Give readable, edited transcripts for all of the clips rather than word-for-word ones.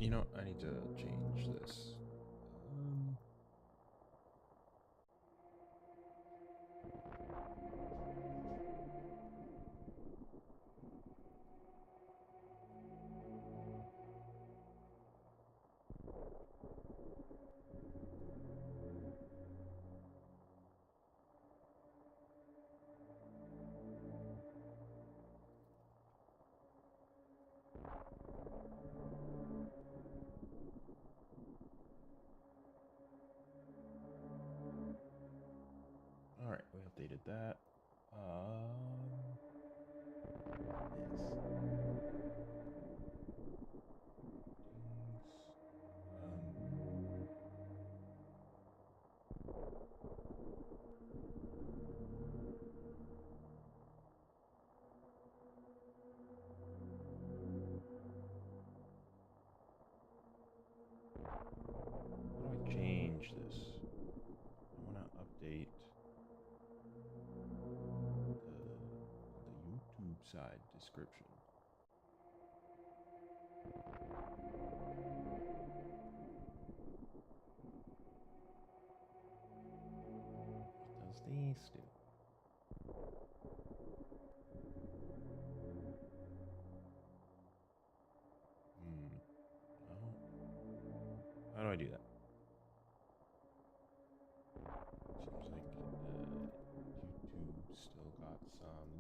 You know, I need to change this. Um, all right, we updated that. Yes. Settings. How do I change this? I want to update the YouTube side description. What does this do? No. How do I do that? Seems like YouTube still got some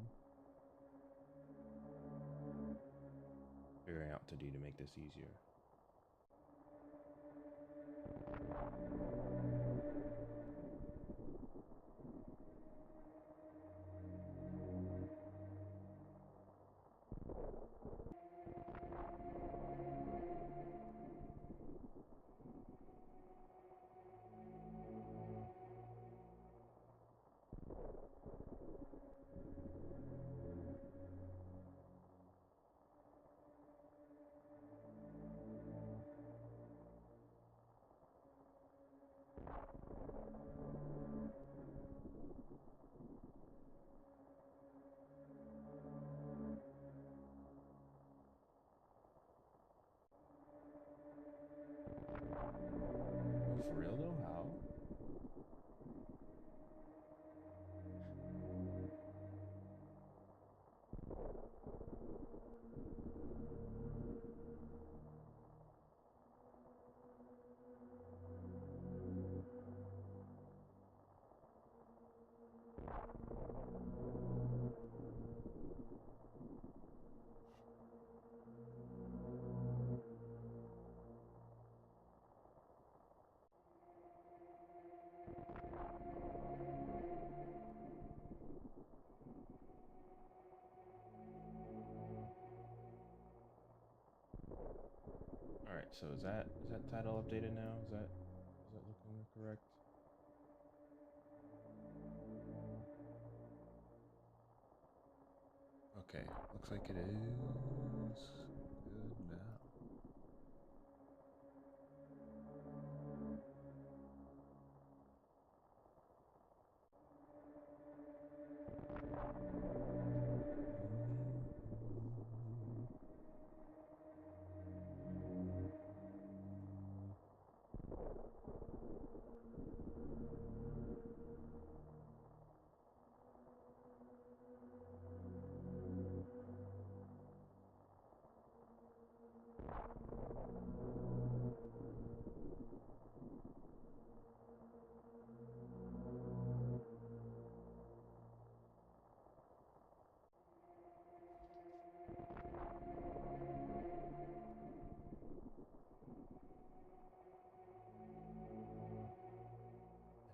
figuring out to do to make this easier. Oh, for real though? How? All right, so is that title updated now? Is that looking correct? Okay, looks like it is good now.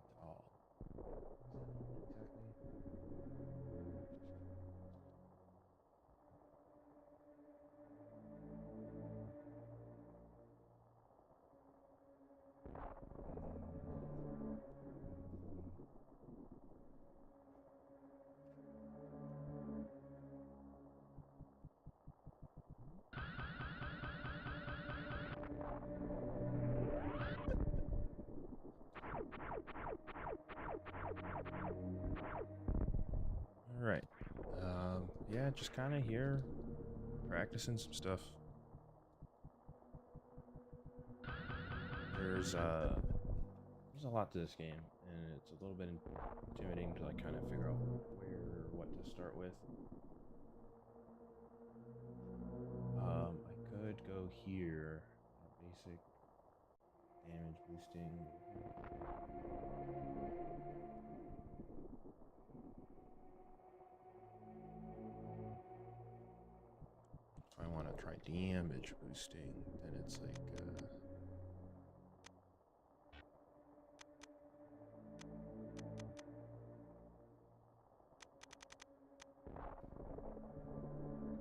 At all. What does that mean exactly? All right. Yeah, just kind of here practicing some stuff. there's a lot to this game, and it's a little bit intimidating to like kind of figure out what to start with. I could go here, basic damage boosting. If I want to try damage boosting, then it's like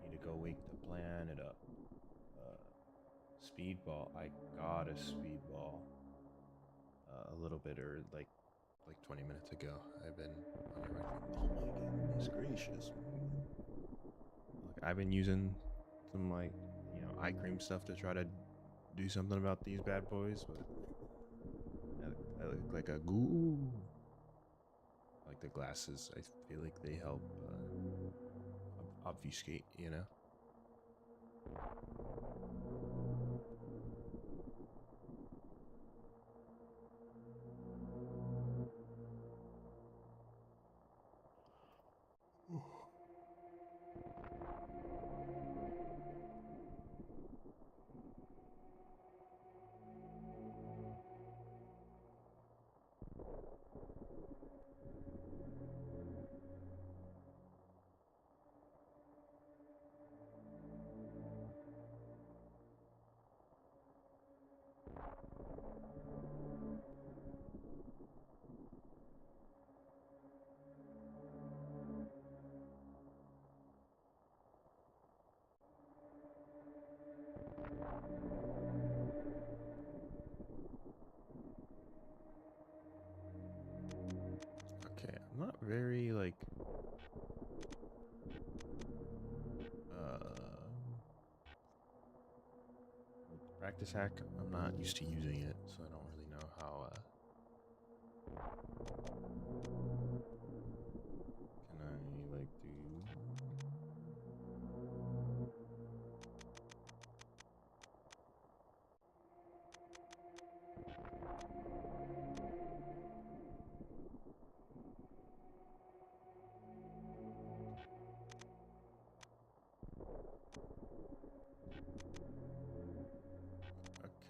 need to go wake the planet up. Speedball. I got a speedball a little bit, or like 20 minutes ago. I've been on everything. Oh my goodness gracious! Look, I've been using some like eye cream stuff to try to do something about these bad boys, but I look like a goo. Like the glasses, I feel like they help obfuscate, you know. Okay, I'm not very like practice hack. I'm not used to using it, so I don't really know how can I like do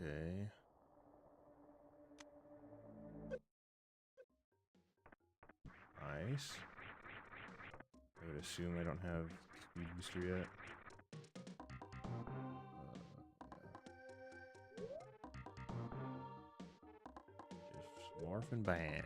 okay. Nice. I would assume I don't have speed booster yet. Just morphin' bands.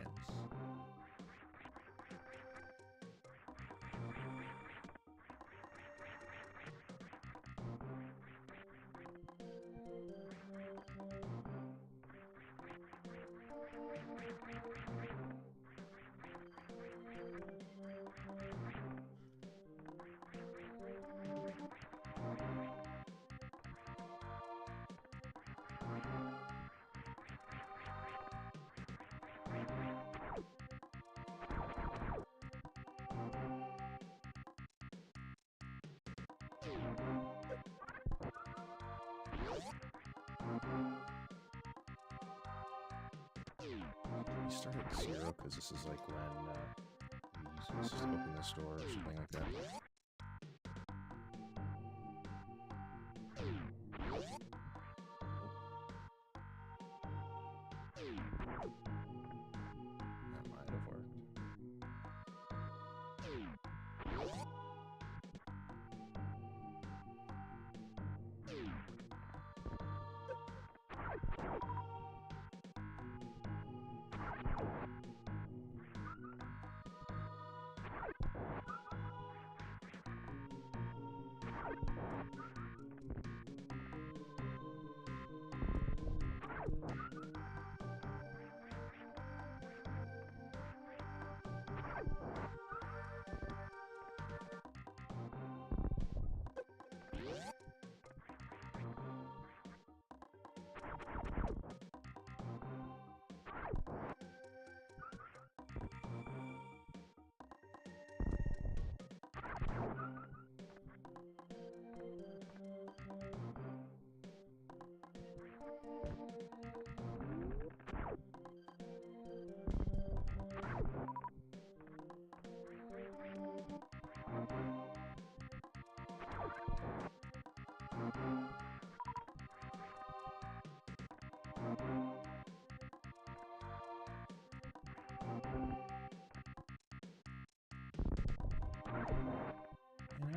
We start at 0 because this is like when you use this to open the store or something like that. That might have worked.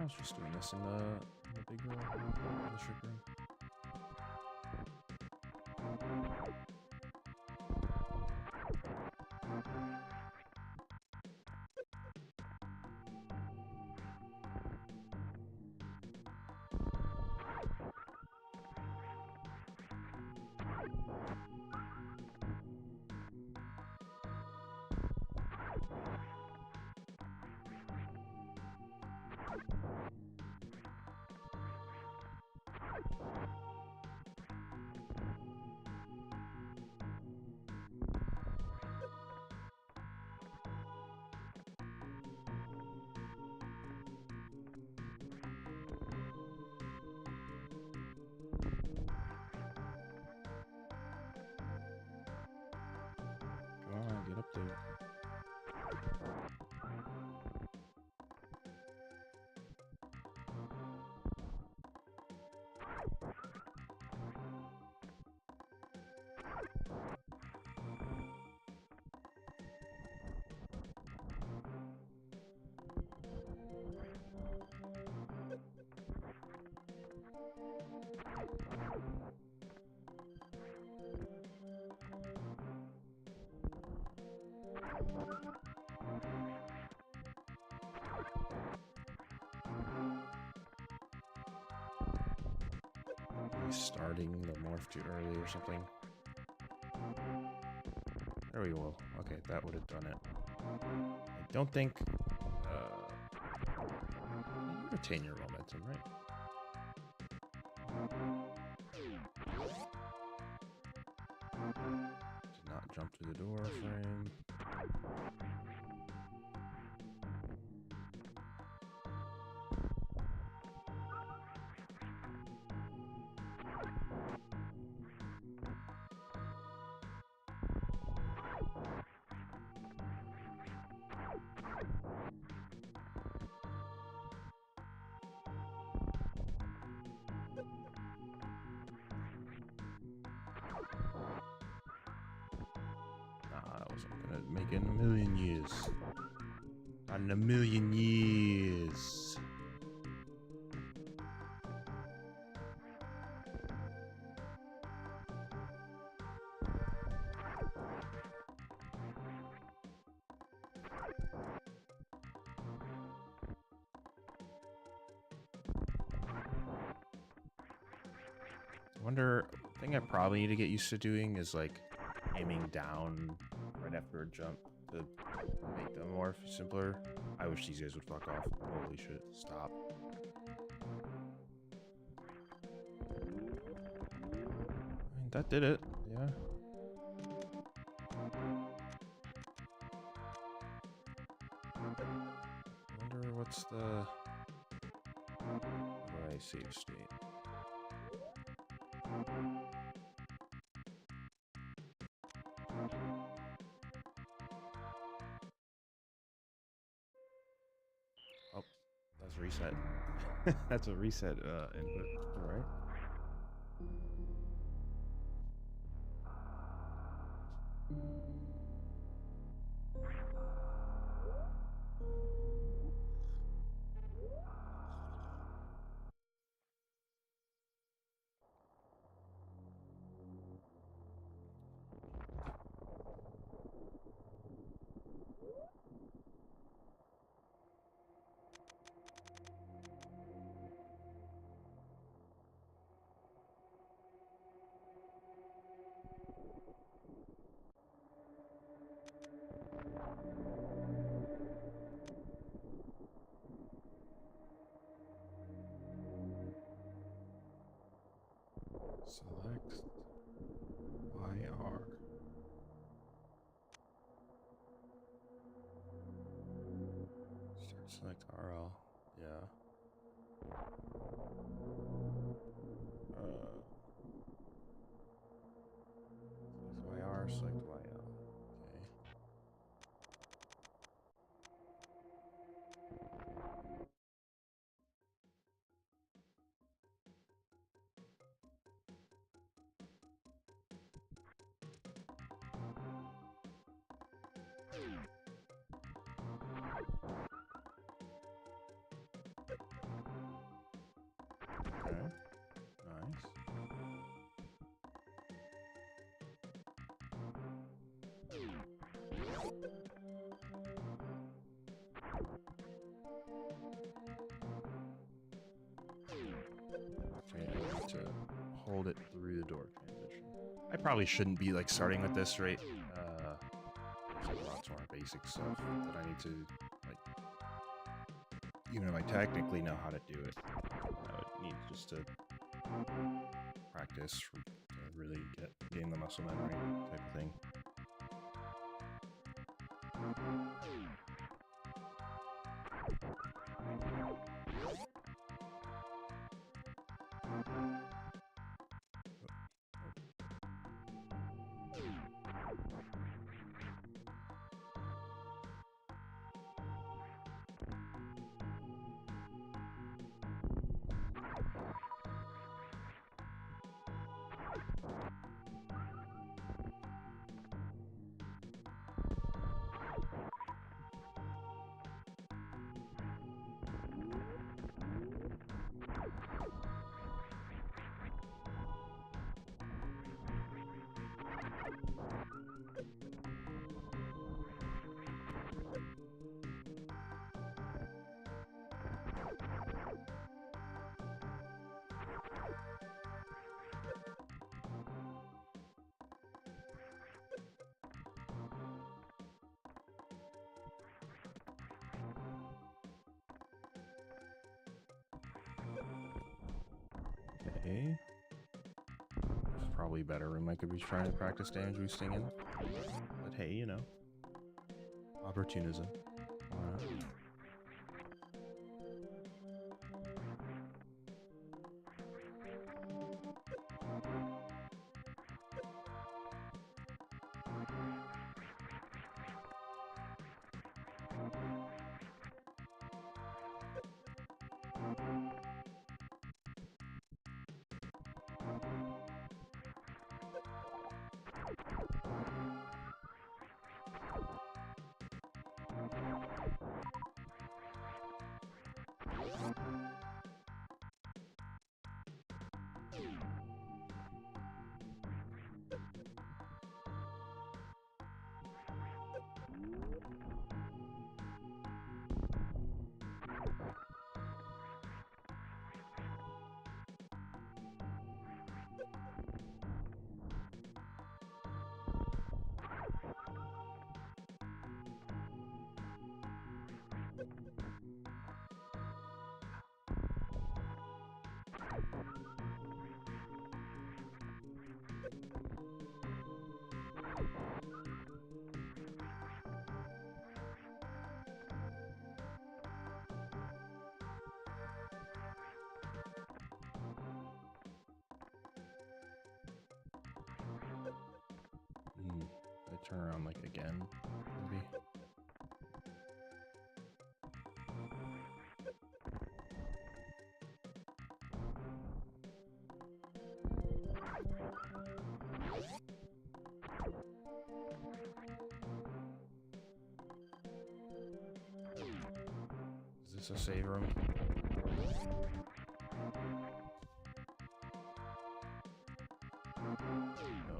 was just doing this in the big room, in the ship room. Come on, get up there. Starting the morph too early or something. There we go. Okay, that would have done it. I don't think... you retain your momentum, right? Did not jump to the door frame. I wasn't gonna make it in a million years. Not in a million years. I wonder, the thing I probably need to get used to doing is like aiming down right after a jump to make the morph simpler. I wish these guys would fuck off. Holy shit, stop. I mean, that did it, yeah. I wonder what's the... How do I save state? Oh, that's a reset. That's a reset input, alright. Select YR. Start select RL. Yeah. Select YR, select YL. Okay. hold it through the door transition. I probably shouldn't be like starting with this, right? There's like lots more basic stuff that I need to like. Even if I technically know how to do it, I would need just to practice to really gain the muscle memory type of thing. Okay. There's probably a better room I could be trying to practice damage boosting in. But hey, you know. Opportunism. Why not? I turn around like again, maybe. Is this a save room? No.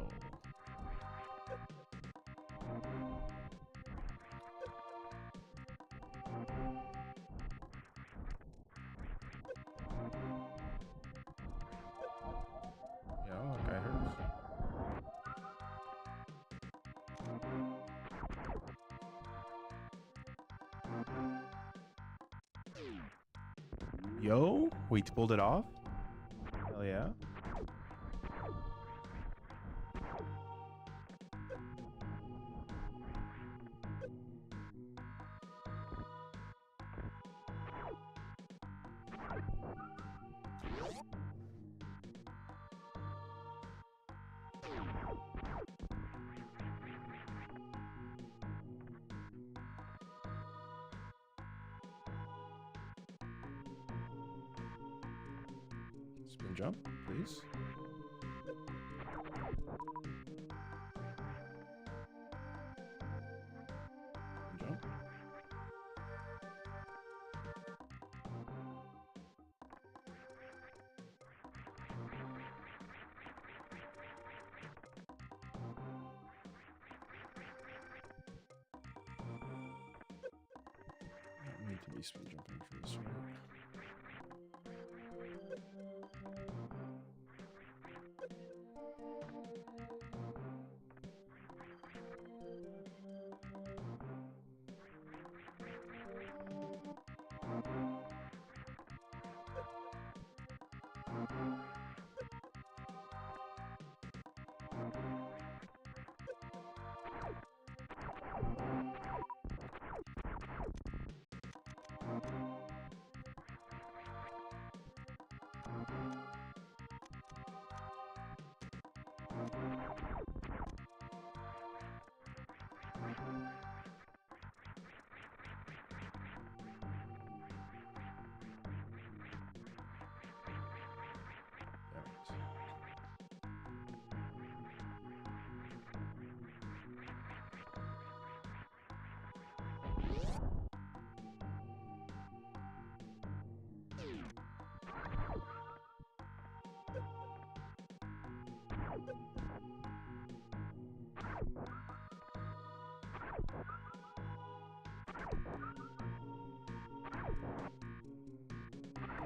Yeah, that guy hurts. Yo, we pulled it off? Hell yeah. Spin jump, please. Spin jump. I need to be spin jumping for this one.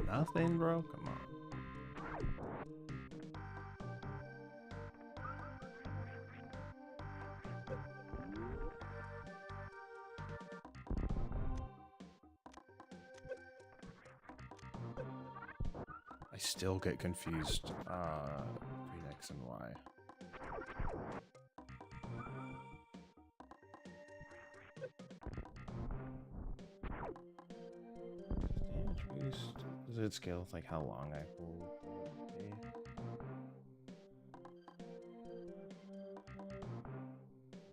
Nothing, bro? Come on. I still get confused between X and Y. Damage boost. Does it scale with like how long I hold? Okay.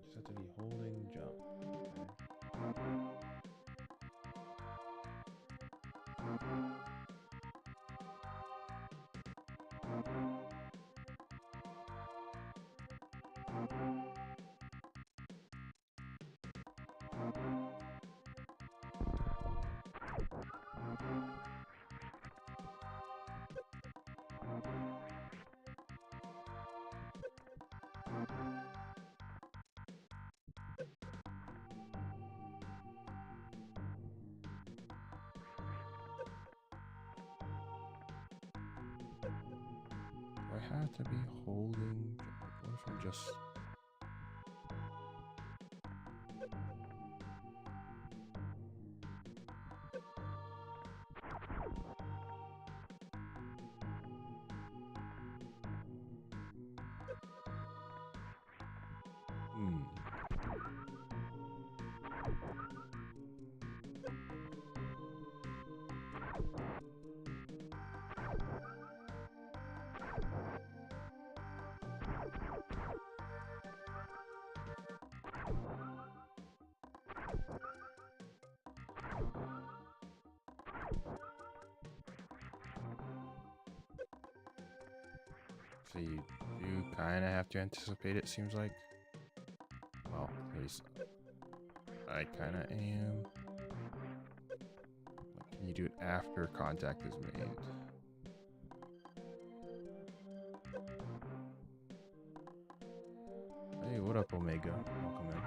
Just have to be holding jump. Okay. Do I have to be holding? What if I'm just... So you kind of have to anticipate it, seems like. Well, at least I kind of am. Can you do it after contact is made? Hey, what up, Omega? Welcome in.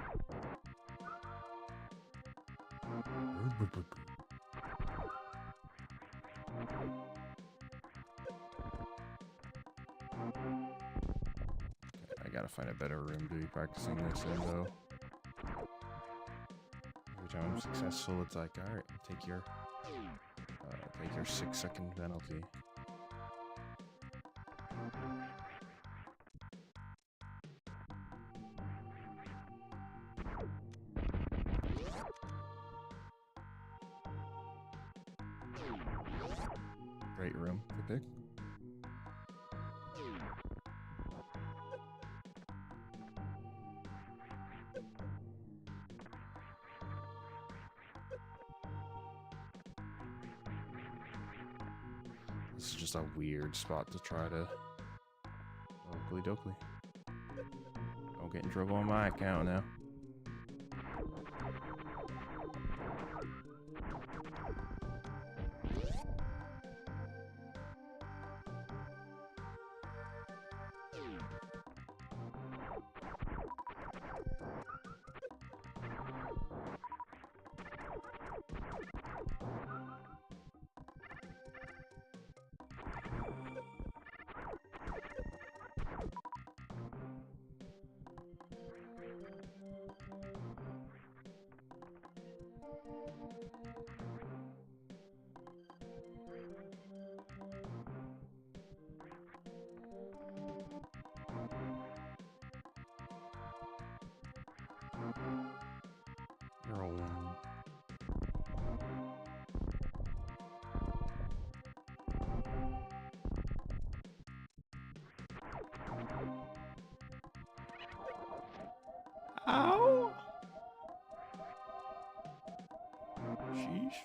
I gotta find a better room to be practicing this in, though. Every time I'm successful, it's like, alright, take your 6-second penalty. Great room to pick. This is just a weird spot to try to... Oakley dokley. Don't get in trouble on my account now. Ow! Sheesh.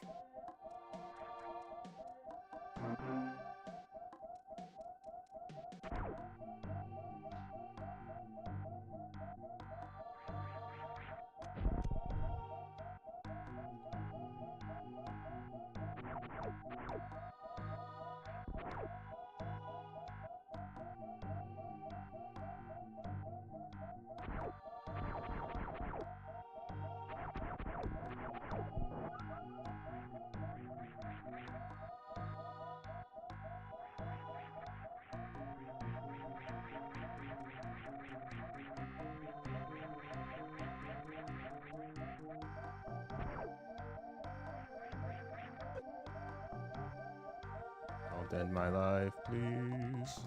Don't end my life, please.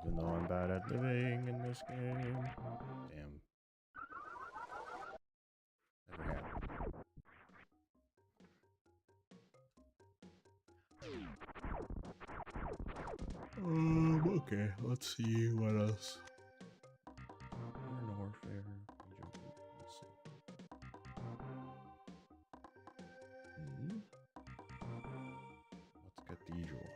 Even though I'm bad at living in this game. Damn. Never happened. Okay, let's see what else. Modern Warfare. Let's see. What's Cathedral?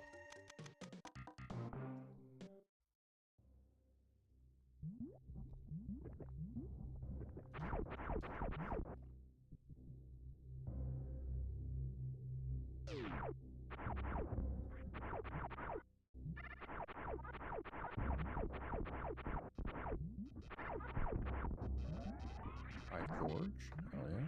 High Forge? Oh yeah.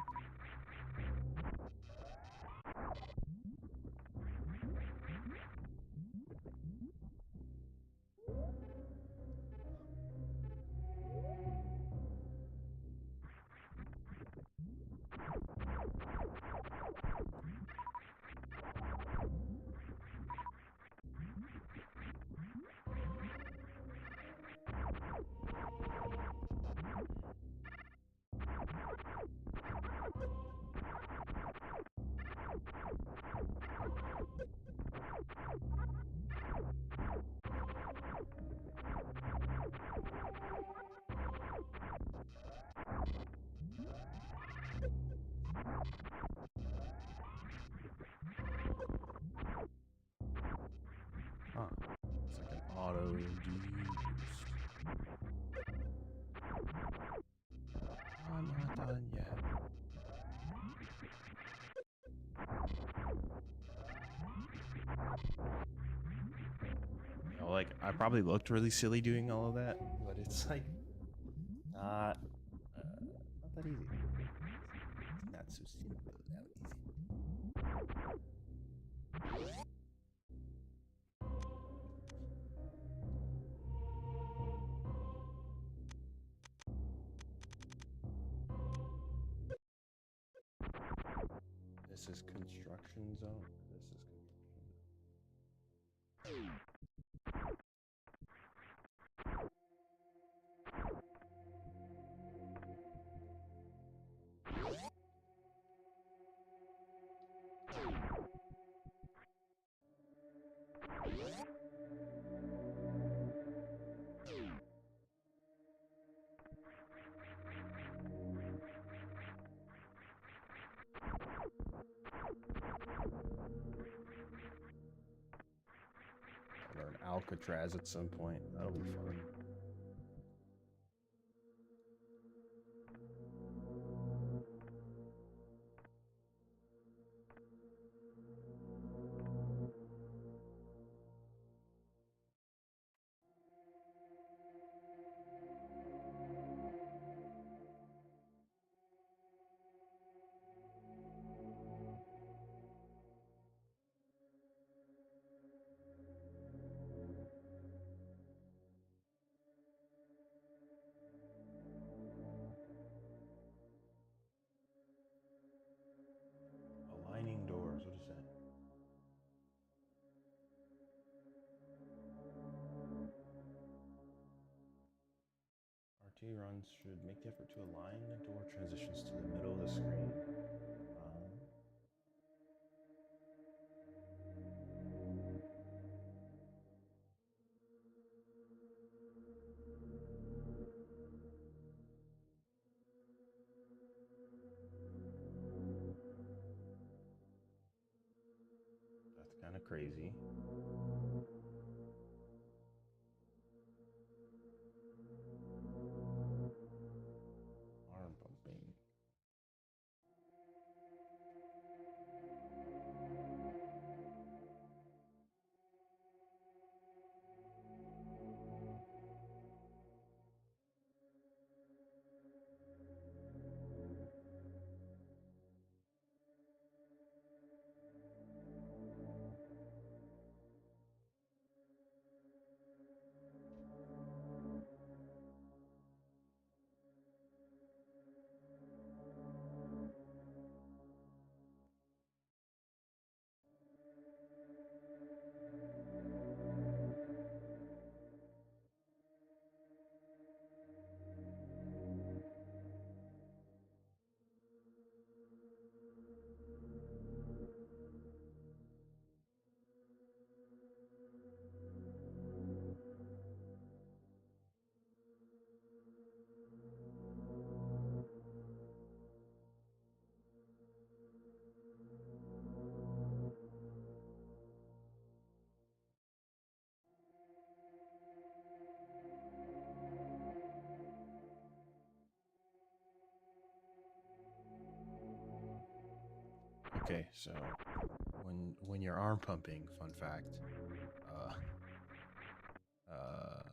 Huh. It's like an auto boost. I'm not done yet. You know, like, I probably looked really silly doing all of that, but it's like not that easy. It's not so simple, that easy. This is construction zone. This is construction zone. I'll learn Alcatraz at some point. That'll be fun. Aligning doors. What is that? RT runs should make the effort to align the door transitions to the middle of the screen. crazy. Arm pumping. Okay, so when you're arm pumping, fun fact, uh, uh,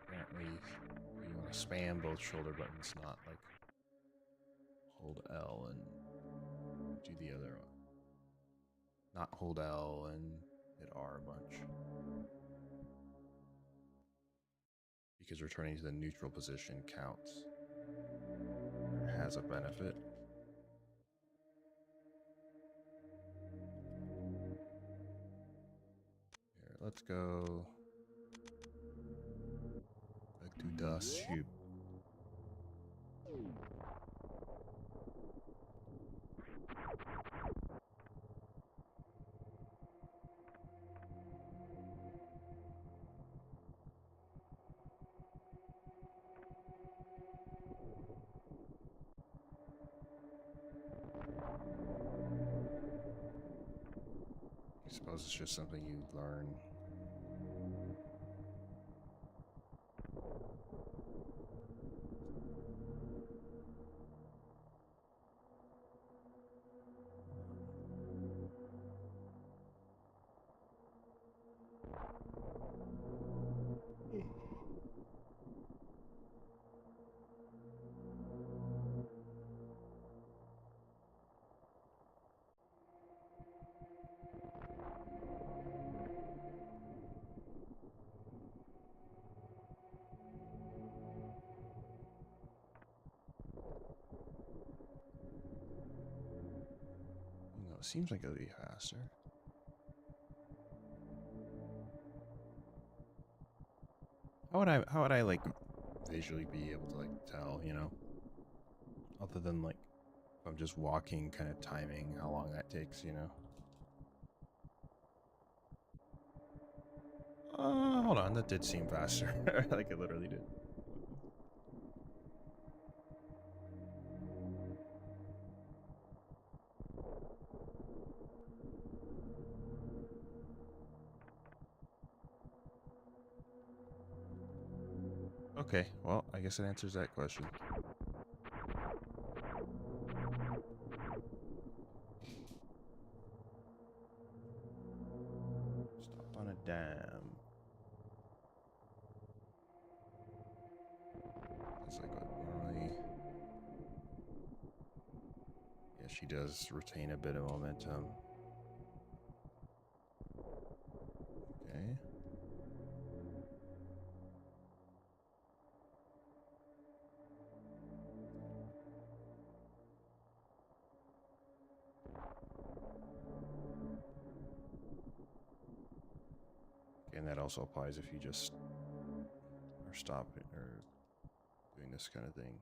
apparently you want to spam both shoulder buttons, not like hold L and do the other one. Not hold L and hit R a bunch. Because returning to the neutral position counts. Or has a benefit. Here, let's go back to Das Ship. I suppose it's just something you learn. No, it seems like it'll be faster. How would I like visually be able to like tell, you know? Other than like if I'm just walking, kind of timing how long that takes, you know? Hold on, that did seem faster. Like it literally did. Okay, well, I guess it answers that question. Stop on a dam. That's like what normally. Yeah, she does retain a bit of momentum. Okay. And that also applies if you just are stopping or doing this kind of thing.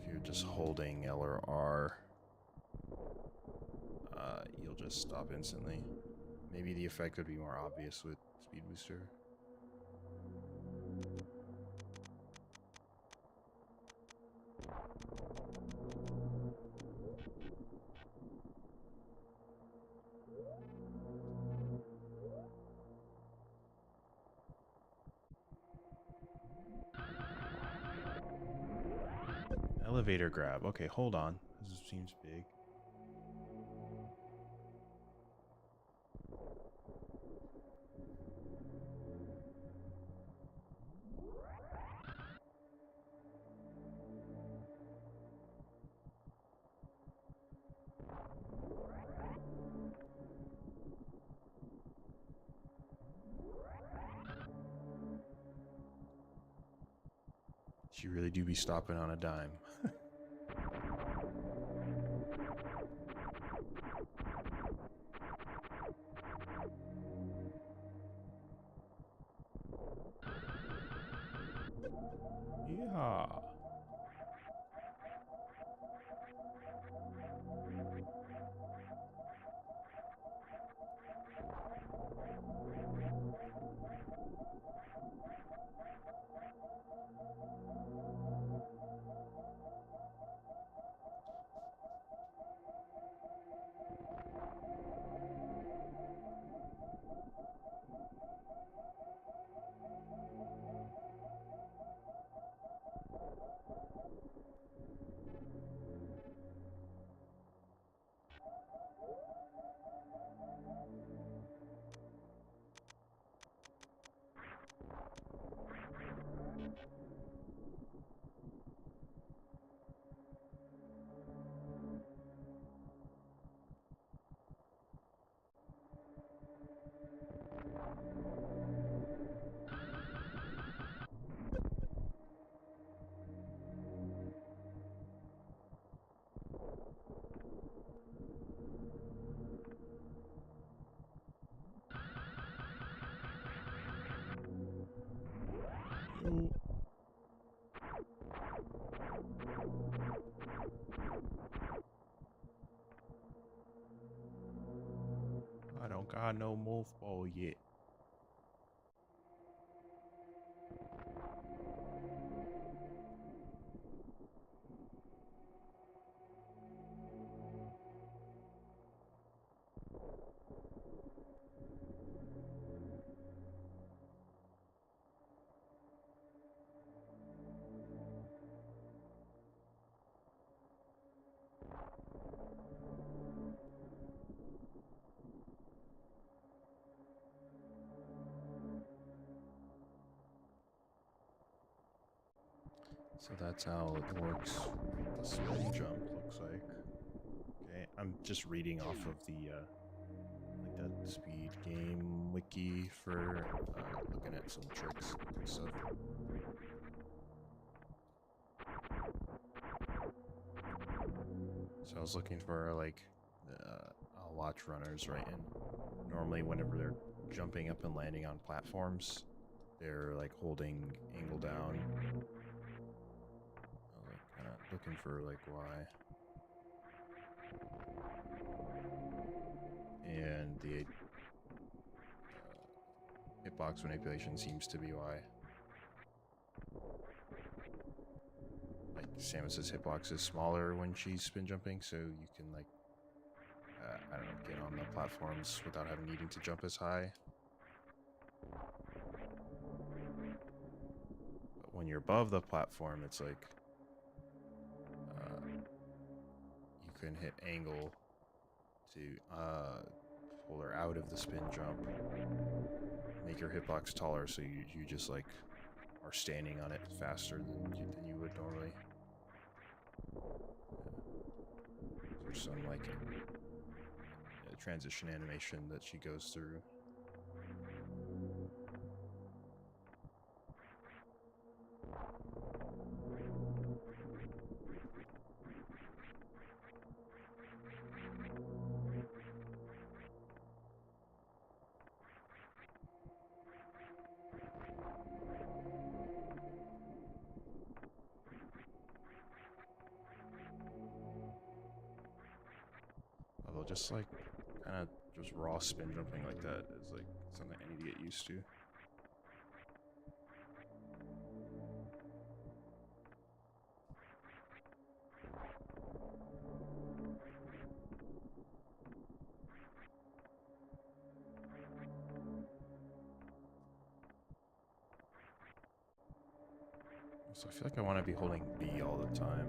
If you're just holding L or R, you'll just stop instantly. Maybe the effect would be more obvious with Speed Booster. elevator grab. Okay, hold on. This seems big. She really do be stopping on a dime. Yeah. Yo. I don't got no mothball yet. So that's how it works. The spin jump looks like. Okay, I'm just reading off of the like the speed game wiki for looking at some tricks and stuff. So I was looking for like I'll watch runners, right? And normally whenever they're jumping up and landing on platforms, they're like holding angle down. Kind of looking for like why. And the hitbox manipulation seems to be why. Like Samus's hitbox is smaller when she's spin jumping, so you can like I don't know, get on the platforms without needing to jump as high. But when you're above the platform, it's like you can hit angle to pull her out of the spin jump, make your hitbox taller, so you just like are standing on it faster than you would normally. There's some like transition animation that she goes through. Although just like kind of just raw spin jumping like that is like something I need to get used to. So I feel like I want to be holding B all the time.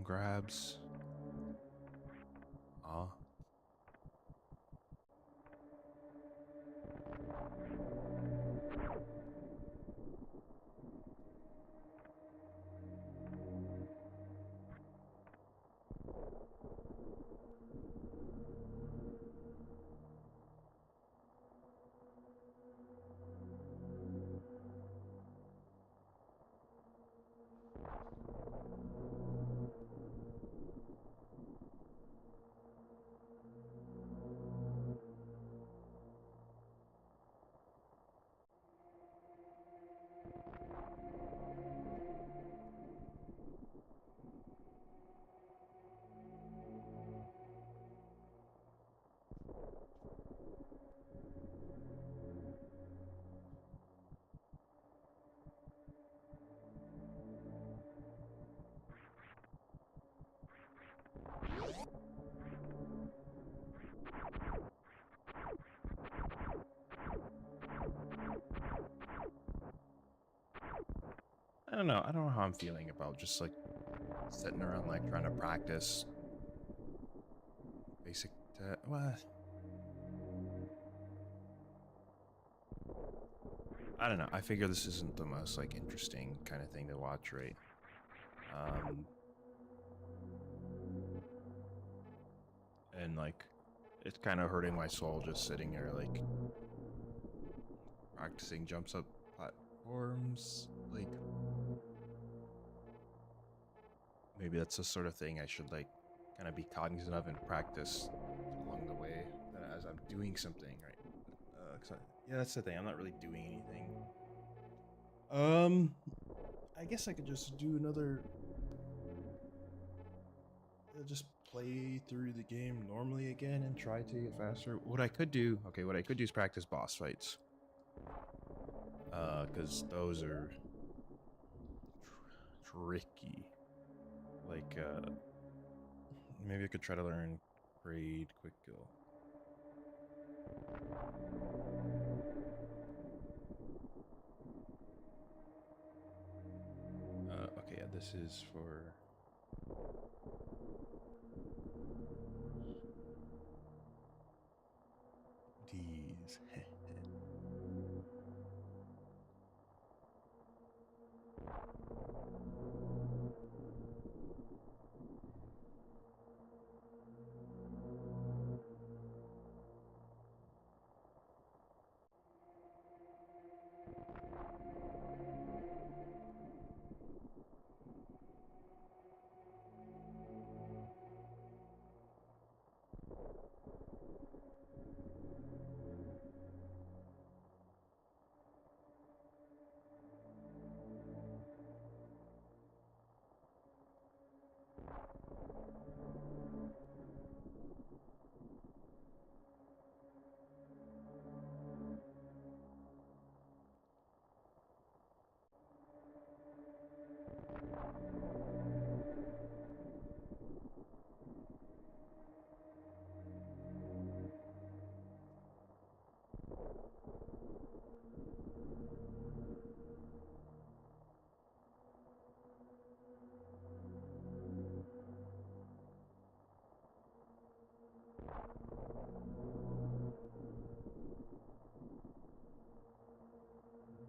grabs. Ah. I don't know. I don't know how I'm feeling about just like sitting around like trying to practice basic. What? I don't know. I figure this isn't the most like interesting kind of thing to watch, right? Um, and like it's kind of hurting my soul just sitting there like practicing jumps up platforms. Like maybe that's the sort of thing I should like kind of be cognizant of and practice along the way as I'm doing something, right? Yeah, that's the thing. I'm not really doing anything. I guess I could just do another. Just play through the game normally again and try to get faster. What I could do, okay, what I could do is practice boss fights. Because those are tricky. Like, maybe I could try to learn Kraid Quick Kill. Okay, yeah, this is for. These.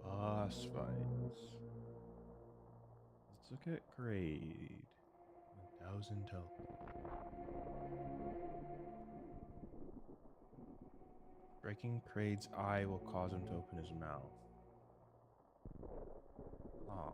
Boss fights. Let's look at Kraid. 1000 health. Striking Kraid's eye will cause him to open his mouth. Ah.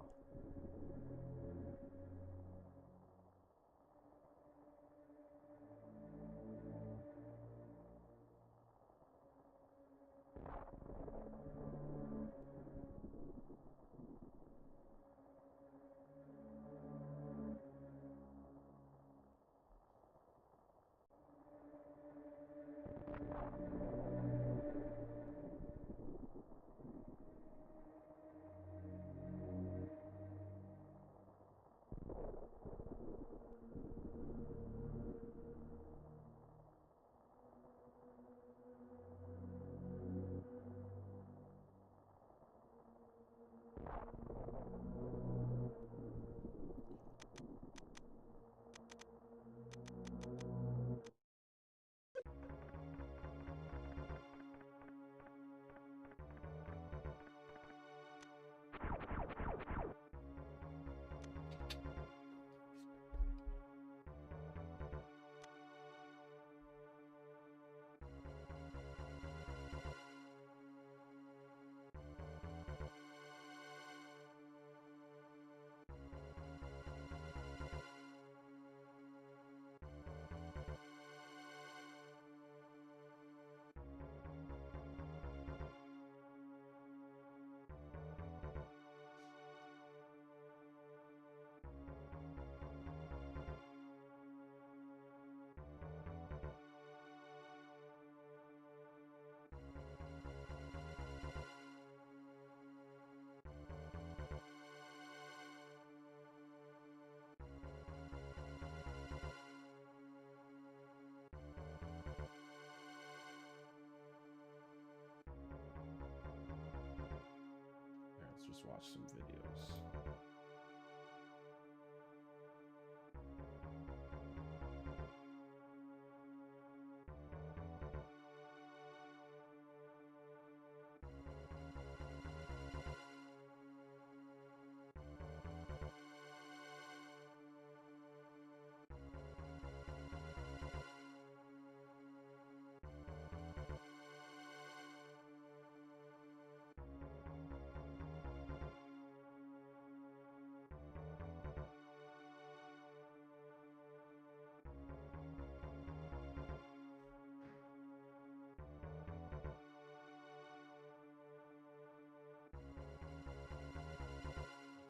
Let's watch some videos.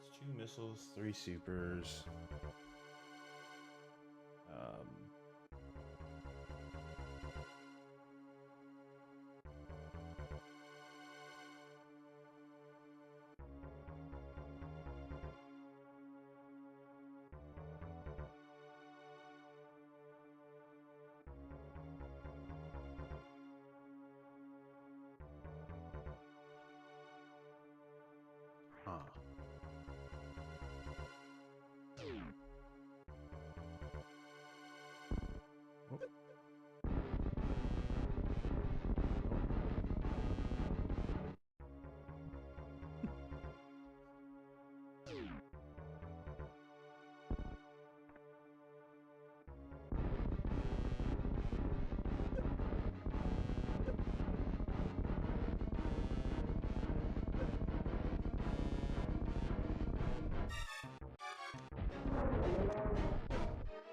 It's 2 missiles, 3 supers. Huh. Oh.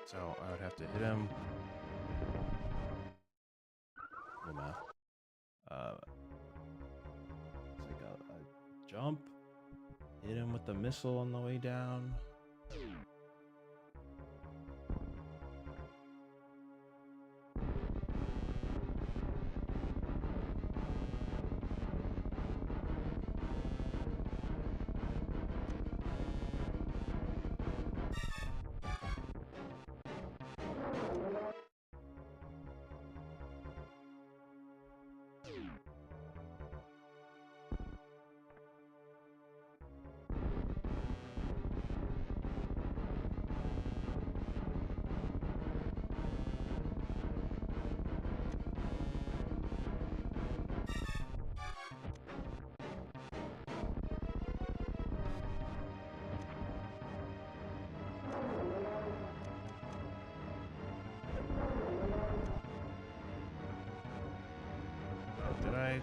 So I would have to hit him. Little math. It's like a jump. Hit him with the missile on the way down. Oh, did I?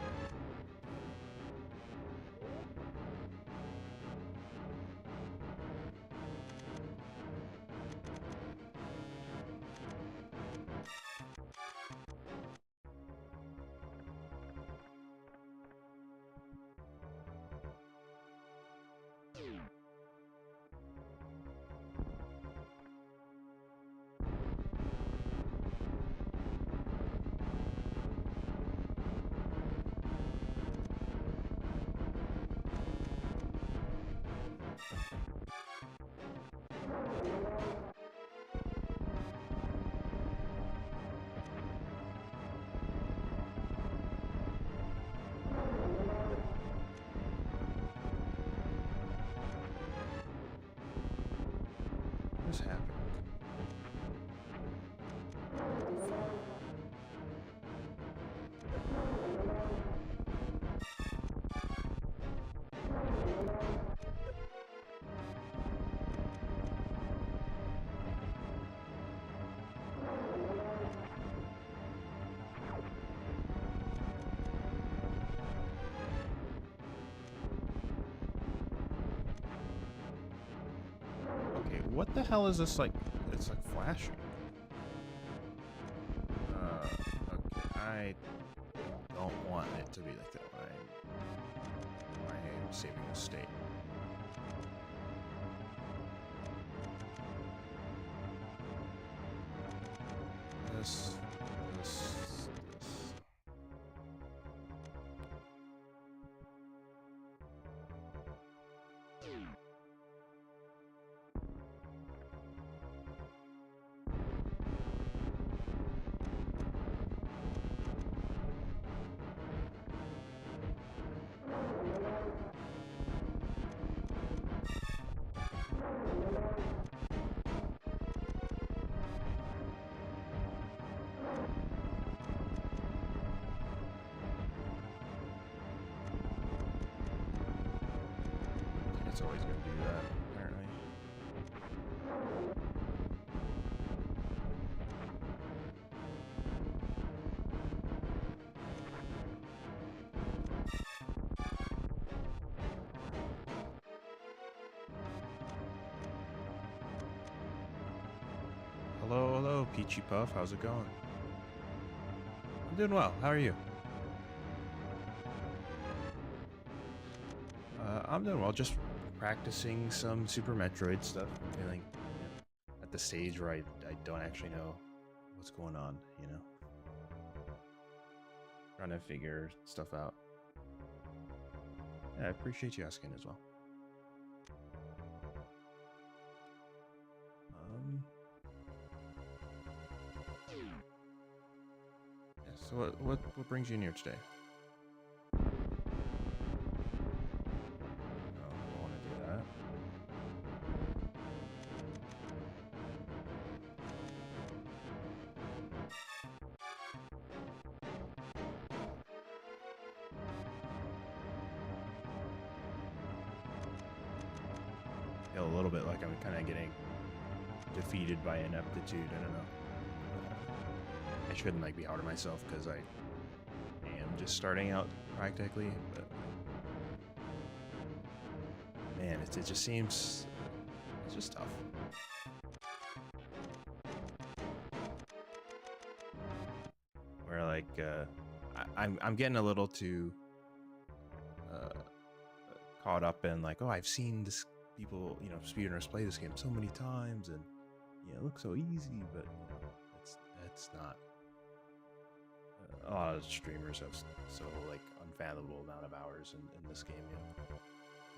What is happening? Okay, what the hell is this like? It's like flashing. Okay, I don't want it to be like that when I am saving the state. This. It's always going to do that, apparently. Hello, hello, Peachy Puff. How's it going? I'm doing well. How are you? I'm doing well. Just practicing some Super Metroid stuff. I'm feeling at the stage where I don't actually know what's going on, you know? Trying to figure stuff out. Yeah, I appreciate you asking as well. Yeah, so what brings you in here today? No, don't want to do that. Feel a little bit like I'm kind of getting defeated by ineptitude. I don't know. I shouldn't like be hard on myself because I am just starting out practically, but man, it just seems it's just tough. Where like I'm getting a little too caught up in like, oh, I've seen this people, you know, speedrunners play this game so many times, and it looks so easy, but it's not. A lot of streamers have so like unfathomable amount of hours in this game.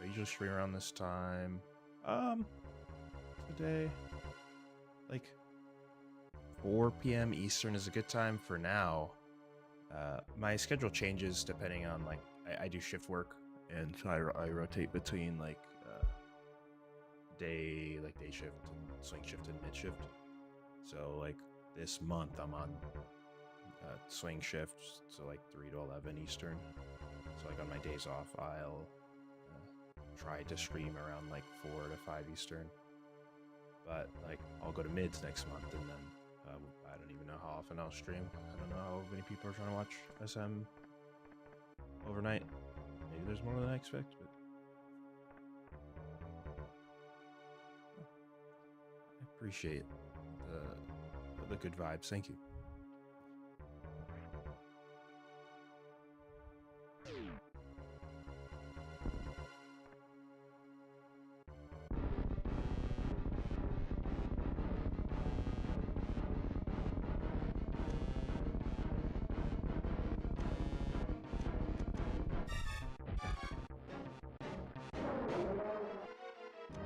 I usually stream around this time. Today, like 4 p.m. Eastern is a good time for now. My schedule changes depending on like I do shift work, and so I rotate between like day shift and swing shift and mid shift. So like this month I'm on swing shift, so like 3 to 11 Eastern. So like on my days off, I'll try to stream around like 4 to 5 Eastern. But like I'll go to mids next month, and then I don't even know how often I'll stream. I don't know how many people are trying to watch SM overnight. Maybe there's more than I expect, but I appreciate the good vibes. Thank you.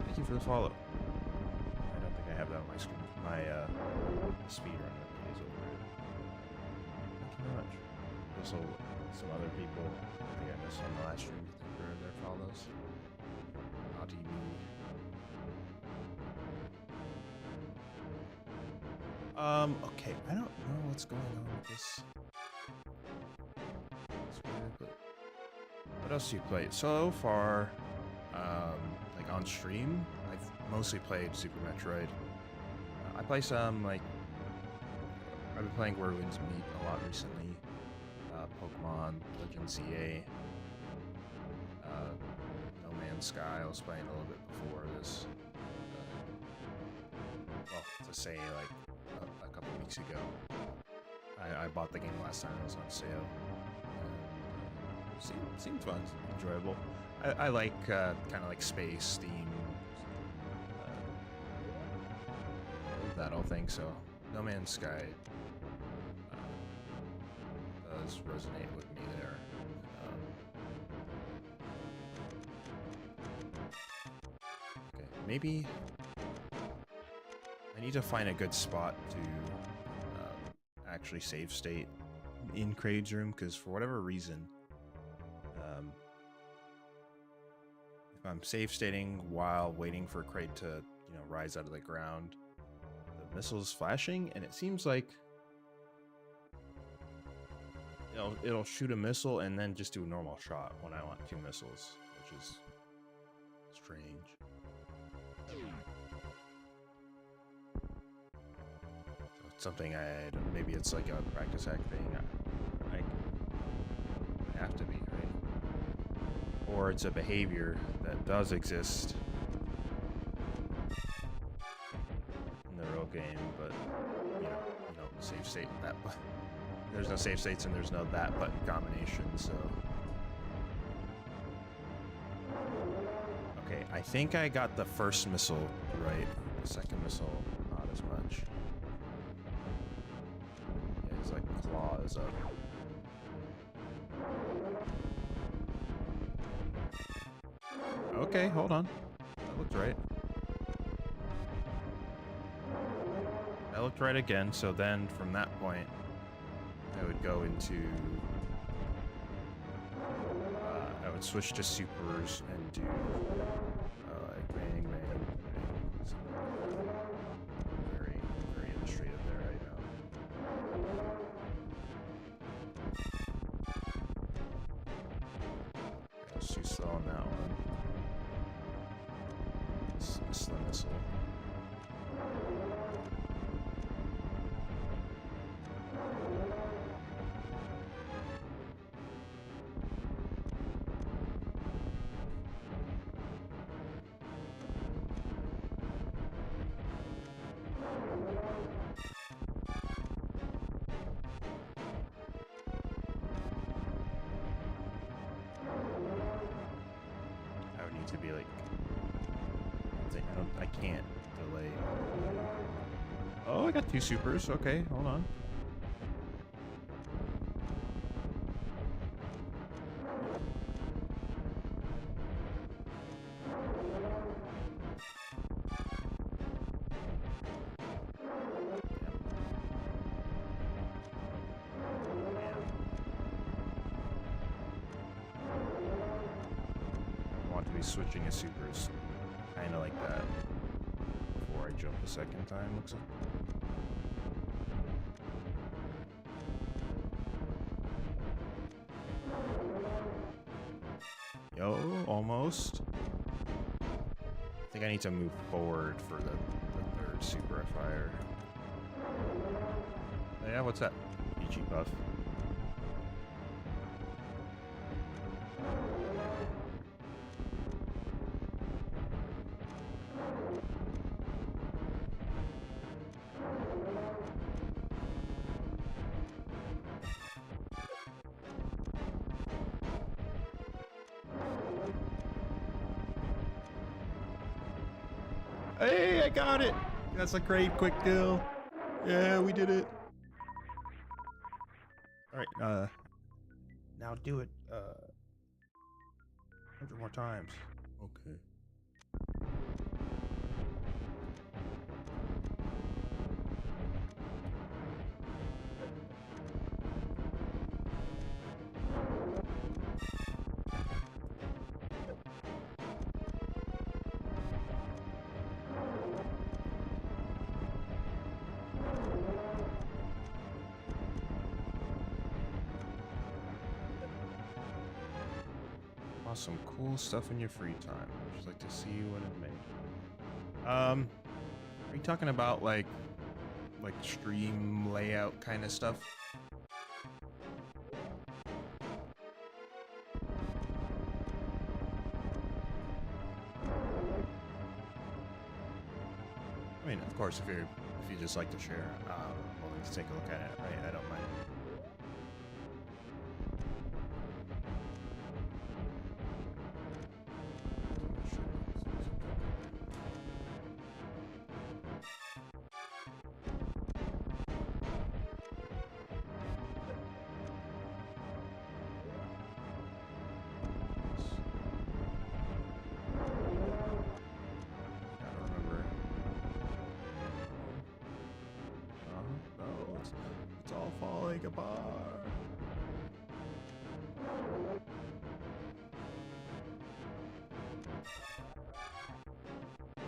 Thank you for the follow. I don't think I have that on my screen. My speedrun is over here. Thank you very much. Also, some other people I think I missed on the last stream for their follows. TV. Okay, I don't know what's going on with this. It's weird, but what else do you play? So far, like on stream, I've mostly played Super Metroid. I play some, like, I've been playing Where Winds Meet a lot recently. Pokemon, Legend CA, No Man's Sky. I was playing a little bit before this. Well, to say, like, a couple weeks ago. I bought the game last time it was on sale. Seemed fun, enjoyable. I like kind of like space theme, that whole thing. So No Man's Sky does resonate with me there. Okay, maybe I need to find a good spot to actually save state in Kraid's room, because for whatever reason, if I'm save stating while waiting for Kraid to, rise out of the ground, the missile's flashing, and it seems like it'll shoot a missile and then just do a normal shot when I want 2 missiles, which is strange. So it's something maybe it's like a practice hack thing. I would have to be, right? Or it's a behavior that does exist in the real game, but you know, save state with that button. There's no save states and there's no that button combination, so. Okay, I think I got the first missile right. The second missile, not as much. Yeah, his like claw is up. Okay, hold on. That looked right. That looked right again, so then from that point, I would go into... I would switch to supers and do... like bang, bang, bang. Very, very illustrative there right now. I was too slow on that one. Miss the missile. I would need to be like... I can't delay. Oh, I got 2 supers. Okay, hold on. I want to be switching a supers. Kinda like that. Before I jump a second time, looks like. Yo, almost. I think I need to move forward for the third super I fire. Oh, yeah, what's that? Peachy Puff. Hey, I got it! That's a great quick kill. Yeah, we did it. Alright, now do it, 100 more times. Okay. Some cool stuff in your free time. I'd just like to see what it made. Are you talking about like stream layout kind of stuff? I mean, of course, if you just like to share, I'm willing to take a look at it. Right? I don't mind. It's all falling apart.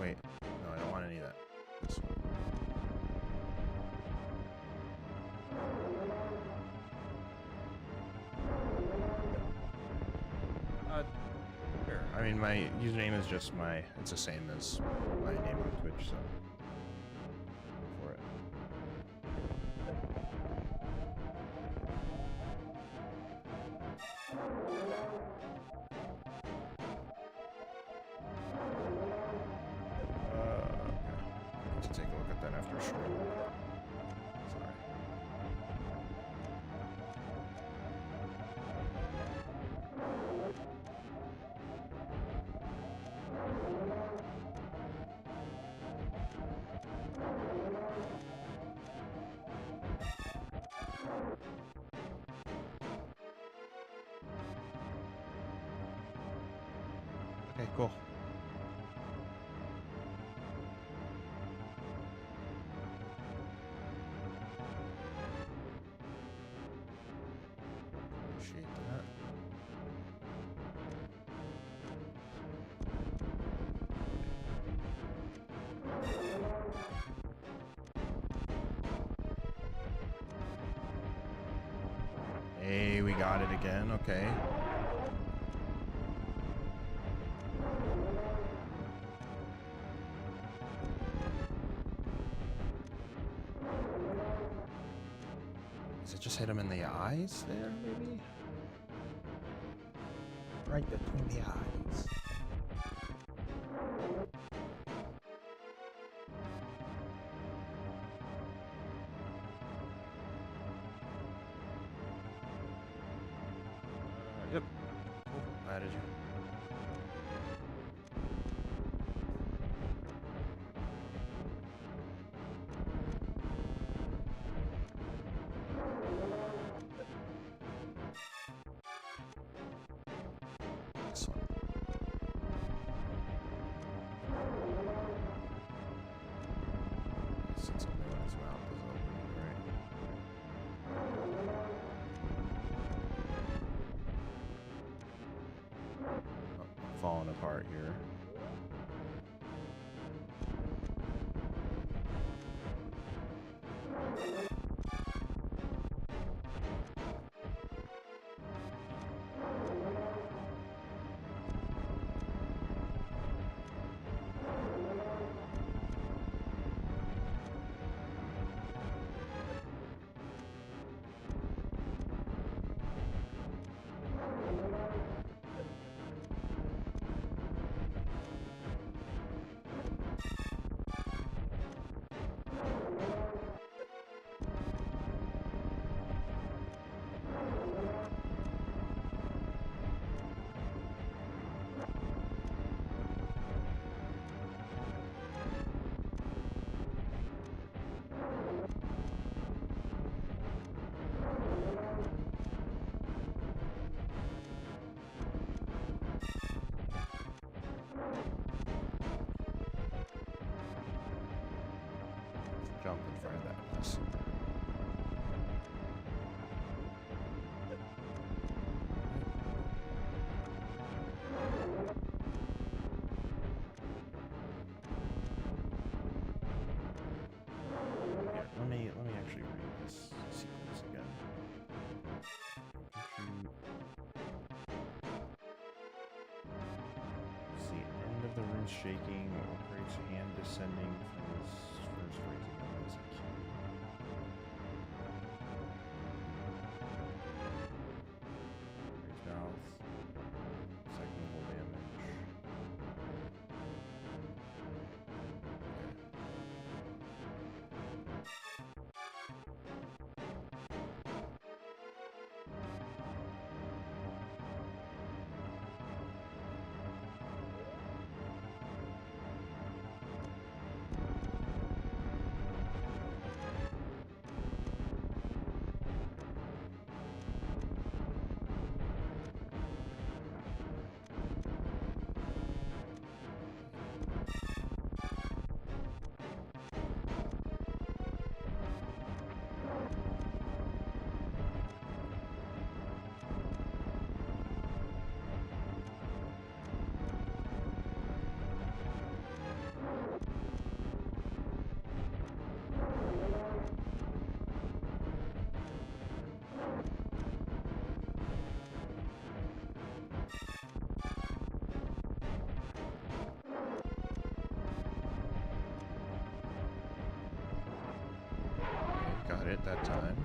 Wait, no, I don't want any of that. This one. Here, I mean, my username is just my, it's the same as my name on Twitch, so for it. Okay. I need to take a look at that after stream. Sorry. Okay, cool. Appreciate that. Hey, we got it again. Okay. Does it just hit him in the eyes there, maybe? Right between the eyes. Yep. Cool. Added you. This one. Since only when his mouth is open, right? Oh, I'm falling apart here. Jump in front of that mess. Here, let me actually read this sequence again. See, end of the rune shaking or creates hand descending from his first raising of his cue. Raise mouth. Second level damage. it that time.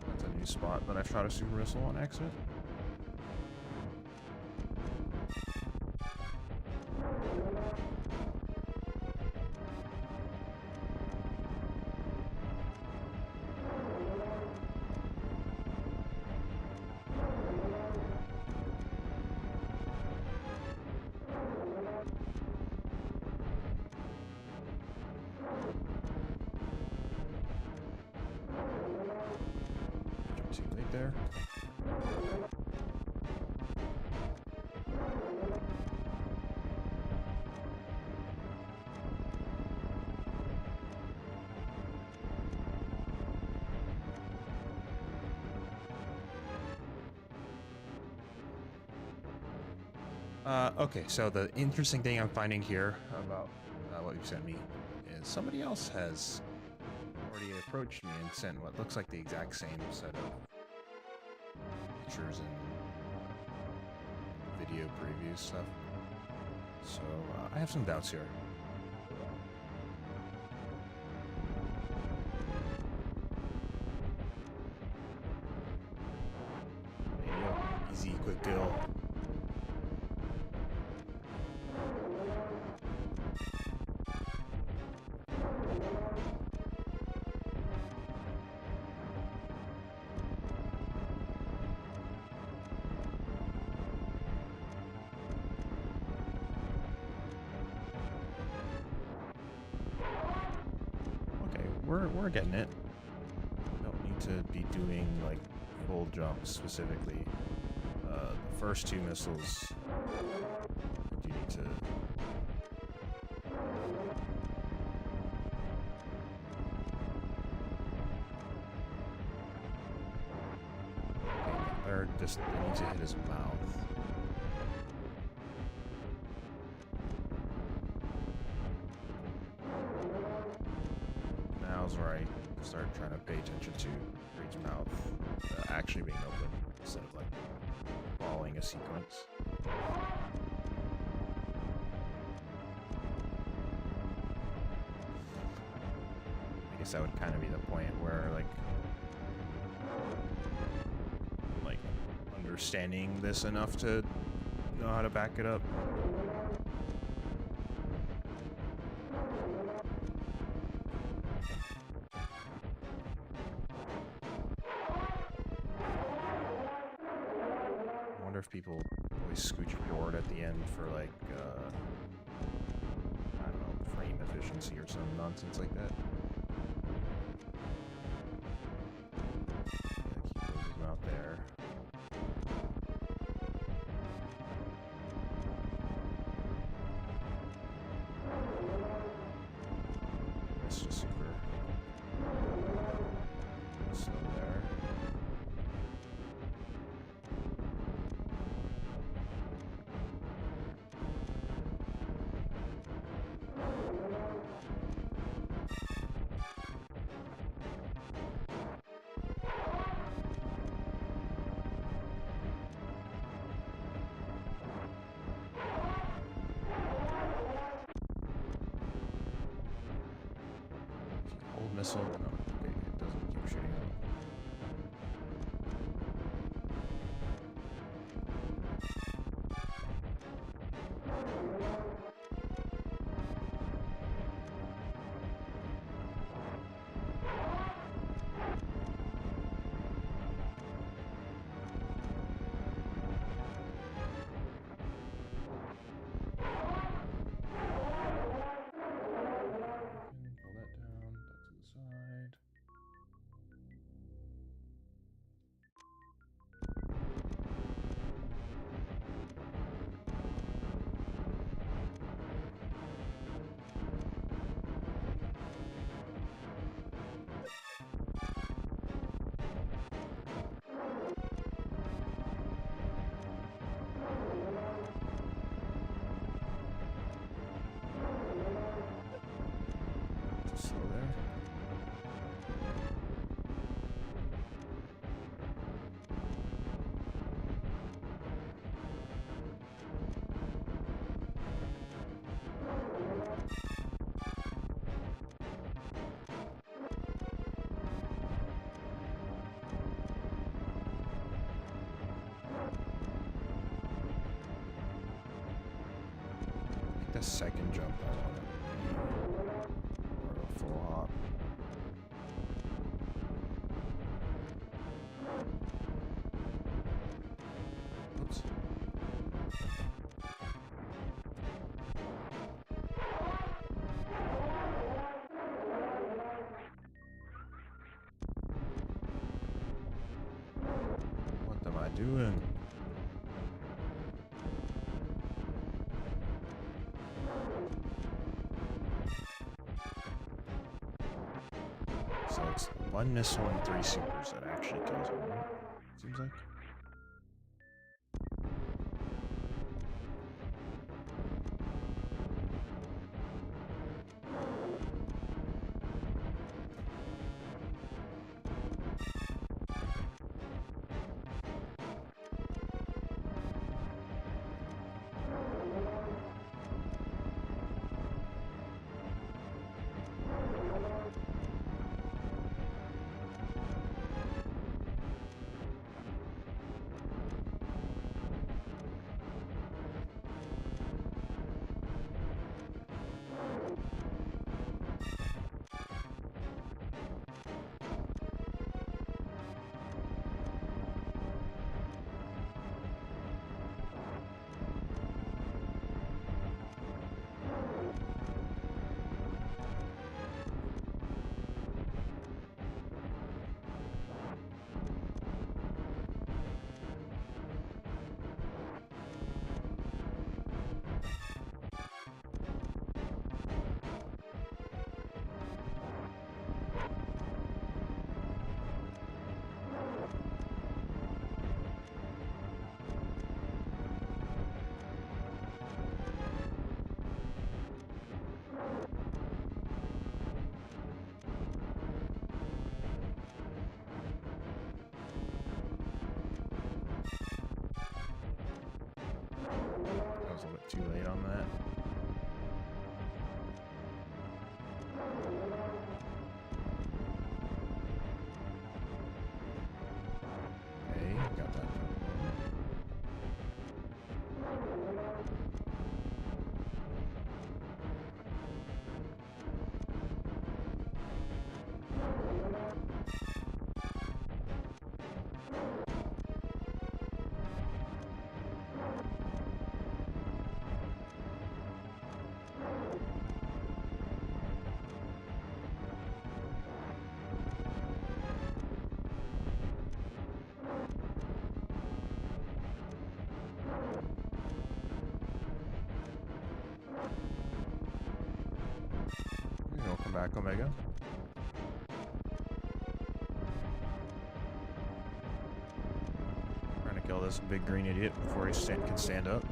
That's a new spot that I shot a super missile on accident. Too late there. Okay, so the interesting thing I'm finding here about what you sent me is somebody else has already approached me and sent what looks like the exact same set of pictures and video preview stuff. So I have some doubts here. Easy, quick kill. We're getting it. Don't need to be doing like full jumps specifically. The first two missiles, I do need to. Okay, third, just I need to hit his mouth. Right, start trying to pay attention to Reed's mouth actually being open instead of like following a sequence. I guess that would kind of be the point where like understanding this enough to know how to back it up. If people always scooch forward at the end for like I don't know, frame efficiency or some nonsense like that. Yeah, keep those out there. That's just super slow there. Missile? No, okay, it doesn't keep shooting out. Pull that down, that's to the side. a second jump on it. Or a full hop. Oops. What am I doing? So it's one missile and 3 supers that actually kills him. Seems like. I was a little bit too late on that. Okay, got that. Welcome back, Omega. Trying to kill this big green idiot before he can stand up.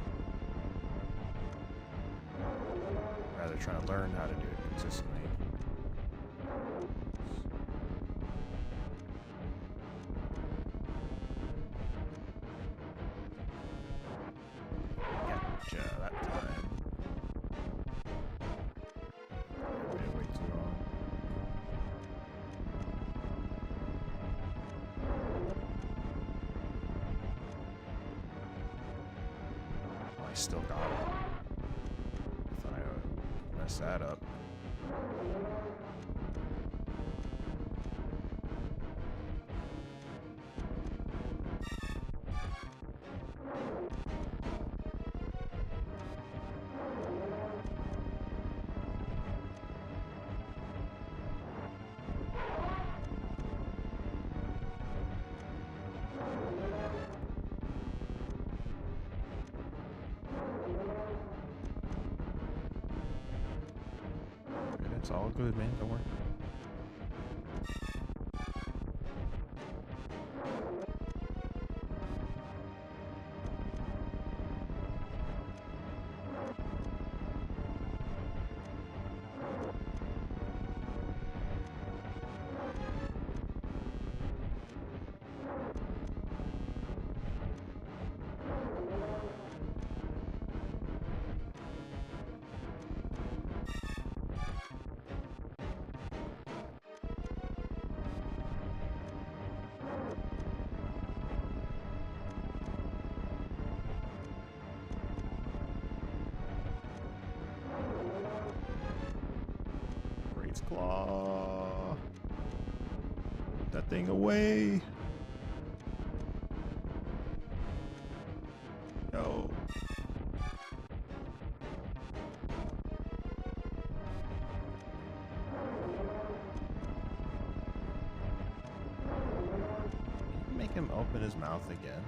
Rather trying to learn how to do it consistently. Gotcha, that time. I waited way too long. Oh, I still got it. Thought I would mess that up. It's all good, man. Don't worry. Put that thing away. Yo. Make him open his mouth again.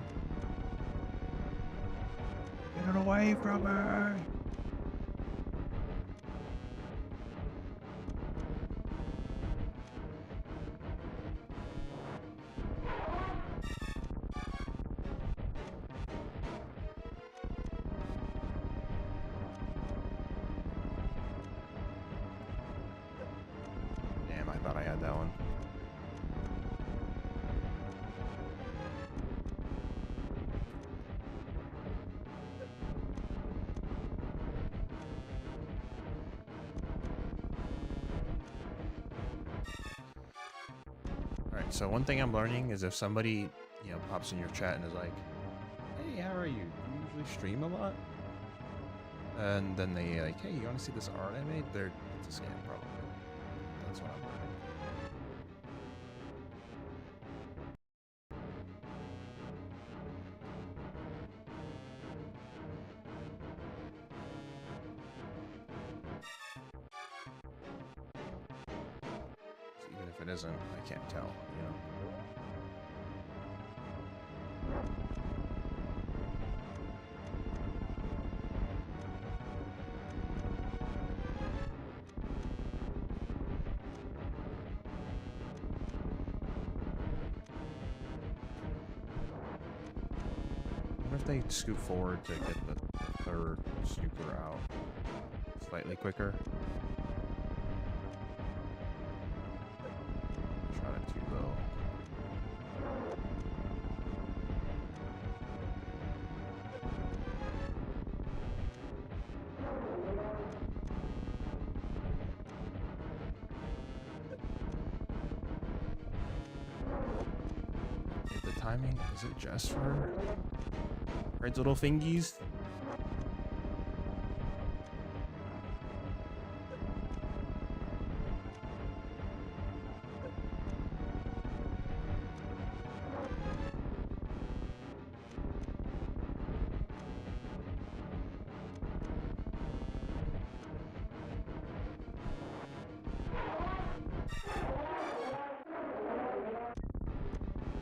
Get it away from me! Damn, I thought I had that one. Alright, so one thing I'm learning is if somebody, you know, pops in your chat and is like, hey, how are you? Do you usually stream a lot? And then they like, hey, you want to see this art I made? It's a scam, probably. That's what I'm learning. Even if it isn't, I can't tell, you know. What if they scoot forward to get the third super out slightly quicker? Shot it too low. The timing, is it just for Red's little fingies?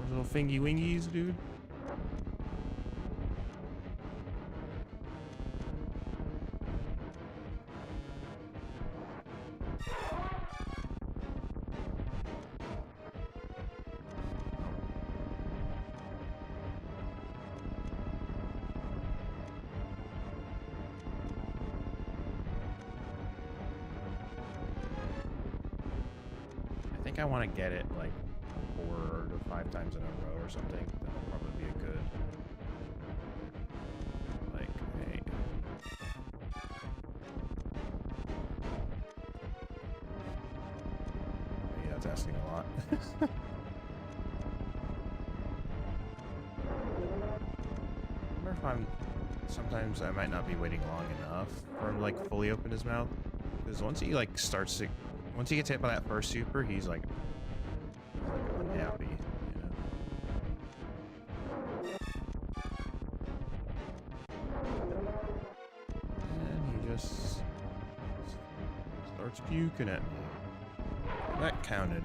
Little fingy wingies, dude. I think I want to get it like 4 to 5 times in a row or something. That'll probably be a good, like, hey. Maybe that's asking a lot. I wonder if sometimes I might not be waiting long enough for him to like fully open his mouth. Because once he like starts to, once he gets hit by that first super, he's like unhappy, you know. And he just starts puking at me. That counted.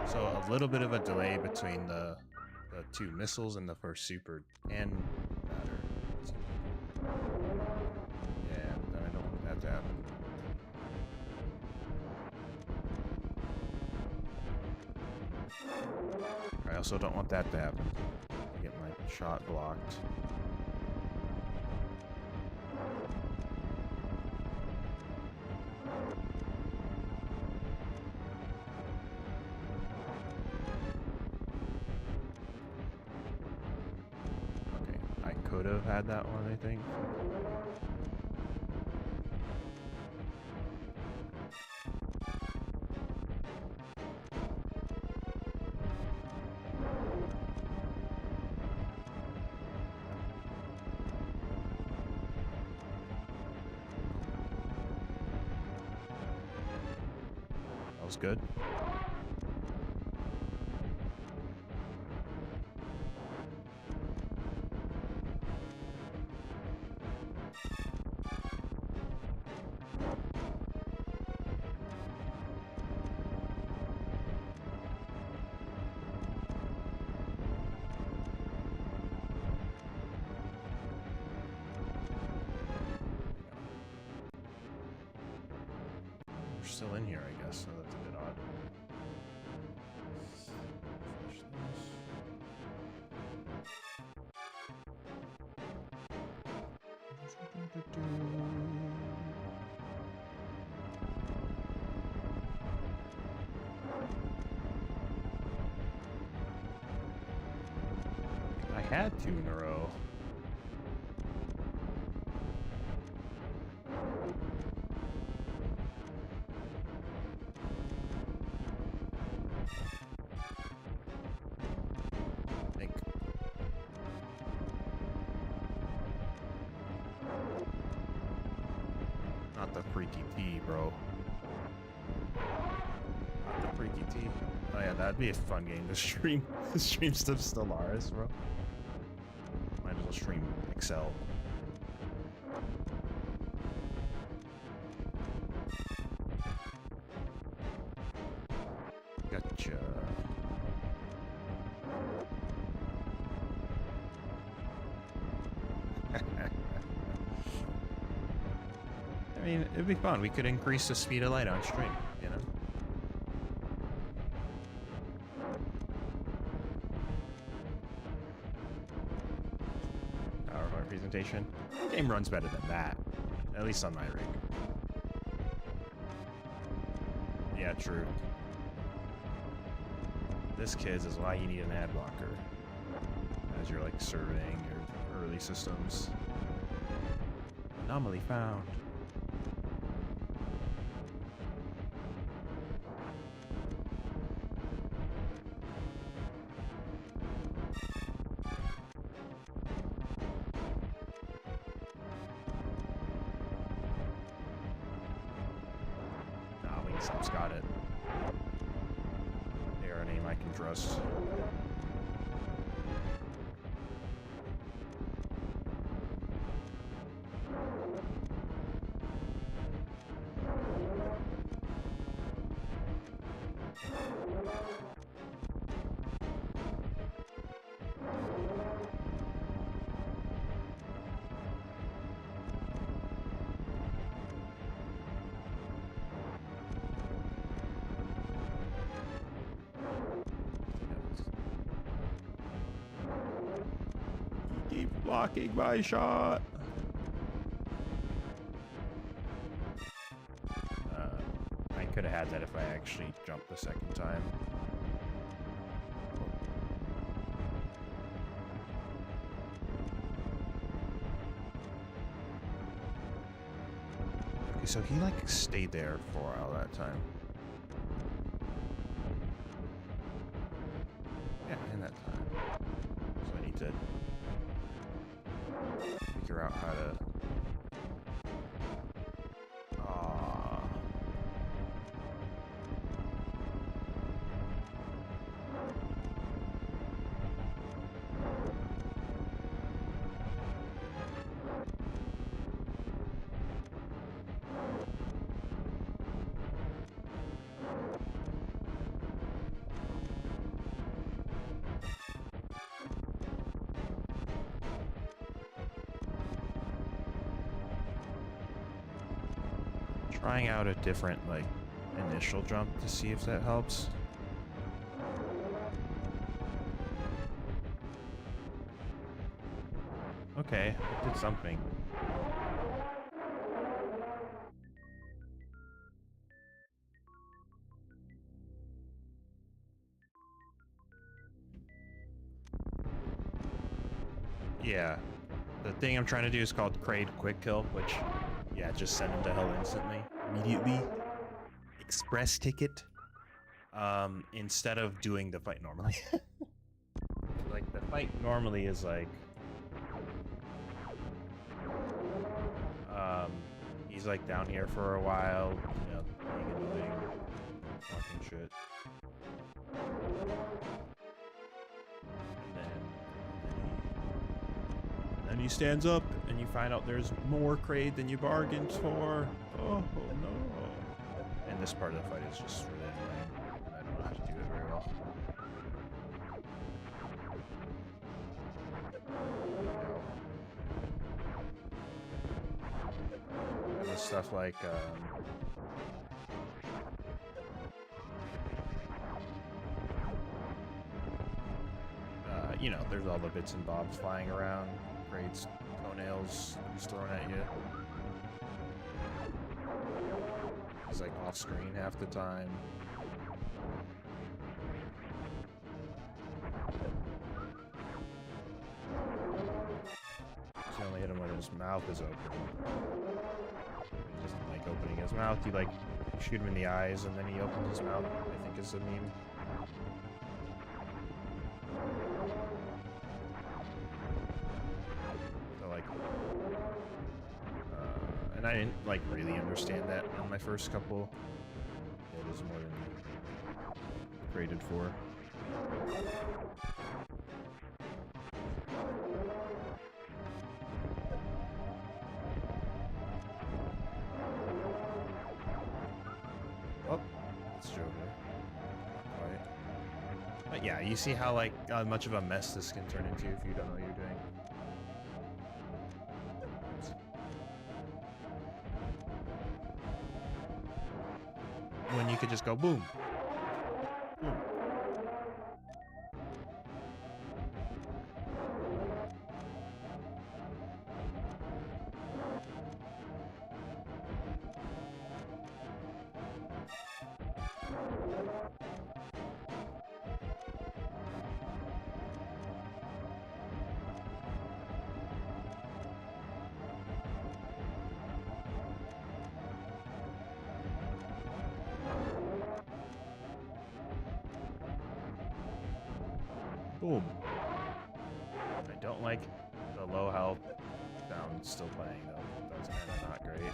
So a little bit of a delay between the 2 missiles and the first super can matter. Yeah, then I don't want that to happen. I also don't want that to happen. Get my shot blocked. Okay, I could have had that one, I think. Good. still in here, I guess, so that's a bit odd. Refresh this. I had 2 in a row. I think. Not the freaky T, bro. Not the freaky T. Oh yeah, that'd be a fun game to stream. Stream stuff Stellaris, bro. Might as well stream Excel. Gotcha. I mean, it'd be fun. We could increase the speed of light on stream, you know? PowerPoint presentation. The game runs better than that. At least on my rig. Yeah, true. This, kids, is why you need an ad blocker as you're like surveying your early systems. Anomaly found. Nah, Wingstop's got it. They are a name I can trust. Keep blocking my shot. I could have had that if I actually jumped the second time. Okay, so he like stayed there for a while that time. Yeah, in that time. So I need to figure out how to. Trying out a different, like, initial jump to see if that helps. Okay, it did something. Yeah. The thing I'm trying to do is called Kraid Quick Kill, which, yeah, just send him to hell instantly. Immediately. Express ticket. Instead of doing the fight normally. Like, the fight normally is like... he's like down here for a while, you know, being annoying, talking shit. And then he stands up, and you find out there's more Kraid than you bargained for. Oh no! And this part of the fight is just really annoying. I don't know how to do it very well. There's stuff like you know, there's all the bits and bobs flying around. Grades, toenails he's throwing at you. He's like off screen half the time. You only hit him when his mouth is open. He doesn't like opening his mouth. You like shoot him in the eyes and then he opens his mouth, I think is the meme. So like, and I didn't like really understand that on my first couple. It is more than graded for. Oh, it's Joker. Right. But yeah, you see how like much of a mess this can turn into if you don't know what you're doing. When you could just go boom. Boom. Boom. I don't like the low health sound still playing though. That's kind of not great.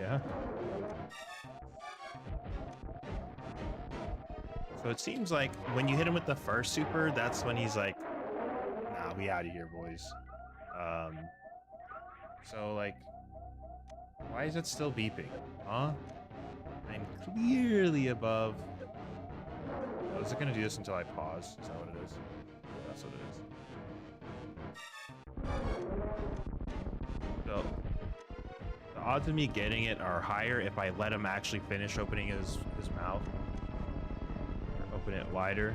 Yeah. So it seems like when you hit him with the first super, that's when he's like, nah, we out of here, boys. So like, why is it still beeping? Huh? I'm clearly above. Oh, is it gonna do this until I pause? Is that what it is? That's what it is. So the odds of me getting it are higher if I let him actually finish opening his mouth. Or open it wider.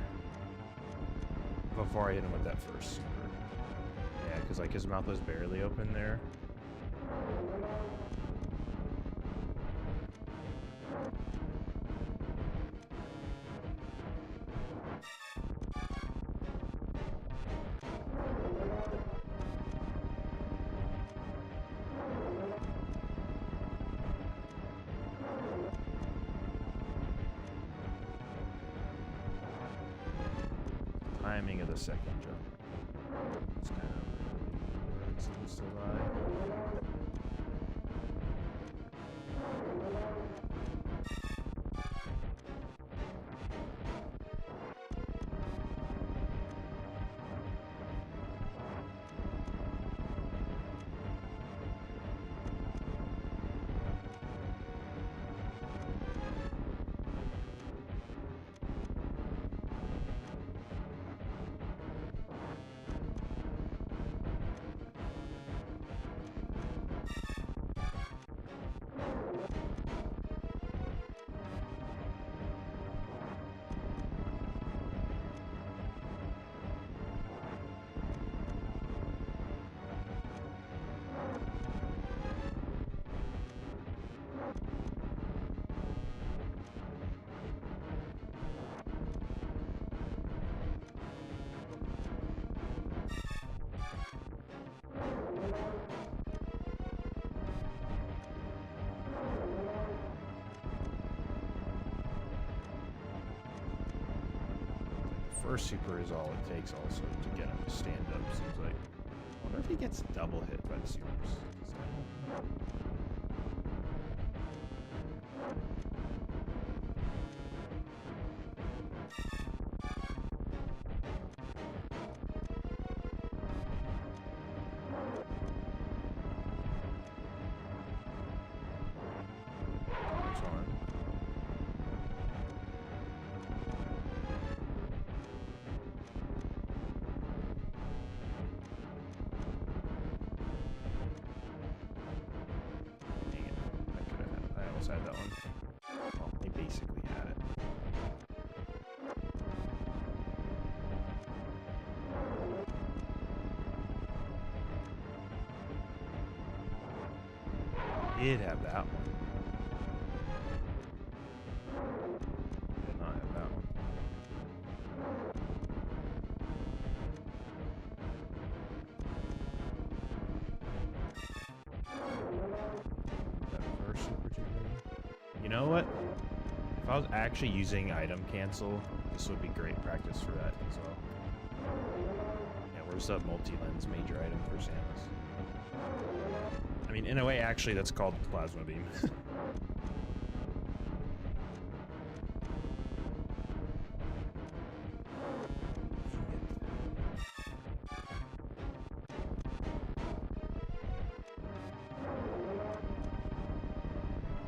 Before I hit him with that first super. Yeah, because like his mouth was barely open there. Timing of the second jump. It's kind of where it seems to lie. First super is all it takes also to get him to stand up, seems like. I wonder if he gets double hit by the supers. almost had that one. Well, they basically had it. Did have that one. Did not have that one. That first super tuber. You know what? If I was actually using item cancel, this would be great practice for that as well. Yeah, where's the multi-lens major item for Samus? I mean, in a way, actually, that's called Plasma Beam.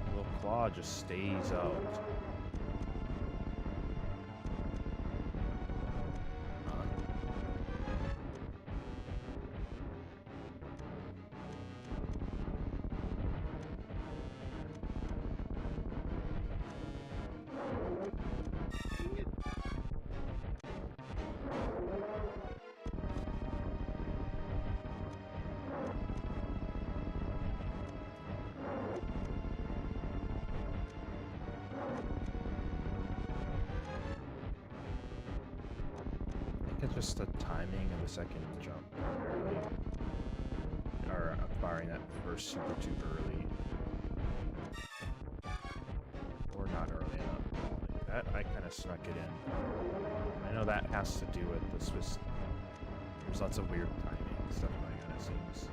Little claw just stays out. Just the timing of the second jump early, or firing that first super too early, or not early enough. Like that, I kind of snuck it in. I know that has to do with the Swiss. There's lots of weird timing stuff going on, it seems.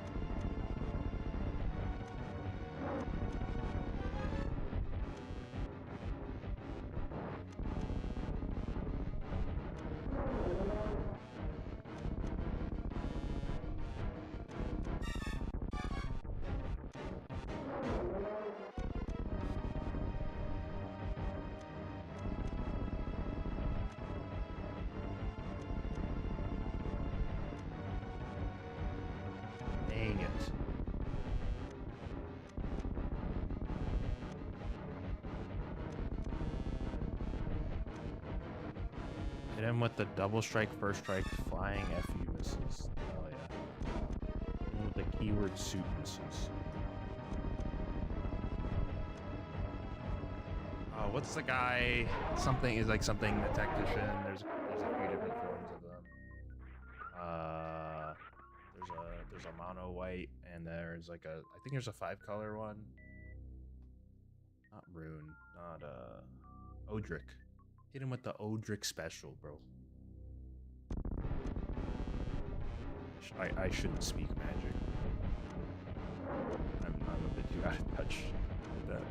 Dang it. Hit him with the double strike, first strike, flying FU missiles. Hell yeah. And with the keyword suit missiles. Oh, what's the guy? Something is like something the tactician. There's a few different forms of them. There's a mono white, and there's like a, I think there's a 5-color one. Not Rune, not Odric. Hit him with the Odric special, bro. I shouldn't speak magic. I'm a bit too out of touch with that.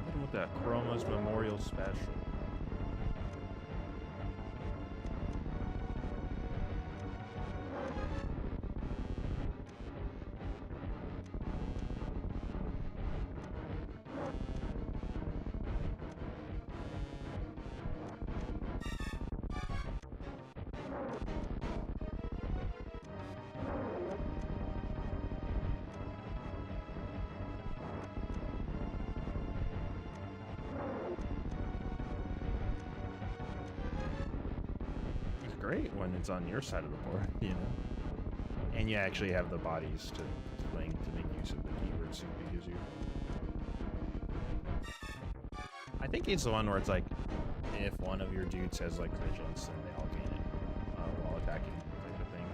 Hit him with that Chroma's Memorial special. Great when it's on your side of the board, you know, and you actually have the bodies to fling to make use of the keyword suit to use you. I think it's the one where it's like, if one of your dudes has like vigilance, then they all gain it while attacking, type of thing.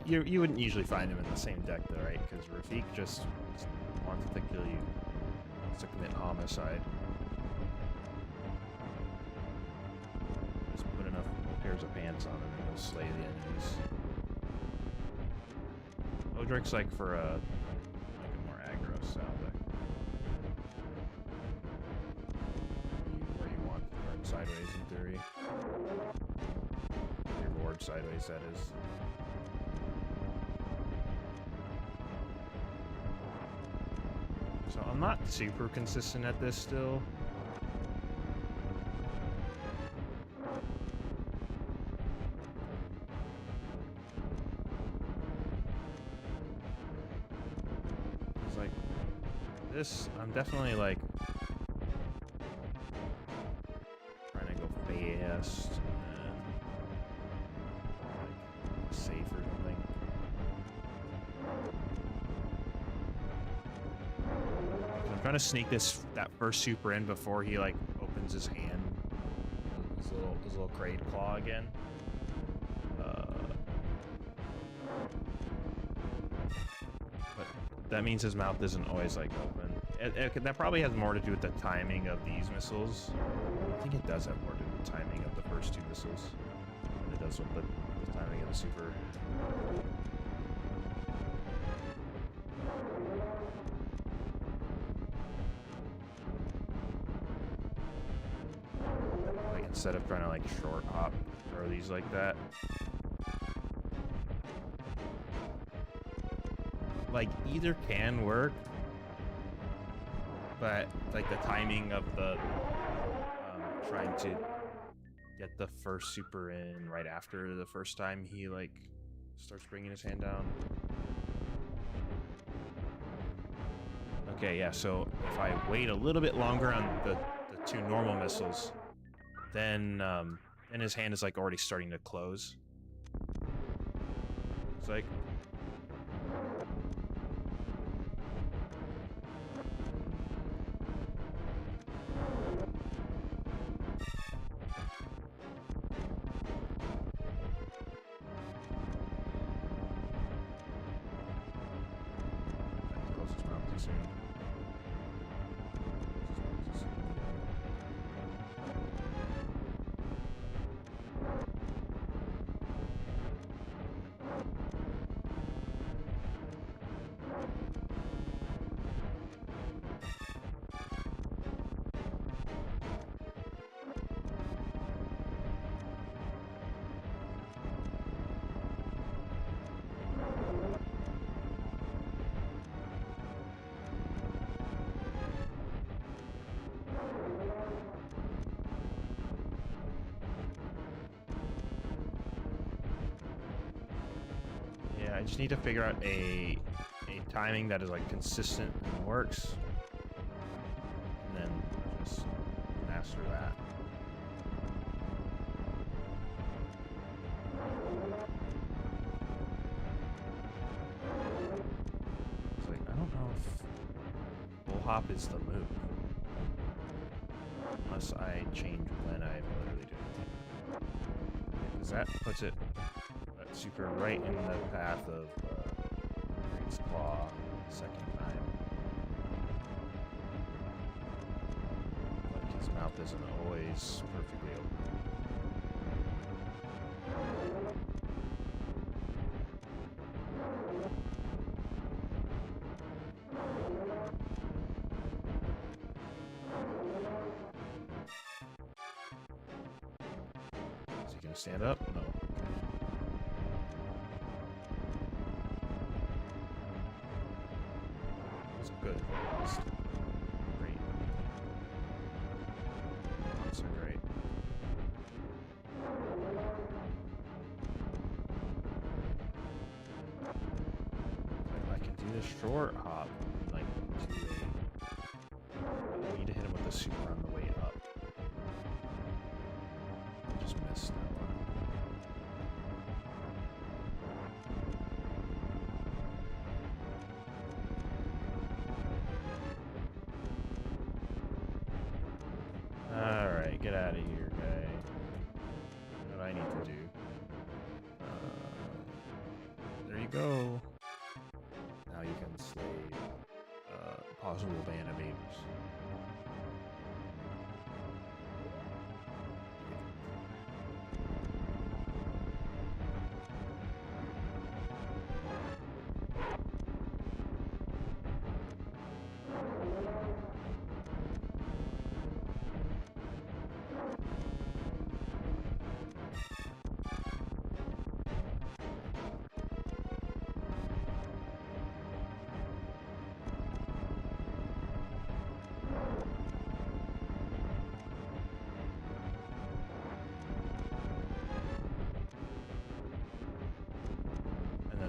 You wouldn't usually find him in the same deck though, right? Because Rafik just wants to kill you. Wants to commit homicide. Just put enough pairs of pants on him and he'll slay the enemies. Odric's like for a more aggro style deck. sideways in theory. Your orb sideways, that is. So I'm not super consistent at this still. It's like this, I'm definitely like trying to go fast and like safe or something. I'm trying to sneak that first super in before he like opens his hand, his little crate claw again. But that means his mouth isn't always like open. That probably has more to do with the timing of these missiles. I think it does have more to do with the timing of the first two missiles than it does with the timing of the super. Like instead of trying to like short hop throw these like that. Like either can work, but like the timing of the trying to get the first super in right after the first time he like starts bringing his hand down. Okay, yeah, so if I wait a little bit longer on the two normal missiles, then his hand is like already starting to close. It's like I just need to figure out a timing that is like consistent and works, and then just master that. It's like I don't know if bull hop is the move, unless I change when I literally do it, because that puts it. Super right in the path of Krait's claw second time. Like his mouth isn't always perfectly open. Is he gonna stand up? No. Good. Great. Not so great. I can do the short hop, like to I need to hit him with the super on the way up. I just missed that one. Alright, get out of here, guy. What I need to do. There you go. Now you can slay possible ban evaders.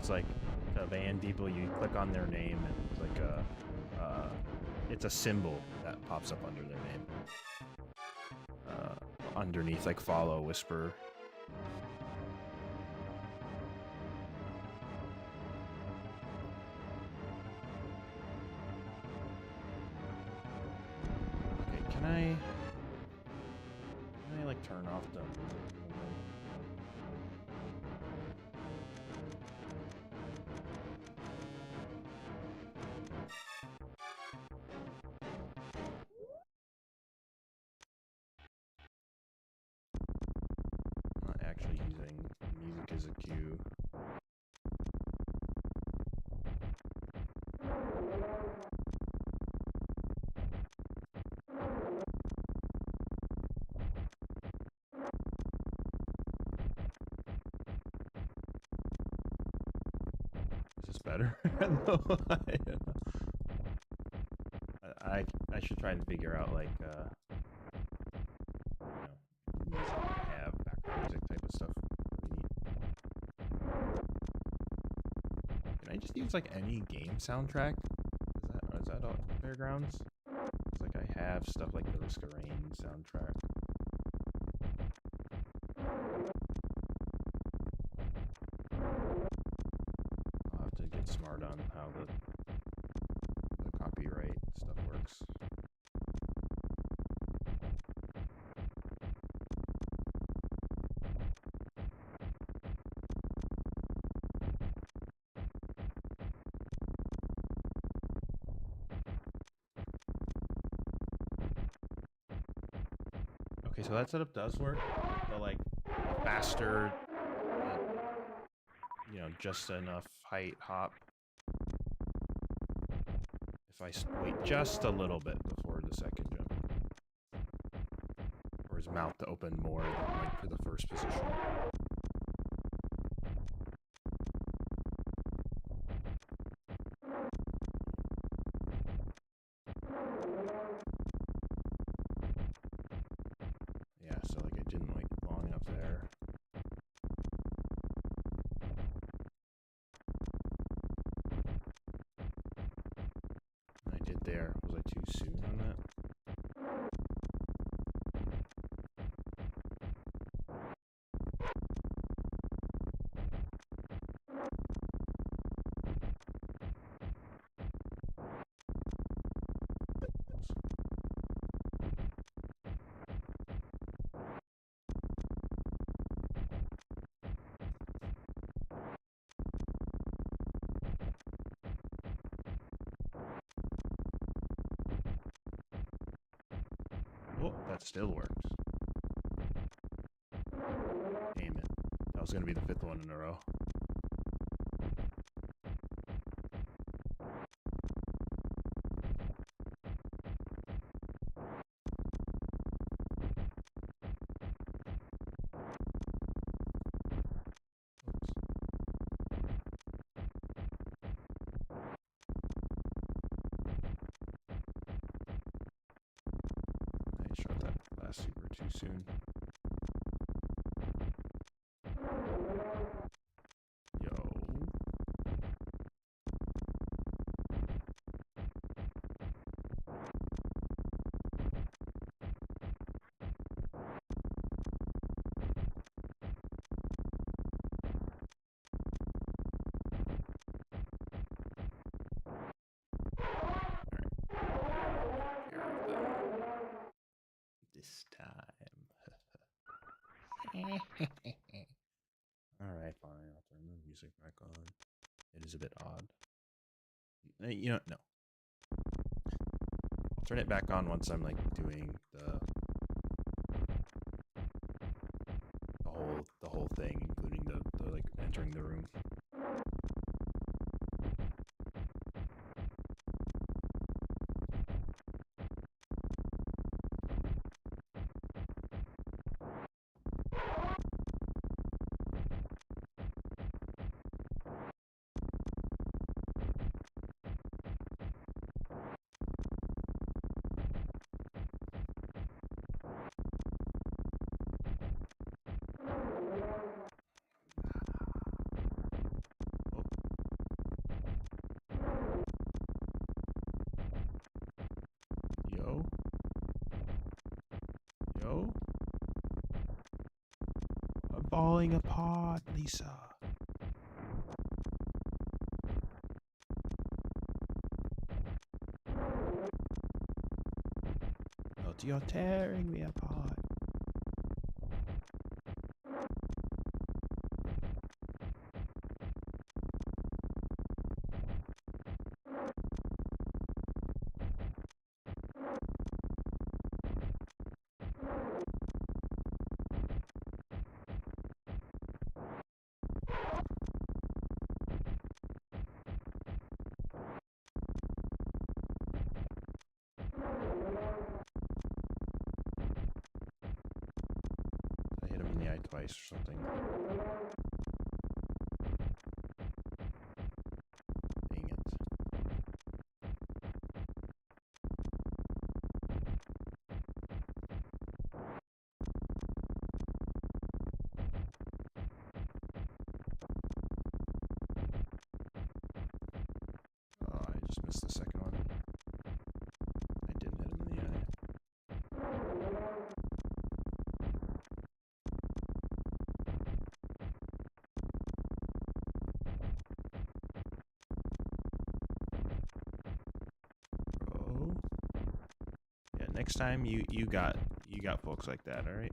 it's like to ban people, you click on their name and it's like it's a symbol that pops up under their name. Underneath, like follow, whisper. Okay, can I like turn off the... Not actually using music as a cue. Is this better? No, I should try and figure out like music to have background music type of stuff. Can I just use like any game soundtrack? Is that all Fairgrounds? It's like I have stuff like the Risk of Rain soundtrack. I'll have to get smart on how the copyright stuff works. Okay, so that setup does work. The like faster, you know, just enough height hop. If I wait just a little bit before the second jump, for his mouth to open more than like for the first position. Yeah, so like I didn't wait long enough there. I did there. Was I too soon on that? Oh, that still works. Damn it. That was gonna be the 5th one in a row. I shot that last super too soon. Yo. This time. Alright, fine. I'll turn the music back on. It is a bit odd. You know, no. I'll turn it back on once I'm like doing the whole thing, including the like entering the room. falling apart, Lisa. Oh, you're tearing me apart. I hit him in the eye twice or something. Dang it. Oh, I just missed the second one. I didn't hit him in the eye. Bro. Yeah, next time you got folks like that, alright?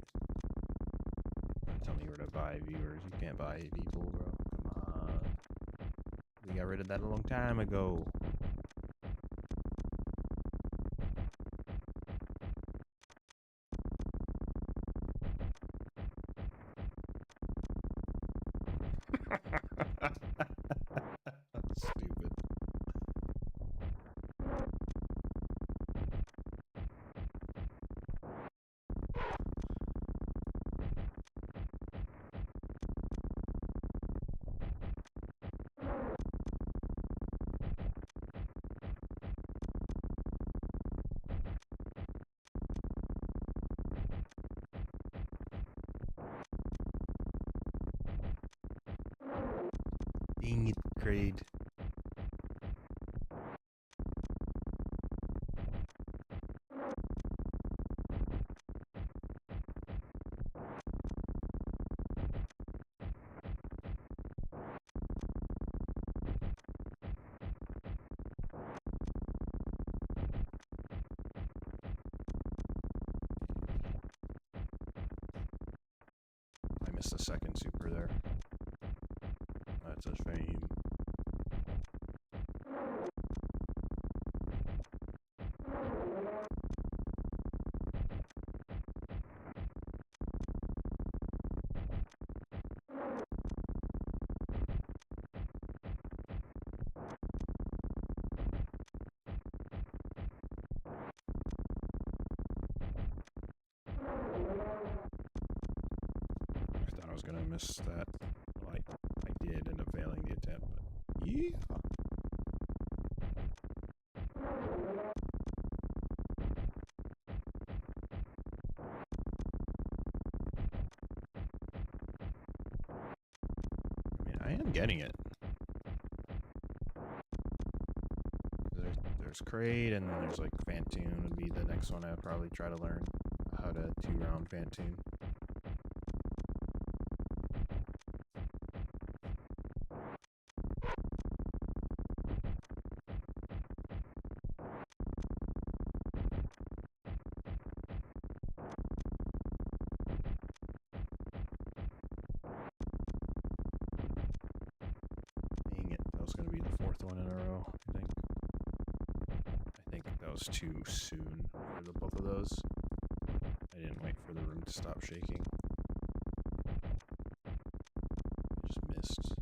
Tell me where to buy viewers. You can't buy people, bro. Come on. We got rid of that a long time ago. Stupid. Dang it, Kraid. I missed the second super there. That's a shame. I thought I was gonna miss that. Well, I did end up failing the attempt, but yeah. I mean, I am getting it. There's Kraid, and then there's like Phantoon would be the next one I'd probably try to learn how to 2-round Phantoon. Dang it, that was gonna be the fourth one in a row, I think. I think that was too soon for both of those. I didn't wait for the room to stop shaking. I just missed.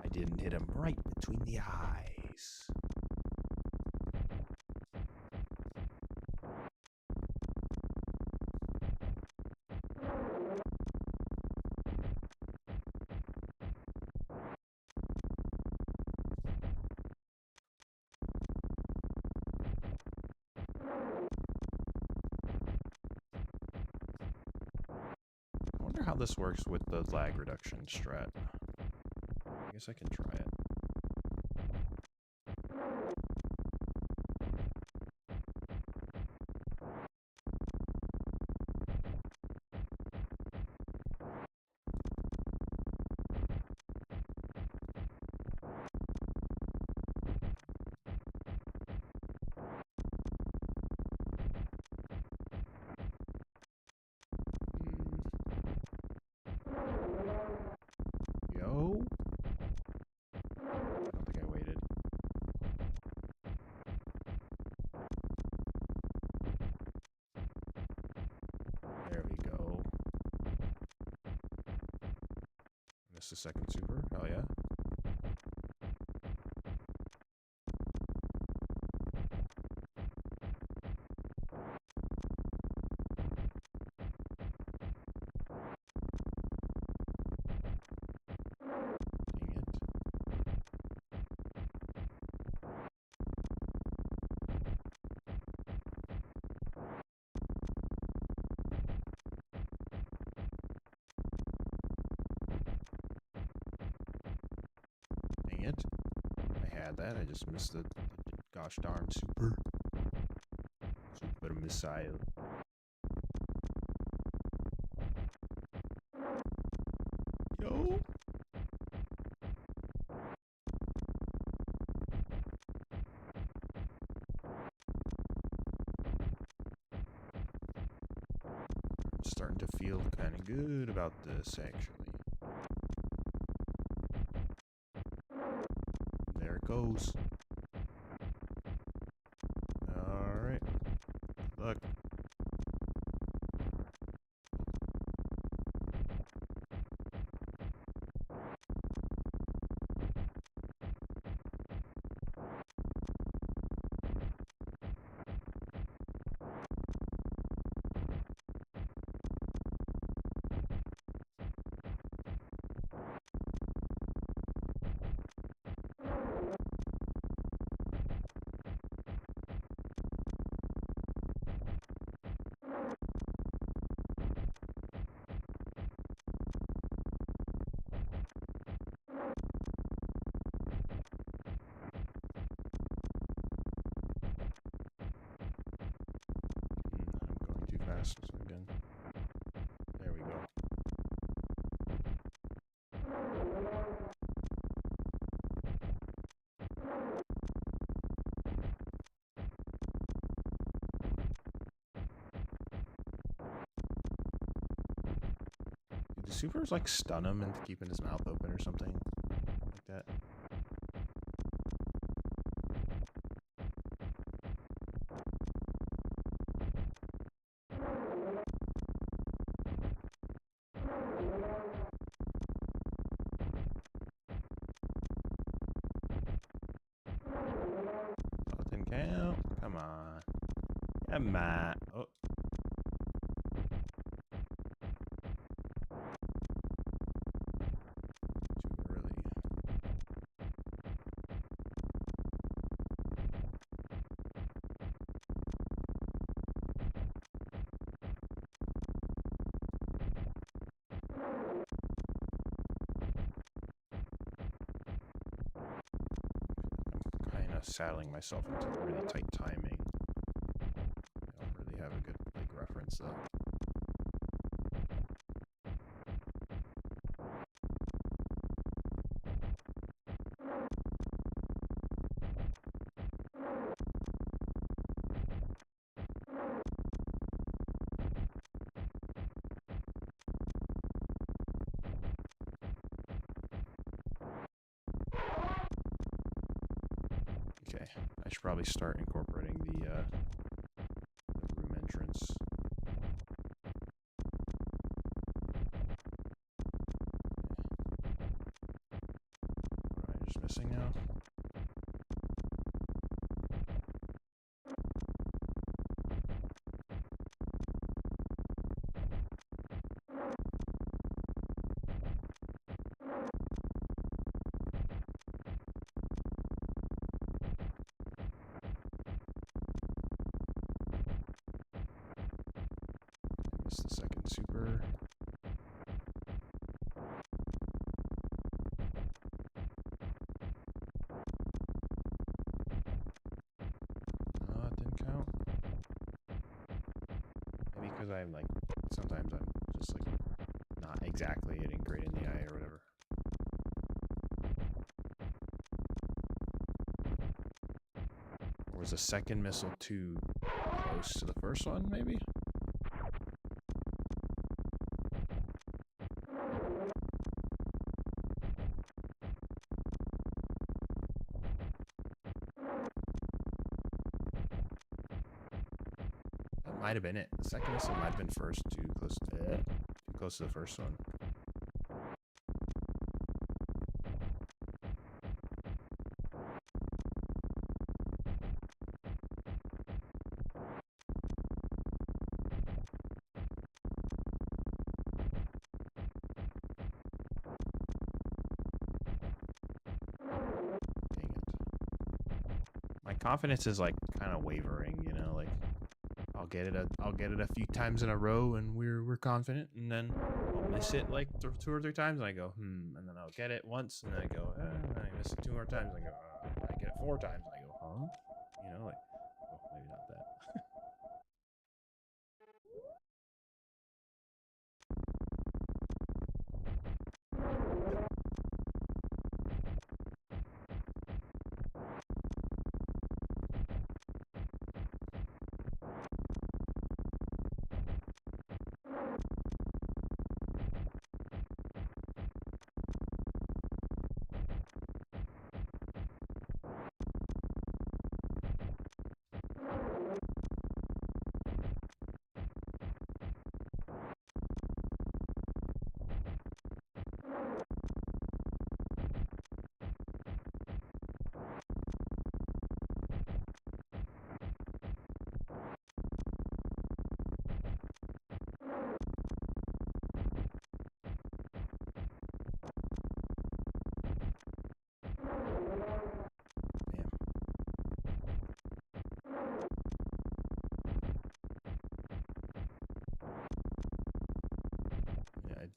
I didn't hit him right between the eyes. I wonder how this works with the lag reduction strat. I guess I can try it. There we go. Missed the second super. Hell yeah. Dang it. I had that. I just missed the gosh darn super. Super missile. Yo. I'm starting to feel kind of good about this, actually. There it goes. Alright. Good luck. I'm going too fast again. There we go. Did the supers like stun him into keeping his mouth open or something like that? Oh, it didn't count. Come on. Come on. Oh. Too early. I'm kind of saddling myself into really tight timing. I don't really have a good reference though. Okay, I should probably start incorporating the room entrance. What am I just missing now? I missed the second super. No, it didn't count. Maybe because I'm like, sometimes I'm just like not exactly hitting great in the eye or whatever. Or was the second missile too close to the first one, maybe? That might have been it. The second missile might have been first, too close to the first one. Confidence is like kind of wavering, you know, like I'll get it a few times in a row and we're confident, and then I'll miss it like 2 or 3 times and I go and then I'll get it once and then I go and I miss it 2 more times and I go I get it 4 times and I go you know, like maybe not that.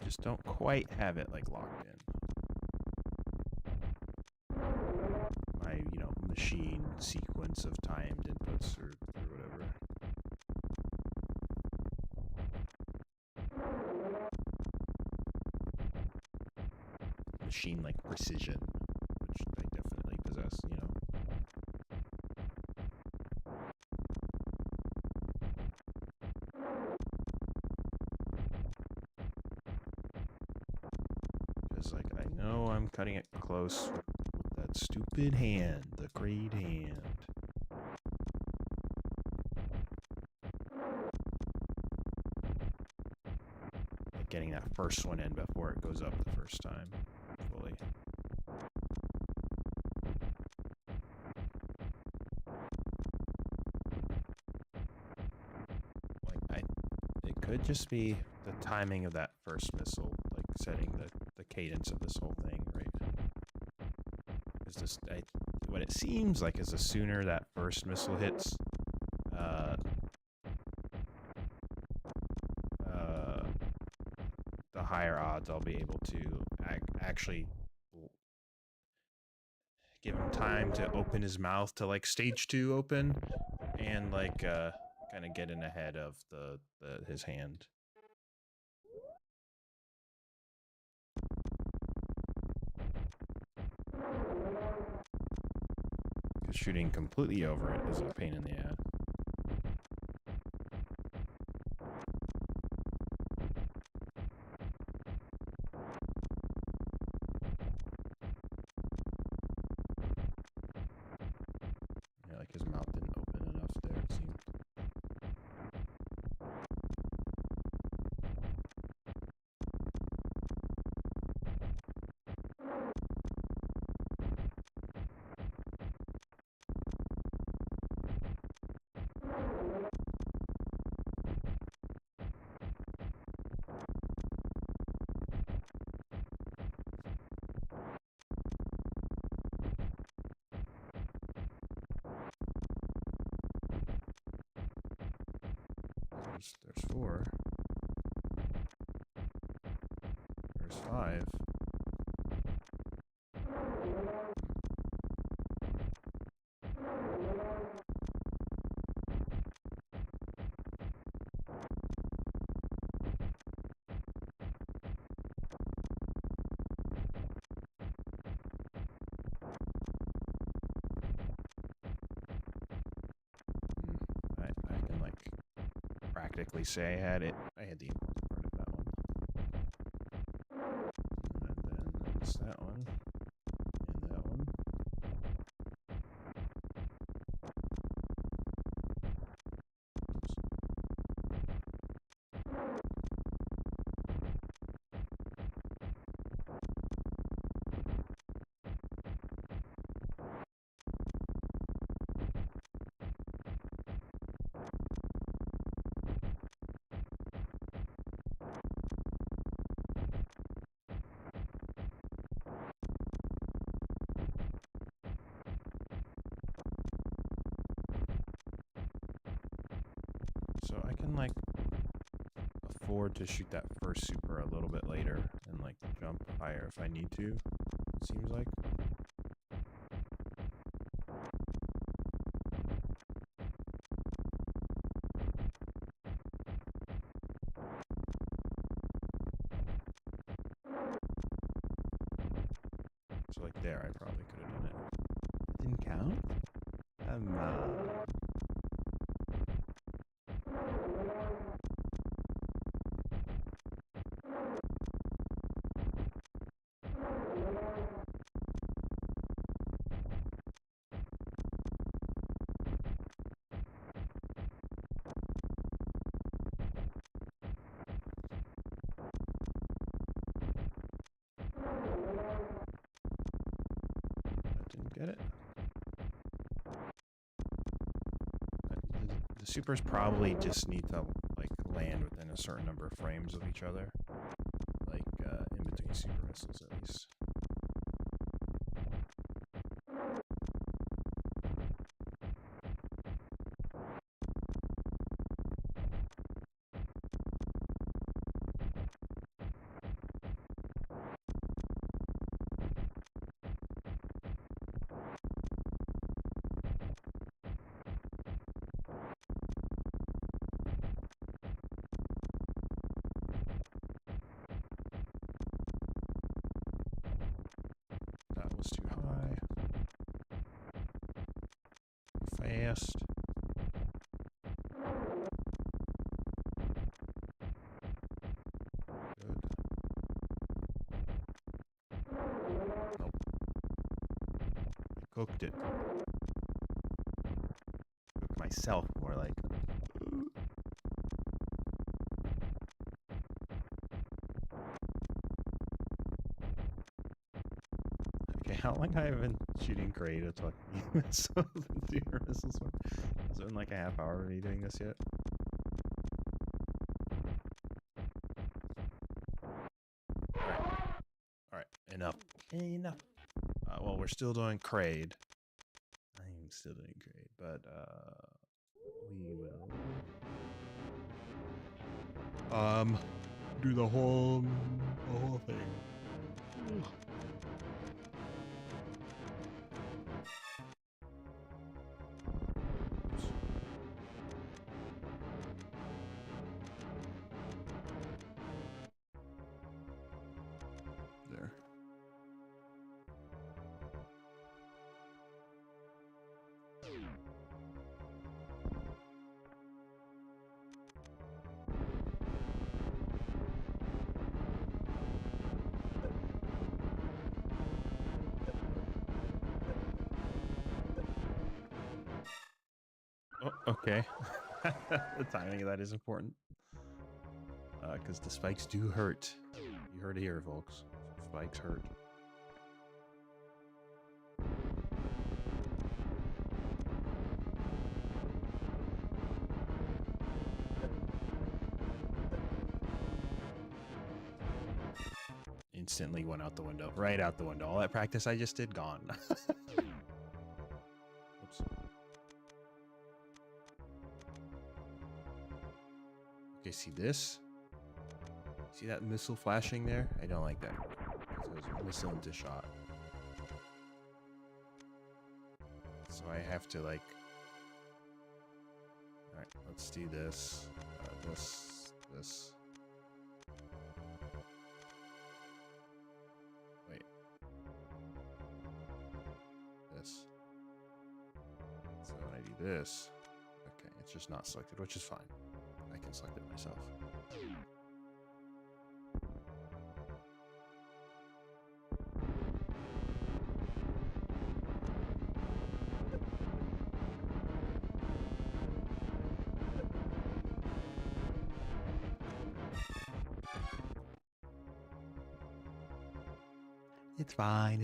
Just don't quite have it like locked in. My, you know, machine sequence of timed inputs or whatever. Machine like precision, which I definitely possess, you know. Like, I know I'm cutting it close with that stupid hand, the great hand. Like getting that first one in before it goes up the first time, fully. Like, it could just be the timing of that first missile, like setting the cadence of this whole thing, right? Is this what it seems like is the sooner that first missile hits, the higher odds I'll be able to actually give him time to open his mouth to like stage 2 open and like kind of get in ahead of his hand. Shooting completely over it is a pain in the ass. Yeah, like his mouth didn't open enough there, it seemed. There's 4. There's 5. I can like practically say I had the important part of that one. And then it's that one. And that one. Oops. So I can like afford to shoot that first super a little bit later and like jump higher if I need to, it seems like. So like there I probably could have done it. It didn't count? Get it? The supers probably just need to like land within a certain number of frames of each other, like in between super missiles at least. That was too high. Fast. Good. Nope. Cooked it. Cooked myself more like. Okay, how long have I been shooting Kratos fucking missiles into your missiles? Has it been like a half hour of me doing this yet? Alright, enough. Enough. Well, we're still doing Kraid. I'm still doing Kraid, but we will do the whole thing. There. Oh, okay. The timing of that is important. Because the spikes do hurt. You heard it here, folks. Spikes hurt. Instantly went out the window. Right out the window. All that practice I just did, gone. Oops. Okay, see this? See that missile flashing there? I don't like that. It goes missile into shot. So I have to like... Alright, let's do this. This. Wait. This. So when I do this... Okay, it's just not selected, which is fine. I can select it myself. It's fine,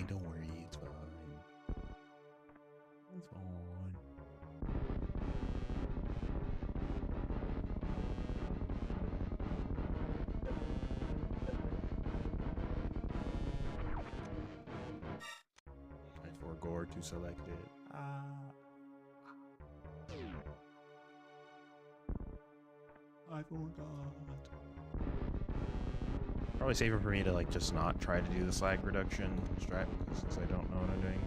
don't worry, it's fine. It's fine. I forgot to select it. I forgot. Probably safer for me to like just not try to do this lag reduction strat since I don't know what I'm doing.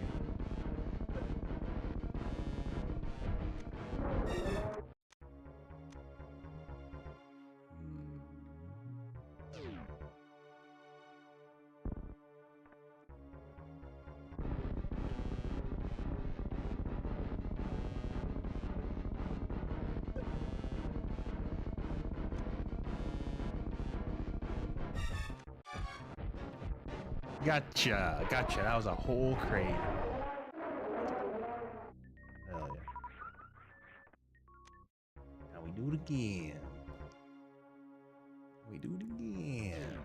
Gotcha, gotcha. That was a whole crate. Hell yeah. Now we do it again. We do it again.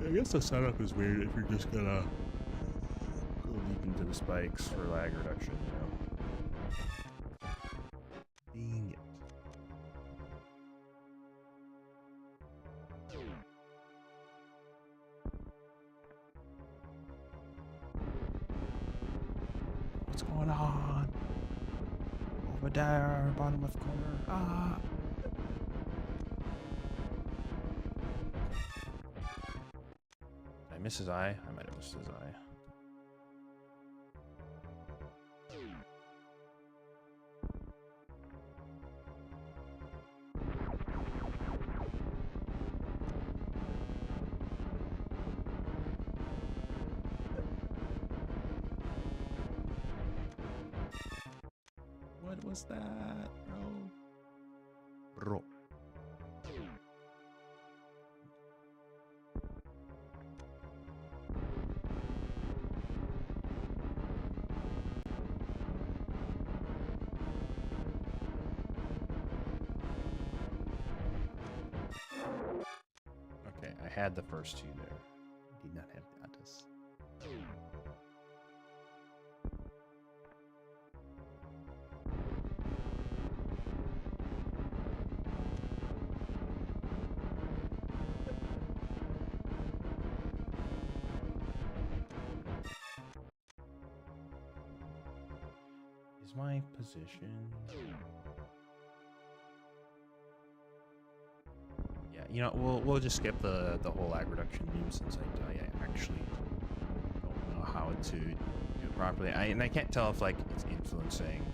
I guess the setup is weird if you're just gonna go deep into the spikes for lag reduction, you know. Dang it. What's going on? Over there, bottom left corner. Ah. Did I miss his eye? I might have missed his eye. What was that, bro? Bro. Okay, I had the first two there. I did not have the others. Is my position? Yeah, you know, we'll just skip the whole lag reduction meme since I actually don't know how to do it properly. And I can't tell if like it's influencing.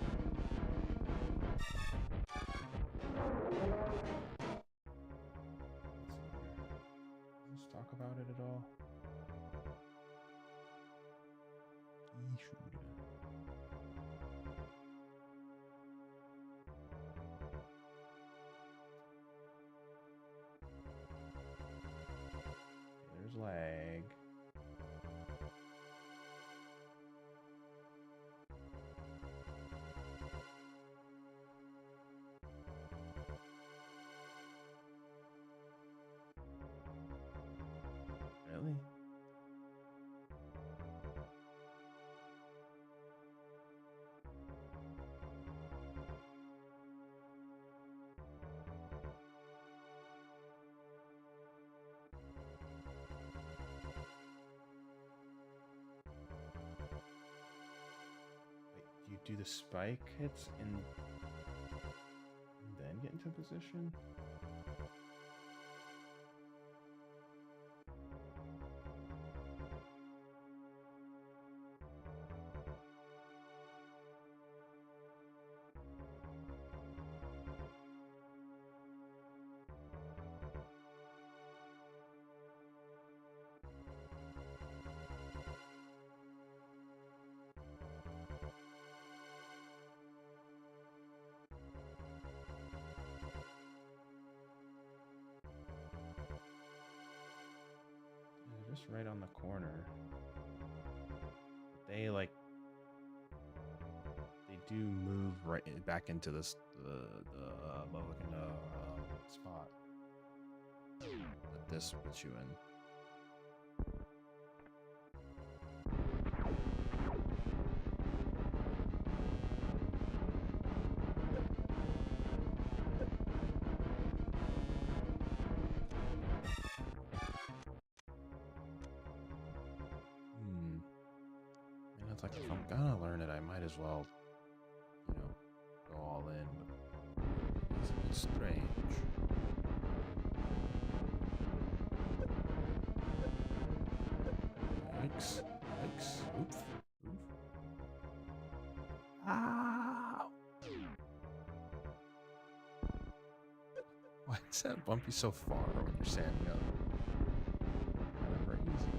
Let's talk about it at all. There's lag. Really? Wait, do you do the spike hits and then get into position? They're just right on the corner. They like they do move right back into this the Mohican spot that this puts you in. like if I'm gonna learn it, I might as well, you know, go all in. But it's a bit strange. Yikes. Yikes. Oof. Oof. Ow! Why is that bumpy so far when you're standing up? Kind of crazy.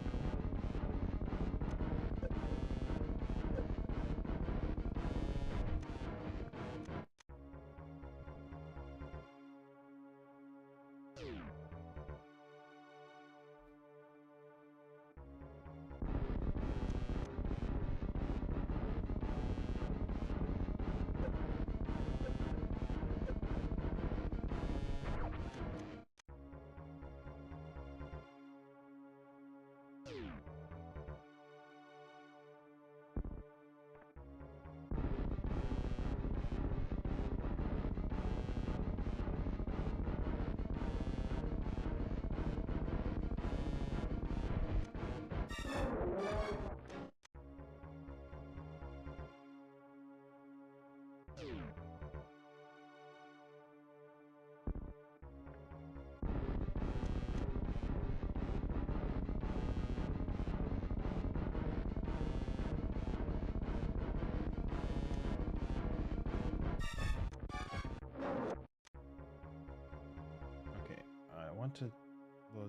Okay, I want to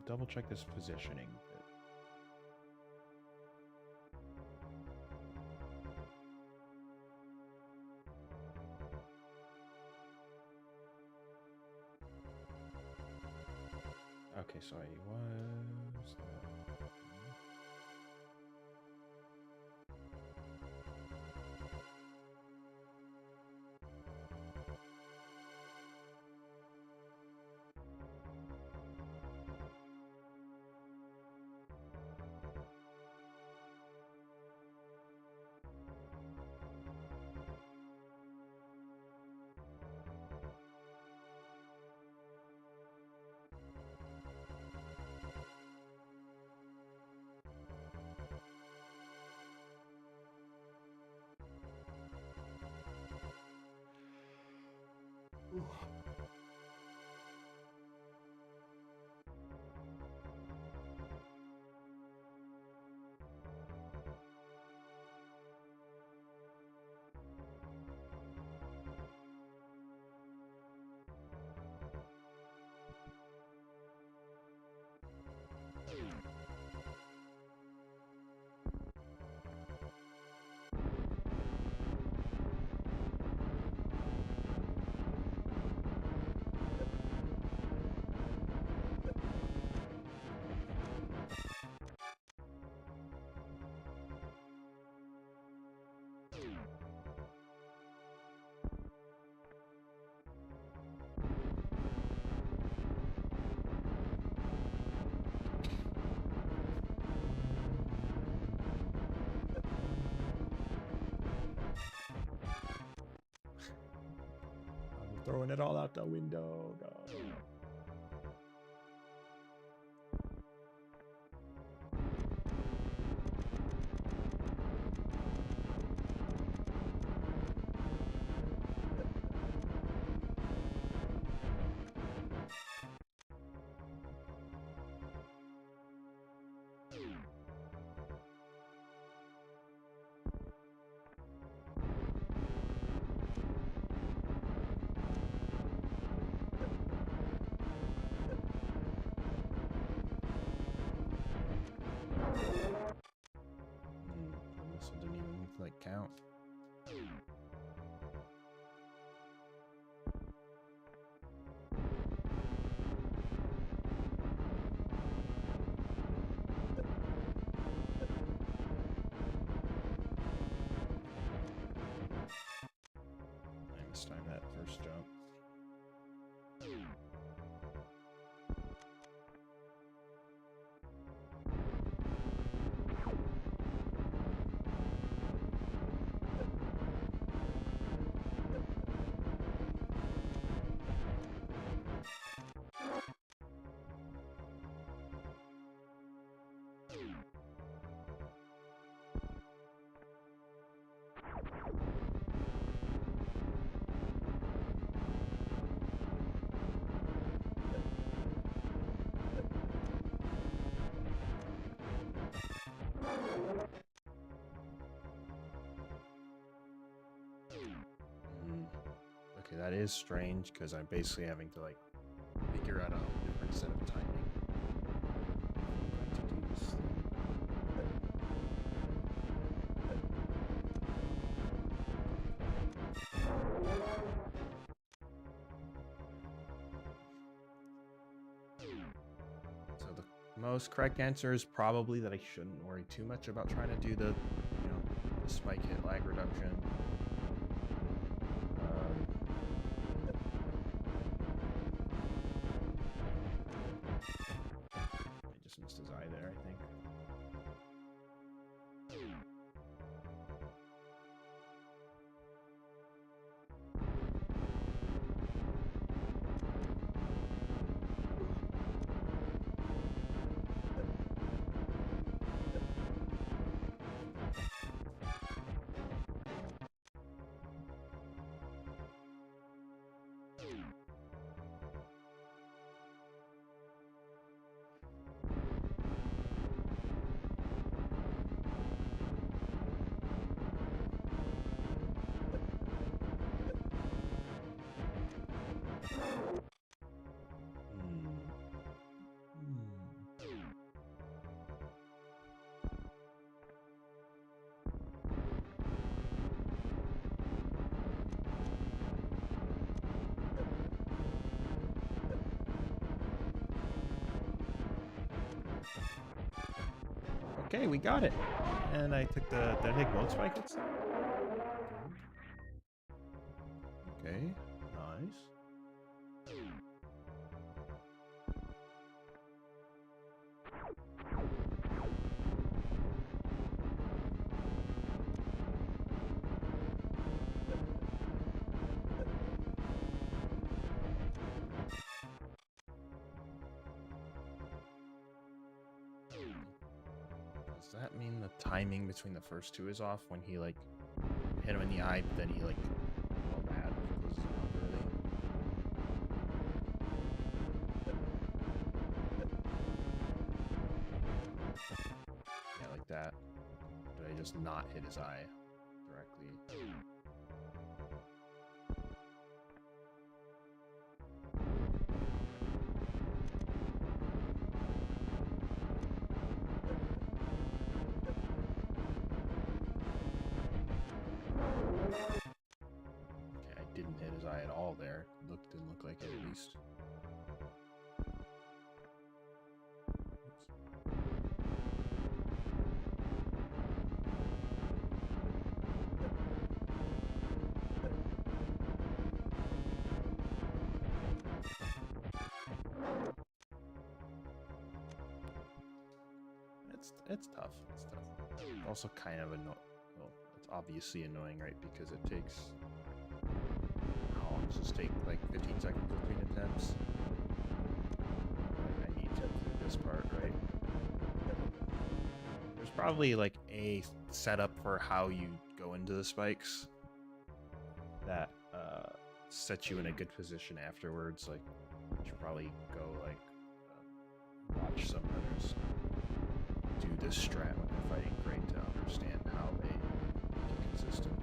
double check this positioning. Okay, so I was. I'm throwing it all out the window. No. This one didn't even like count. I mistimed that first jump. That is strange because I'm basically having to like figure out a different set of timing. I'm going to do this thing. So the most correct answer is probably that I shouldn't worry too much about trying to do the, the spike hit lag reduction. I just missed his eye there, I think. Okay, we got it. And I took the... Did I take both spike hits? Okay, nice. Does that mean the timing between the first two is off when he like hit him in the eye, but then he like felt bad, closes him up early? Yeah, like that. Did I just not hit his eye directly? Okay, I didn't hit his eye at all there. Didn't look like it at least. It's tough. It's tough. Also kind of annoying. Well, it's obviously annoying, right? Because it takes... How long does this take? Like 15 seconds between attempts? Like I need to do this part, right? There's probably like a setup for how you go into the spikes that sets you in a good position afterwards. Like you should probably go like watch some runners do this strat when they're fighting great to understand how they make it consistent.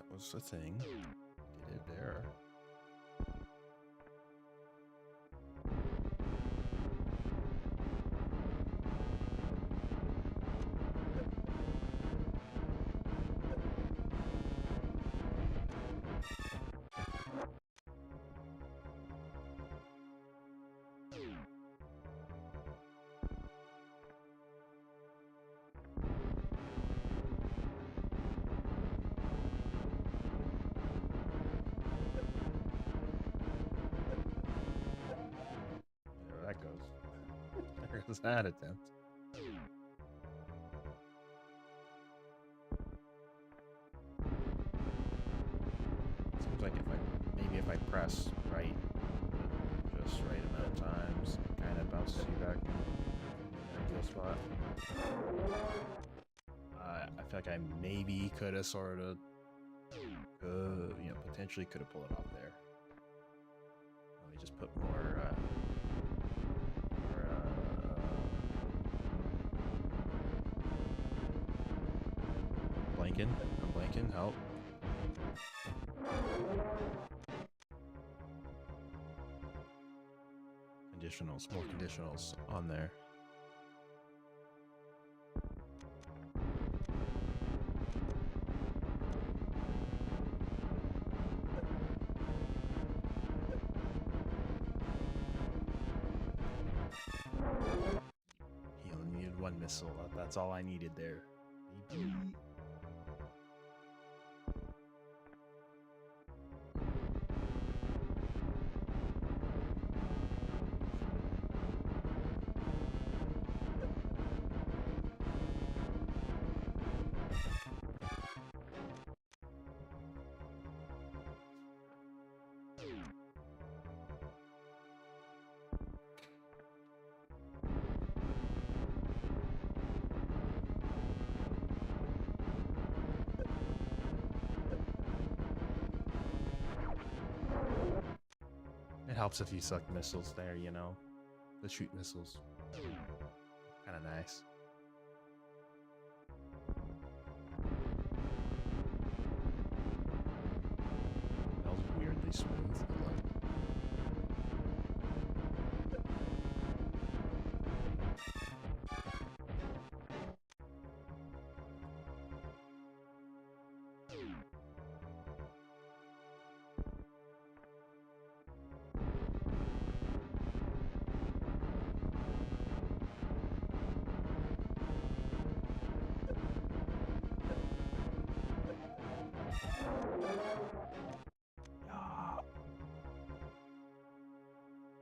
Was the thing. Did it there. That goes. There's that attempt. Seems like if I maybe if I press right, just right amount of times, it kind of bounces you back in an ideal spot. I feel like I maybe could have sort of, potentially could have pulled it off there. Let me just put more blanking. I'm blanking. Help. Conditionals, more conditionals on there. He only needed one missile. That's all I needed there. Maybe. It helps if you select missiles there, you know. The shoot missiles. Kind of nice. That was weirdly smooth.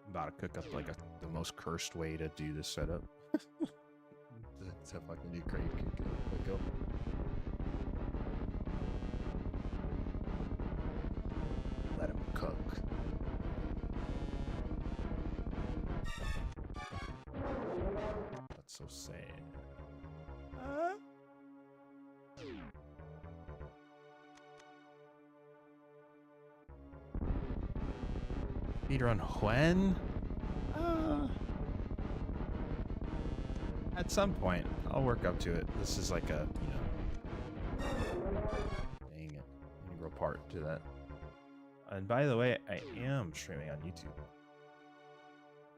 About to cook up like the most cursed way to do this setup. to fucking do crate quick kill. Let him cook. That's so sad. Speedrun when? At some point, I'll work up to it. This is like a, dang it, integral part to that. And by the way, I am streaming on YouTube.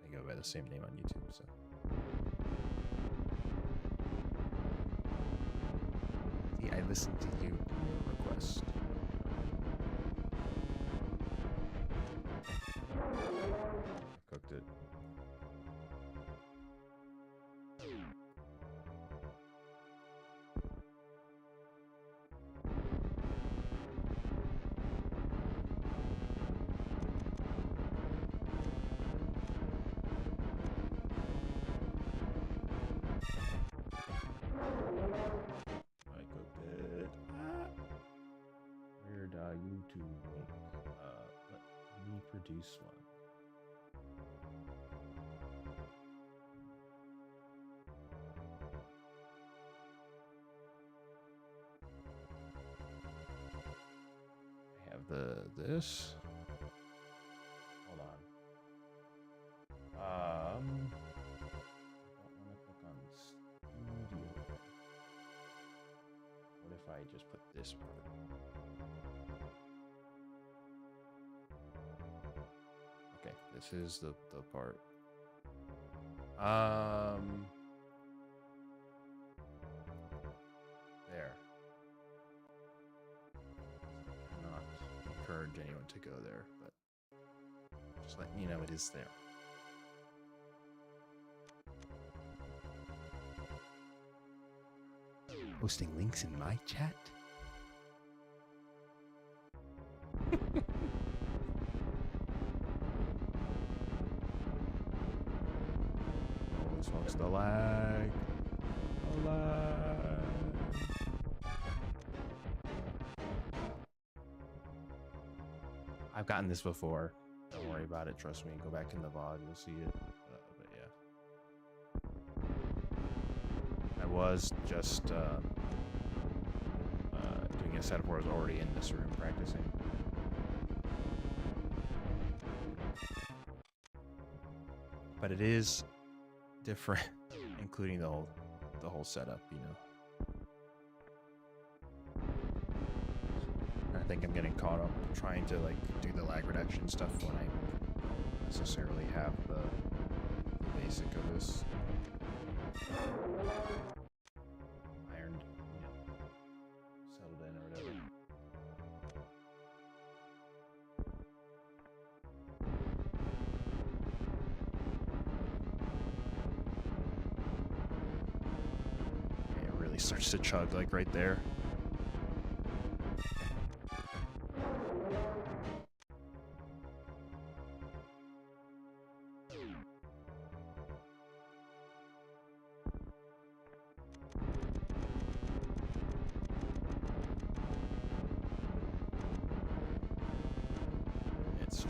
I go by the same name on YouTube, so. See, I listened to you, your request. I cooked it. To make, let me produce one. I have this. Hold on. I don't want to click on studio. What if I just put this part? This is the part. There. I cannot encourage anyone to go there, but just letting you know it is there. Posting links in my chat? Folks, the lag. The lag. I've gotten this before. Don't worry about it. Trust me. Go back in the VOD. You'll see it. But yeah. I was just doing a setup where I was already in this room practicing. But it is different, including the whole setup, you know. I think I'm getting caught up trying to like do the lag reduction stuff when I don't necessarily have the basic of this. Ironed, you know, settled in or whatever. Okay, it really starts to chug like right there.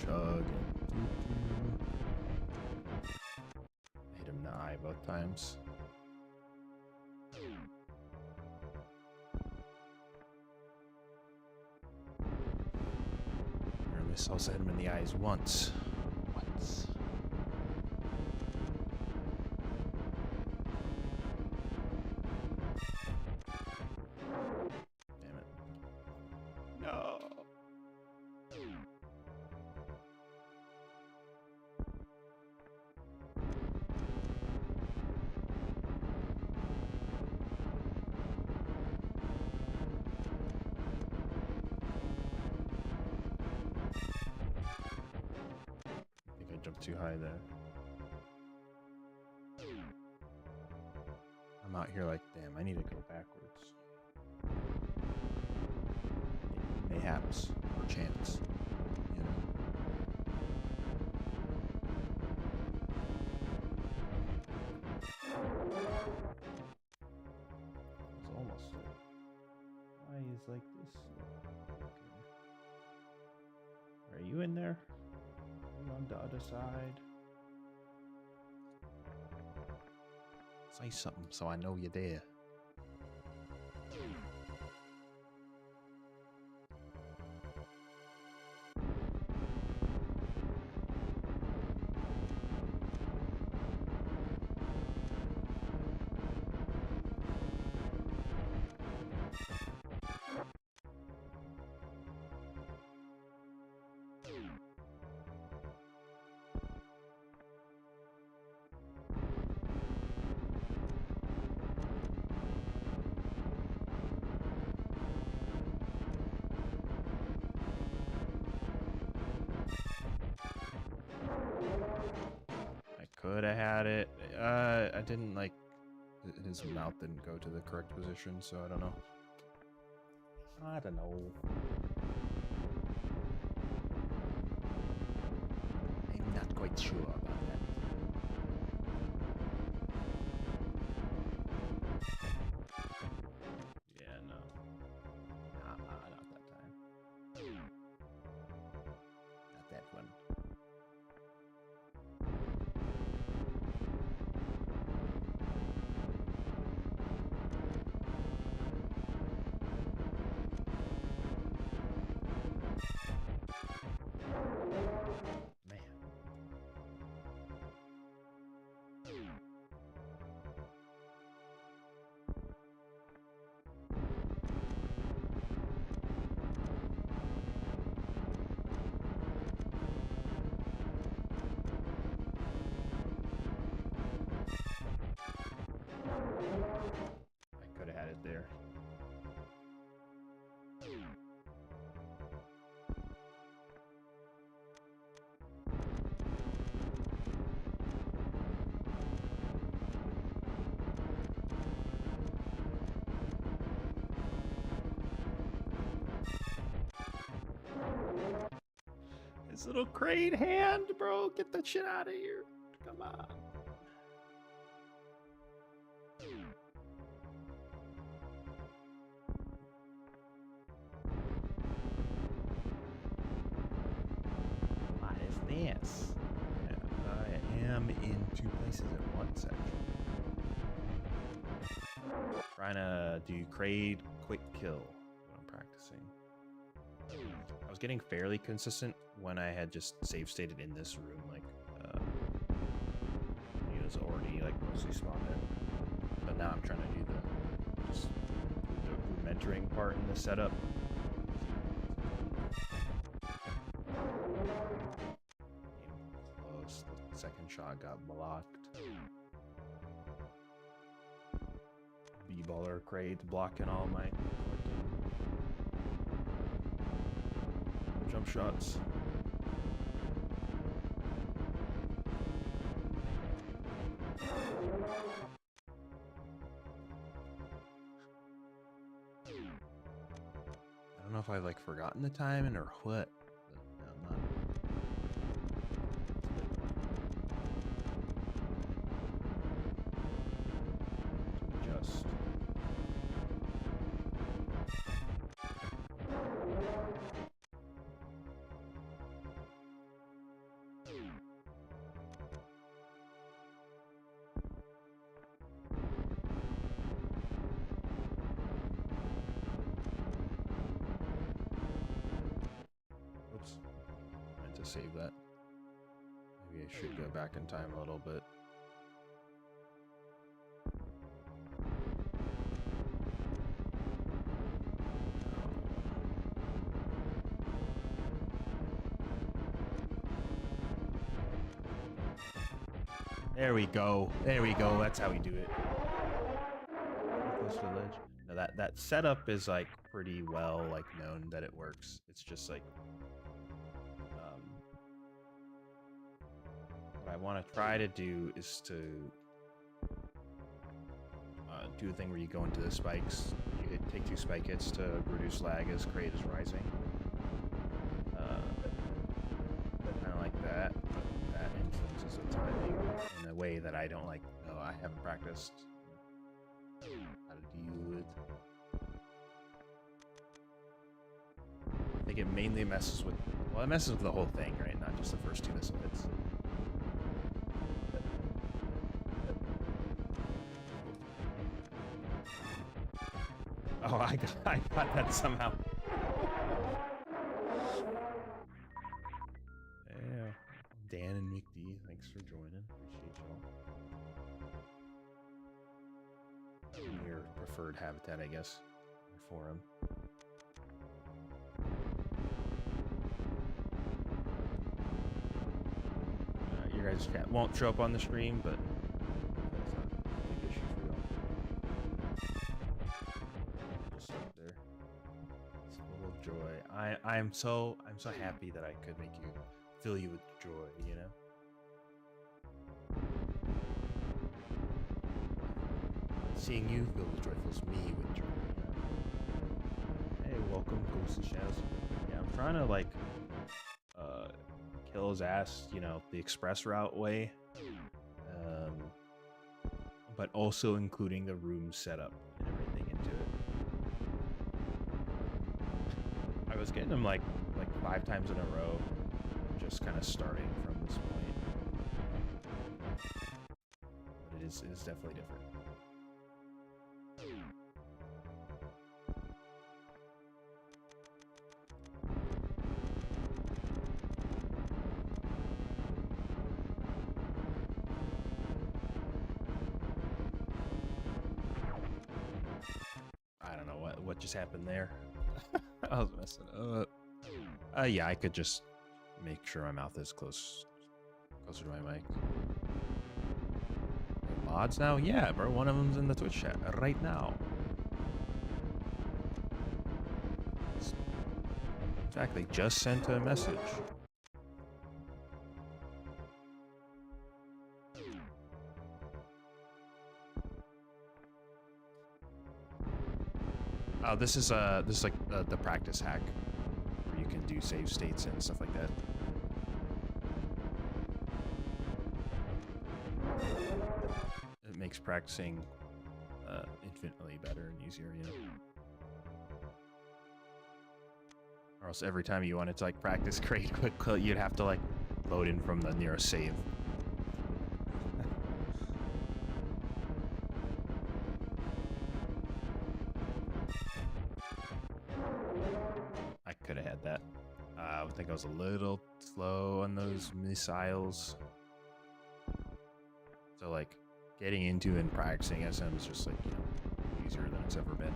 Chug. I hit him in the eye both times. I also hit him in the eyes once. Damn it. No. Jumped too high there. I'm out here like, damn, I need to go backwards. Mayhaps, perchance, you know. It's almost there. Why is like this? Okay. Are you in there? On the other side. Say something so I know you're there. Could have had it. I didn't like. His mouth didn't go to the correct position, so I don't know. I don't know. I'm not quite sure about that. Yeah, no. Not that time. Not that one. His little crane hand, bro. Get that shit out of here. Come on. Yes. Yeah, I am in two places at once, actually. Trying to do Kraid quick kill when I'm practicing. I was getting fairly consistent when I had just save stated in this room, like he was already like mostly spawned in. But now I'm trying to do the mentoring part in the setup. Close. The second shot got blocked. B-baller Kraid blocking all my jump shots. I don't know if I've like forgotten the timing or what. But no, I'm not. Just. Oops. Meant to save that. Maybe I should go back in time a little bit. There we go. There we go. That's how we do it. Close to the ledge. Now that setup is like pretty well like known that it works. It's just like what I want to try to do is to do a thing where you go into the spikes. You take 2 spike hits to reduce lag as Kraid is rising. Kind of like that. But that influences the timing in a way that I don't like. No, I haven't practiced how to deal with. I think it mainly messes with. Well, it messes with the whole thing, right? Not just the first 2 missile hits. Oh, I got that somehow. Yeah. Dan and McD, thanks for joining. Appreciate y'all. Your preferred habitat, I guess. Your forum. Your guys' chat won't show up on the stream, but that's not a big issue for y'all. Just up there. It's full of joy. I'm so happy that I could make you fill you with joy, you know? Seeing you filled with joy fills me with joy, you know? Hey, welcome, Ghost and Shadows. Yeah, I'm trying to like kill his ass, you know, the express route way, but also including the room setup and everything into it. I was getting him like 5 times in a row, just kind of starting from this point, but it is definitely different. What just happened there? I was messing up. Yeah, I could just make sure my mouth is closer to my mic. Mods now? Yeah, bro. One of them's in the Twitch chat right now. In fact, they just sent a message. Oh, this is like the practice hack where you can do save states and stuff like that. It makes practicing infinitely better and easier, you know. Or else every time you wanted to like practice Kraid quick, you'd have to like load in from the nearest save. I could have had that. I think I was a little slow on those missiles. So like getting into and practicing SM is just like, you know, easier than it's ever been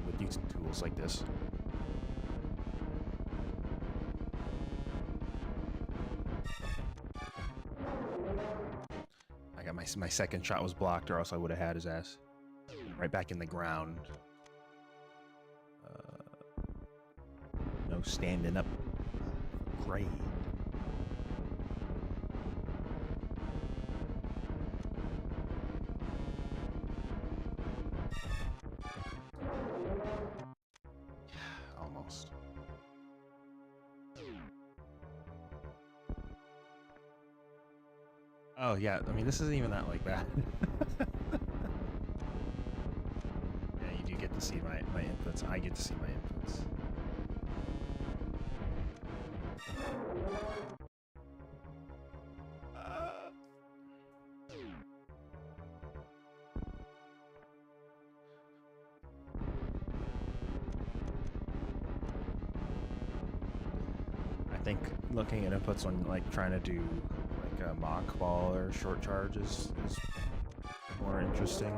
with using tools like this. I got my second shot was blocked, or else I would have had his ass right back in the ground. No standing up. Great. Almost. Oh yeah, I mean this isn't even that like that. Yeah, you do get to see my inputs. I get to see my inputs. I think looking at inputs when like trying to do like a mock ball or short charge is more interesting.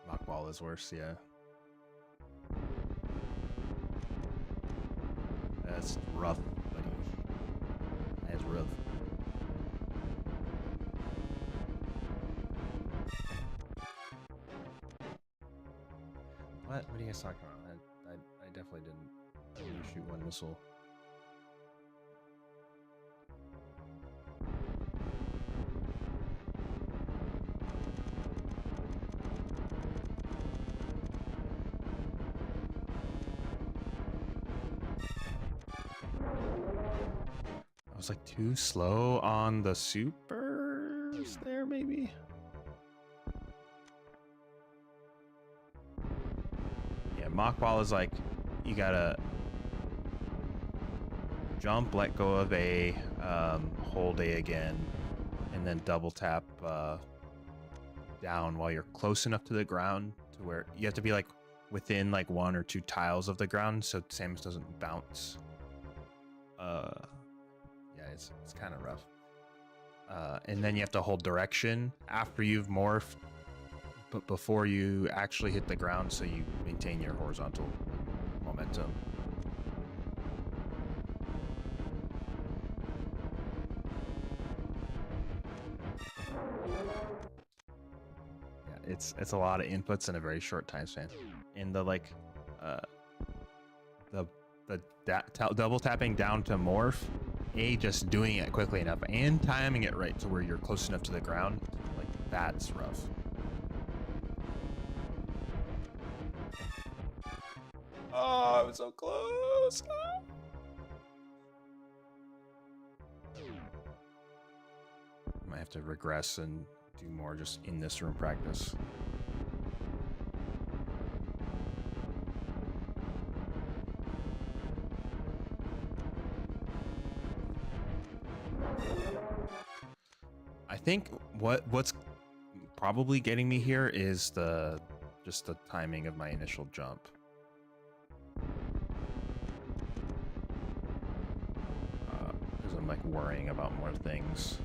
Mock ball is worse, yeah. That's rough, buddy. That's rough. What are you guys talking about? I definitely didn't only shoot one missile. I was like too slow on the supers there, maybe? Yeah, mock ball is like, you gotta jump, let go of A, hold A again, and then double tap down while you're close enough to the ground to where you have to be like within like 1 or 2 tiles of the ground so Samus doesn't bounce. Yeah, it's kind of rough. And then you have to hold direction after you've morphed, but before you actually hit the ground, so you maintain your horizontal momentum. Yeah, it's a lot of inputs in a very short time span. And the like, double tapping down to morph, just doing it quickly enough and timing it right to where you're close enough to the ground, like that's rough. Oh, I was so close. Might have to regress and do more just in this room practice. I think what's probably getting me here is just the timing of my initial jump. Because I'm like worrying about more things.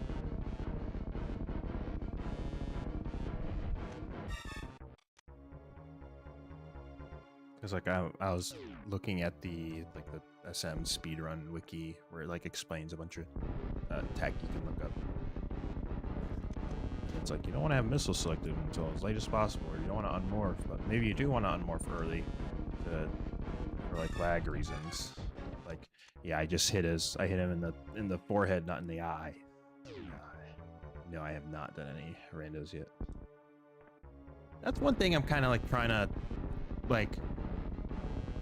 Because like I was looking at the SM speedrun wiki where it like explains a bunch of tech you can look up. It's like you don't want to have missiles selected until as late as possible, or you don't want to unmorph, but maybe you do want to unmorph early for like lag reasons. Like, yeah, I hit him in the forehead, not in the eye. No, I have not done any randos yet. That's one thing I'm kind of like trying to like.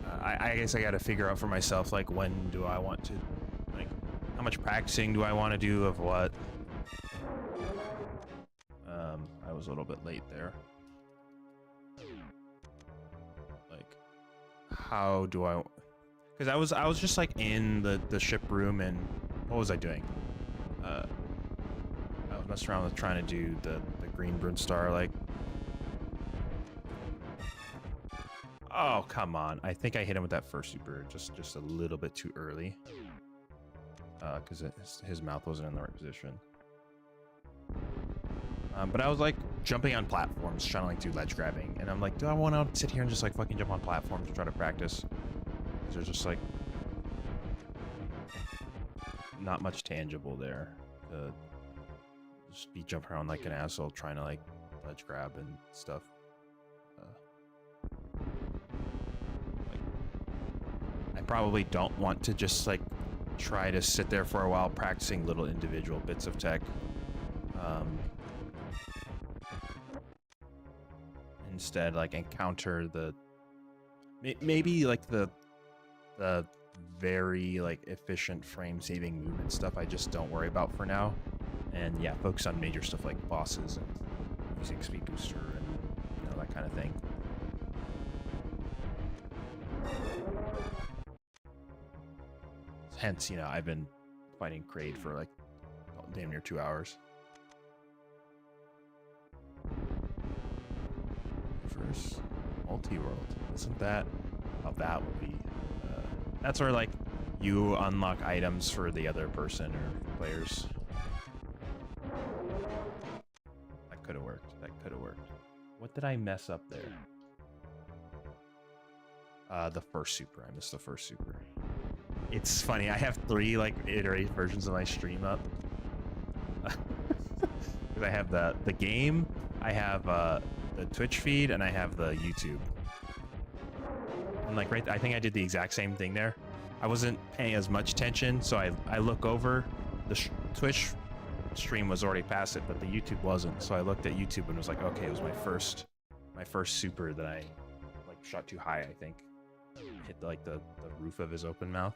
I guess I got to figure out for myself, like, when do I want to, like, how much practicing do I want to do of what? I was a little bit late there. Like, how do I? Because I was just like in the ship room, and what was I doing? I was messing around with trying to do the green Brunstar, like. Oh, come on. I think I hit him with that first super just a little bit too early. Because his mouth wasn't in the right position. But I was like jumping on platforms, trying to like do ledge grabbing. And I'm like, do I want to sit here and just like fucking jump on platforms and try to practice? Because there's just like not much tangible there. To just be jumping around like an asshole trying to like ledge grab and stuff. I probably don't want to just like try to sit there for a while practicing little individual bits of tech. Instead, like encounter the maybe like the very like efficient frame saving movement stuff I just don't worry about for now, and yeah, focus on major stuff like bosses and using speed booster and that kind of thing. Hence, I've been fighting Kraid for like damn near 2 hours. Reverse multi-world. Isn't that how that would be? That's where like you unlock items for the other person or players. That could have worked. That could have worked. What did I mess up there? The first super. I missed the first super. It's funny. I have 3 like iterate versions of my stream up. Because I have the game, I have the Twitch feed, and I have the YouTube. And like I think I did the exact same thing there. I wasn't paying as much attention, so I look over. The Twitch stream was already past it, but the YouTube wasn't. So I looked at YouTube and was like, okay, it was my first super that I like shot too high. I think hit like the roof of his open mouth.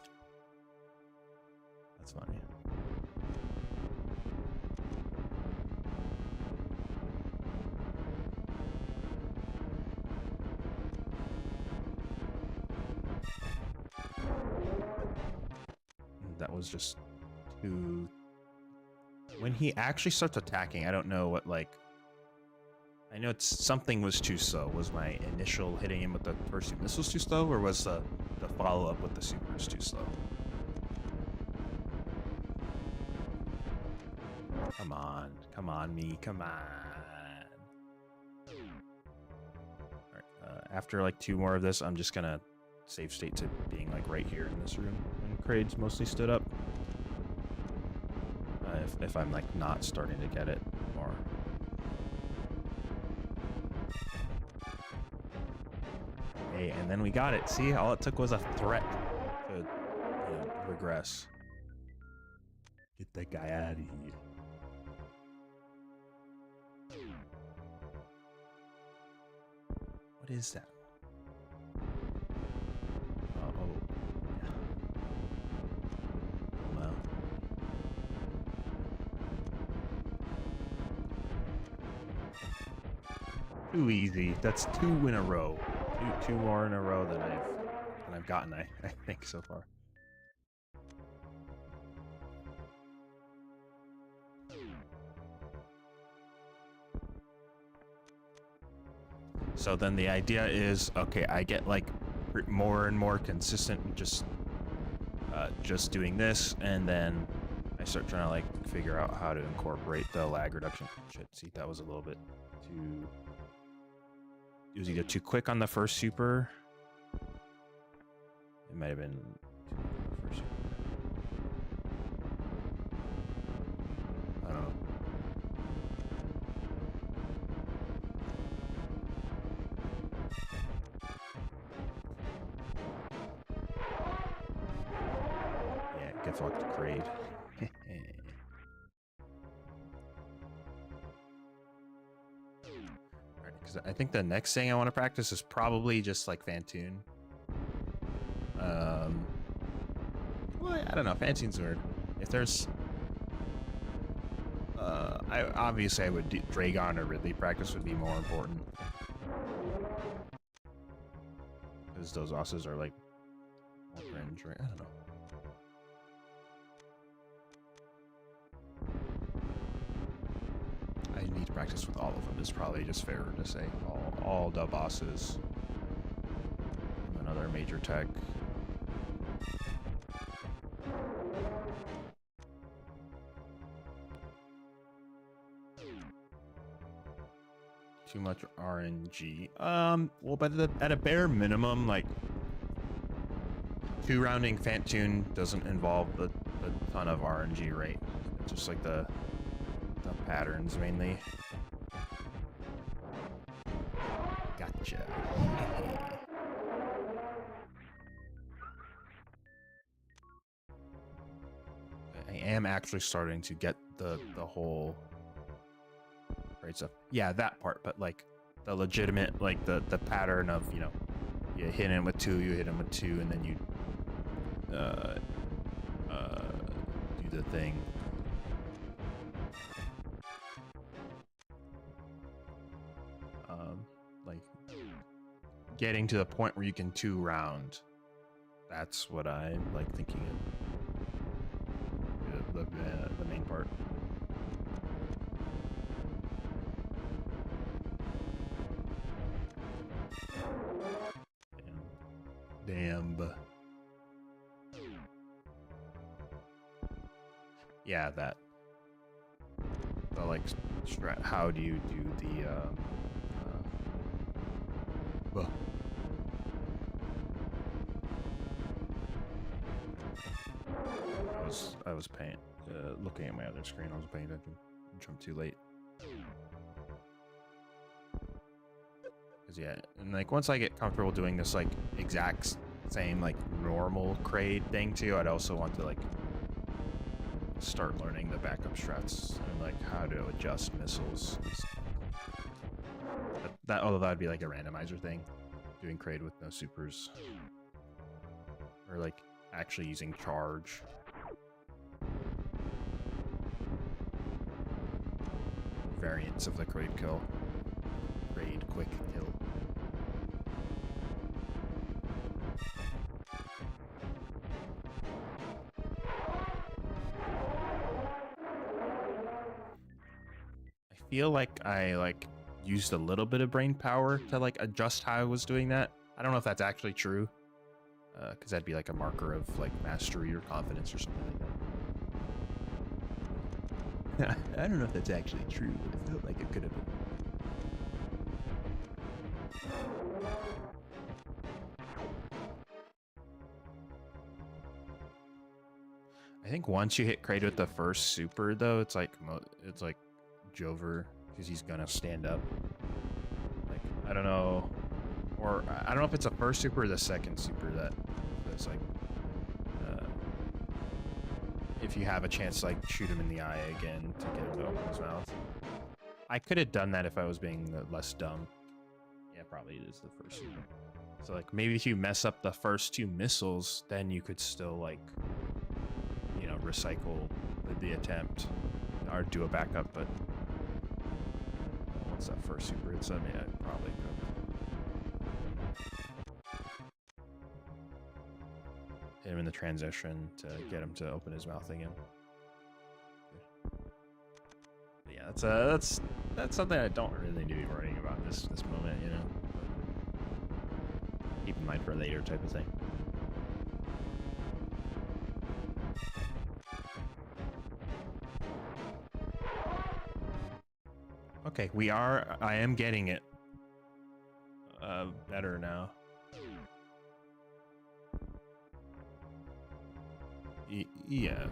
That's funny. That was just too... When he actually starts attacking, I don't know what, like... I know something was too slow. Was my initial hitting him with the first 2 missiles too slow, or was the follow-up with the supers too slow? Come on. Come on, me. Come on. Alright, after like 2 more of this, I'm just gonna save state to being like right here in this room when Kraid's mostly stood up. If I'm like not starting to get it more. Hey, and then we got it. See, all it took was a threat to regress. Get that guy out of here. What is that? Oh. Wow. Too easy. That's 2 in a row. Two more in a row than I've gotten, I think, so far. So then the idea is, okay, I get like more and more consistent just doing this, and then I start trying to like figure out how to incorporate the lag reduction. Shit, see, that was a little bit too... It was either too quick on the first super. It might have been too quick on the first super. I don't know. Yeah, get fucked, Kraid. Because I think the next thing I want to practice is probably just like Phantoon. Well, I don't know. Phantoon's weird. If there's, obviously I would do Dragon or Ridley practice would be more important. Because those bosses are like more cringe, right? I don't know. I need to practice with all of them. It's probably just fairer to say all the bosses. Another major tech. Too much RNG. Well, but at a bare minimum, like 2-rounding Phantoon doesn't involve a ton of RNG, right? It's just like the patterns mainly. Gotcha. I am actually starting to get the whole right stuff. Yeah, that part, but like the legitimate, like the pattern of, you know, you hit him with 2, you hit him with 2, and then you do the thing. Like getting to the point where you can 2-round. That's what I'm like thinking of the main part. Damn. Yeah, that. So like, how do you do the I was paying, looking at my other screen. I was paying attention. Jumped too late. Cause yeah, and like once I get comfortable doing this like exact same like normal Kraid thing too, I'd also want to like start learning the backup strats and like how to adjust missiles. Although that'd be like a randomizer thing, doing Kraid with no supers, or like actually using charge. Variants of the Kraid kill. Kraid quick kill. I feel like I used a little bit of brain power to like adjust how I was doing that. I don't know if that's actually true, because that'd be like a marker of like mastery or confidence or something like that. I don't know if that's actually true, but it felt like it could have been. I think once you hit Kraid with the first super, though, it's like Jover, because he's gonna stand up. Like, I don't know, or I don't know if it's the first super or the second super that's like, if you have a chance to like shoot him in the eye again to get him to open his mouth. I could have done that if I was being less dumb. Yeah, probably it is the first super. So like maybe if you mess up the first 2 missiles, then you could still like, you know, recycle the attempt or do a backup, but once that first super hits him, yeah, I probably could. Hit him in the transition to get him to open his mouth again. But yeah, that's something I don't really need to be worrying about this moment, you know. Keep in mind for a later type of thing. Okay, I am getting it better now. Yeah.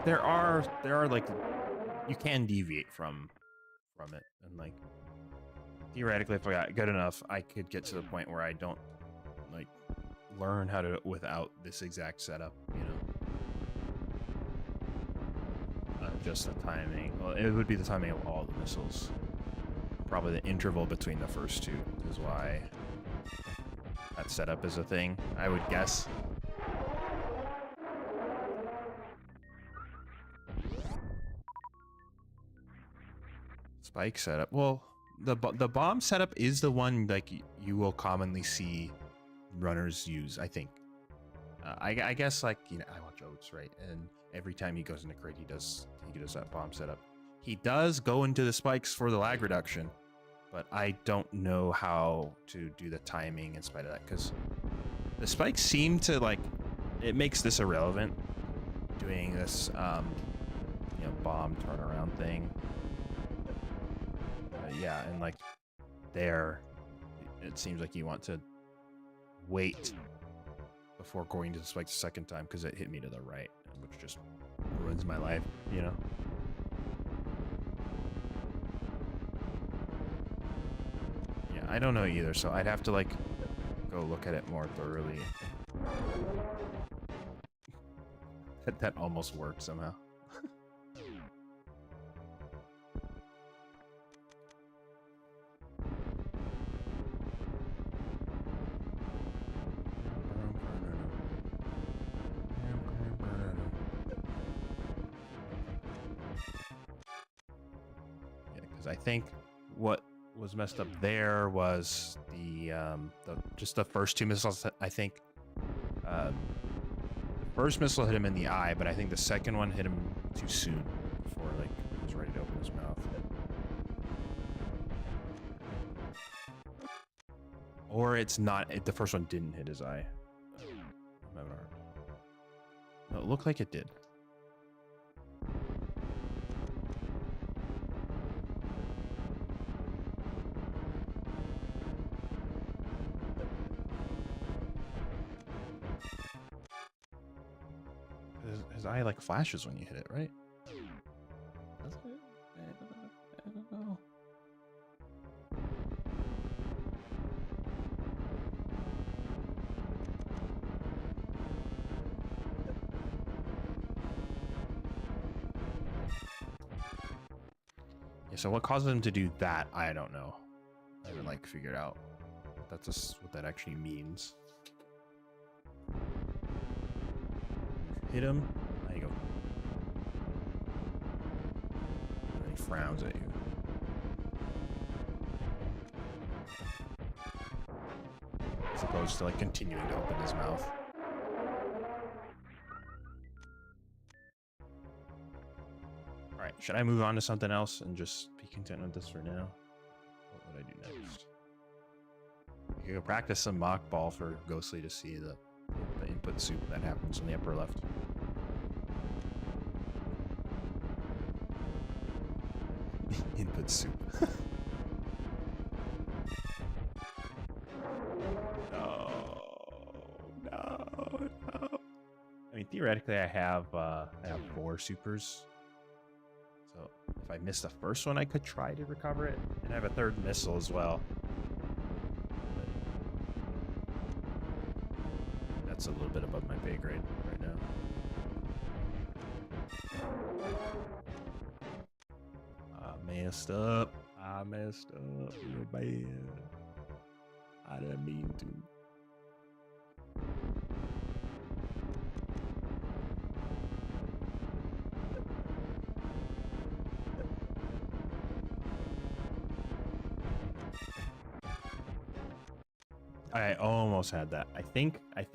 There are like, you can deviate from it, and like theoretically if I got good enough, I could get to the point where I don't like learn how to without this exact setup, you know. Just the timing. Well, it would be the timing of all the missiles. Probably the interval between the first 2 is why that setup is a thing, I would guess. Spike setup. Well, the bomb setup is the one like you will commonly see runners use, I think. I guess like, you know, I watch Oats, right? And every time he goes in the crate, he does that bomb setup. He does go into the spikes for the lag reduction, but I don't know how to do the timing in spite of that, because the spikes seem to like, it makes this irrelevant doing this you know, bomb turnaround thing. Yeah, and like there, it seems like you want to wait before going to the spikes the second time, because it hit me to the right, which just ruins my life, you know? Yeah, I don't know either, so I'd have to like go look at it more thoroughly. That almost worked somehow. I think what was messed up there was the just the first two missiles. I think the first missile hit him in the eye, but I think the second one hit him too soon before like he was ready to open his mouth. Or it's not. The first one didn't hit his eye. No, it looked like it did. His eye like flashes when you hit it, right? Does it? I don't know. Yeah, so what causes him to do that? I don't know. I haven't like figured out what that actually means. Hit him. There you go. And he frowns at you. As opposed to like continuing to open his mouth. Alright, should I move on to something else and just be content with this for now? What would I do next? You can practice some mock ball for Ghostly to see the input soup that happens in the upper left. Input soup. No. I mean, theoretically, I have 4 supers. So if I miss the first one, I could try to recover it, and I have a 3rd missile as well. But that's a little bit above my pay grade right now. I messed up real bad. I didn't mean to. I almost had that. I think I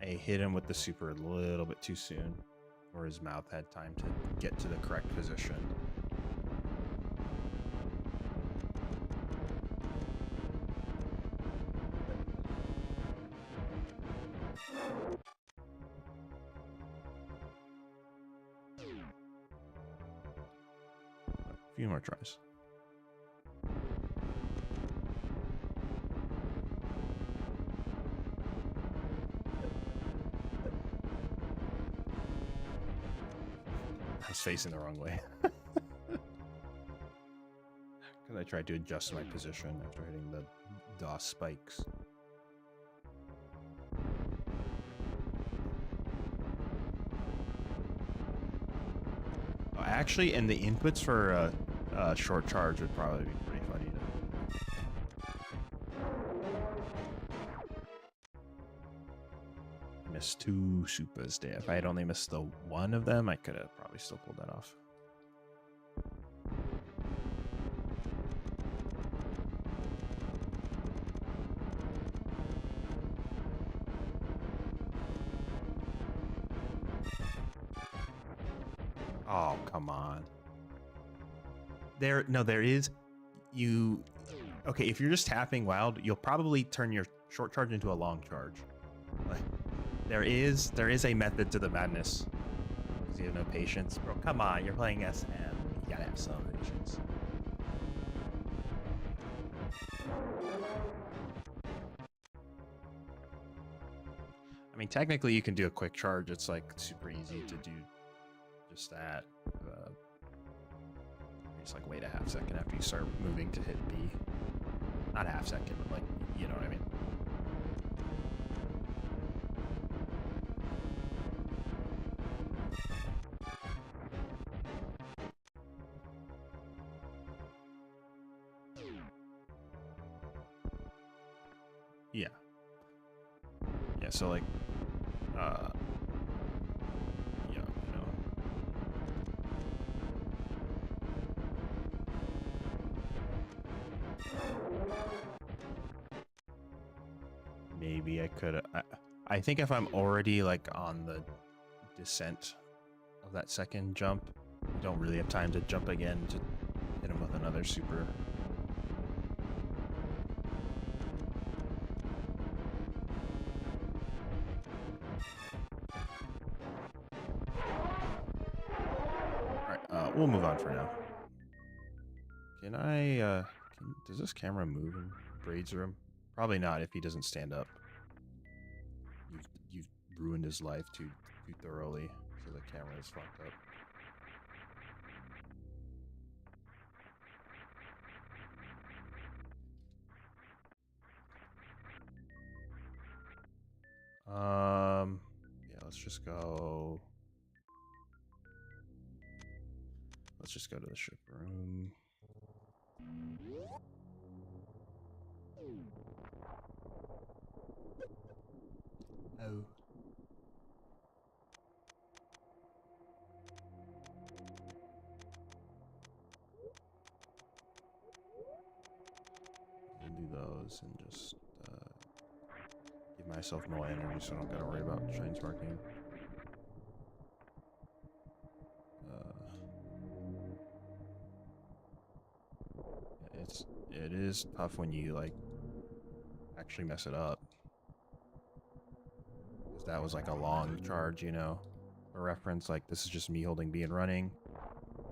hit him with the super a little bit too soon, or his mouth had time to get to the correct position. A few more tries. I was facing the wrong way. Because I tried to adjust my position after hitting the DOS spikes. Actually, and the inputs for short charge would probably be pretty funny missed 2 supers there. If I had only missed the one of them, I could have probably still pulled that off. Oh, come on. There is you. Okay, if you're just tapping wild, you'll probably turn your short charge into a long charge. Like, there is a method to the madness. Because you have no patience, bro. Come on, you're playing SM. You gotta have some patience. I mean, technically, you can do a quick charge. It's like super easy to do just that. Just like wait a half second after you start moving to hit B. Not a half second, but like, you know what I mean. Yeah. Yeah, so like, yeah, you know. Maybe I could, I think if I'm already like on the descent of that second jump, you don't really have time to jump again to hit him with another super. We'll move on for now. Can I, does this camera move in Braid's room? Probably not if he doesn't stand up. You've ruined his life too thoroughly, so the camera is fucked up. Yeah, let's just go. Let's just go to the ship room. Oh. We'll do those and just give myself more energy so I don't gotta worry about Shine Sparking. It is tough when you like actually mess it up, because that was like a long charge, you know. For reference, like this is just me holding B and running.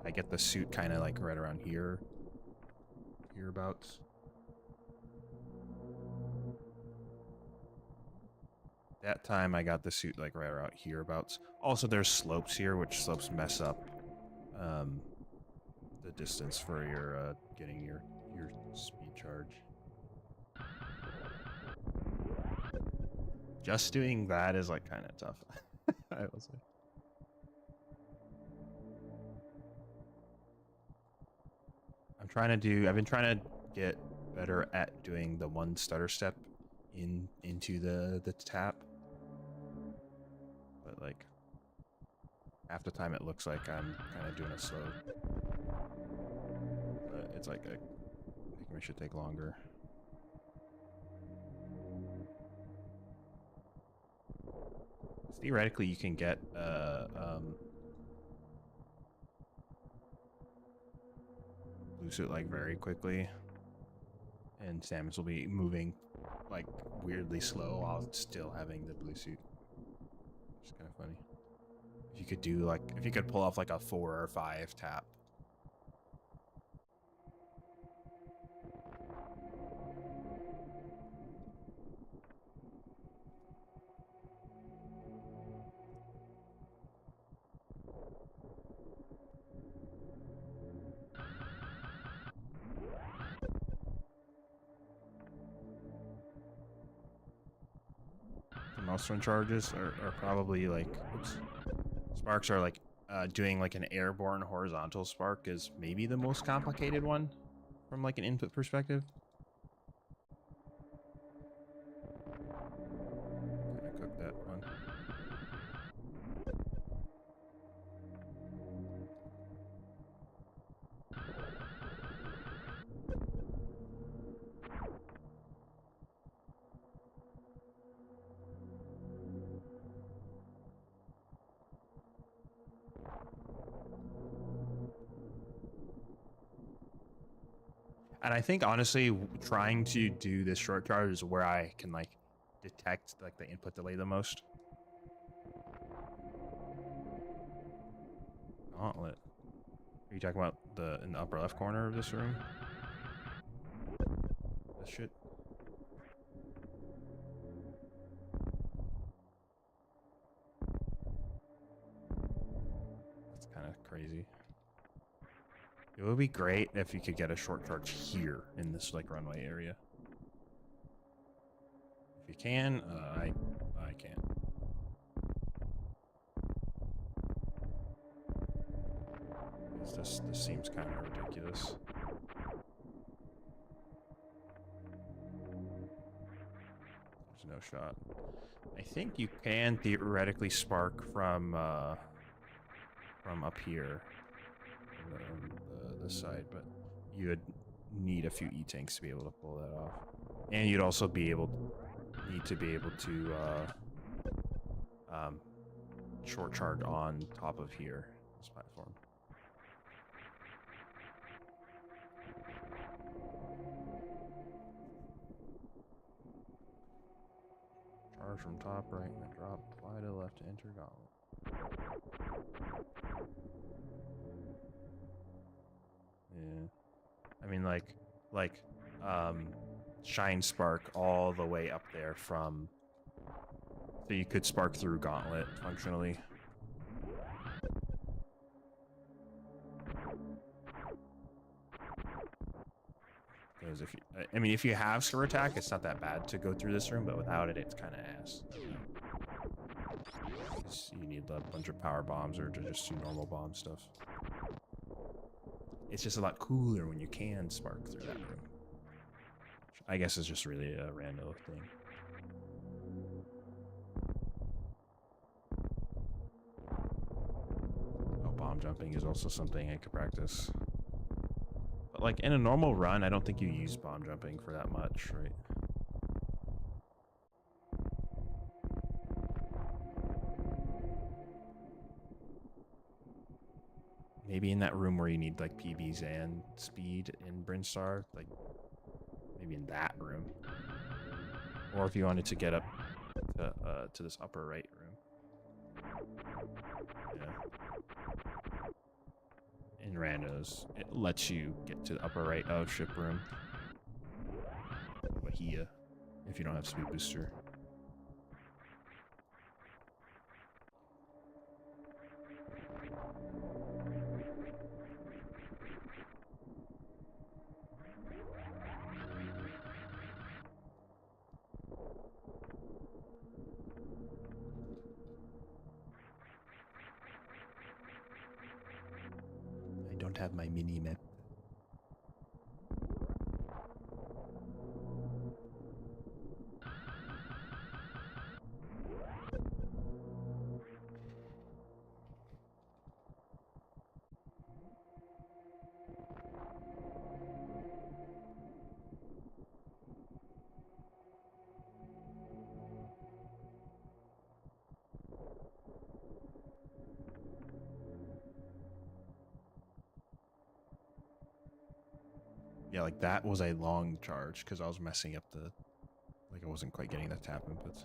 I get the suit kind of like right around hereabouts. That time I got the suit like right around hereabouts. Also, there's slopes here, which slopes mess up the distance for your getting your speed charge. Just doing that is like kind of tough. I will say. I've been trying to get better at doing the one stutter step into the tap. But like half the time it looks like I'm kind of doing a slow. But it's like making it should take longer. Theoretically, you can get blue suit like very quickly, and Samus will be moving like weirdly slow while still having the blue suit. It's kind of funny. If you could do like, if you could pull off like a 4 or 5 tap. Mouse run charges are probably like, oops. Sparks are like doing like an airborne horizontal spark is maybe the most complicated one from like an input perspective. Gonna cook that one. And I think honestly, trying to do this short charge is where I can like detect like the input delay the most. Gauntlet. Are you talking about in the upper left corner of this room? This shit. That's kind of crazy. It would be great if you could get a short charge here in this like runway area. If you can, I can't. This seems kind of ridiculous. There's no shot. I think you can theoretically spark from up here, the side, but you would need a few E-tanks to be able to pull that off, and you'd also need to be able to short charge on top of here, this platform. Charge from top right and then drop, fly to the left to enter gauntlet. Yeah. I mean like shine spark all the way up there from, so you could spark through gauntlet functionally. Because if you have Screw Attack, it's not that bad to go through this room, but without it, it's kind of ass. You need a bunch of power bombs or to just do normal bomb stuff. It's just a lot cooler when you can spark through that room. Which I guess is just really a rando thing. Oh, bomb jumping is also something I could practice. But like in a normal run, I don't think you use bomb jumping for that much, right? Maybe in that room where you need like PBs and speed in Brinstar, like maybe in that room. Or if you wanted to get up to this upper right room. Yeah. In randos, it lets you get to the upper right of ship room. Bahia, if you don't have speed booster. I don't have my mini map. Yeah, like that was a long charge because I was messing up I wasn't quite getting the tap inputs.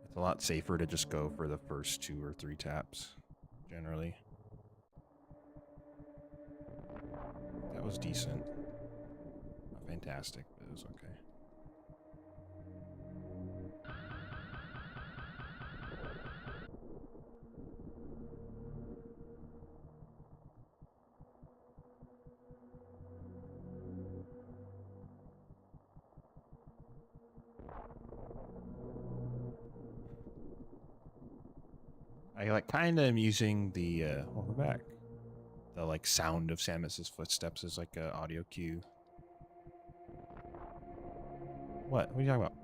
It's a lot safer to just go for the first 2 or 3 taps, generally. That was decent. Not fantastic, but it was okay. I like kind of am using the well, we're back. The like sound of Samus's footsteps is like a audio cue. What? What are you talking about?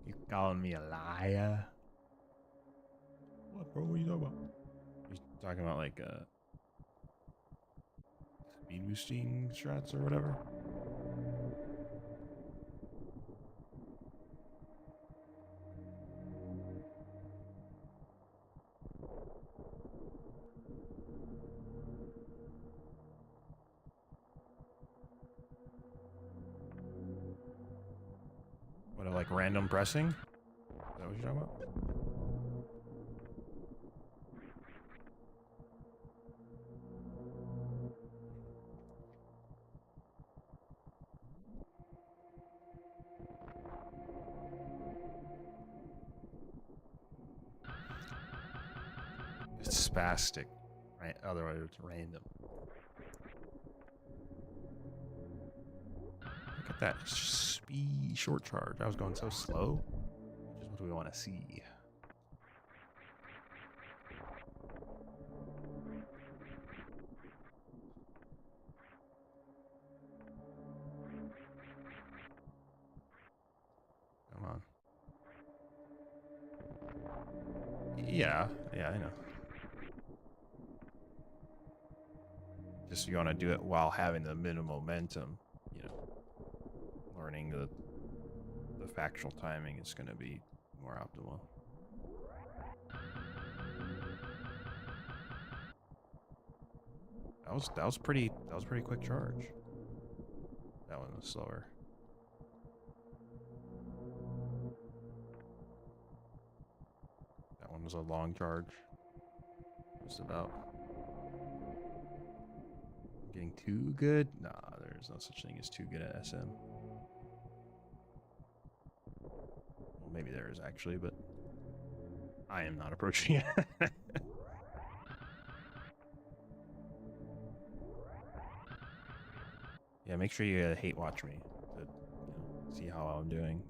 You calling me a liar? bro. What are you talking about? You talking about like speed boosting strats or whatever? What, like random pressing? Is that what you're talking about? It's spastic, right? Otherwise, it's random. Look at that speed short charge. I was going so slow. Just what do we want to see? Come on. Yeah, I know. Just you want to do it while having the minimum momentum, you know. Learning the factual timing is going to be more optimal. That was pretty quick charge. That one was slower. That one was a long charge. Just about. Getting too good? Nah, there's no such thing as too good at SM. Well, maybe there is actually, but I am not approaching it. Yeah, make sure you hate watch me to see how I'm doing.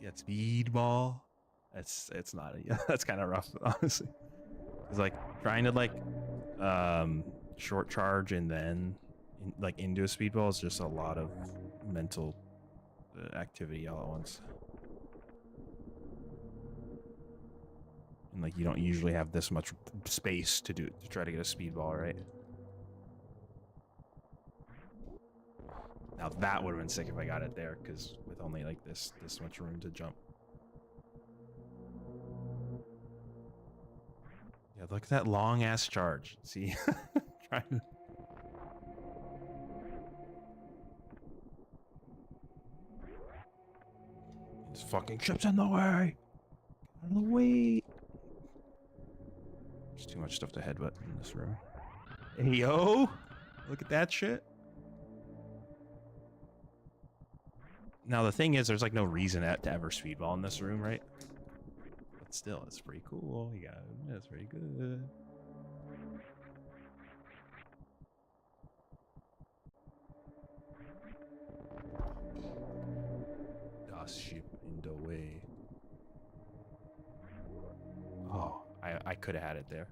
Yeah, speedball. It's not. That's kind of rough, honestly. It's like trying to like short charge and then like into a speedball is just a lot of mental activity all at once. And like you don't usually have this much space to try to get a speedball, right? Now that would have been sick if I got it there, because with only like this much room to jump. Yeah, look at that long ass charge. See, trying to. This fucking ship's in the way. Get out of the way. There's too much stuff to headbutt in this room. Hey yo, look at that shit. Now the thing is, there's like no reason to ever speedball in this room, right? But still, it's pretty cool. You got it. That's pretty good. Das ship in the way. Oh, I could have had it there.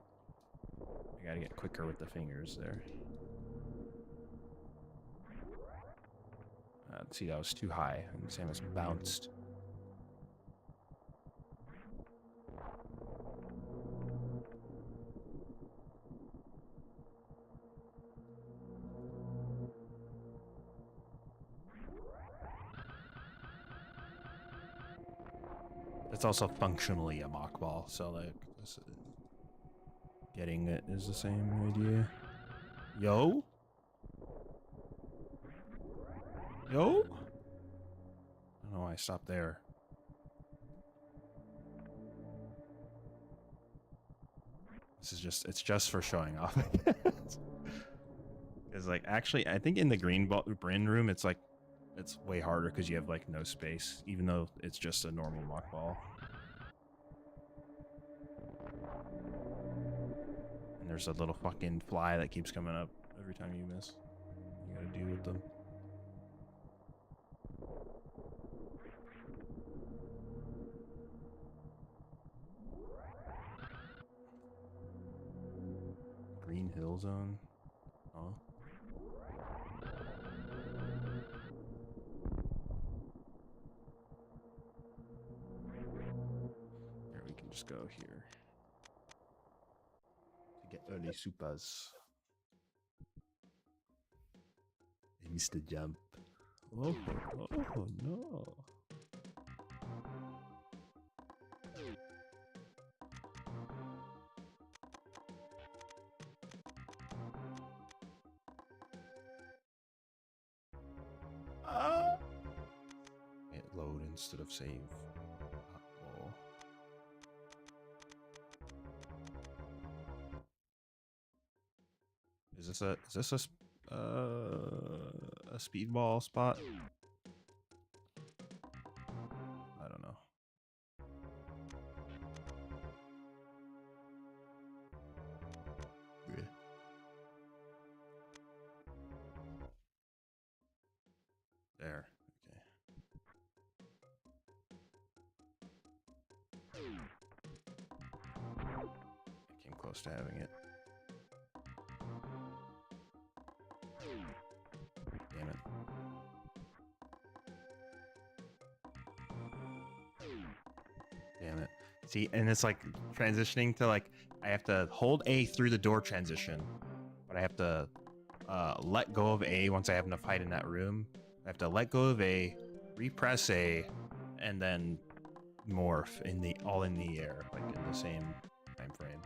I gotta get quicker with the fingers there. See, that was too high, and Samus bounced. It's also functionally a mock ball, so like getting it is the same idea. Yo? Yo? I don't know why I stopped there. This is just, it's just for showing off. Because like, actually, I think in the green Bryn room, it's like, it's way harder because you have like no space, even though it's just a normal mock ball. And there's a little fucking fly that keeps coming up every time you miss. You gotta deal with them. Green Hill Zone. Oh. just go here to get early supers. Hey, Mr. Jump. Oh, oh no. It load instead of save. Uh-oh. Is this a speedball spot? I don't know. Yeah. There. Okay. I came close to having it. Damn it. Damn it. See, and it's like transitioning to like, I have to hold A through the door transition, but I have to let go of A once I have enough height in that room. I have to let go of A, repress A, and then morph in the all in the air, like in the same time frame.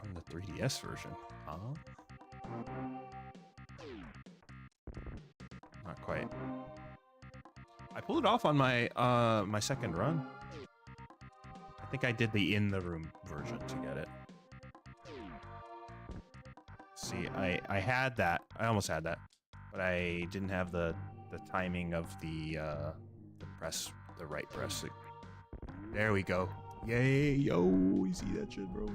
On the 3DS version, huh? Not quite. I pulled it off on my my second run. I think I did the in the room version to get it. See, I had that. I almost had that, but I didn't have the timing of the right press. There we go. Yay, yo, you see that shit, bro?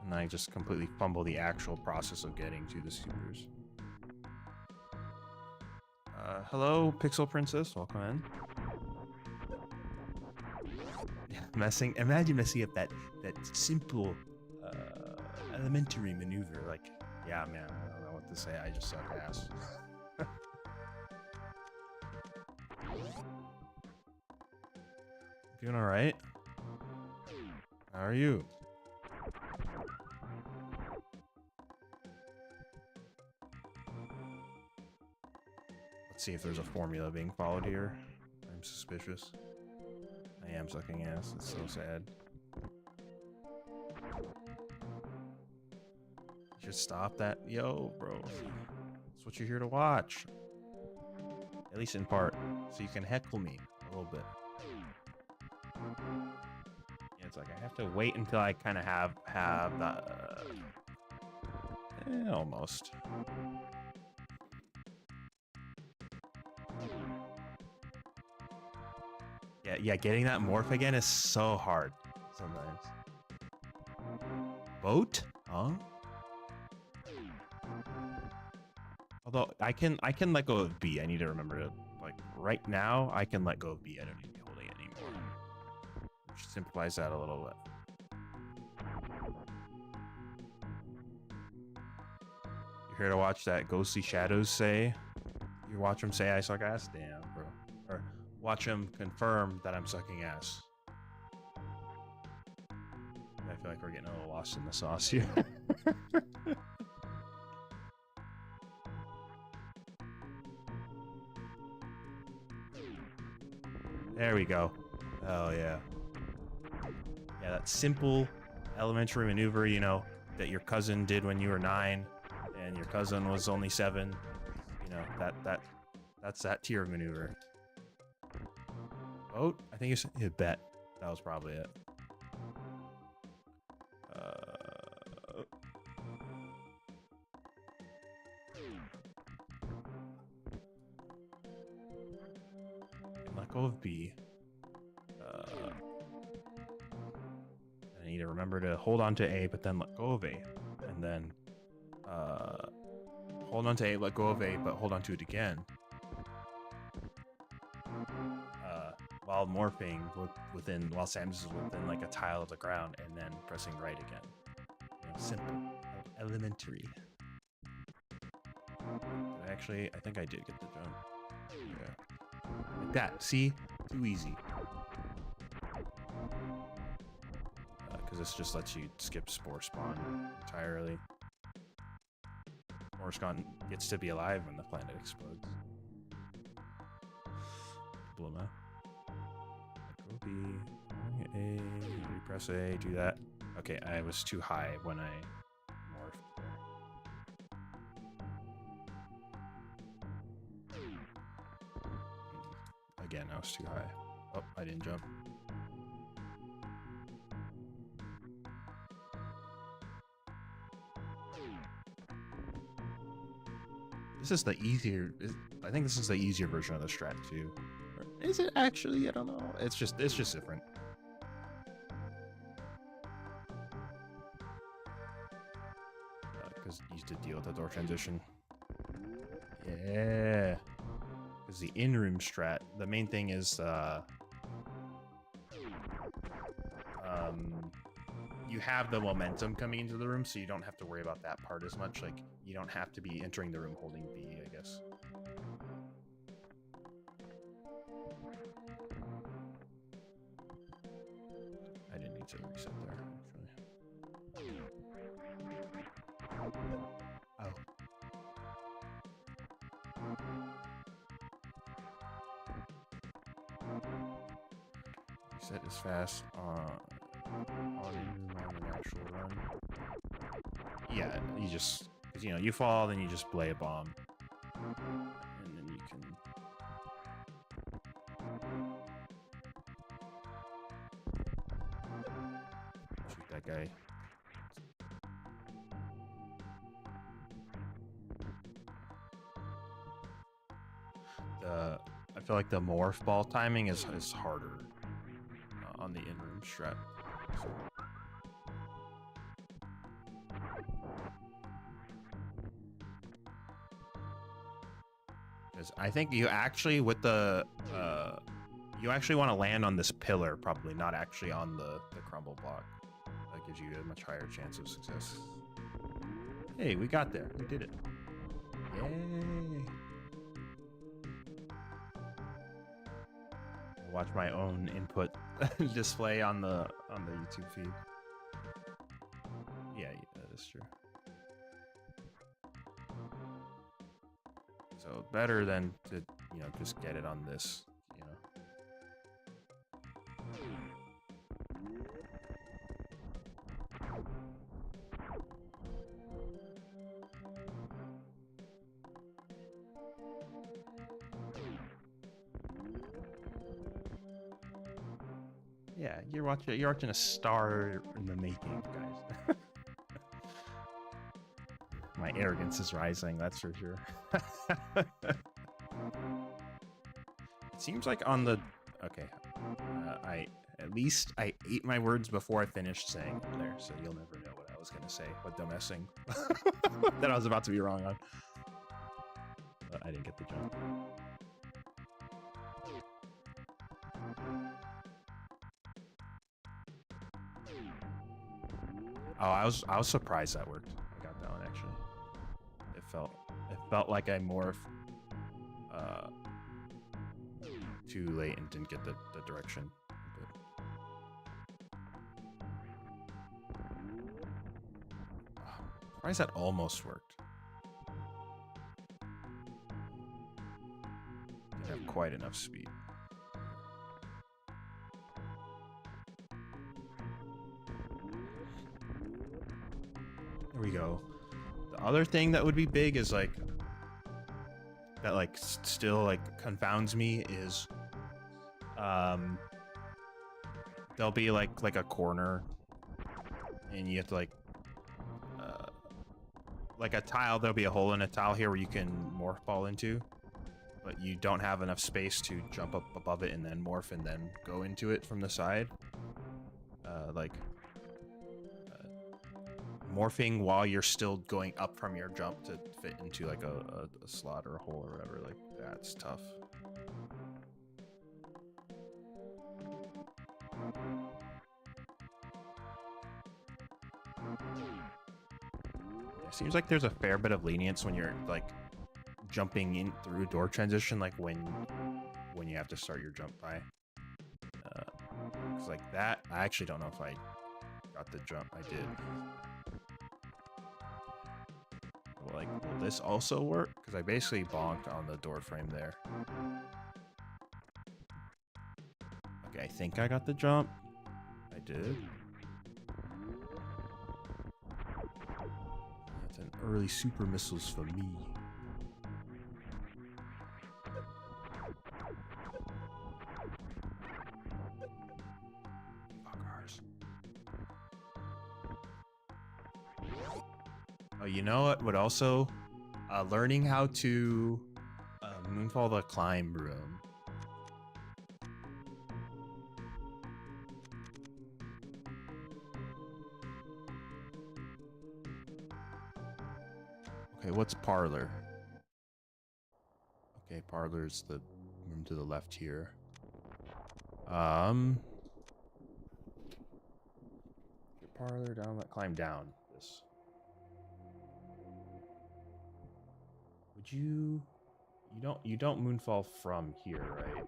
And I just completely fumble the actual process of getting to the supers. Hello, Pixel Princess. Welcome in. Yeah, imagine messing up that simple elementary maneuver. Like, yeah, man, I don't know what to say. I just suck ass. Doing all right? How are you? Let's see if there's a formula being followed here. I'm suspicious. I am sucking ass. It's so sad. You should stop that. Yo, bro. That's what you're here to watch. At least in part. So you can heckle me a little bit. Yeah, it's like I have to wait until I kind of have the... almost. Yeah, getting that morph again is so hard sometimes. Boat? Huh? Although I can let go of B. I need to remember to, like, right now I can let go of B. I don't need to be holding it anymore. Which simplifies that a little bit. You're here to watch that Ghostly Shadows say? You watch him say I suck ass? Damn, bro. Or watch him confirm that I'm sucking ass. I feel like we're getting a little lost in the sauce here. There we go. Oh, yeah. Yeah, that simple elementary maneuver, you know, that your cousin did when you were 9 and your cousin was only 7. You know, that's that tier of maneuver. Boat? I think it's a bet. That was probably it. Let go of B. I need to remember to hold on to A, but then let go of A. And then hold on to A, let go of A, but hold on to it again. while morphing while Samus is within like a tile of the ground, and then pressing right again. Simple, elementary. Actually, I think I did get the jump. Yeah, like that. See, too easy. Because this just lets you skip Spore Spawn entirely. Morscon gets to be alive when the planet explodes. Bluma. Go B, A, repress A, do that. Okay, I was too high when I morphed there. Again, I was too high. Oh, I didn't jump. This is the easier. I think this is the easier version of the strat too. Or is it actually? I don't know. It's just different. Because you used to deal with the door transition. Yeah. Because the in-room strat, the main thing is you have the momentum coming into the room, so you don't have to worry about that part as much. Like, you don't have to be entering the room holding B, I guess. I didn't need to reset there, actually. Oh. Reset is fast on an actual run. Yeah, you just, because, you know, you fall, then you just play a bomb. And then you can... shoot that guy. I feel like the morph ball timing is harder on the in-room strat. So. I think you actually, with the you actually want to land on this pillar, probably not actually on the crumble block. That gives you a much higher chance of success. Hey, we got there. We did it. Yay! Watch my own input display on the YouTube feed. Yeah, that is true. So better than to, you know, just get it on this, you know. Yeah, you're watching a star in the making, guys. My arrogance is rising, that's for sure. It seems like on the... Okay. I ate my words before I finished saying them there, so you'll never know what I was going to say. What dumbassing that I was about to be wrong on. But I didn't get the jump. Oh, I was surprised that worked. I got that one actually. It felt like I morphed too late and didn't get the direction. Surprised that almost worked. Didn't have quite enough speed. There we go. The other thing that would be big is like that, like still like confounds me is there'll be like a corner and you have to like a tile. There'll be a hole in a tile here where you can morph ball into, but you don't have enough space to jump up above it and then morph and then go into it from the side. Morphing while you're still going up from your jump to fit into like a slot or a hole or whatever, like that's tough. It seems like there's a fair bit of lenience when you're like jumping in through door transition, like when you have to start your jump by. Cause like that, I actually don't know if I got the jump. I did. Well, like, will this also work? Because I basically bonked on the door frame there. Okay, I think I got the jump. I did. That's an early super missiles for me. Fuckers. Oh, you know what would also learning how to moonfall the climb room. Okay, what's parlor? Okay, parlor's the room to the left here. Parlor down, climb down this. Would you don't moonfall from here, right?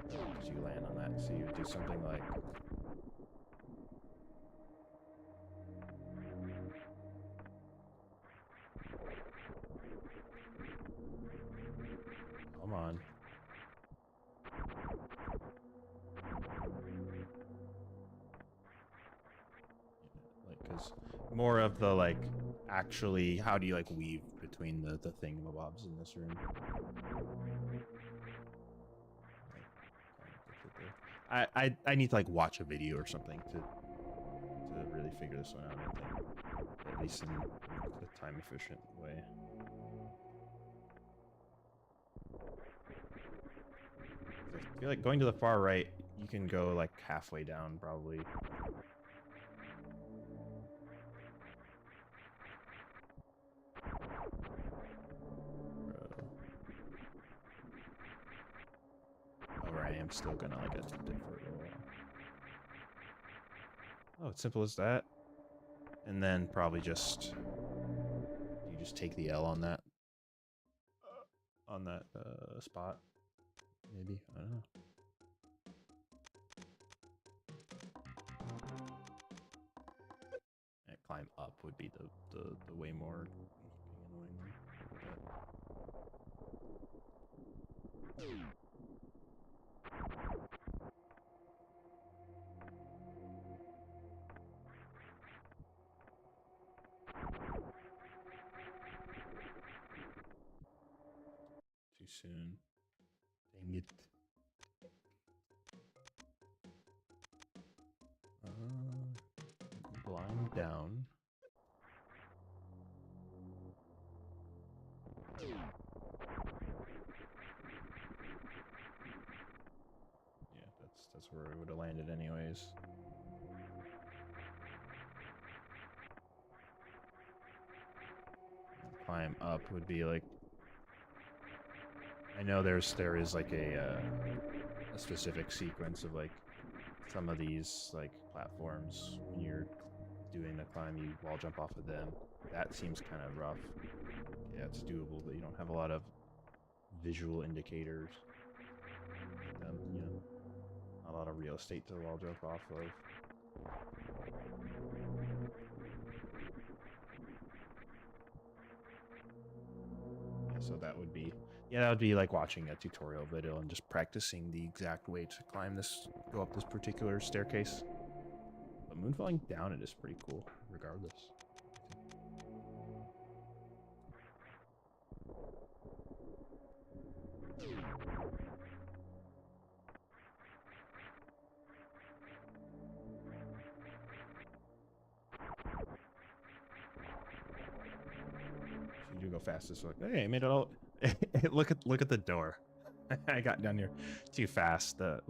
Because you land on that, so you would do something like come on. Because more of the like actually how do you like weave between the thingamabobs in this room. I need to like watch a video or something to really figure this one out, I think. At least in a time efficient way. I feel like going to the far right, you can go like halfway down probably. Or I am still gonna like attempt it for a little while. Oh, it's simple as that. And then probably just you just take the L on that spot. Maybe, I don't know. And climb up would be the way more annoying one. Too soon. Dang it. Blind down. Yeah, that's where it would have landed anyways. Climb up would be like, I know there is like a specific sequence of like some of these like platforms when you're doing the climb, you wall jump off of them. That seems kind of rough. Yeah, it's doable, but you don't have a lot of visual indicators. You know, not a lot of real estate to wall jump off of. Yeah, so that would be, yeah, that would be like watching a tutorial video and just practicing the exact way to climb this, go up this particular staircase. But moonfalling down it is pretty cool, regardless. You do go fastest. Like, hey, I made it all. look at the door. I got down here too fast. The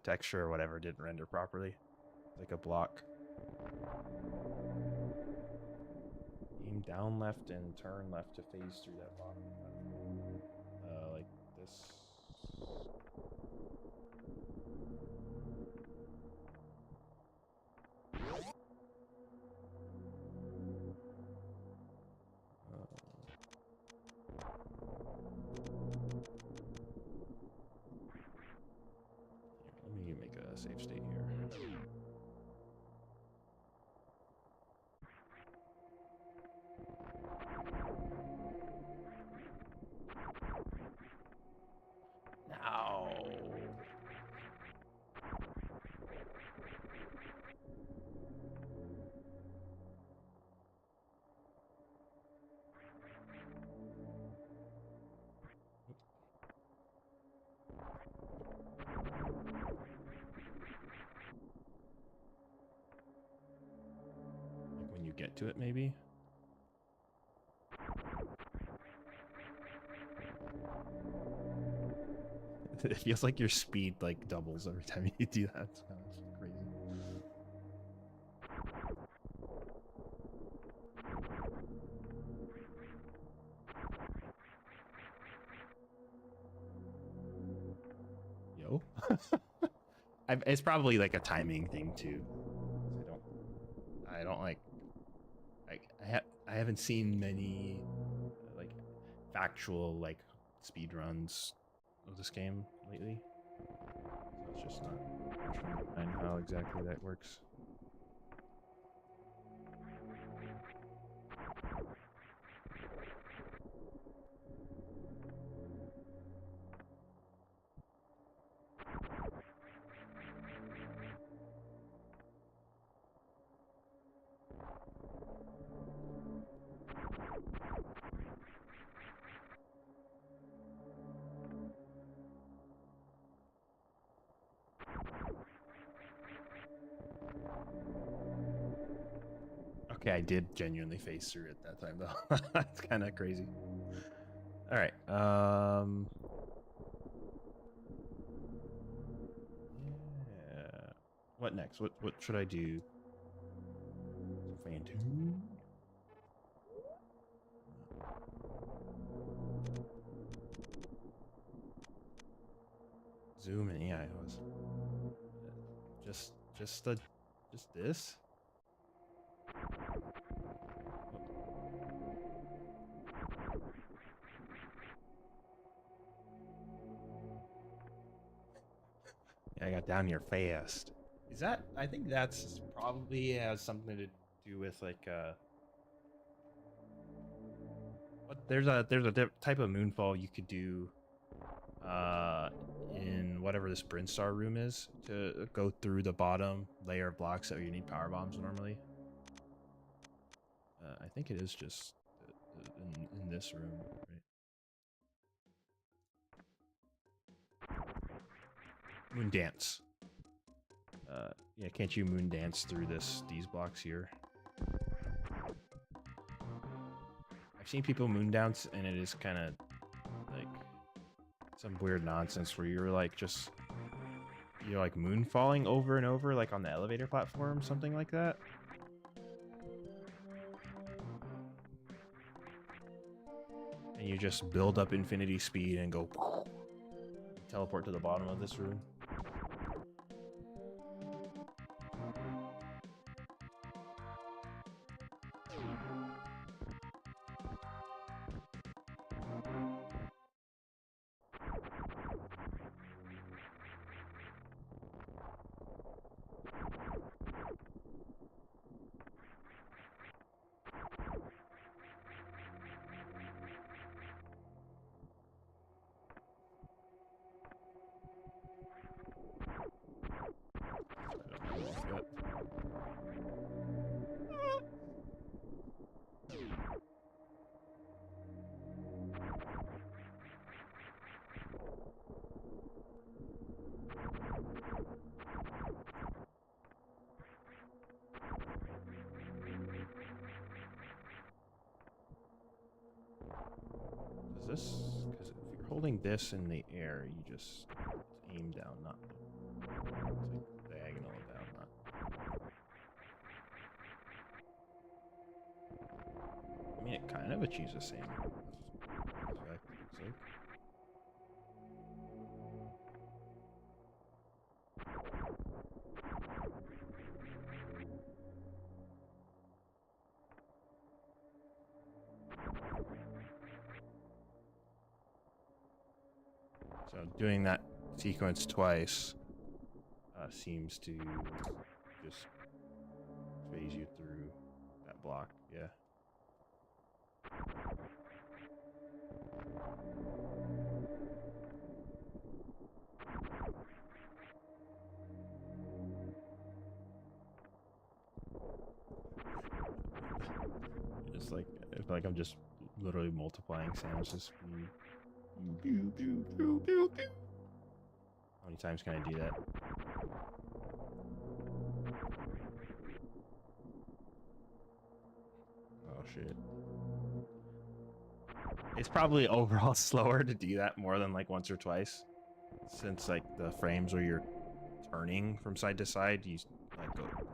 texture or whatever didn't render properly. Like a block. Aim down left and turn left to phase through that bottom. Like this. get to it, maybe. It feels like your speed like doubles every time you do that. It's kind of crazy. Yo. It's probably like a timing thing too. I don't like I haven't seen many like factual like speed runs of this game lately. So it's just not trying to find how exactly that works. Okay, I did genuinely face through it that time though. That's kind of crazy. All right. Yeah. What next? What should I do? Phantom. Zoom in. Yeah, it was. Just this. Yeah, I got down here fast. Is that? I think that's probably has something to do with like But there's a type of moonfall you could do in whatever this Brinstar room is to go through the bottom layer of blocks that you need power bombs normally. I think it is just in this room, right? Moon dance. Yeah, can't you moon dance through these blocks here? I've seen people moon dance, and it is kind of like some weird nonsense where you're like you're like moon falling over and over, like on the elevator platform, something like that. And you just build up infinity speed and go teleport to the bottom of this room. This, because if you're holding this in the air, you just aim down, not it's like diagonal down, not. I mean, it kind of achieves the same effect, it looks like. So doing that sequence twice seems to just phase you through that block. Yeah. It's like I feel like I'm just literally multiplying sounds. How many times can I do that? Oh shit. It's probably overall slower to do that more than like once or twice, since like the frames where you're turning from side to side, you like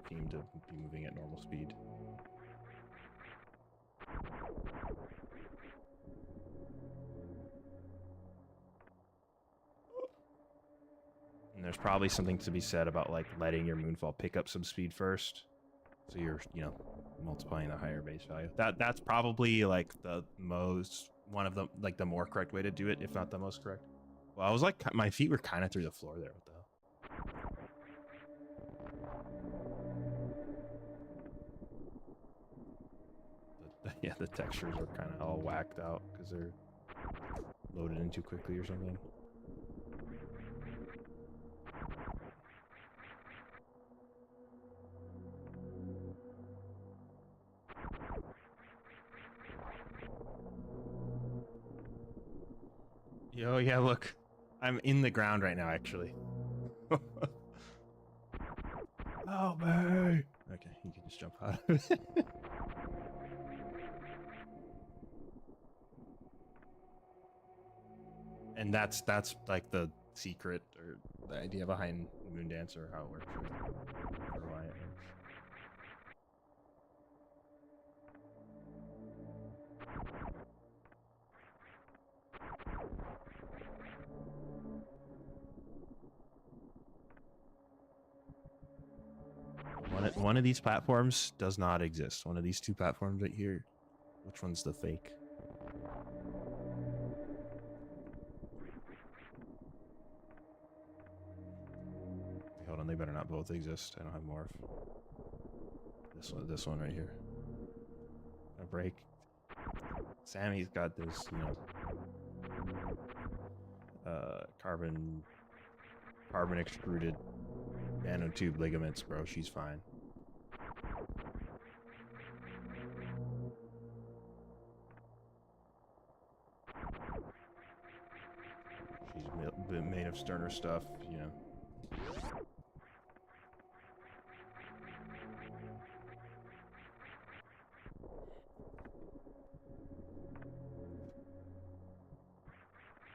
seem to be moving at normal speed. And there's probably something to be said about like letting your moonfall pick up some speed first, so you're multiplying the higher base value. That's probably like the most one of the like the more correct way to do it, if not the most correct. Well, I was like my feet were kind of through the floor there. What the hell? Yeah, the textures are kind of all whacked out because they're loaded in too quickly or something. Yo, yeah, look. I'm in the ground right now, actually. Oh, man. Okay, you can just jump out of it. And that's like the secret or the idea behind Moondance, or how it works, or why it works. One of these platforms does not exist. One of these two platforms right here. Which one's the fake? Hold on, they better not both exist. I don't have morph. This one right here. A break. Sammy's got this, carbon extruded nanotube ligaments, bro. She's fine. She's made of sterner stuff,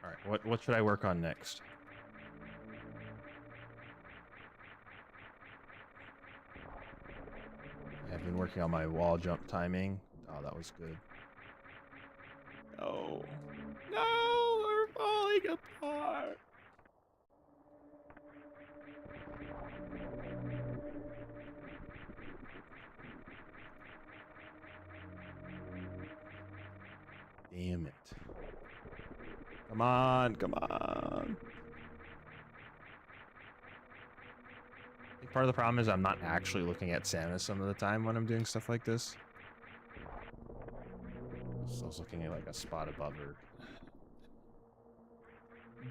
Alright, what should I work on next? I've been working on my wall jump timing. Oh, that was good. No. No, we're falling apart. Damn it. Come on, come on. I think part of the problem is I'm not actually looking at Samus some of the time when I'm doing stuff like this. So I was looking at like a spot above her.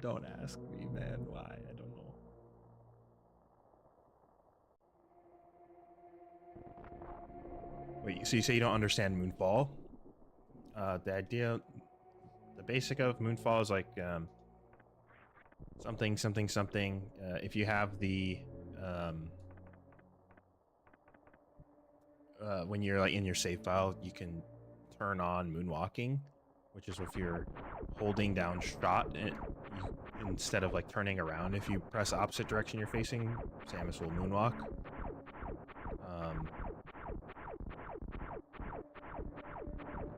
Don't ask me, man, why? I don't know. Wait, so you say you don't understand Moonfall? The basic of Moonfall is like something. If you have the when you're like in your save file, you can turn on moonwalking, which is if you're holding down shot and instead of like turning around, if you press opposite direction you're facing, Samus will moonwalk.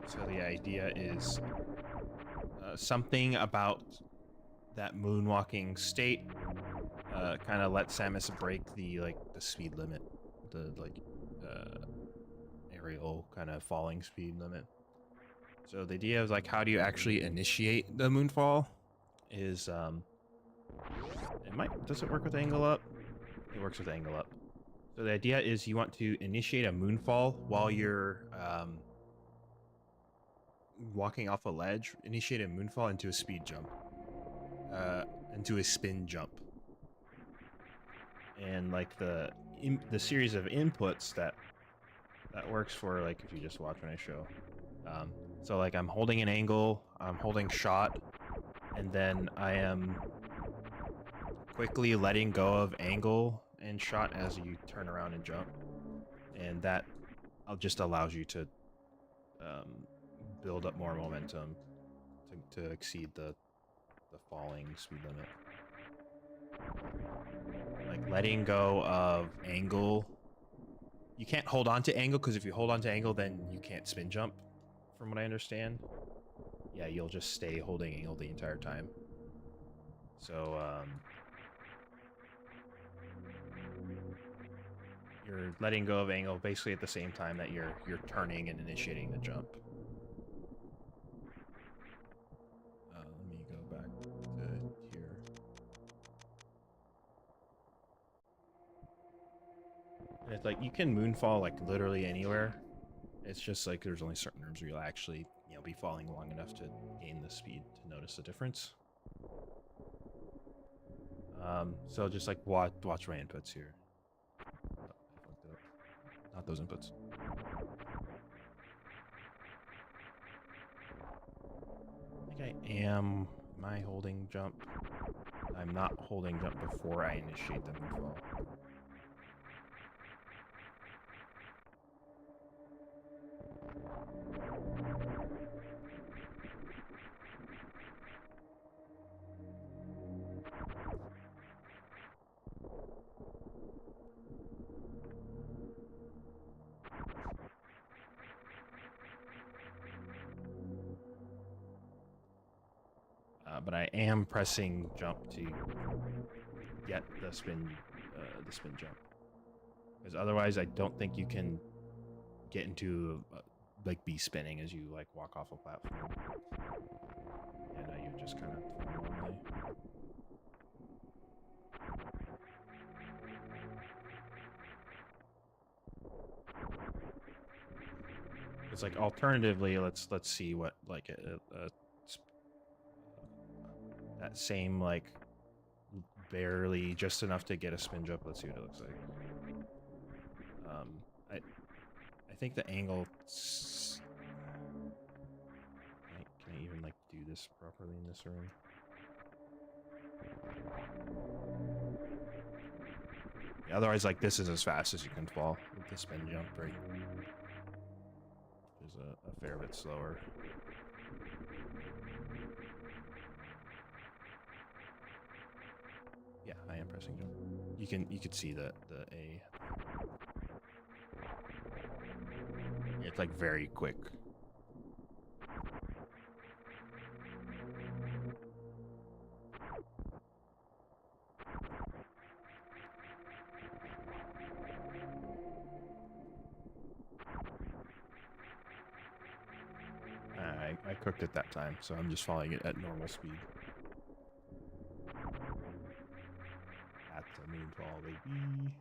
So the idea is something about that moonwalking state kind of lets Samus break the speed limit, the aerial kind of falling speed limit. So the idea is like, how do you actually initiate the moonfall? Is does it work with angle up? It works with angle up. So the idea is you want to initiate a moonfall while you're walking off a ledge. Initiate a moonfall into a speed jump, into a spin jump, and like the series of inputs that works for, like, if you just watch when I show. So like I'm holding an angle, I'm holding shot, and then I am quickly letting go of angle and shot as you turn around and jump, and that just allows you to build up more momentum to exceed the falling speed limit. Like letting go of angle. You can't hold on to angle because if you hold on to angle, then you can't spin jump, from what I understand. Yeah, you'll just stay holding angle the entire time. So, you're letting go of angle basically at the same time that you're turning and initiating the jump. Let me go back to here. And it's like you can moonfall like literally anywhere. It's just like there's only certain rooms where you'll actually, you know, be falling long enough to gain the speed to notice the difference. So just like watch my inputs here. Oh, I fucked it up. Not those inputs. I think I am. Am I holding jump? I'm not holding jump before I initiate the moonfall. But I am pressing jump to get the spin jump, because otherwise I don't think you can get into like be spinning as you like walk off a platform. And you just kind of fall normally. It's like alternatively, let's see what like that same like barely just enough to get a spin jump. Let's see what it looks like. I think the angle. Can I even like do this properly in this room? Yeah, otherwise, like this is as fast as you can fall with the spin jump, right? Which is a fair bit slower. Yeah, I am pressing jump. You could see the A. It's like very quick. I cooked it that time, so I'm just following it at normal speed. That's a moonfall, baby.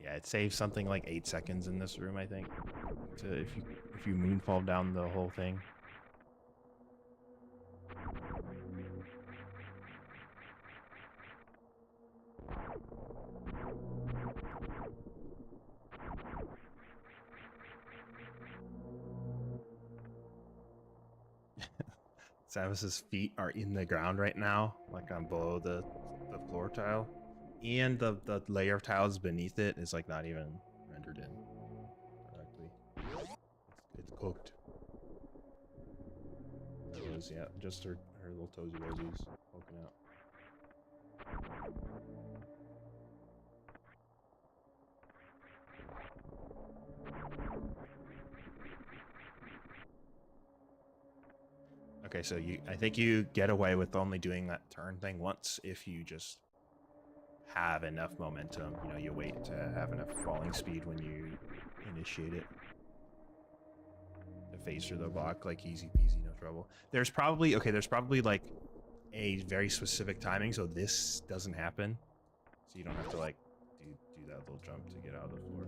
Yeah, it saves something like 8 seconds in this room, I think. To if you moonfall down the whole thing. Samus's feet are in the ground right now, like on below the floor tile, and the layer of tiles beneath it is like not even rendered in correctly. It's cooked. Toes, yeah, just her little toesy rosies poking out. Okay, so I think you get away with only doing that turn thing once if you just have enough momentum. You know, you wait to have enough falling speed when you initiate it. To phase through the block, like easy peasy, no trouble. There's probably like a very specific timing, so this doesn't happen. So you don't have to like do that little jump to get out of the floor.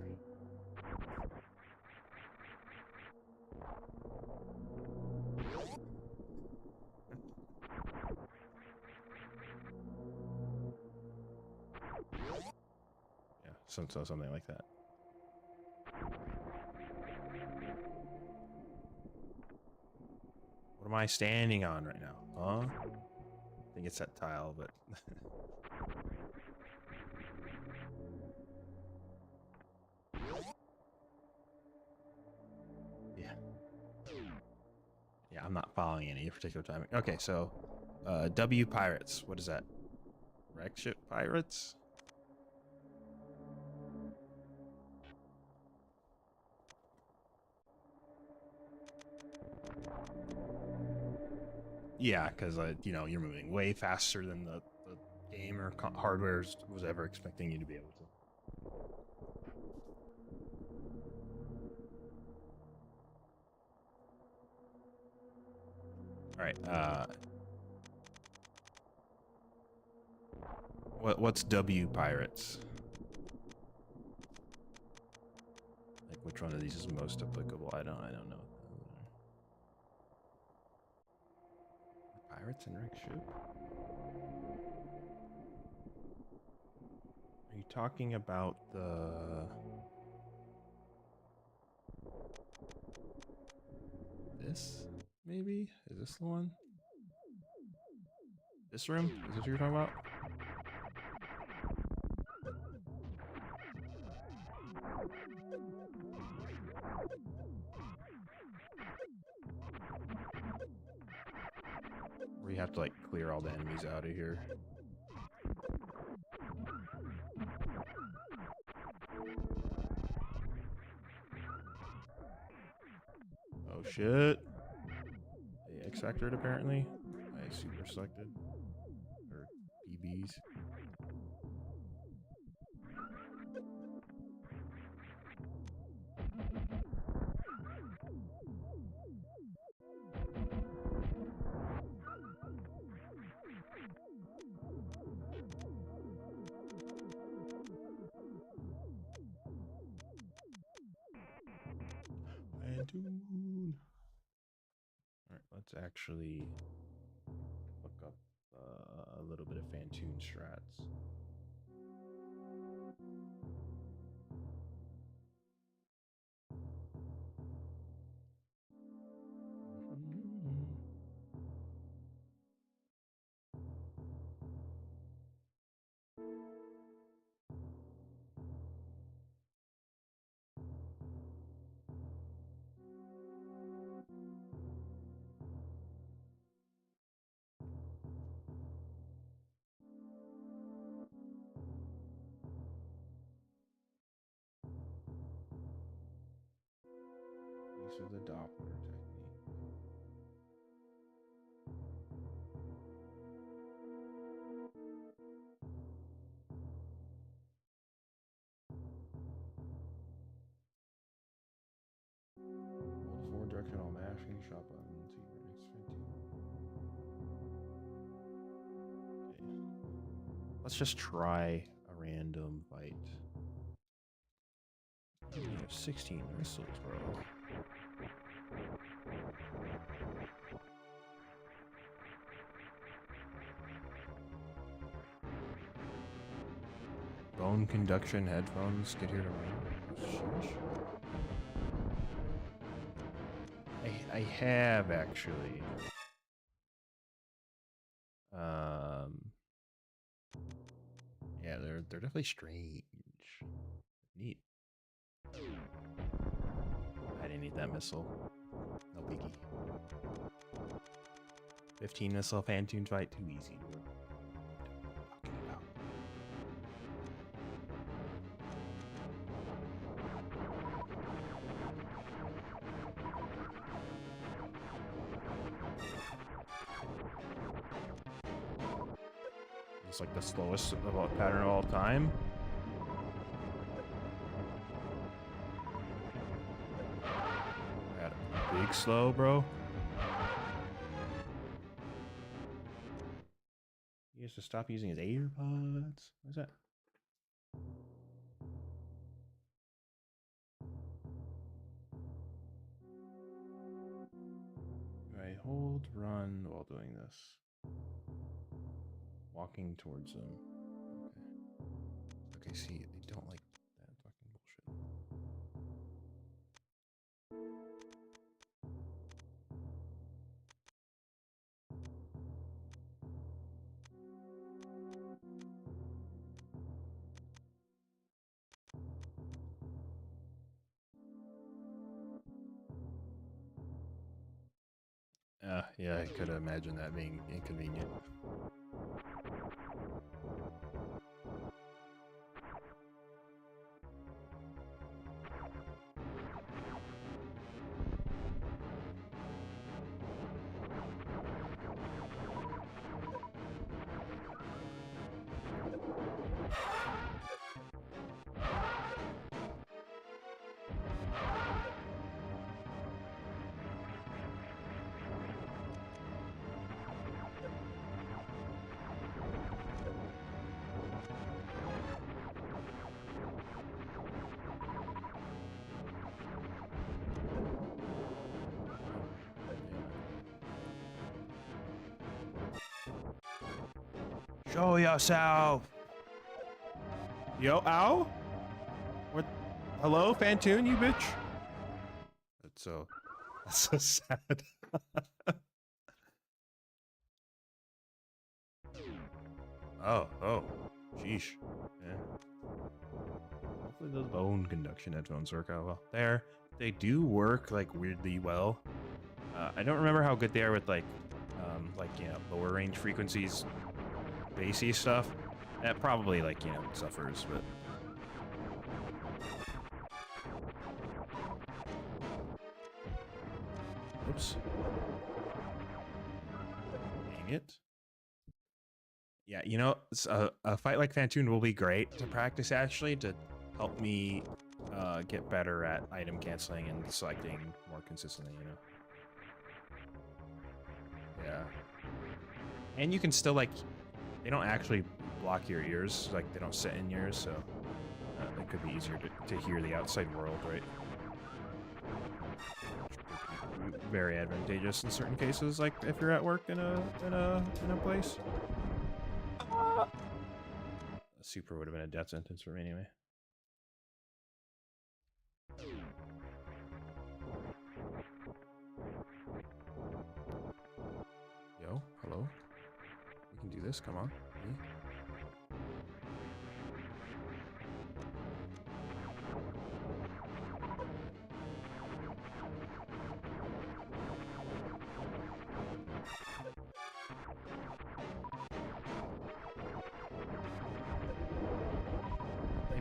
something like that. What am I standing on right now? Huh? I think it's that tile, but yeah. Yeah, I'm not following any particular timing. Okay, so W Pirates. What is that? Wreck ship pirates? Yeah, because you know, you're moving way faster than the game or hardware was ever expecting you to be able to. All right. What's W Pirates? Like, which one of these is most applicable? I don't know. Pirates and wreck ship? Are you talking about this? Maybe? Is this the one? This room? Is this what you're talking about? Where you have to like clear all the enemies out of here. Oh shit. They X-Factored apparently. I super selected. Or PBs. Fantoon. Alright, let's actually look up a little bit of Fantoon strats. Use of the Doppler technique. Hold forward directional mashing shot button to your next Fantoon. Okay. Let's just try a random fight. You have 16 missiles, bro. Bone conduction headphones. Get here tomorrow. I have actually. Yeah, they're definitely strange. Neat. I didn't need that missile. No biggie. 15 missile Fantoon fight, too easy. It's like the slowest pattern of all time. Got a big slow, bro. He has to stop using his AirPods. What is that? I hold run while doing this. Walking towards them. Okay. Okay, see, they don't like Yeah, I could imagine that being inconvenient. Show yourself. Yo, ow? What? Hello, Phantoon, you bitch? That's so sad. Oh, sheesh. Yeah. Hopefully those bone conduction headphones work out well. They do work like weirdly well. I don't remember how good they are with like lower range frequencies, bassy stuff. That probably suffers, but. Oops. Dang it. Yeah, a fight like Phantoon will be great to practice, actually, to help me get better at item canceling and selecting more consistently, Yeah. And you can still, they don't actually block your ears, they don't sit in yours, so it could be easier to hear the outside world, right? Very advantageous in certain cases, like if you're at work in a place. A super would have been a death sentence for me anyway. Yo, hello. We can do this. Come on.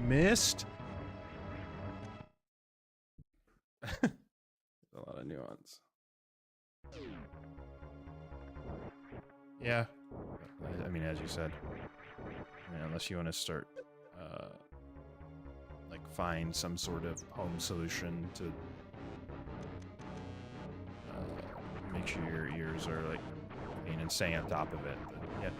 Missed. A lot of nuance. Yeah. I mean, as you said, unless you want to start, find some sort of home solution to make sure your ears are and staying on top of it. But, yeah.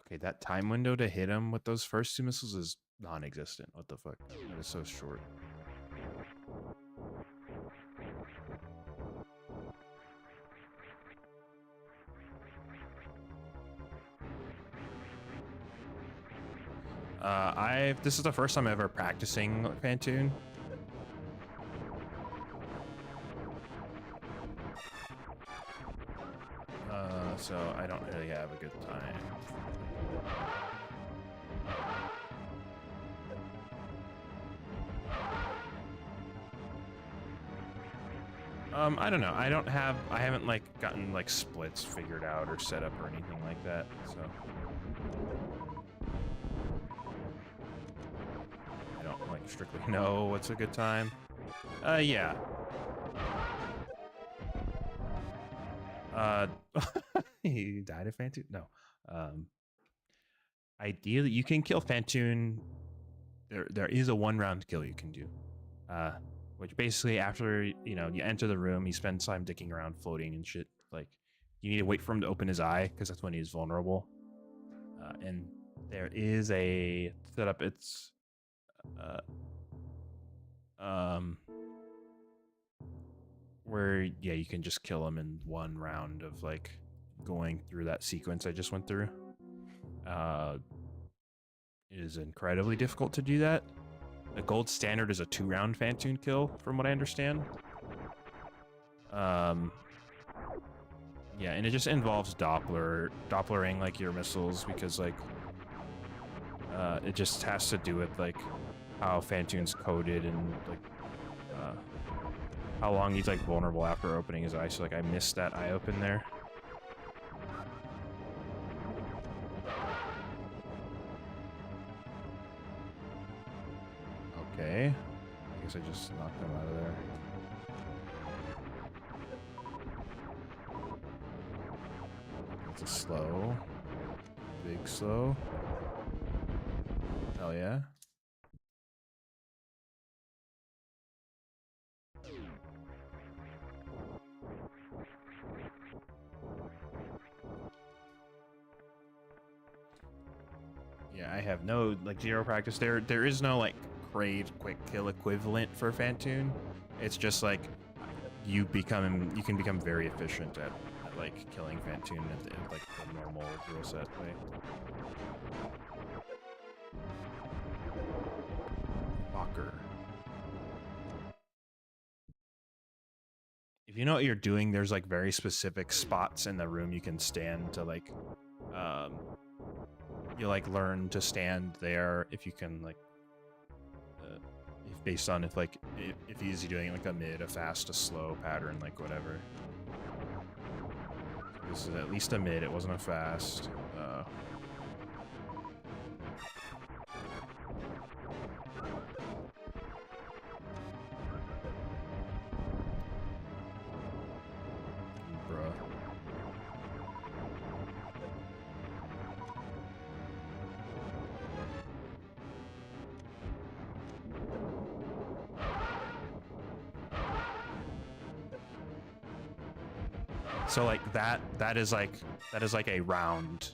Okay, that time window to hit him with those first two missiles is non-existent. What the fuck? That is so short. This is the first time ever practicing Phantoon. So I don't really have a good time. I don't know. I haven't gotten splits figured out or set up or anything like that, so. I don't strictly know what's a good time. Yeah. He died of Phantoon? No. Ideally, you can kill Phantoon. There is a 1-round kill you can do. Which basically after, you enter the room, he spends time dicking around floating and shit. You need to wait for him to open his eye, because that's when he's vulnerable. And there is a setup, it's... where, yeah, you can just kill him in 1 round of, going through that sequence I just went through. It is incredibly difficult to do that. The gold standard is a 2-round Phantoon kill, from what I understand. Yeah, and it just involves Dopplering your missiles, because it just has to do with how Fantoon's coded and like how long he's like vulnerable after opening his eye. So like I missed that eye open there. Okay. I guess I just knocked him out of there. It's a slow. Big slow. Hell yeah. Yeah, I have no like zero practice there. There is no like crave quick kill equivalent for Fantoon. It's just like you can become very efficient at like killing Fantoon at like the normal rule set way. Walker. If you know what you're doing, there's like very specific spots in the room you can stand to like you like learn to stand there if you can like if based on if like if he's doing like a mid, a fast, a slow pattern, like whatever. This is at least a mid, it wasn't a fast. Bruh. So like that is like a round,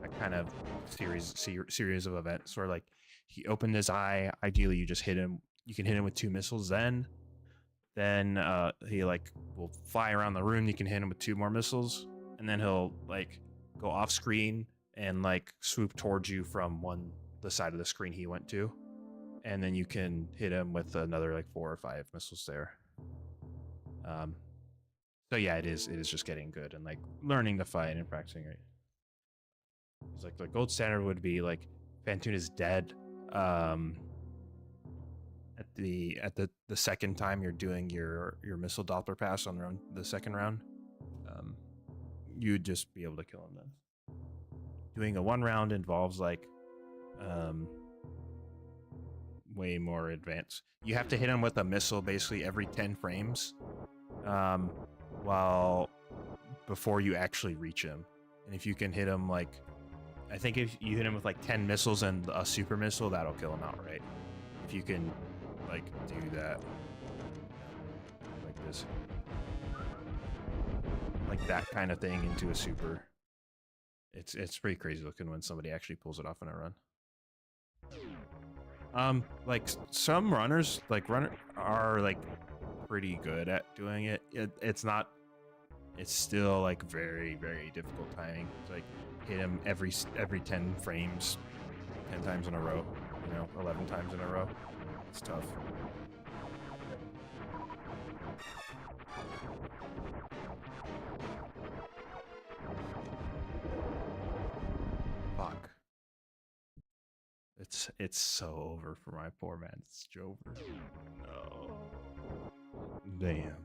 that kind of series of events where like he opened his eye. Ideally, you just hit him. You can hit him with 2 missiles. Then he like will fly around the room. You can hit him with 2 more missiles, and then he'll like go off screen and like swoop towards you from the side of the screen he went to, and then you can hit him with another like 4 or 5 missiles there. So yeah, it is just getting good and like learning to fight and practicing it. It's like the gold standard would be like Fantoon is dead at the second time you're doing your missile Doppler pass on the second round. You'd just be able to kill him then. Doing a 1 round involves like way more advanced. You have to hit him with a missile basically every 10 frames. While before you actually reach him. And if you can hit him like, I think if you hit him with like 10 missiles and a super missile, that'll kill him outright. If you can like do that like this, like that kind of thing into a super, it's pretty crazy looking when somebody actually pulls it off in a run. Like some runners are like pretty good at doing it. It's still like very, very difficult timing. It's like hit him every 10 frames 10 times in a row, 11 times in a row. It's tough. Fuck. It's so over for my poor man. It's Jover. No. Damn.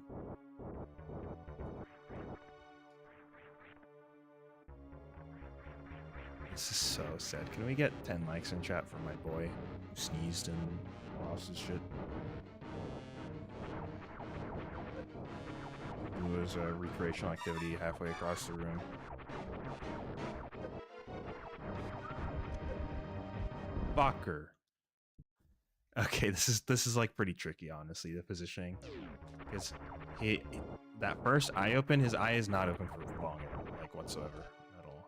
This is so sad. Can we get 10 likes in chat for my boy who sneezed and lost his shit? It was a recreational activity halfway across the room. Fucker. Okay, this is like pretty tricky, honestly, the positioning, because that first eye open, his eye is not open for long, like whatsoever at all.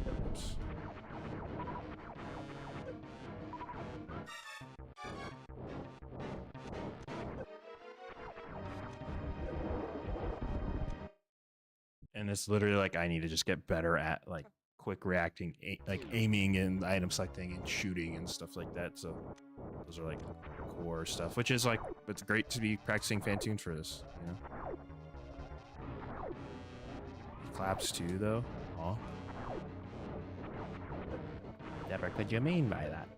Oops. And it's literally like I need to just get better at like quick reacting, like aiming and item selecting and shooting and stuff like that. So those are like core stuff, which is like, it's great to be practicing Fantoon for this, claps too, though. Huh? Whatever could you mean by that?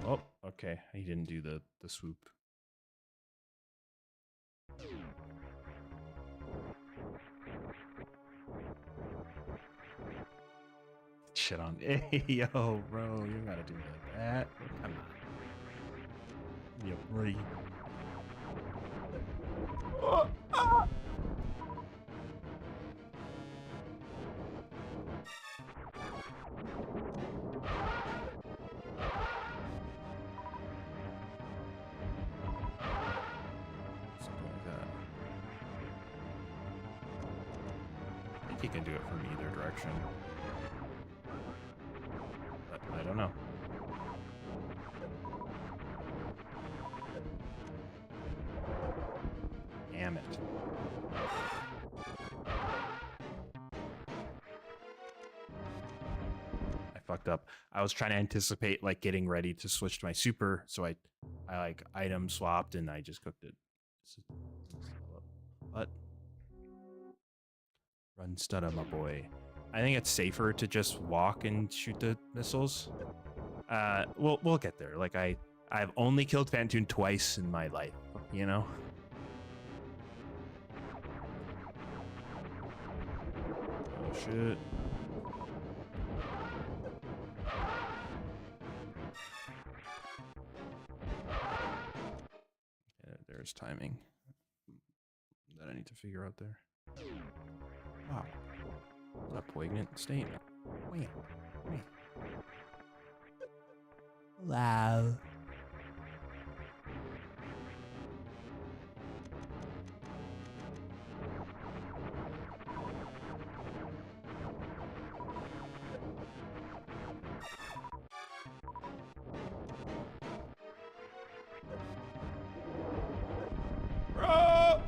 Oh, okay. He didn't do the swoop. Shit on. Hey, yo, bro, you gotta do like that. Come on. Yeah, buddy. Oh, ah! Something like that. I think he can do it from either direction. But I don't know. Damn it. I fucked up. I was trying to anticipate like getting ready to switch to my super, so I like item swapped and I just cooked it. But run Studda, my boy. I think it's safer to just walk and shoot the missiles. We'll get there. Like I've only killed Phantoon twice in my life, you know? Oh shit. Yeah, there's timing that I need to figure out there. Wow. What a poignant statement. Wait. Wow. Bro!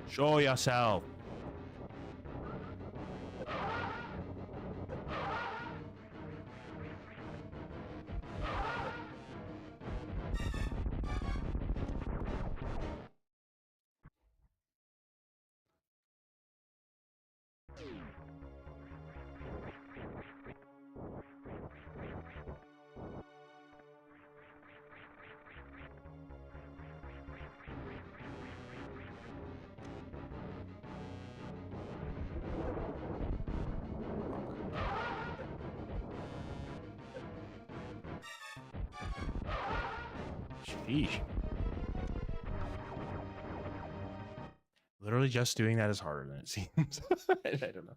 Show yourself. Sheesh. Literally just doing that is harder than it seems. I don't know.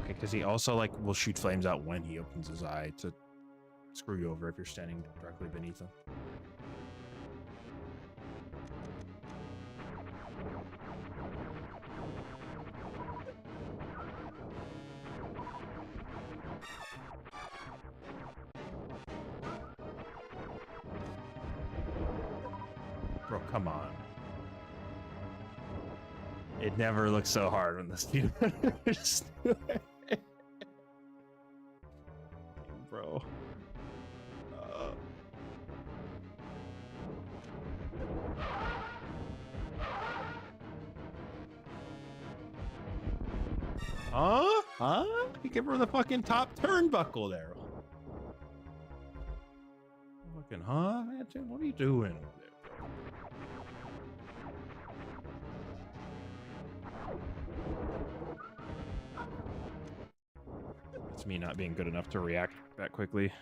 Because he also like will shoot flames out when he opens his eye to screw you over if you're standing directly beneath him. Bro, come on. It never looks so hard when the speedrunners do it. Bro. Huh? You give her the fucking top turnbuckle there. Fucking huh? What are you doing over there? It's me not being good enough to react that quickly.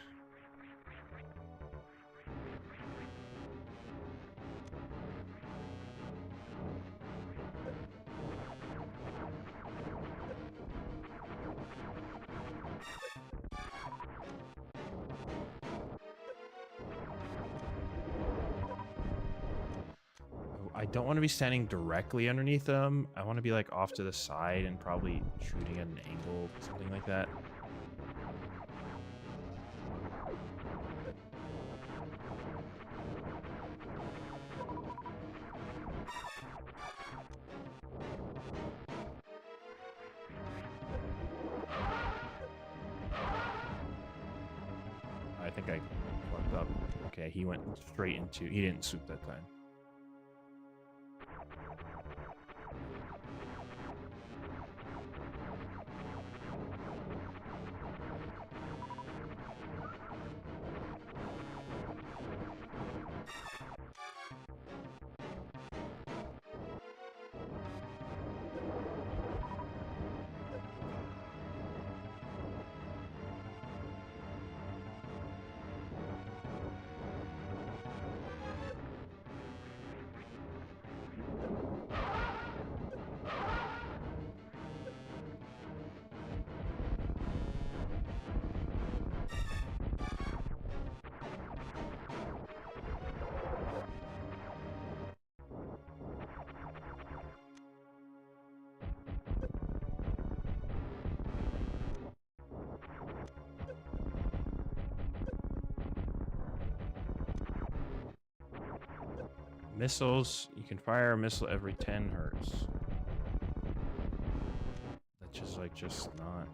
I don't want to be standing directly underneath them. I want to be like off to the side and probably shooting at an angle, something like that. I think I fucked up. Okay, he went straight into... He didn't swoop that time. Missiles, you can fire a missile every 10 hertz. That's just like, just not.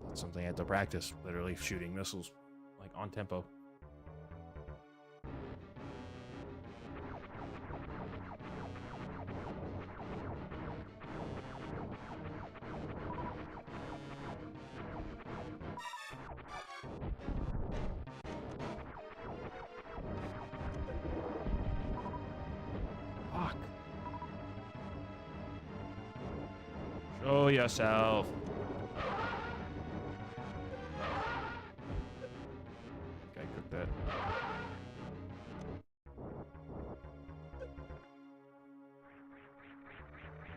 That's something I had to practice, literally shooting missiles, like on tempo. Fuck. Show yourself. Okay, I cooked that.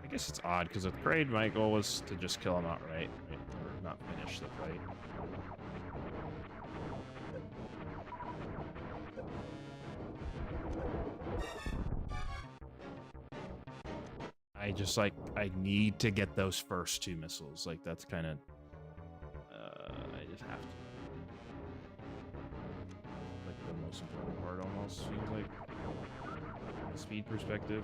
I guess it's odd because with Kraid, my goal was to just kill him outright, right? Or not finish the fight. I just like, I need to get those first 2 missiles. Like, that's kind of, I just have to. Like, the most important part almost seems like, from a speed perspective.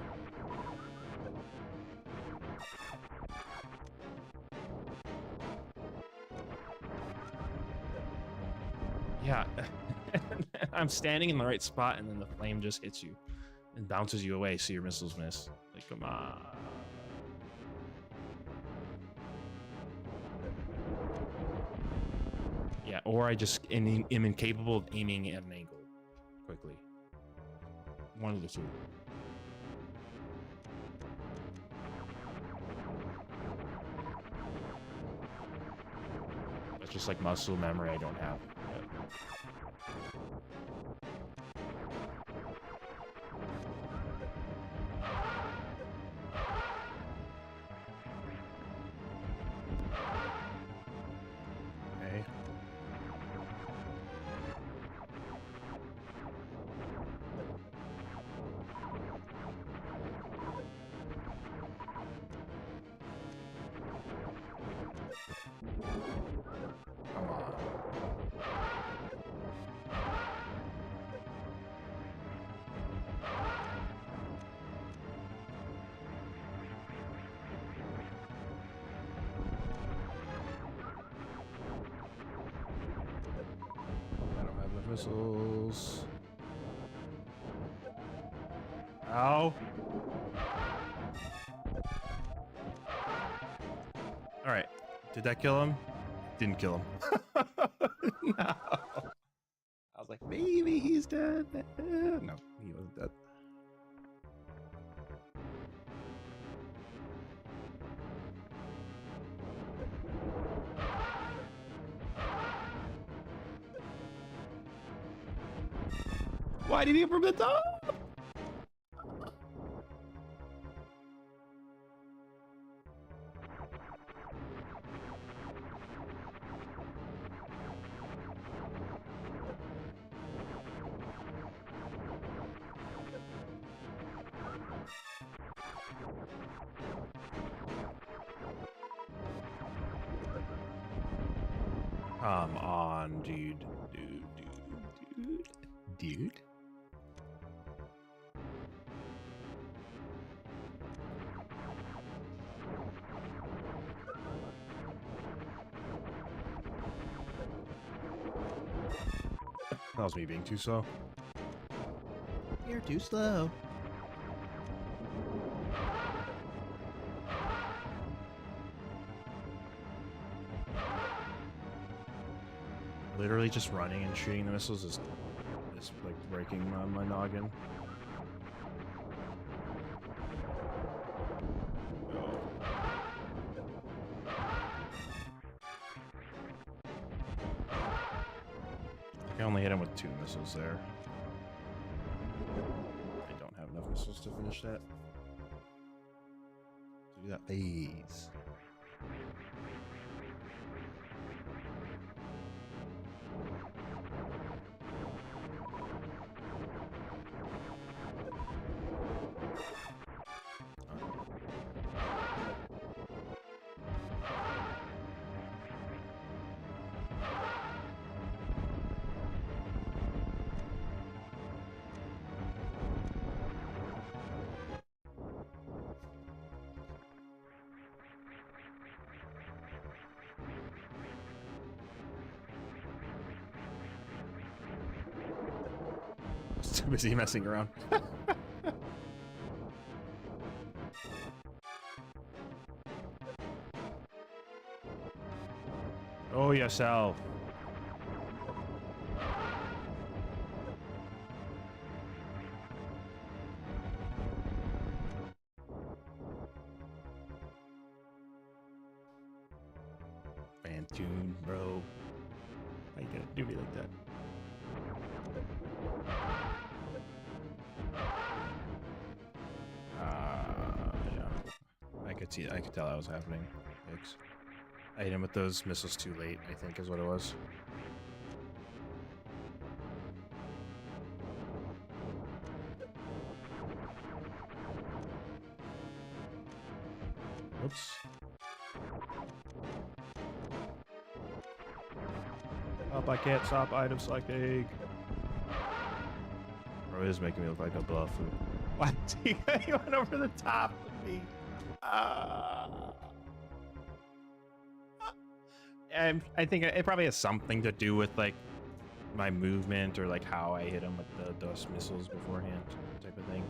Yeah, I'm standing in the right spot and then the flame just hits you and bounces you away so your missiles miss. Like, come on. Yeah, or I just am incapable of aiming at an angle quickly. One of the two. It's just like muscle memory I don't have. Okay. Come on. I don't have enough missiles. Ow. All right. Did that kill him? Didn't kill him. No. I was like, maybe he's dead. No, he wasn't dead. Why did he come from the top? Come on, dude. Dude. That was me being too slow. You're too slow. Literally just running and shooting the missiles is like breaking my noggin. I only hit him with 2 missiles there. I don't have enough missiles to finish that. Do that phase. Too busy messing around. Oh, yourself. Fantoon, bro. Why you gonna do me like that? Yeah. I could tell that was happening. Yikes. I hit him with those missiles too late, I think is what it was. Whoops. Up, I can't stop item selecting. Bro, it is making me look like a bluff. What? He went over the top of me. I think it probably has something to do with like my movement or like how I hit him with those missiles beforehand, type of thing.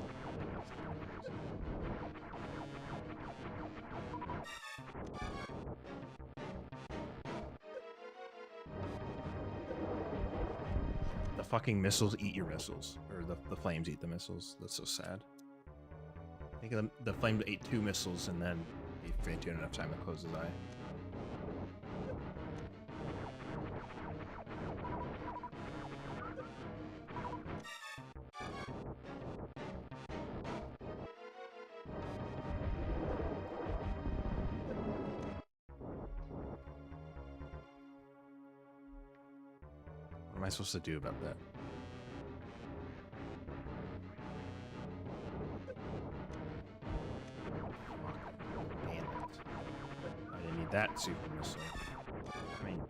The fucking missiles eat your missiles, or the flames eat the missiles. That's so sad. I think the flames ate 2 missiles and then he fainted enough time to close his eye. What am I supposed to do about that? That super missile. I mean,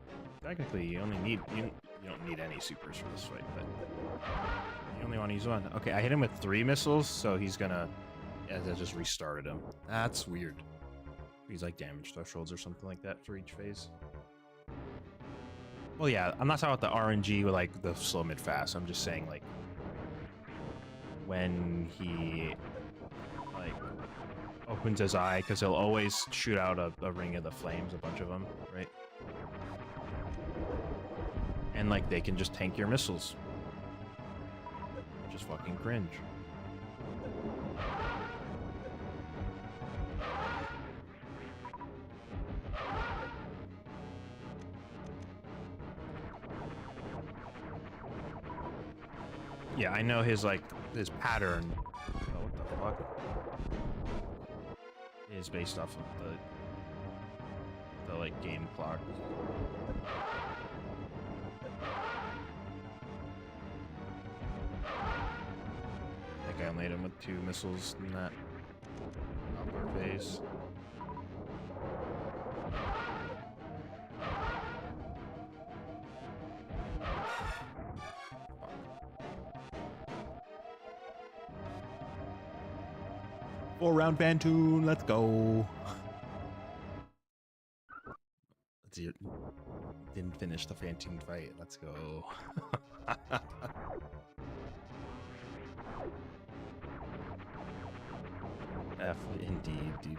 technically, you only need you don't need any supers for this fight, but you only want to use 1. Okay, I hit him with 3 missiles, so he's gonna. As I just restarted him. That's weird. He's like damage thresholds or something like that for each phase. Well, yeah, I'm not talking about the RNG with like the slow mid fast. I'm just saying like when he like opens his eye, because he'll always shoot out a ring of the flames, a bunch of them, right? And like they can just tank your missiles. Just fucking cringe. Yeah, I know his pattern. Oh, what the fuck? Is based off of the like game clock. I think I only hit him with 2 missiles in that upper phase. Four-round Fantoon, let's go. Let's see it. Didn't finish the Fantoon fight. Let's go. F indeed, dude.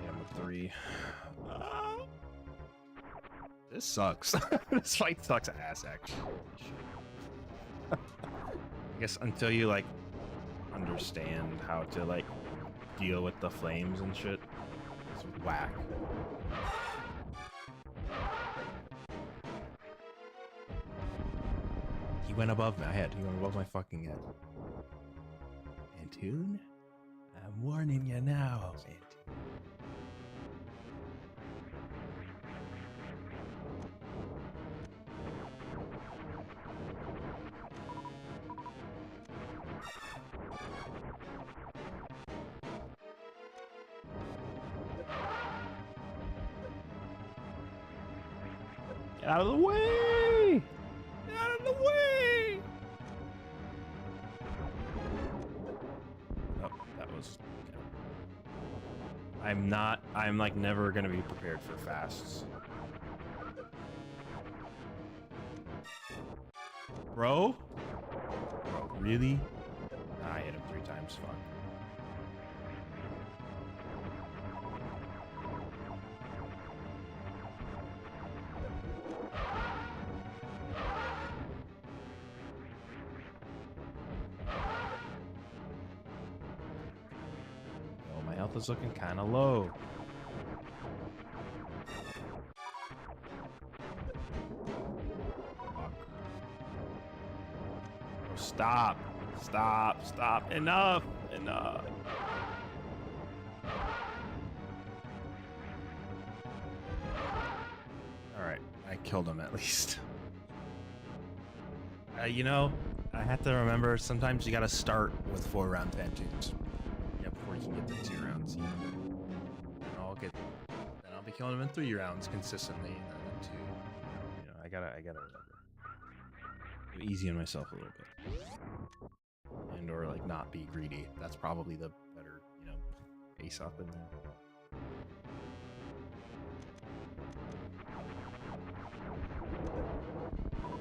Yeah, I'm with 3. This sucks. This fight sucks ass, actually. I guess until you like understand how to like deal with the flames and shit, it's whack. He went above my head. He went above my fucking head. Fantoon, I'm warning you now, Fantoon. Get out of the way! Get out of the way! Oh, that was... okay. I'm like never gonna be prepared for fasts. Bro? Bro, really? Nah, I hit him 3 times, fuck. Is looking kind of low. Fuck. Oh, stop. Stop. Stop. Enough. Enough. Alright. I killed him at least. You know, I have to remember sometimes you gotta start with 4-round Fantoons. Before you can get the 2 rounds, you know. Then I'll be killing him in 3 rounds consistently, and then 2. You know, I gotta remember. Go easy on myself a little bit. And or like not be greedy. That's probably the better, you know, face up in there.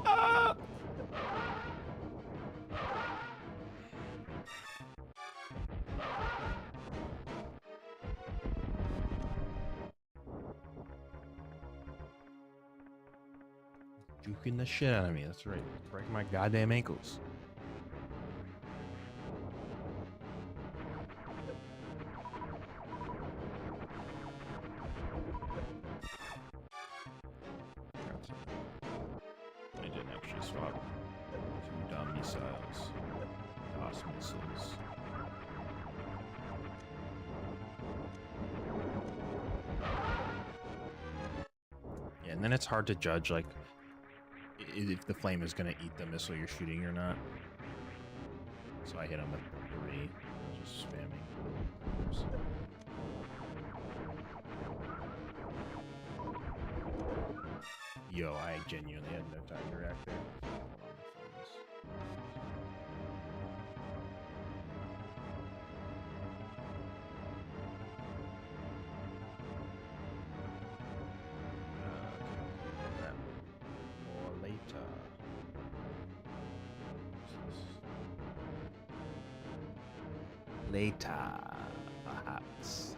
Ah! Juking the shit out of me. That's right. Breaking my goddamn ankles. I didn't actually swap 2 dumb missiles. DOS missiles. Yeah, and then it's hard to judge like if the flame is gonna eat the missile you're shooting or not. So I hit him with 3. Just spamming. Oops. Yo, I genuinely had no time to react there. Hold on, my phone is... More later. later, perhaps.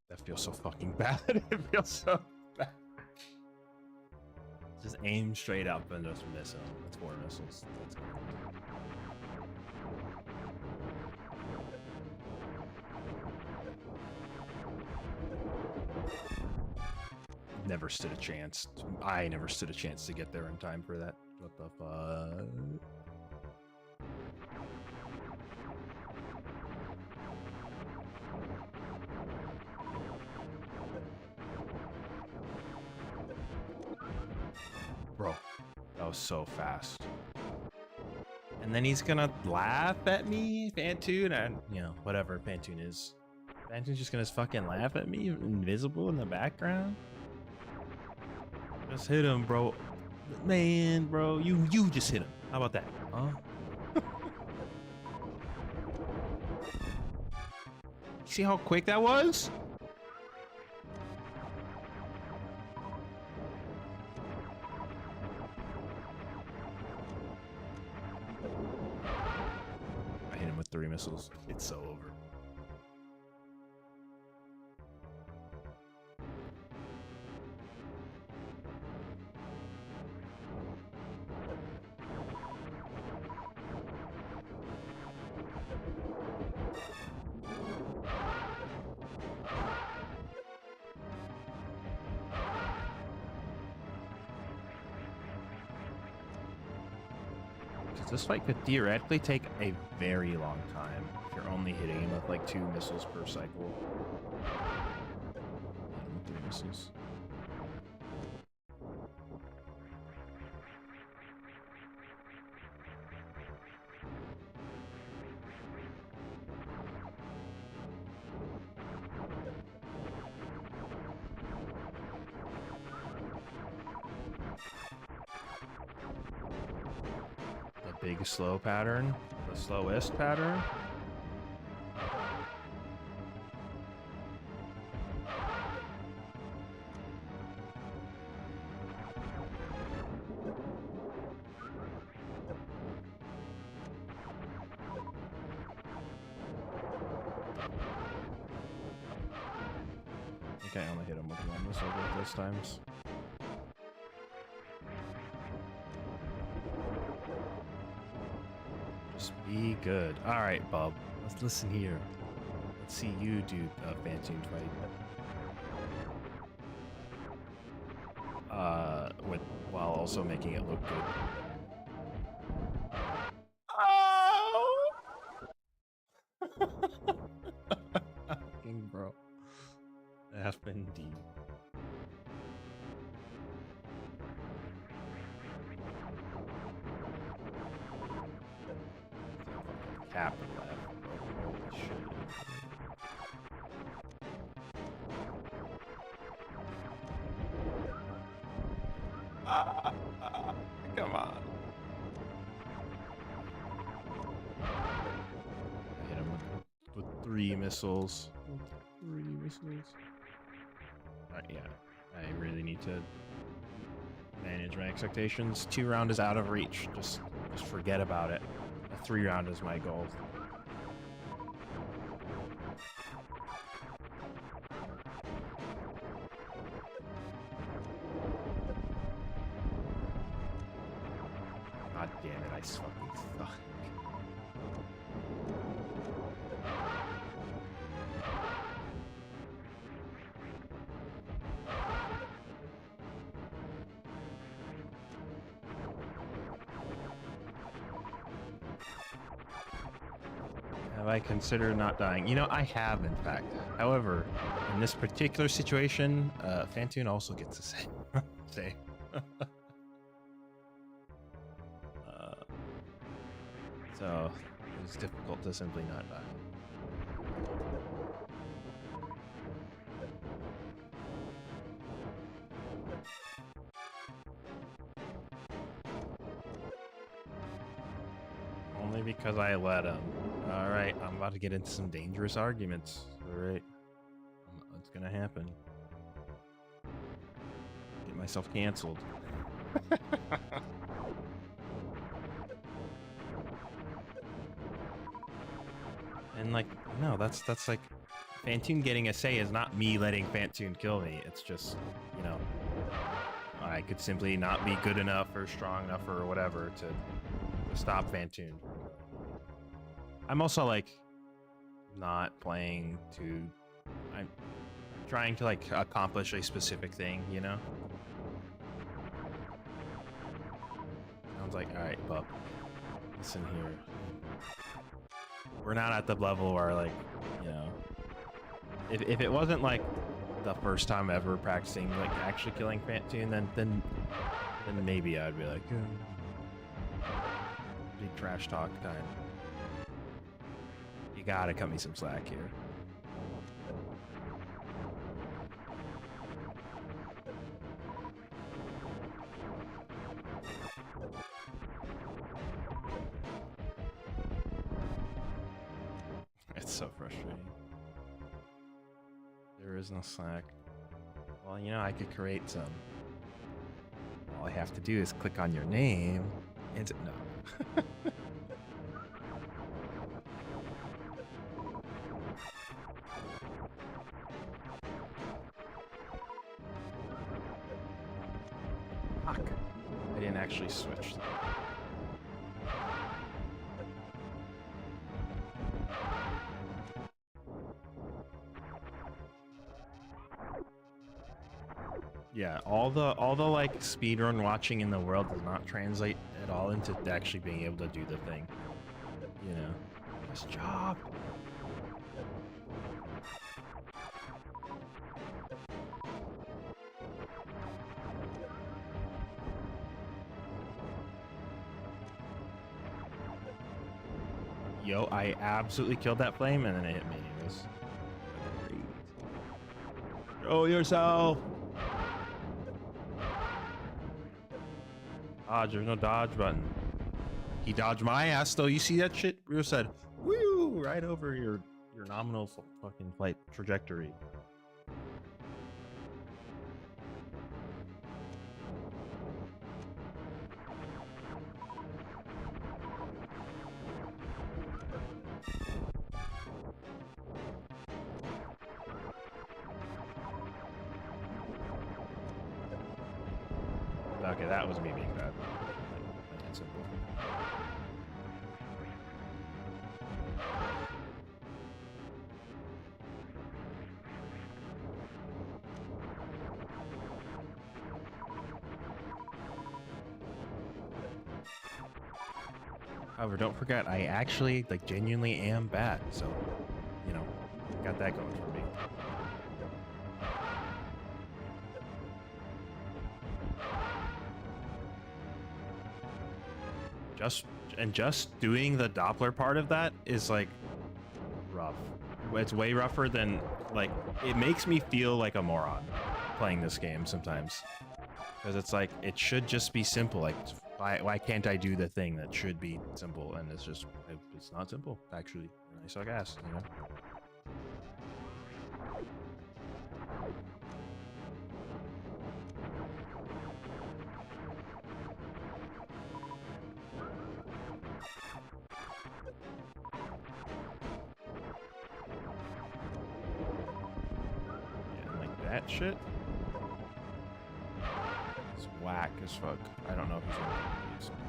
That feels so fucking bad. It feels so bad. Just aim straight up and just miss him. That's 4 missiles. That's good. Never stood a chance. I never stood a chance to get there in time for that. What the fuck? Bro, that was so fast. And then he's gonna laugh at me, Phantoon, and you know, whatever Phantoon is. Phantoon's just gonna fucking laugh at me, invisible in the background. Just hit him, bro. Man, bro, you just hit him. How about that? Huh? See how quick that was? I hit him with 3 missiles. It's so over. This fight could theoretically take a very long time if you're only hitting him with like 2 missiles per cycle. With 3 missiles. Big slow pattern, the slowest pattern. I think I only hit him with 1 missile both those times. Be good. All right, Bob. Let's listen here. Let's see you do a Phantoon fight. While also making it look good. Oh! Fucking bro. FND. Cap left. Holy shit. Come on. I hit him with 3 missiles. 3 missiles. Yeah, I really need to manage my expectations. 2 round is out of reach. Just forget about it. A 3 round is my goal. God damn it, I fucking suck. Have I considered not dying? You know, I have, in fact. However, in this particular situation, Phantoon also gets a say. So, it's difficult to simply not die. Only because I let him. Alright, I'm about to get into some dangerous arguments. Alright. It's gonna happen. Get myself canceled. And like, no, that's like Phantoon getting a say is not me letting Phantoon kill me. It's just, you know, I could simply not be good enough or strong enough or whatever to stop Phantoon. I'm also like not playing to. I'm trying to like accomplish a specific thing, you know. Sounds like, all right, pup. Listen here. We're not at the level where like, you know, if it wasn't like the first time ever practicing like actually killing Phantoon, then maybe I'd be like, big trash talk time. You gotta cut me some slack here. It's so frustrating. There is no slack. Well, you know, I could create some. All I have to do is click on your name and no. Fuck. I didn't actually switch. Yeah, all the like speedrun watching in the world does not translate at all into actually being able to do the thing. You know, nice job. Yo, I absolutely killed that flame and then it hit me anyways. Show yourself. Dodge, there's no dodge button. He dodged my ass though. You see that shit? Rio said, woo, right over your nominal fucking flight trajectory. Okay, that was me being bad. That's simple. However, don't forget, I actually, like, genuinely am bad, so, you know, got that going for me. Just doing the Doppler part of that is like rough. It's way rougher than like it makes me feel like a moron playing this game sometimes because it's like it should just be simple. Like why can't I do the thing that should be simple? And it's not simple actually. And I suck ass, you know. That shit is whack as fuck. I don't know if he's gonna use okay.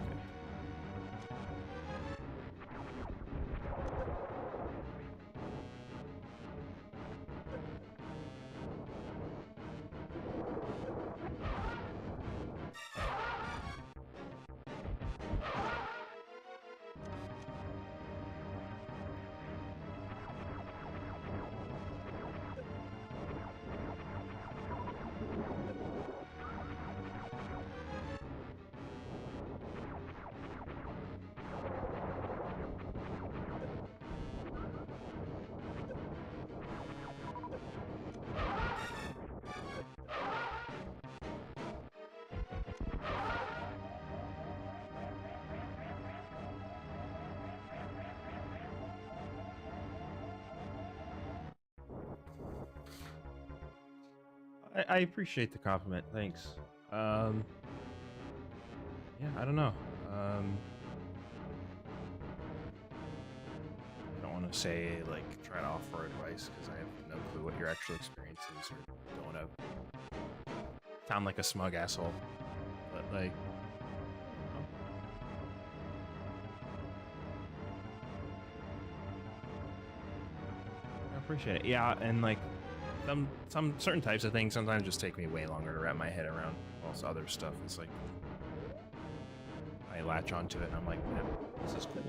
I appreciate the compliment. Thanks. Yeah, I don't know. I don't want to say like try to offer advice because I have no clue what your actual experience is, or don't want to sound like a smug asshole. But like, I appreciate it. Yeah, and like some certain types of things sometimes just take me way longer to wrap my head around. Whilst other stuff is like I latch onto it and I'm like, man, this is cool.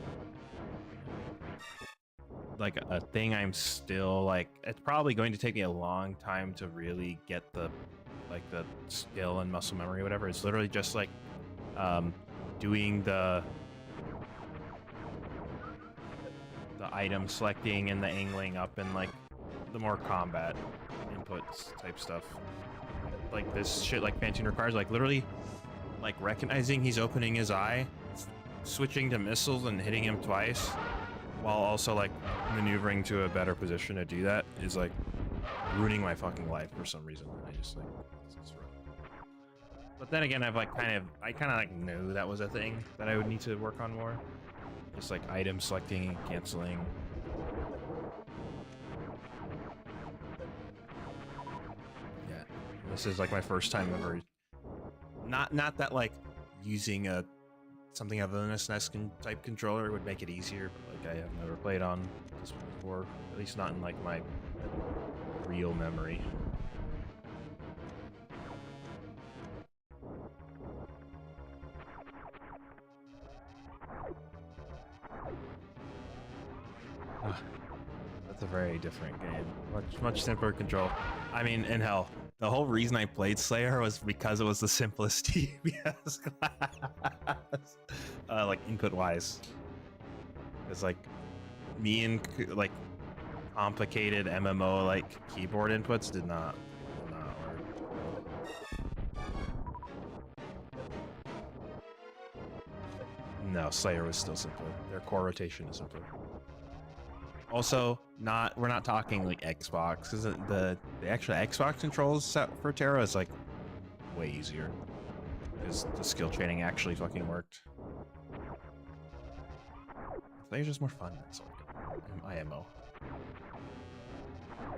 Like a thing I'm still like, it's probably going to take me a long time to really get the skill and muscle memory or whatever. It's literally just like doing the item selecting and the angling up and like the more combat inputs type stuff. Like this shit like Pantene requires, like literally like recognizing he's opening his eye, switching to missiles and hitting him twice, while also like maneuvering to a better position to do that is like ruining my fucking life for some reason. I just like it's rough. But then again, I kind of like knew that was a thing that I would need to work on more. Just like item selecting and canceling. Yeah, this is like my first time ever. Not that like using something of an SNES type controller would make it easier, but like I have never played on this before, at least not in like my real memory. That's a very different game. Much simpler control. I mean, in hell, the whole reason I played Slayer was because it was the simplest TBS class, like input wise. It's like me and like complicated MMO like keyboard inputs did not work. No, Slayer was still simpler. Their core rotation is simpler. Also, we're not talking like Xbox, because the actual Xbox controls set for Terra is like way easier because the skill training actually fucking worked. Slayer's just more fun than IMO.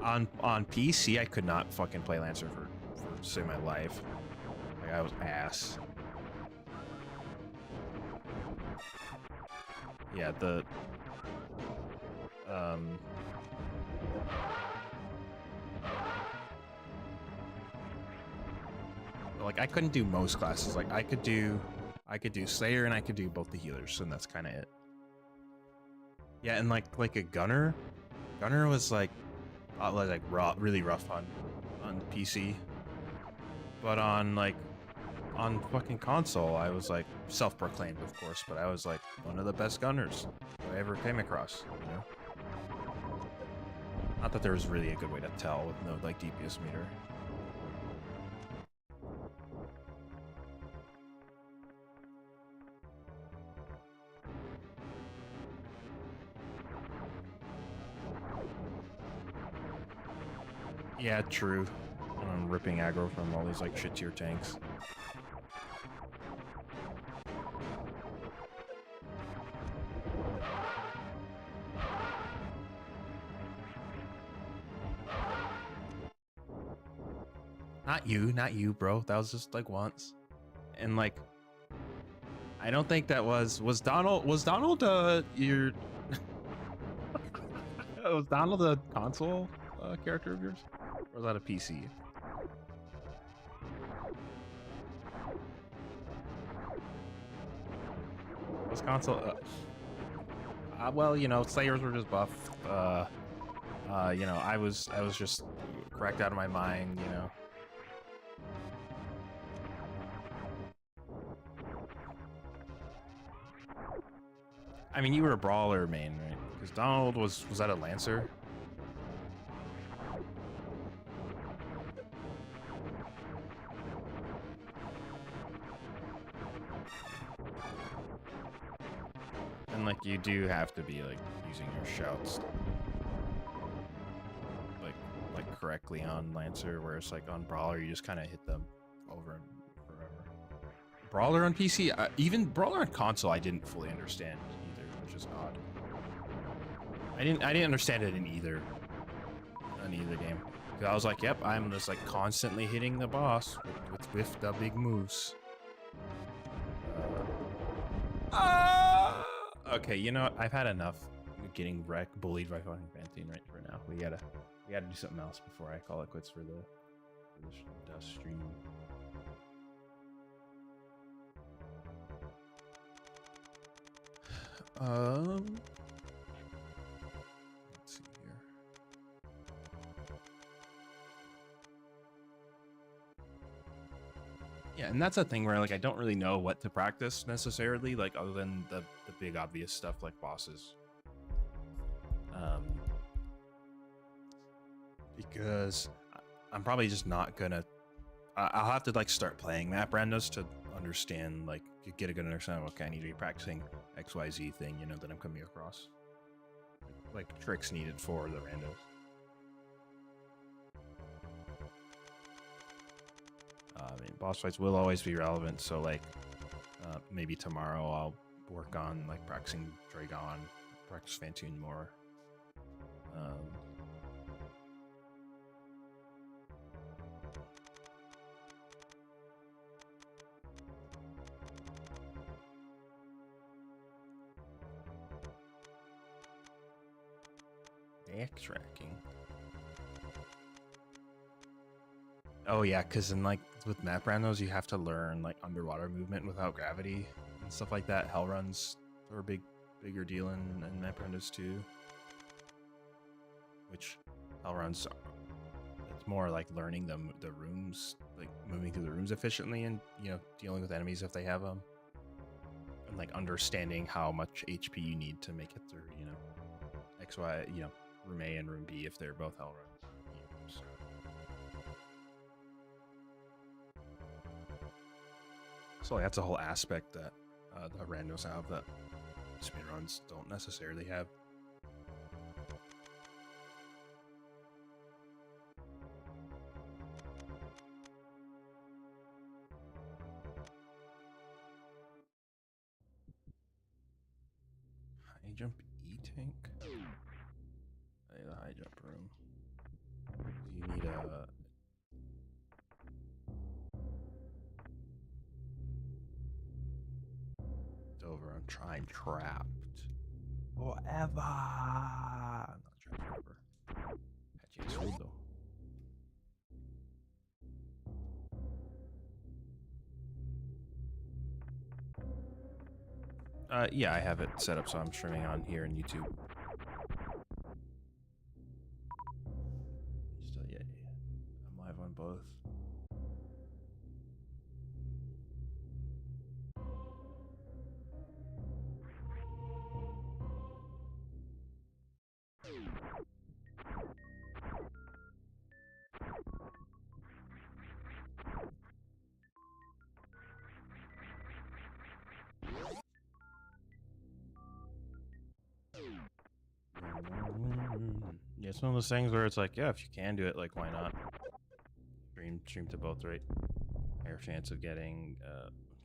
On PC, I could not fucking play Lancer for say my life. Like I was ass. Yeah, like I couldn't do most classes. Like I could do Slayer and I could do both the healers, and that's kind of it. Yeah, and like a gunner was like really rough on PC, but on fucking console, I was like self-proclaimed, of course, but I was like one of the best gunners I ever came across, you know? Not that there was really a good way to tell with no like DPS meter. Yeah, true. I'm ripping aggro from all these like shit tier tanks. Not you, bro. That was just like once. And like I don't think that was Donald your was Donald a console character of yours? Or was that a PC? Was console well, you know, Slayers were just buff. You know, I was just cracked out of my mind, you know. I mean, you were a brawler main, right? Because Donald was that a Lancer? And like you do have to be like using your shouts like correctly. quickly on Lancer, whereas like on Brawler, you just kind of hit them over and forever. Brawler on PC, even Brawler on console, I didn't fully understand either, which is odd. I didn't understand it in either game. I was like, yep, I'm just like constantly hitting the boss with the big moves. Okay, you know what? I've had enough getting bullied by fucking Pantene right for now. We gotta do something else before I call it quits for the dust stream. Let's see here. Yeah, and that's a thing where like I don't really know what to practice necessarily, like other than the big obvious stuff like bosses. Because I'm probably just not gonna. I'll have to like start playing map randos to understand, like get a good understanding of, okay, I need to be practicing XYZ thing, you know, that I'm coming across. Like tricks needed for the randos. I mean, boss fights will always be relevant, so like maybe tomorrow I'll work on like practicing Dragon, practice Phantoon more. Backtracking. Oh yeah, because in like with map randos, you have to learn like underwater movement without gravity and stuff like that. Hell runs are a bigger deal in map randos too. Which hell runs, it's more like learning the rooms, like moving through the rooms efficiently, and you know, dealing with enemies if they have them, and like understanding how much HP you need to make it through, you know, XY, you know, room A and room B if they're both hell runs. So that's a whole aspect that the randos have that speedruns don't necessarily have. High jump E-tank? The high jump room. You need a... Over, I'm trying trapped. Forever! I'm not trapped forever. Patchy sold though. Yeah, I have it set up so I'm streaming on here in YouTube. Still, yeah. I'm live on both. Yeah, it's one of those things where it's like, yeah, if you can do it, like, why not? Stream to both, right? Higher chance of getting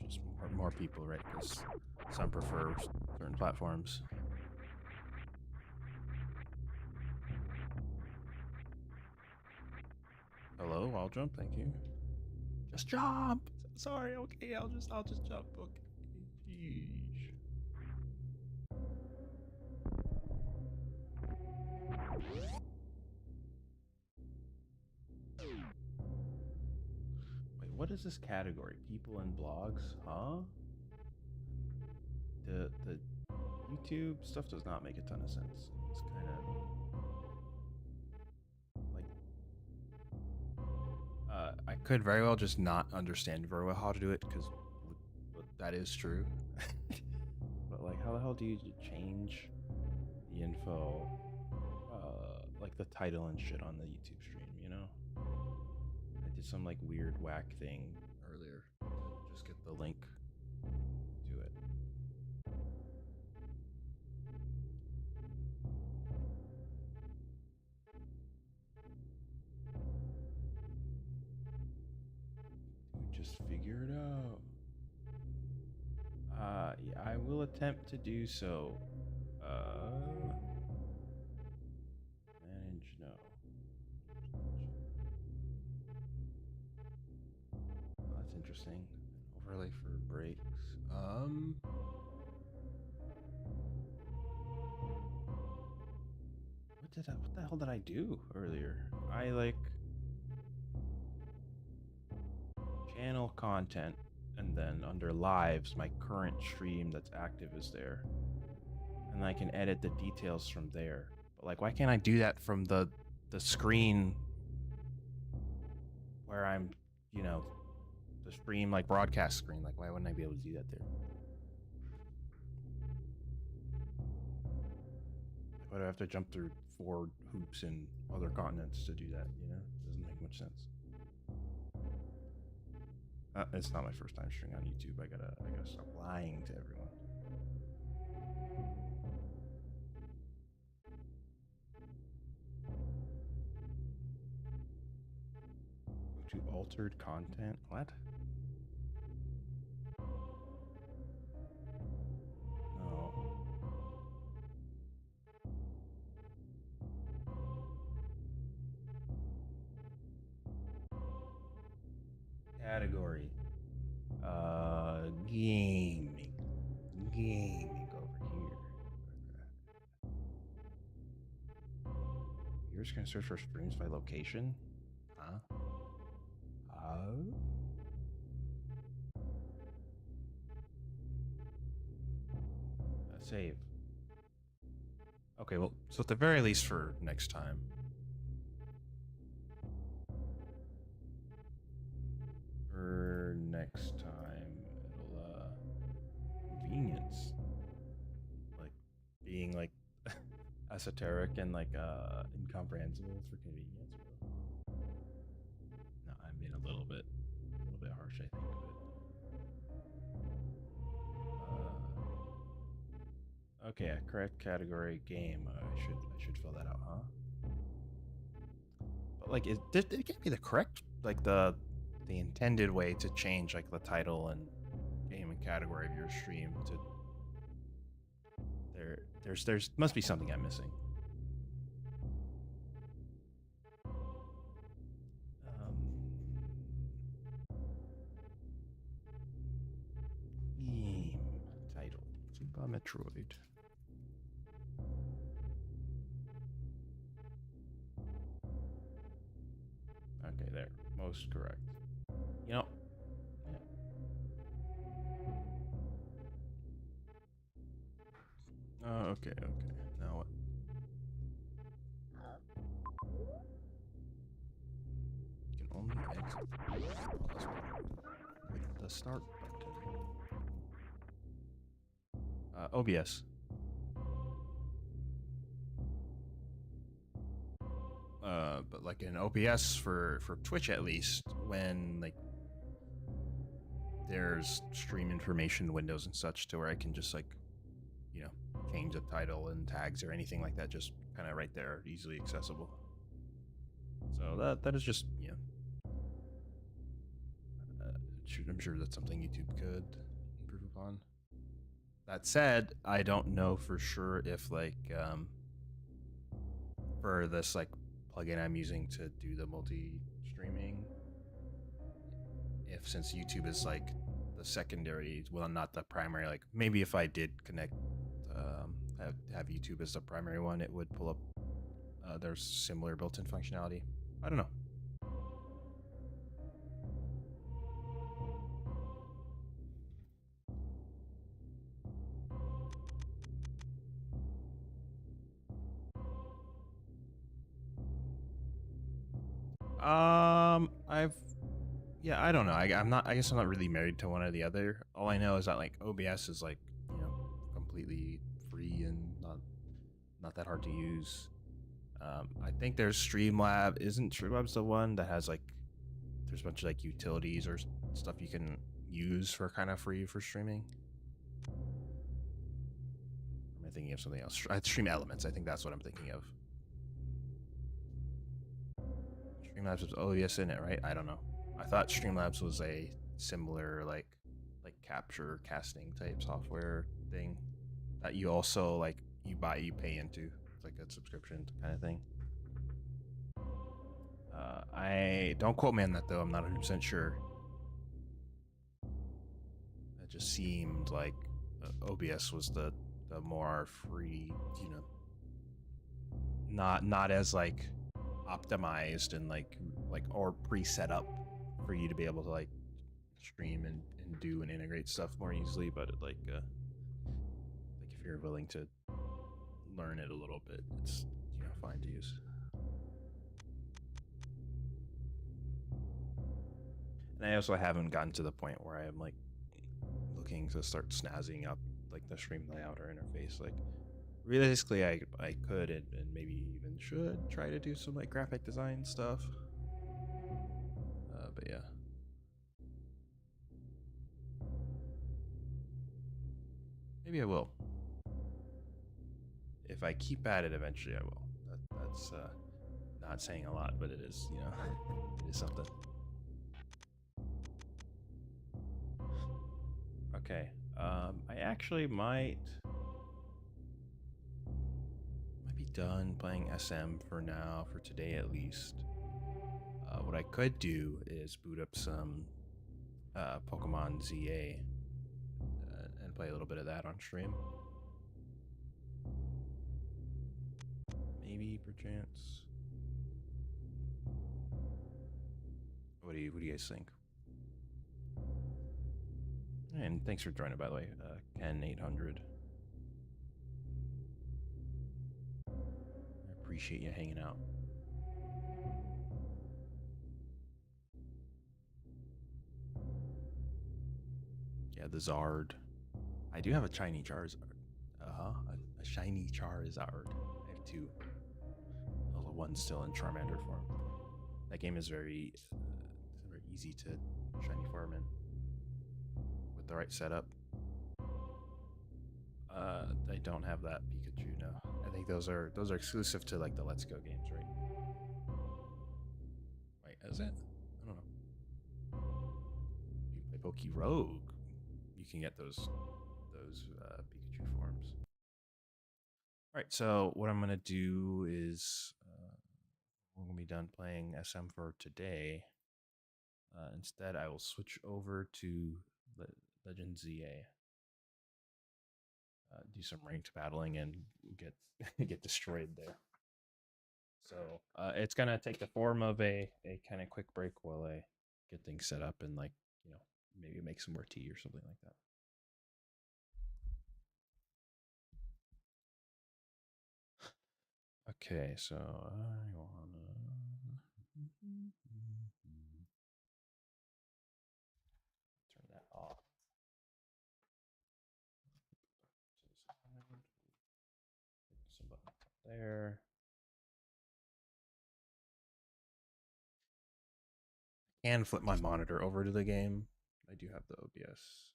just more people, right? Because some prefer certain platforms. Hello, I'll jump. Thank you. Just jump. Sorry. Okay, I'll just jump. Okay. Jeez. Wait, what is this category? People and blogs? Huh? The YouTube stuff does not make a ton of sense. It's kind of like I could very well just not understand very well how to do it, because that is true. But like, how the hell do you change the info, like the title and shit on the YouTube stream, you know? I did some like weird whack thing earlier to just get the link to it. just figure it out. Yeah, I will attempt to do so. Manage, no. Oh, that's interesting. Overlay for breaks. What the hell did I do earlier? I like channel content, and then under lives, my current stream that's active is there. And I can edit the details from there. But like, why can't I do that from the screen where I'm, you know, the stream like broadcast screen? Like, why wouldn't I be able to do that there? Why do I have to jump through 4 hoops in other continents to do that? You know, doesn't make much sense. It's not my first time streaming on YouTube. I gotta stop lying to everyone. To altered content? What? No. Category. Gaming over here. You're just gonna search for streams by location? Huh? Save. Okay, well, so at the very least for next time. For next time, it'll, convenience. Like, being, like, esoteric and, like, incomprehensible for convenience. No, I'm being a little bit harsh, I think, but... okay, a correct category game. I should fill that out, huh? But, like, it can't be the correct, like, the intended way to change like the title and game and category of your stream to there's must be something I'm missing. Game title Super Metroid. Okay, there, most correct. You know, yeah. Oh, okay. Now what? You can only exit with the start button. OBS. But like in OBS for Twitch at least, when like there's stream information windows and such to where I can just like, you know, change the title and tags or anything like that, just kind of right there, easily accessible. So that is just, you know, I'm sure that's something YouTube could improve upon. That said, I don't know for sure if like for this like plugin I'm using to do the multi-streaming, if since YouTube is like the secondary, well, not the primary, like maybe if I did connect, have YouTube as the primary one, it would pull up there's similar built-in functionality. I don't know. I don't know. I guess I'm not really married to one or the other. All I know is that like OBS is like, you know, completely free and not that hard to use. I think there's Streamlabs. Isn't Streamlabs the one that has like, there's a bunch of like utilities or stuff you can use for kind of free for streaming? Or am I thinking of something else? Stream Elements. I think that's what I'm thinking of. Streamlabs has OBS in it, right? I don't know. I thought Streamlabs was a similar like capture casting type software thing that you also like you pay into. It's like a subscription kind of thing. I don't quote me on that though. I'm not 100% sure. It just seemed like OBS was the more free, you know, not as like optimized and like or pre-set up for you to be able to like stream and do and integrate stuff more easily, but like if you're willing to learn it a little bit, it's, you know, fine to use. And I also haven't gotten to the point where I am like looking to start snazzing up like the stream layout or interface. Like realistically, I could and maybe even should try to do some like graphic design stuff. But yeah. Maybe I will. If I keep at it, eventually I will. That's not saying a lot, but it is, you know, it is something. Okay. I actually might be done playing SM for now, for today at least. What I could do is boot up some Pokemon ZA and play a little bit of that on stream. Maybe, perchance. What do you guys think? And thanks for joining, by the way, Ken800. I appreciate you hanging out. Yeah, the Zard. I do have a shiny Charizard. A shiny Charizard. I have two. Although one's still in Charmander form. That game is very easy to shiny farm in with the right setup. I don't have that Pikachu now. I think those are exclusive to like the Let's Go games, right? Wait, is it? I don't know. You play Poke Rogue, you can get those Pikachu forms. All right, so what I'm gonna do is we're gonna be done playing SM for today. Instead, I will switch over to Legend ZA. Do some ranked battling and get destroyed there. So it's gonna take the form of a kind of quick break while I get things set up and, like, you know, maybe make some more tea or something like that. Okay, so I wanna turn that off. Some buttons there. I can flip my monitor over to the game. I do have the OBS.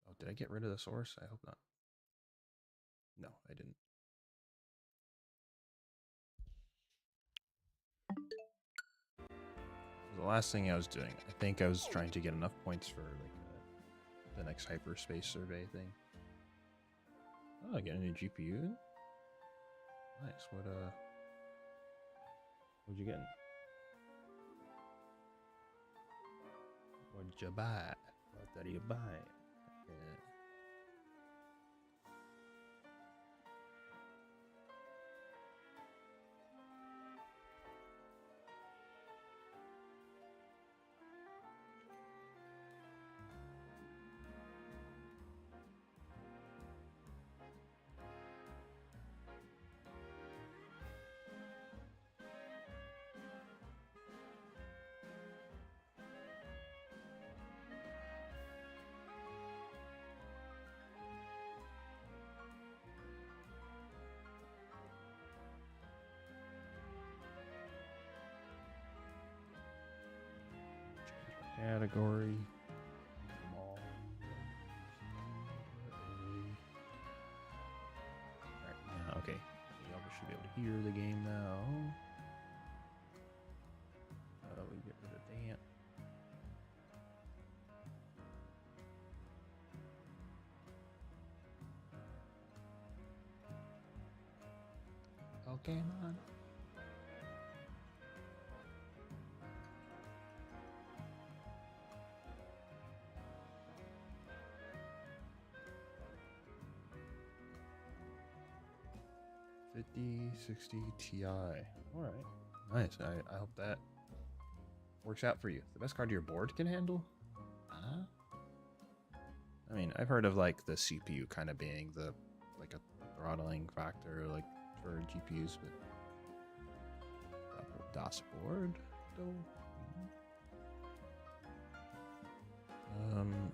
Oh, did I get rid of the source? I hope not. No, I didn't. The last thing I was doing, I think I was trying to get enough points for like the next hyperspace survey thing. Oh, I get a new GPU. Nice. What'd you get? What'd you buy? What did you buy? Yeah. Category. Right, okay. actually be able to hear the game now. We get rid of that. Pokemon. $5060 Ti. All right, nice. I hope that works out for you. The best card your board can handle. I mean, I've heard of like the CPU kind of being the like a throttling factor, like for GPUs, but DOS board though.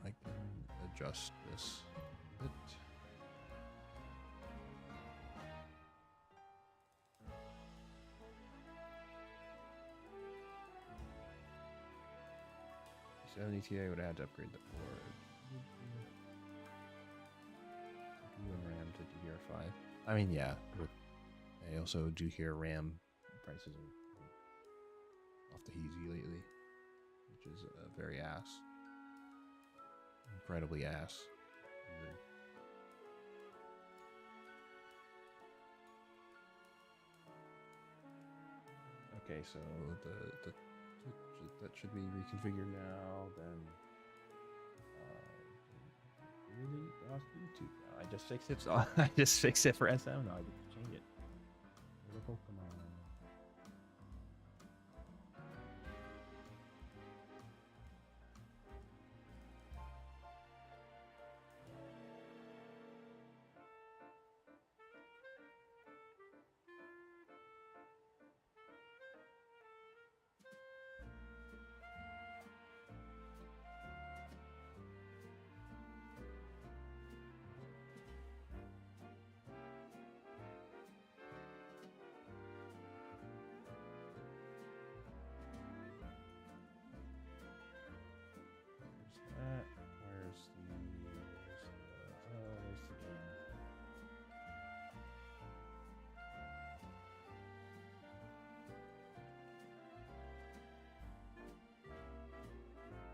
I can adjust this a bit. $70 Ti would have had to upgrade the board. CPU and RAM to DDR5. I mean, yeah. I also do hear RAM prices are off the heezy lately, which is very ass. Incredibly ass. Even. Okay, so that should be reconfigured now. Then really lost YouTube. I just fixed it. So I just fixed it for SM. No, I get to change it. Little Pokemon. Where's the game?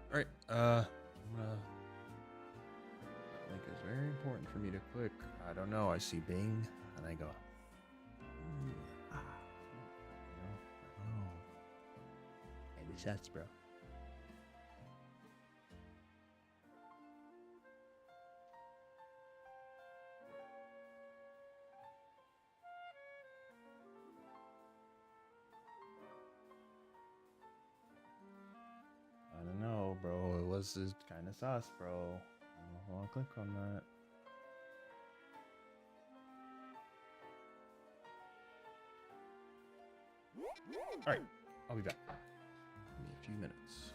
All right, that link is very important for me to click. I don't know. I see Bing, and I go. Maybe that's bro. I don't know, bro. It was kind of sus, bro. I don't want to click on that. All right, I'll be back. Give me a few minutes.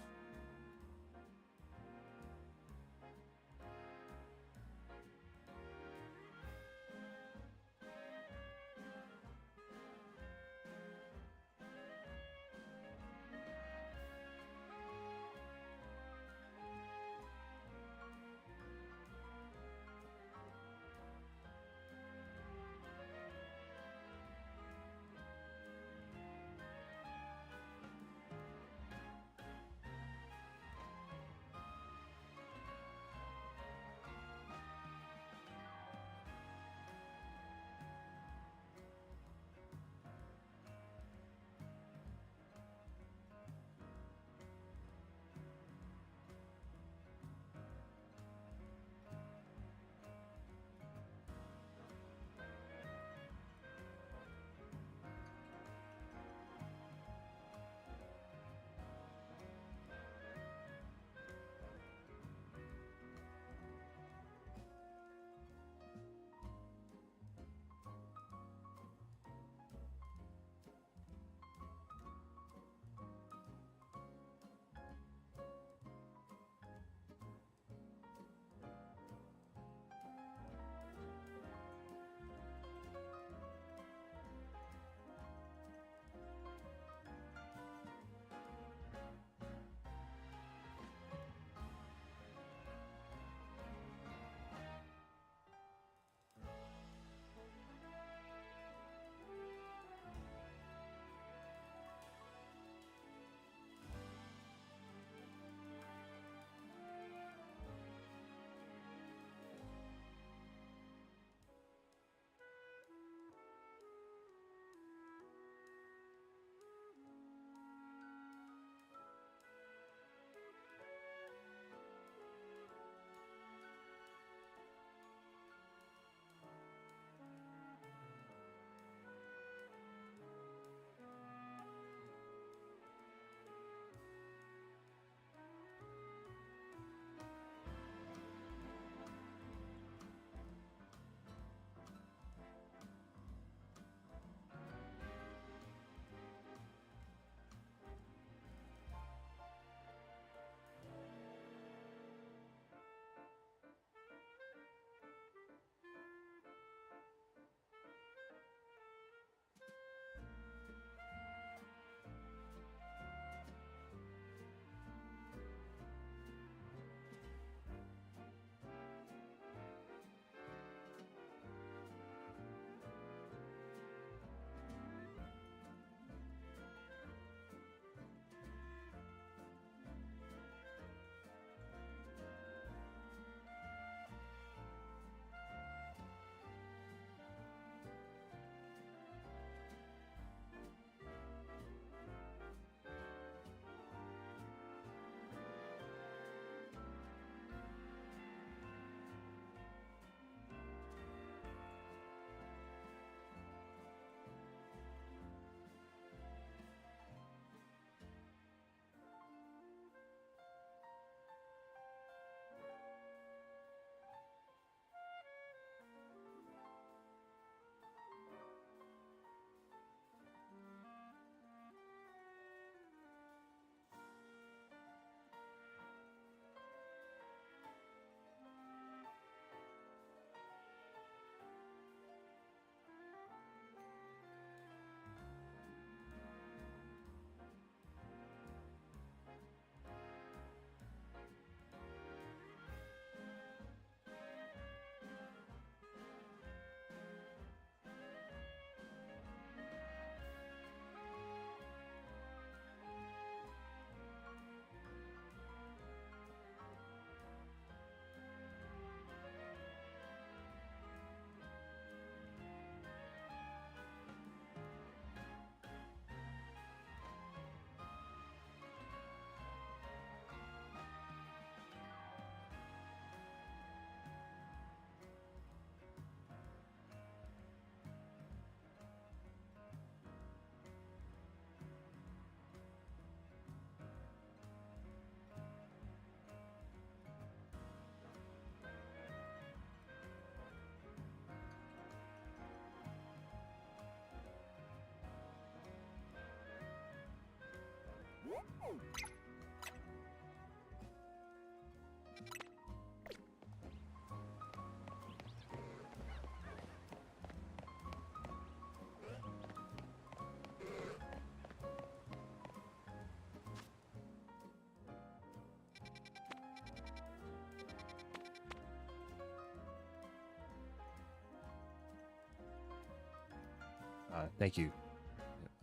Thank you.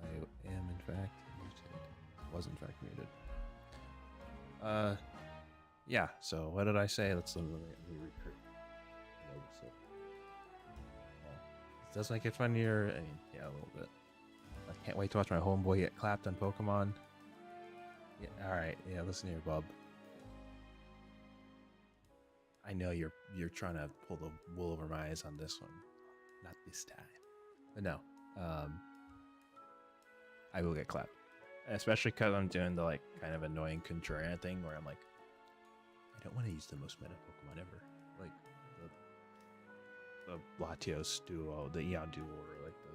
I am in fact muted. Was in fact muted. Yeah. So what did I say? Let's let me recruit. Does make it funnier? I mean, yeah, a little bit. I can't wait to watch my homeboy get clapped on Pokemon. Yeah. All right. Yeah. Listen here, bub. I know you're trying to pull the wool over my eyes on this one. Not this time. But no. I will get clapped, especially because I'm doing the like kind of annoying Contrarian thing where I'm like, I don't want to use the most meta Pokemon ever, like the Latios duo, the Eon duo, or like the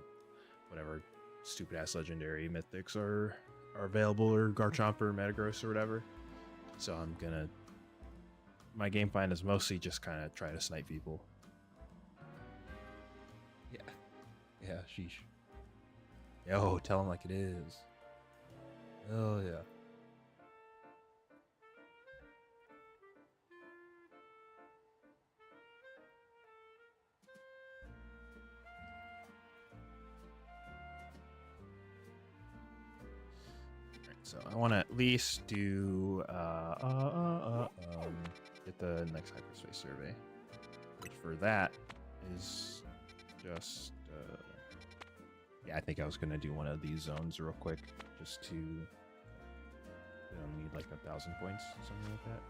whatever stupid ass legendary mythics are available, or Garchomp or Metagross or whatever. So my game plan is mostly just kind of try to snipe people. Yeah, sheesh. Yo, tell him like it is. Oh, yeah. Alright, so I want to at least do, get the next hyperspace survey. Which for that is just, yeah, I think I was gonna do one of these zones real quick, just to, need like 1,000 points, something like that.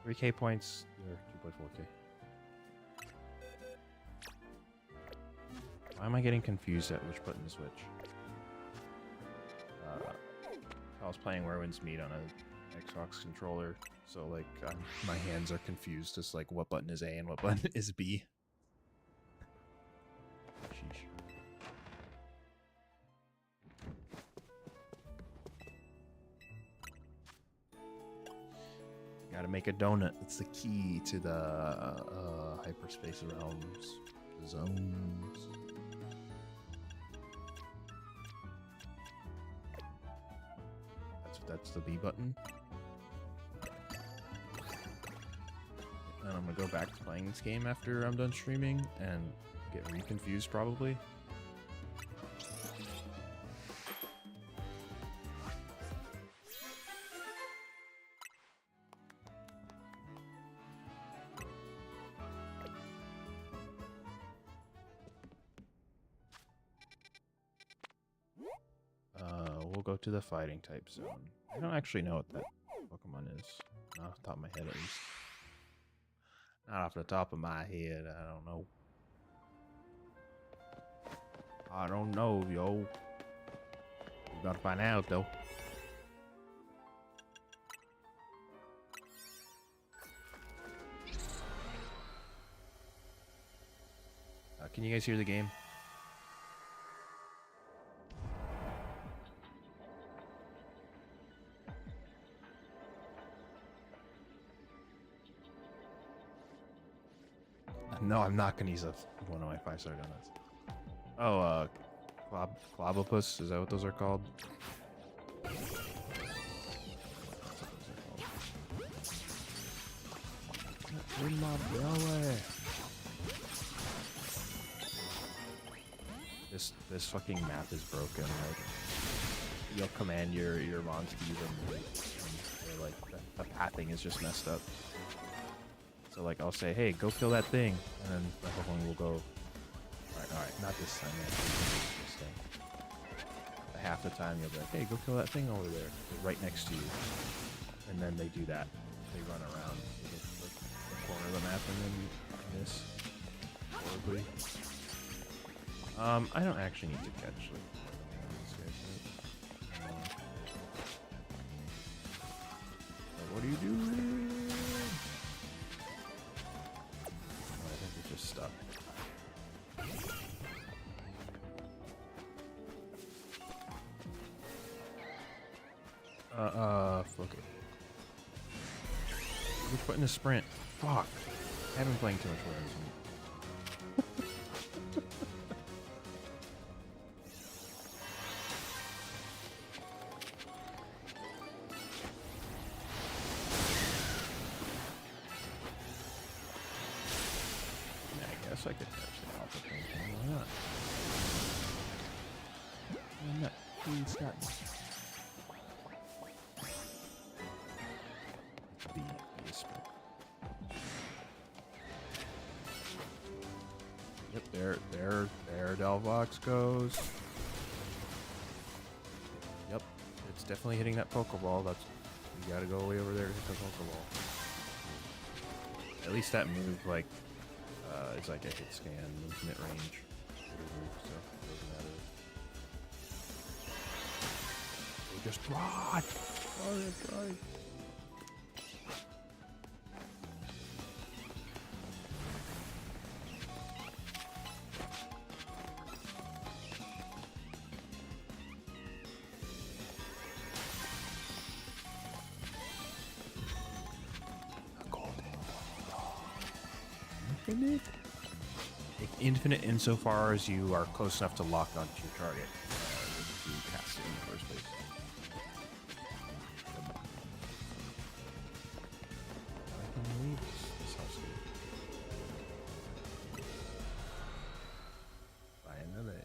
3k points or 2.4k. Why am I getting confused at which button is which? I was playing Werewolf's Meat on a Xbox controller, so like my hands are confused as like what button is A and what button is B. Sheesh. Gotta make a donut. It's the key to the hyperspace realms, the zones. That's the B button. And I'm gonna go back to playing this game after I'm done streaming and get reconfused probably. We'll go to the fighting type zone. I don't actually know what that Pokemon is. Not off the top of my head, at least. Not off the top of my head, I don't know. I don't know, yo. We're gonna find out, though. Can you guys hear the game? No, I'm not gonna use one of my 5-star donuts. Oh, Clobopus, is that what those are called? In my belly. This fucking map is broken. Like, you'll command your Monskis and they're like the pathing is just messed up. So like I'll say, hey, go kill that thing, and then the Pokemon will go. All right, not this time, man. This thing. Half the time you'll be like, hey, go kill that thing over there. They're right next to you, and then they do that. They run around the corner of the map and then miss horribly. I don't actually need to catch like these guys, right? What are you doing? Just stuck. Okay. Which button is sprint? Fuck. I have been playing too much Horizon. I guess I could touch the alpha thing. Why not? Why not? Please start. B is sprint. Yep, there Delvox goes. Yep, it's definitely hitting that Pokeball. That's, you gotta go way over there to hit the Pokeball. At least that move, like, is like a hit scan, infinite range. So it doesn't matter. Oh, just run! Run. Infinite? Like infinite insofar as you are close enough to lock onto your target if you cast it in the first place. I can leave this house here. Finally.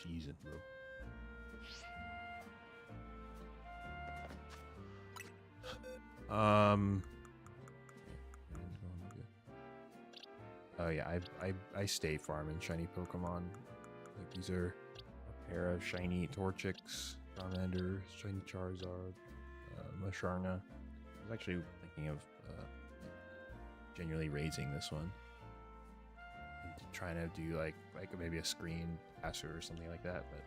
Jesus, bro. Oh yeah, I stay farming shiny Pokemon. Like these are a pair of shiny Torchics, Charmander, shiny Charizard, Musharna. I was actually thinking of genuinely raising this one. And trying to do like maybe a screen passer or something like that, but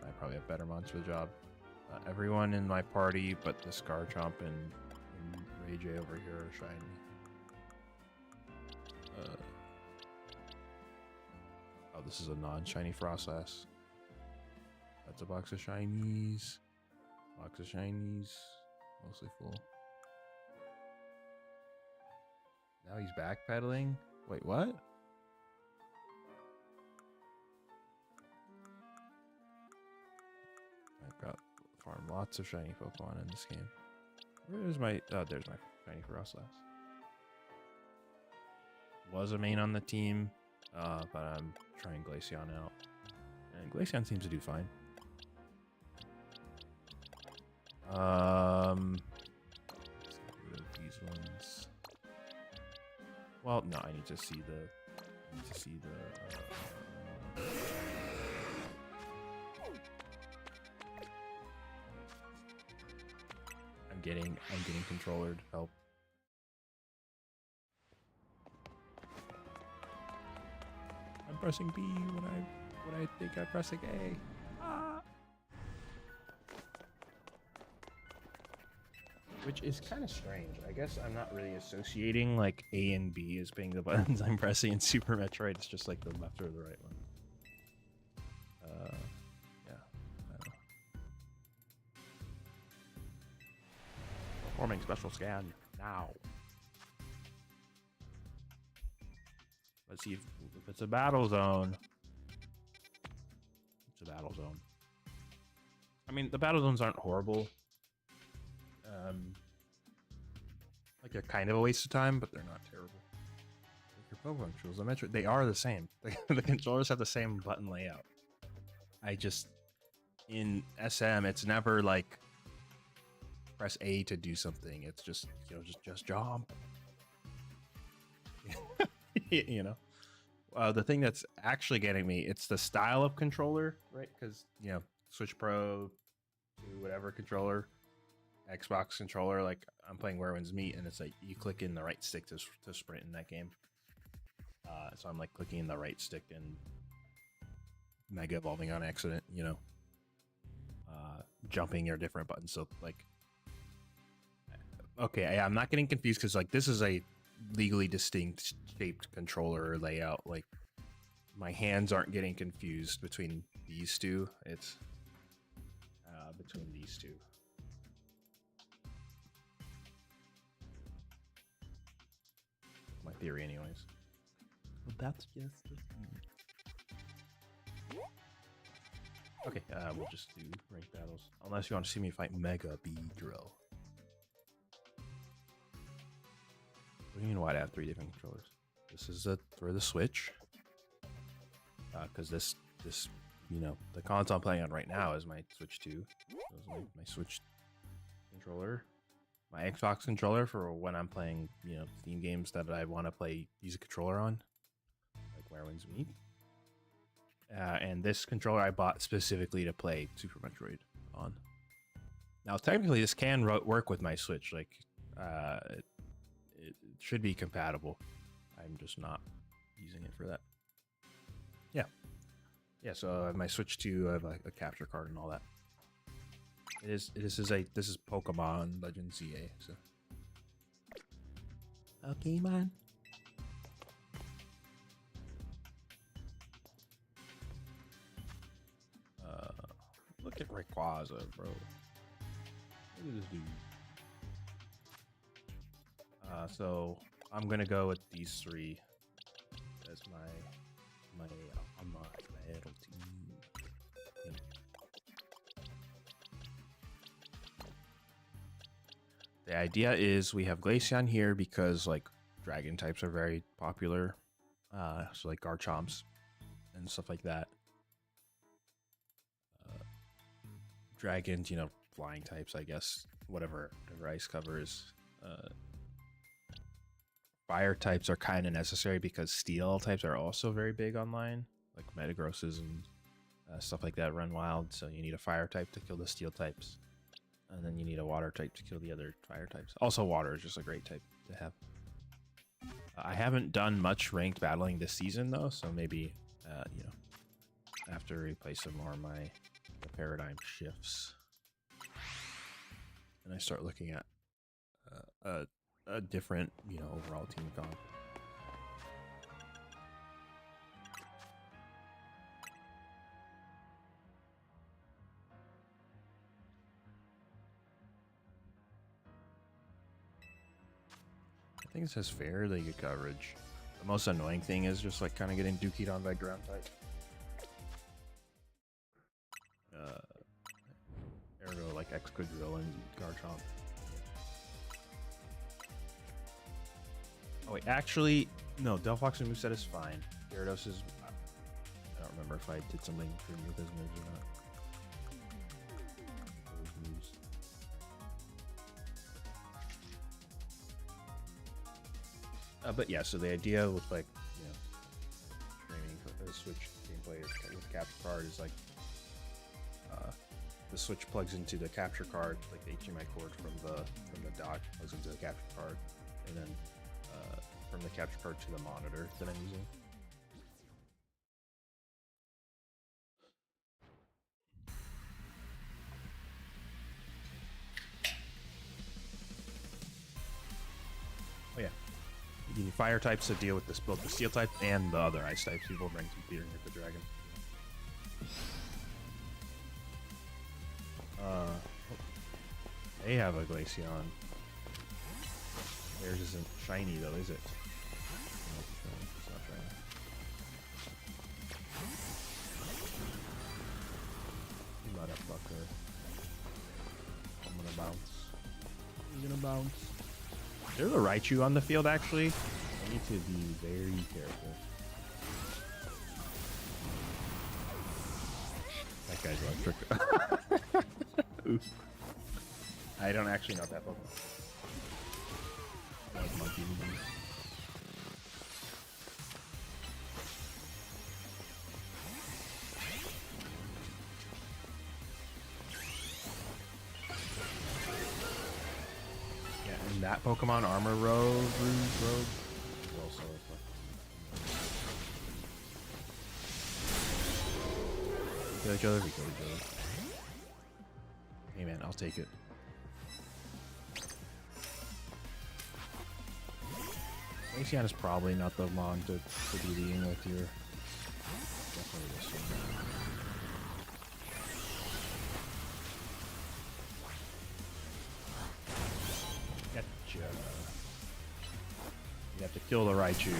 I probably have better mons for the job. Everyone in my party but the Scarchomp and Ray J over here are shiny. Oh, this is a non-shiny Frostlass. That's a box of shinies. Box of shinies. Mostly full. Now he's backpedaling? Wait, what? I've got farm lots of shiny Pokemon in this game. Where is my... Oh, there's my shiny Frostlass. Was a main on the team, but I'm trying Glaceon out. And Glaceon seems to do fine. Let's get rid of these ones. Well, no, I need to see the... I'm getting controllered. Help. I'm pressing B when I think I'm pressing A. Ah. Which is kind of strange. I guess I'm not really associating like A and B as being the buttons I'm pressing in Super Metroid. It's just like the left or the right one. Yeah. I don't know. Performing special scan now. Let's see if it's a battle zone. It's a battle zone. I mean, the battle zones aren't horrible. Like they're kind of a waste of time, but they're not terrible. Like your Pokemon controls, the Metroid, they are the same. The controllers have the same button layout. I just in SM, it's never like press A to do something. It's just just jump. You know, the thing that's actually getting me, it's the style of controller, right? Because Switch Pro to whatever controller, Xbox controller, like I'm playing Where Winds Meet, and it's like you click in the right stick to sprint in that game. So I'm like clicking in the right stick and Mega Evolving on accident, jumping are different buttons. So like Okay, I'm not getting confused because like this is a legally distinct shaped controller layout. Like my hands aren't getting confused between these two. It's between these two. My theory, anyways. But that's just Okay, we'll just do ranked battles. Unless you want to see me fight Mega Beedrill. What do you mean why I have 3 different controllers? This is for the Switch. Because this, you know, the console I'm playing on right now is my Switch 2. So it's my Switch controller. My Xbox controller for when I'm playing, you know, Steam games that I want to use a controller on. Like Where Winds Meet. And this controller I bought specifically to play Super Metroid on. Now, technically, this can work with my Switch. Like, it should be compatible. I'm just not using it for that. Yeah. So I have my Switch 2. I have a capture card and all that. This is Pokemon Legends ZA. So. okay, man. Look at Rayquaza, bro. Look at this dude. So I'm gonna go with these 3 as my battle team. The idea is we have Glaceon here because like dragon types are very popular. So like Garchomps and stuff like that. Dragons, you know, flying types, I guess. Whatever ice covers. Fire types are kind of necessary because steel types are also very big online. Like Metagrosses and stuff like that run wild. So you need a fire type to kill the steel types. And then you need a water type to kill the other fire types. Also, water is just a great type to have. I haven't done much ranked battling this season, though. So maybe, you know, after we play some more, the paradigm shifts. And I start looking at a different, you know, overall team comp. I think it says fairly good coverage. The most annoying thing is just like kind of getting dookied on by ground type. Ergo like Excadrill and Garchomp. Oh wait, actually, no, Delphox and moveset is fine. Gyarados is... I don't remember if I did something for him with his moves or not. Those moves. But yeah, so the idea with like, you know, training for the Switch gameplay with capture card is like, the Switch plugs into the capture card, like the HDMI cord from the dock plugs into the capture card, and then from the capture card to the monitor that I'm using. Oh yeah, you need fire types to deal with both the steel type and the other ice types. People bring some beer with the dragon. They have a Glaceon. Theirs isn't shiny though, is it? Nope, it's not shiny. Motherfucker. I'm gonna bounce. I'm gonna bounce. There's a Raichu on the field actually. I need to be very careful. That guy's electric. Oof. I don't actually know that Pokemon. That was monkey movie. Yeah, and that Pokemon Armor Rogue is also a fucking... We kill each other, we kill each other. Hey man, I'll take it. Glaceon is probably not the long to be leading with your. Definitely this one. Gotcha. You have to kill the Raichu. You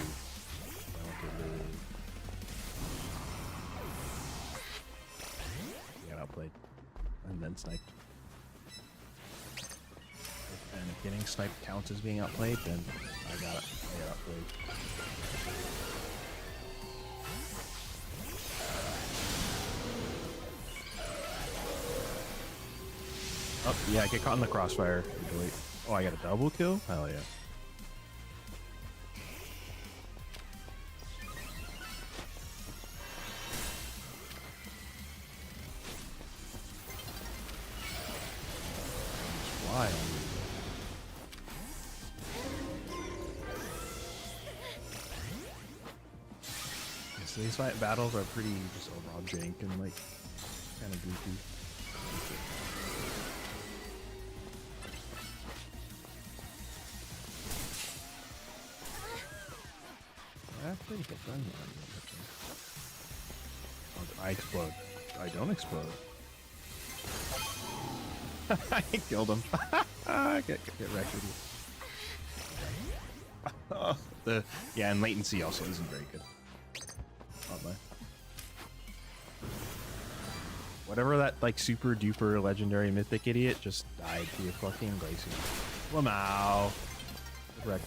got outplayed. And then sniped. And if getting sniped counts as being outplayed, then I got outplayed. Oh, yeah, get caught in the crossfire. Oh, I got a double kill? Hell yeah. Fly on you. So these fight battles are pretty just overall jank and like kind of goofy. Actually, hit run. I explode. I don't explode. I killed him. get wrecked with you. Yeah, and latency also isn't very good. Whatever that like super duper legendary mythic idiot just died to a fucking Glaceon. Lamau. Wreck.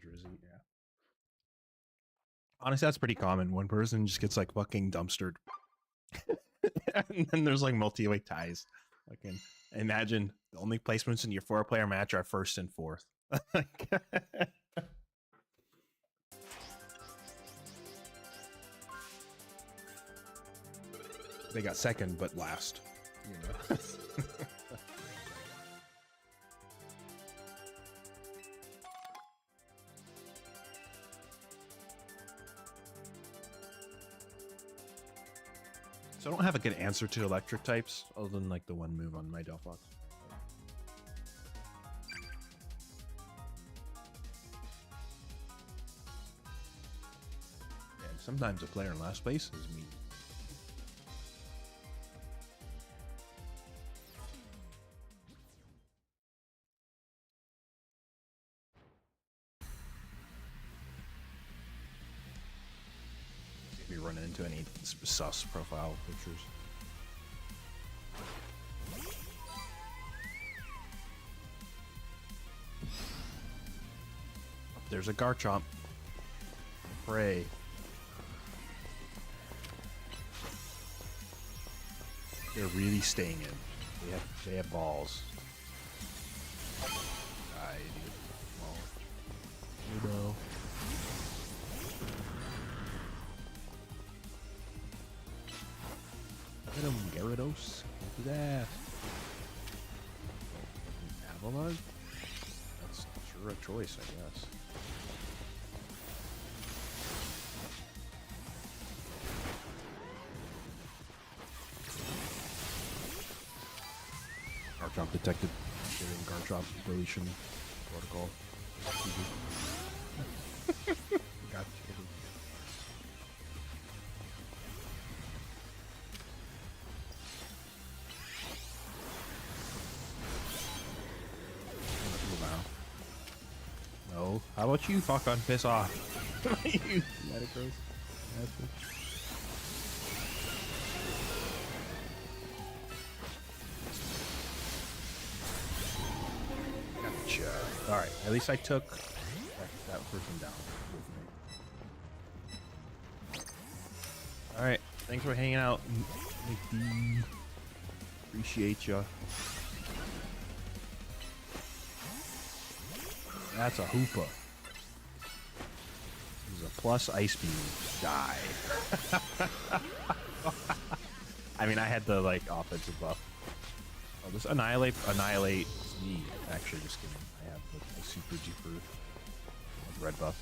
Drizzy, yeah. Honestly, that's pretty common. One person just gets like fucking dumpstered. And then there's like multi-way ties. Fucking imagine the only placements in your 4-player match are first and fourth. They got second but last, you know. So I don't have a good answer to electric types, other than like the one move on my Delphox. And sometimes a player in last place is me. We run into any sus profile pictures. There's a Garchomp. Pray. They're really staying in. They have balls. Die, idiot. Well, you know. Hit him, Gyarados. Look at that. Avalon? That's sure a choice, I guess. Garchomp detected. Garchomp deletion protocol. Gotcha. No. How about you fuck on piss off? You Metagross. Gotcha. Alright, at least I took that person down with me. Alright, thanks for hanging out. Appreciate ya. That's a Hoopa. This is a plus ice beam. Die. I mean, I had the like offensive buff. Oh, this annihilates me. Actually, just kidding. I have the super duper red buff.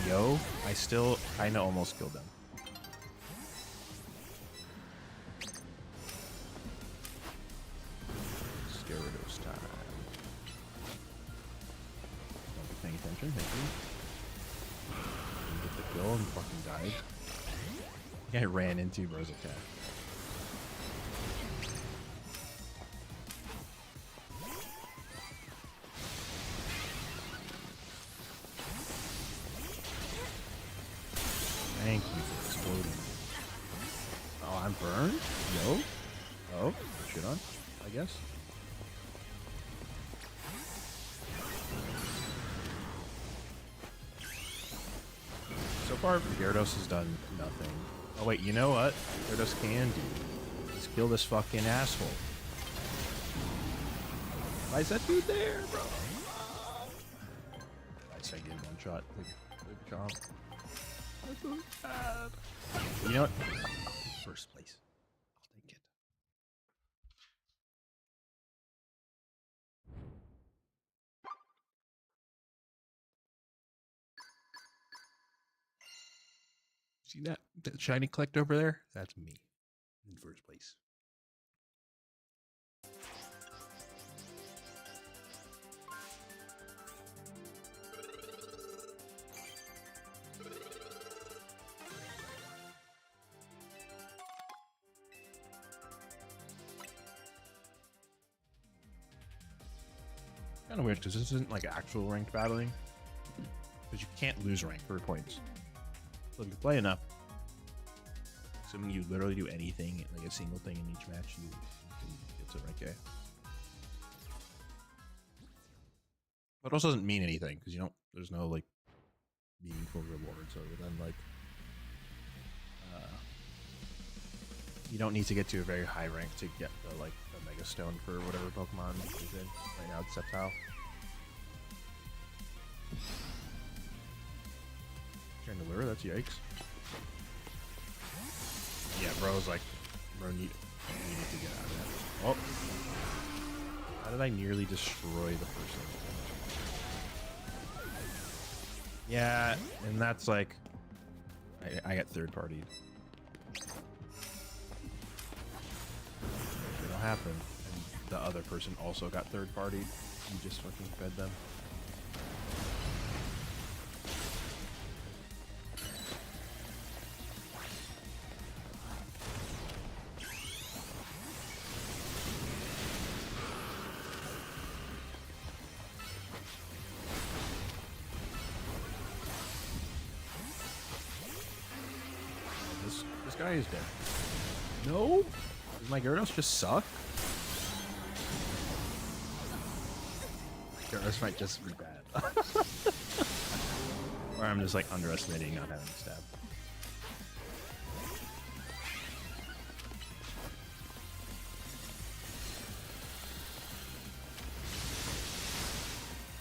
yo, I still kind of almost killed them. Gyarados time. Not paying attention, thank you. Didn't get the kill and fucking died. I think I ran into Rosetta. Thank you for exploding. Oh, I'm burned? Yo? Oh, shit on, I guess. So far, Gyarados has done nothing. Oh wait, you know what? Gyarados can do. Let's kill this fucking asshole. Why is that dude there, bro? I said get one shot. Good job. That's so bad. You know what? First place. I'll take it. See that shiny collect over there? That's me in first place. Kind of weird because this isn't like actual ranked battling, because you can't lose rank for points. So if you play enough, assuming you literally do anything, like a single thing in each match, you can get to rank A. But it also doesn't mean anything because you don't. There's no like meaningful rewards other than like you don't need to get to a very high rank to get the like the Mega Stone for whatever Pokemon is in. Right now it's Sceptile. Trying to lure, that's yikes. Yeah, bro's like, bro needed to get out of that. Oh, how did I nearly destroy the person? Yeah, and that's like, I got third partied. It'll happen. And the other person also got third partied. You just fucking fed them. This guy is dead. No? Does my Gyarados just suck? Gyarados might just be bad. Or I'm just like underestimating not having stab.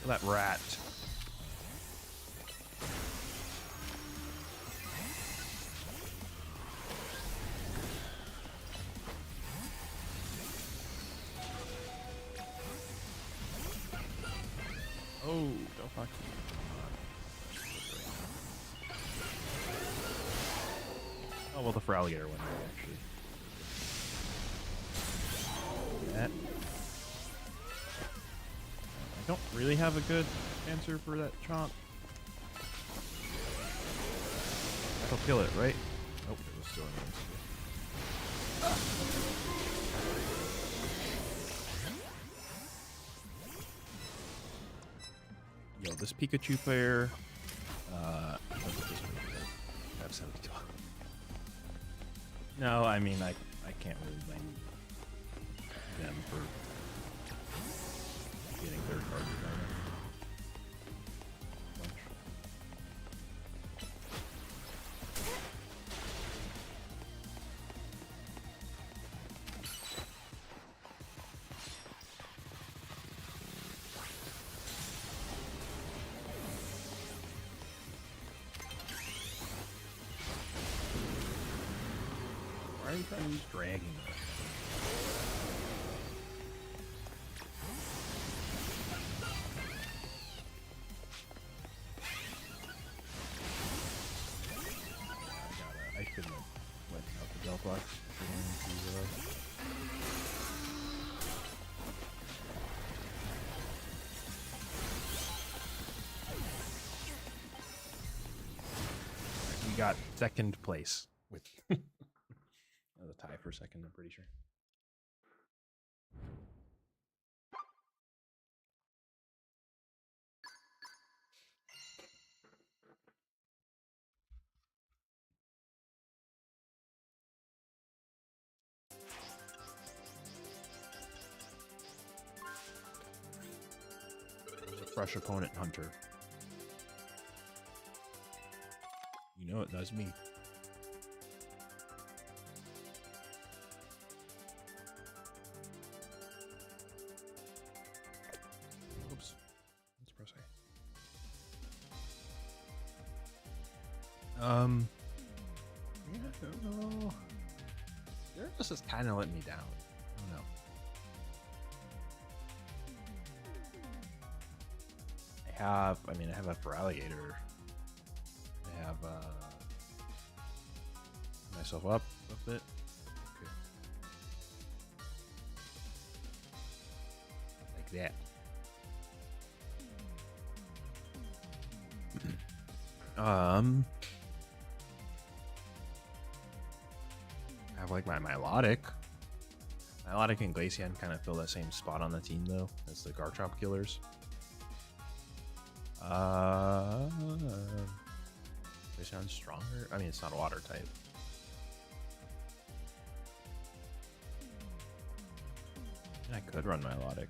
That rat. Oh, don't fuck me. Oh, well, the Feraligatr went away, actually. That. I don't really have a good answer for that Chomp. That'll kill it, right? Nope, it was still in the Yo, this Pikachu player, I have 72. No, I mean, I can't really blame them for getting third party right now. Why are you trying to use dragging? blocks. If you're going to, we got second place with a tie for second, I'm pretty sure. Fresh opponent, Hunter. You know it, that's me. Oops. Let's press A. Yeah, I don't know. This is kind of letting me down. I don't know. I have a Feraligatr. I have myself up a bit. Okay. Like that. I have like my Milotic. Milotic and Glaceon kind of fill that same spot on the team though as the Garchomp killers. They sound stronger. I mean, it's not a water type. And I could run Milotic. At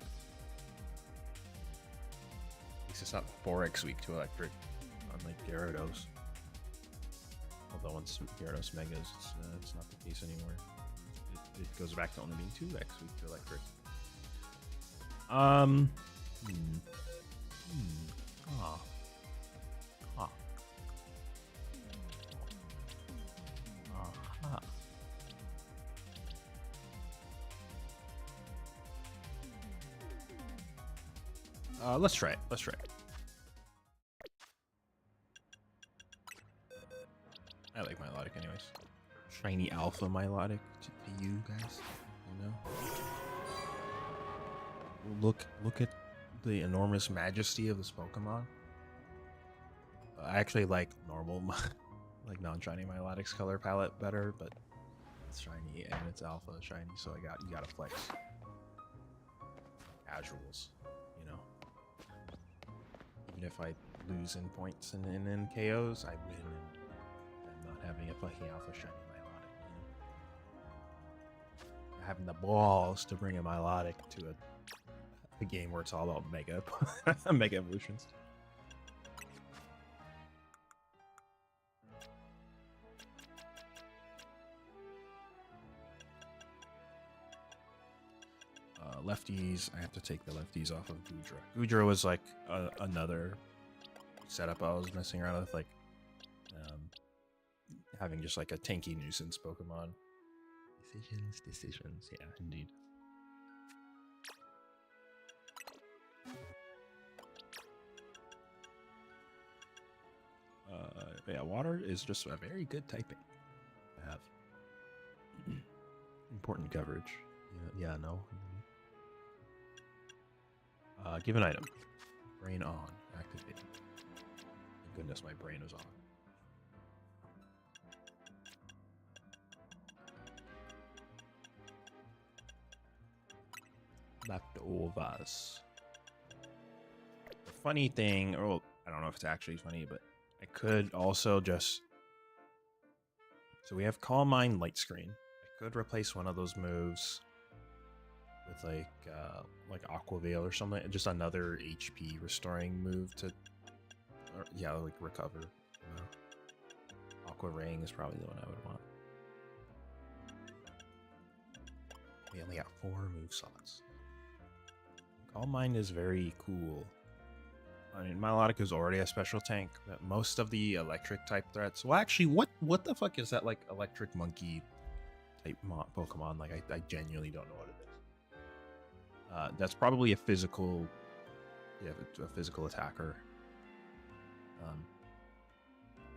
least it's not 4x weak to electric, unlike Gyarados. Although once Gyarados Megas, it's not the case anymore. It goes back to only being 2x weak to electric. Let's try it. Let's try it. I like Milotic anyways. Shiny Alpha Milotic to you guys. You know? Look at the enormous majesty of this Pokemon. I actually like normal, like non-shiny Milotic's color palette better, but it's shiny and it's alpha shiny, so you gotta flex. Casuals, you know. Even if I lose in points and in KOs, I win and not having a fucking alpha shiny Milotic, you know. Having the balls to bring a Milotic to a game where it's all about mega mega evolutions. Lefties, I have to take the lefties off of Goodra. Goodra was like another setup I was messing around with, like having just like a tanky nuisance Pokemon. Decisions, yeah, indeed. Yeah, water is just a very good typing to have. Important coverage. Yeah, no. Give an item. Brain on. Activate. Thank goodness my brain is on. Leftovers. The funny thing, or I don't know if it's actually funny, but I could also just... So we have Calm Mind Light Screen. I could replace one of those moves with like Aqua Veil or something, just another HP restoring move to, like recover. You know? Aqua Ring is probably the one I would want. We only got 4 move slots. Calm Mind is very cool. I mean, Milotic is already a special tank, but most of the electric type threats. Well, actually, what the fuck is that like electric monkey type Pokemon? Like, I genuinely don't know what it is. That's probably a physical, a physical attacker.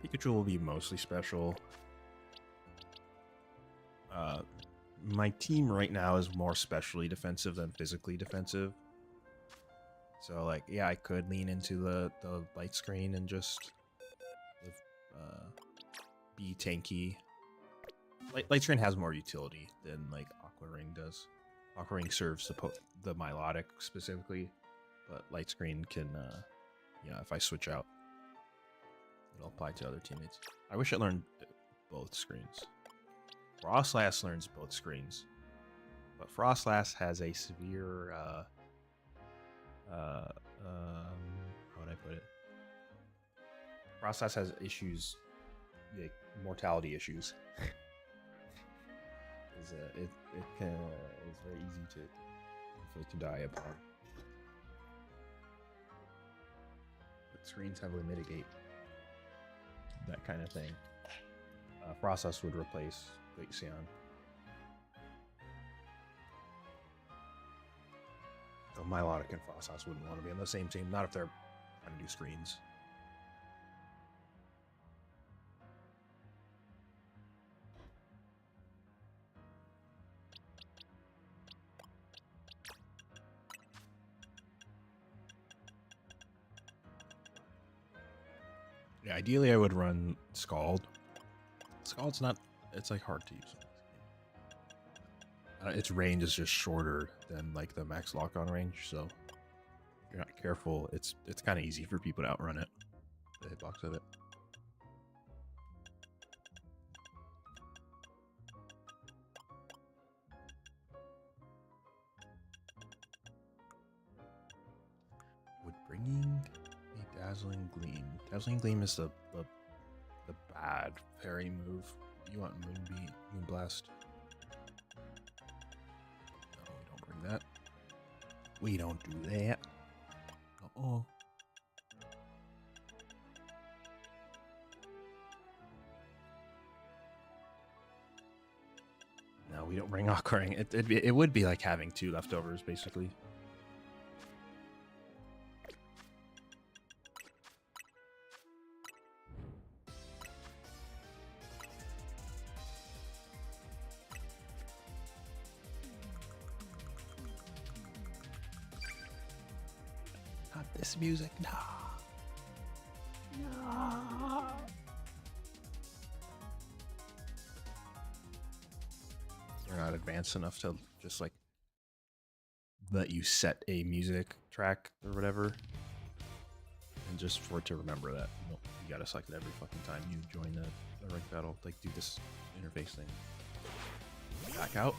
Pikachu will be mostly special. My team right now is more specially defensive than physically defensive. So like, yeah, I could lean into the light screen and just be tanky. Light screen has more utility than like Aqua Ring does. Aqua Ring serves the Milotic specifically, but light screen can, if I switch out, it'll apply to other teammates. I wish I learned both screens. Frostlass learns both screens, but Frostlass has a severe, how would I put it? Frostlass has issues, like mortality issues. It is very easy to die upon. But screens heavily mitigate that kind of thing. Frostlass would replace Glaceon. So Milotic and Frostlass wouldn't want to be on the same team, not if they're trying to do screens. Yeah, ideally I would run Scald. Scald's not, it's like hard to use. Its range is just shorter than like the max lock-on range, so if you're not careful, it's kind of easy for people to outrun it, the hitbox of it. Would bringing a Dazzling Gleam. Dazzling Gleam is the bad fairy move. You want Moonbeam, Moonblast. No, we don't bring that. We don't do that. Uh-oh. No, we don't bring Aqua Ring. It would be like having two leftovers, basically. This music, no. You're not advanced enough to just like let you set a music track or whatever, and just for it to remember that. Nope, you gotta select it every fucking time you join the ranked battle. Like, do this interface thing. Back out.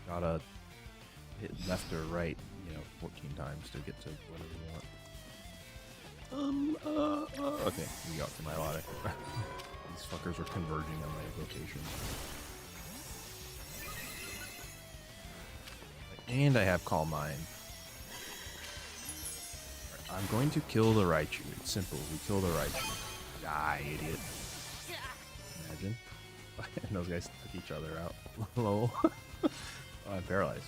Gotta hit left or right, 14 times to get to whatever you want. Okay, we got to Milotic. These fuckers are converging on my location. And I have Calm Mind. Right, I'm going to kill the Raichu. It's simple. We kill the Raichu. Die, idiot. Imagine. And those guys took each other out. Lol. Oh, I'm paralyzed.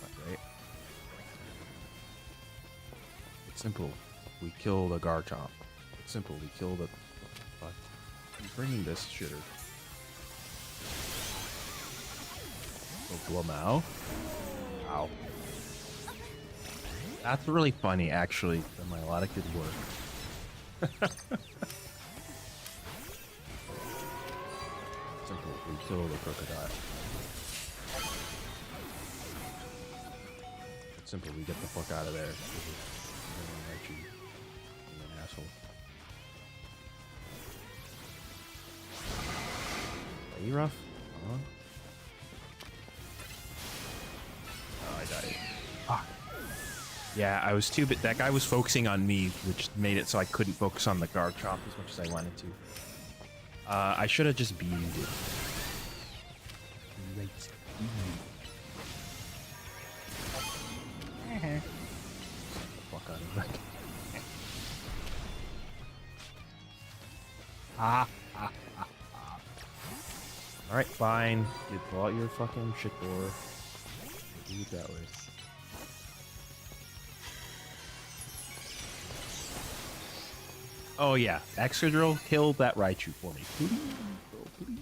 Not great. It's simple. We kill the Garchomp. It's simple. We kill the... Fuck. I'm bringing this shitter. Oh, Glamau. Ow. That's really funny, actually. The Milotic did work. Simple. We kill the Crocodile. It's simple. We get the fuck out of there. You're an asshole. Are you rough? Huh? Oh, I died. Fuck. Yeah, I was too, but that guy was focusing on me, which made it so I couldn't focus on the Garchomp as much as I wanted to. I should have just beamed it. Right. Fuck out of that. Alright, fine. You pull out your fucking shit door. Do it that way. Oh yeah, Excadrill, kill that Raichu for me. Please, bro, please.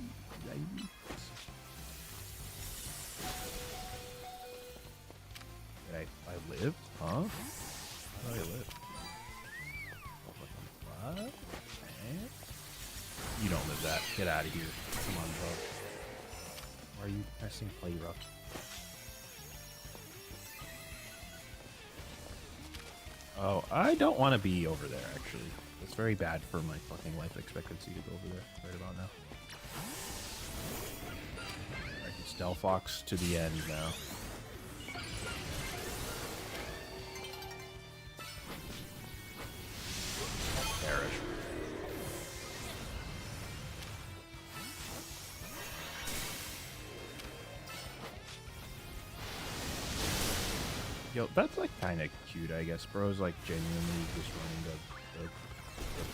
You don't live that. Get out of here. Come on, bro. Why are you pressing play rough? Oh, I don't want to be over there, actually. It's very bad for my fucking life expectancy to go over there right about now. Alright, it's Delphox to the end now. Perish. Yo, that's like kind of cute, I guess. Bro's like genuinely just running the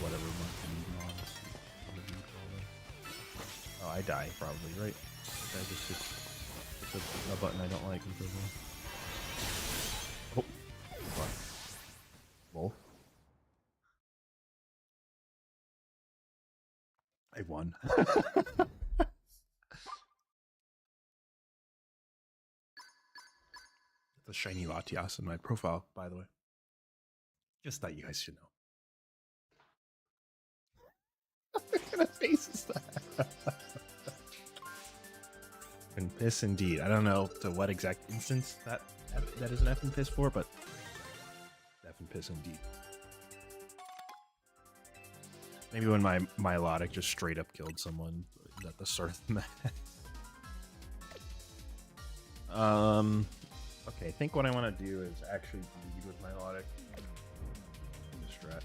whatever monkey mons. Oh, I die probably, right? I just hit a button I don't like. Oh, fuck. Lol. I won. The shiny Latias in my profile, by the way. Just thought you guys should know. What kind of face is that? And piss indeed. I don't know to what exact instance that is an F and piss for, but F and piss indeed. Maybe when my Milotic just straight up killed someone at the start of the match. Okay, I think what I want to do is actually lead with Milotic. The strat.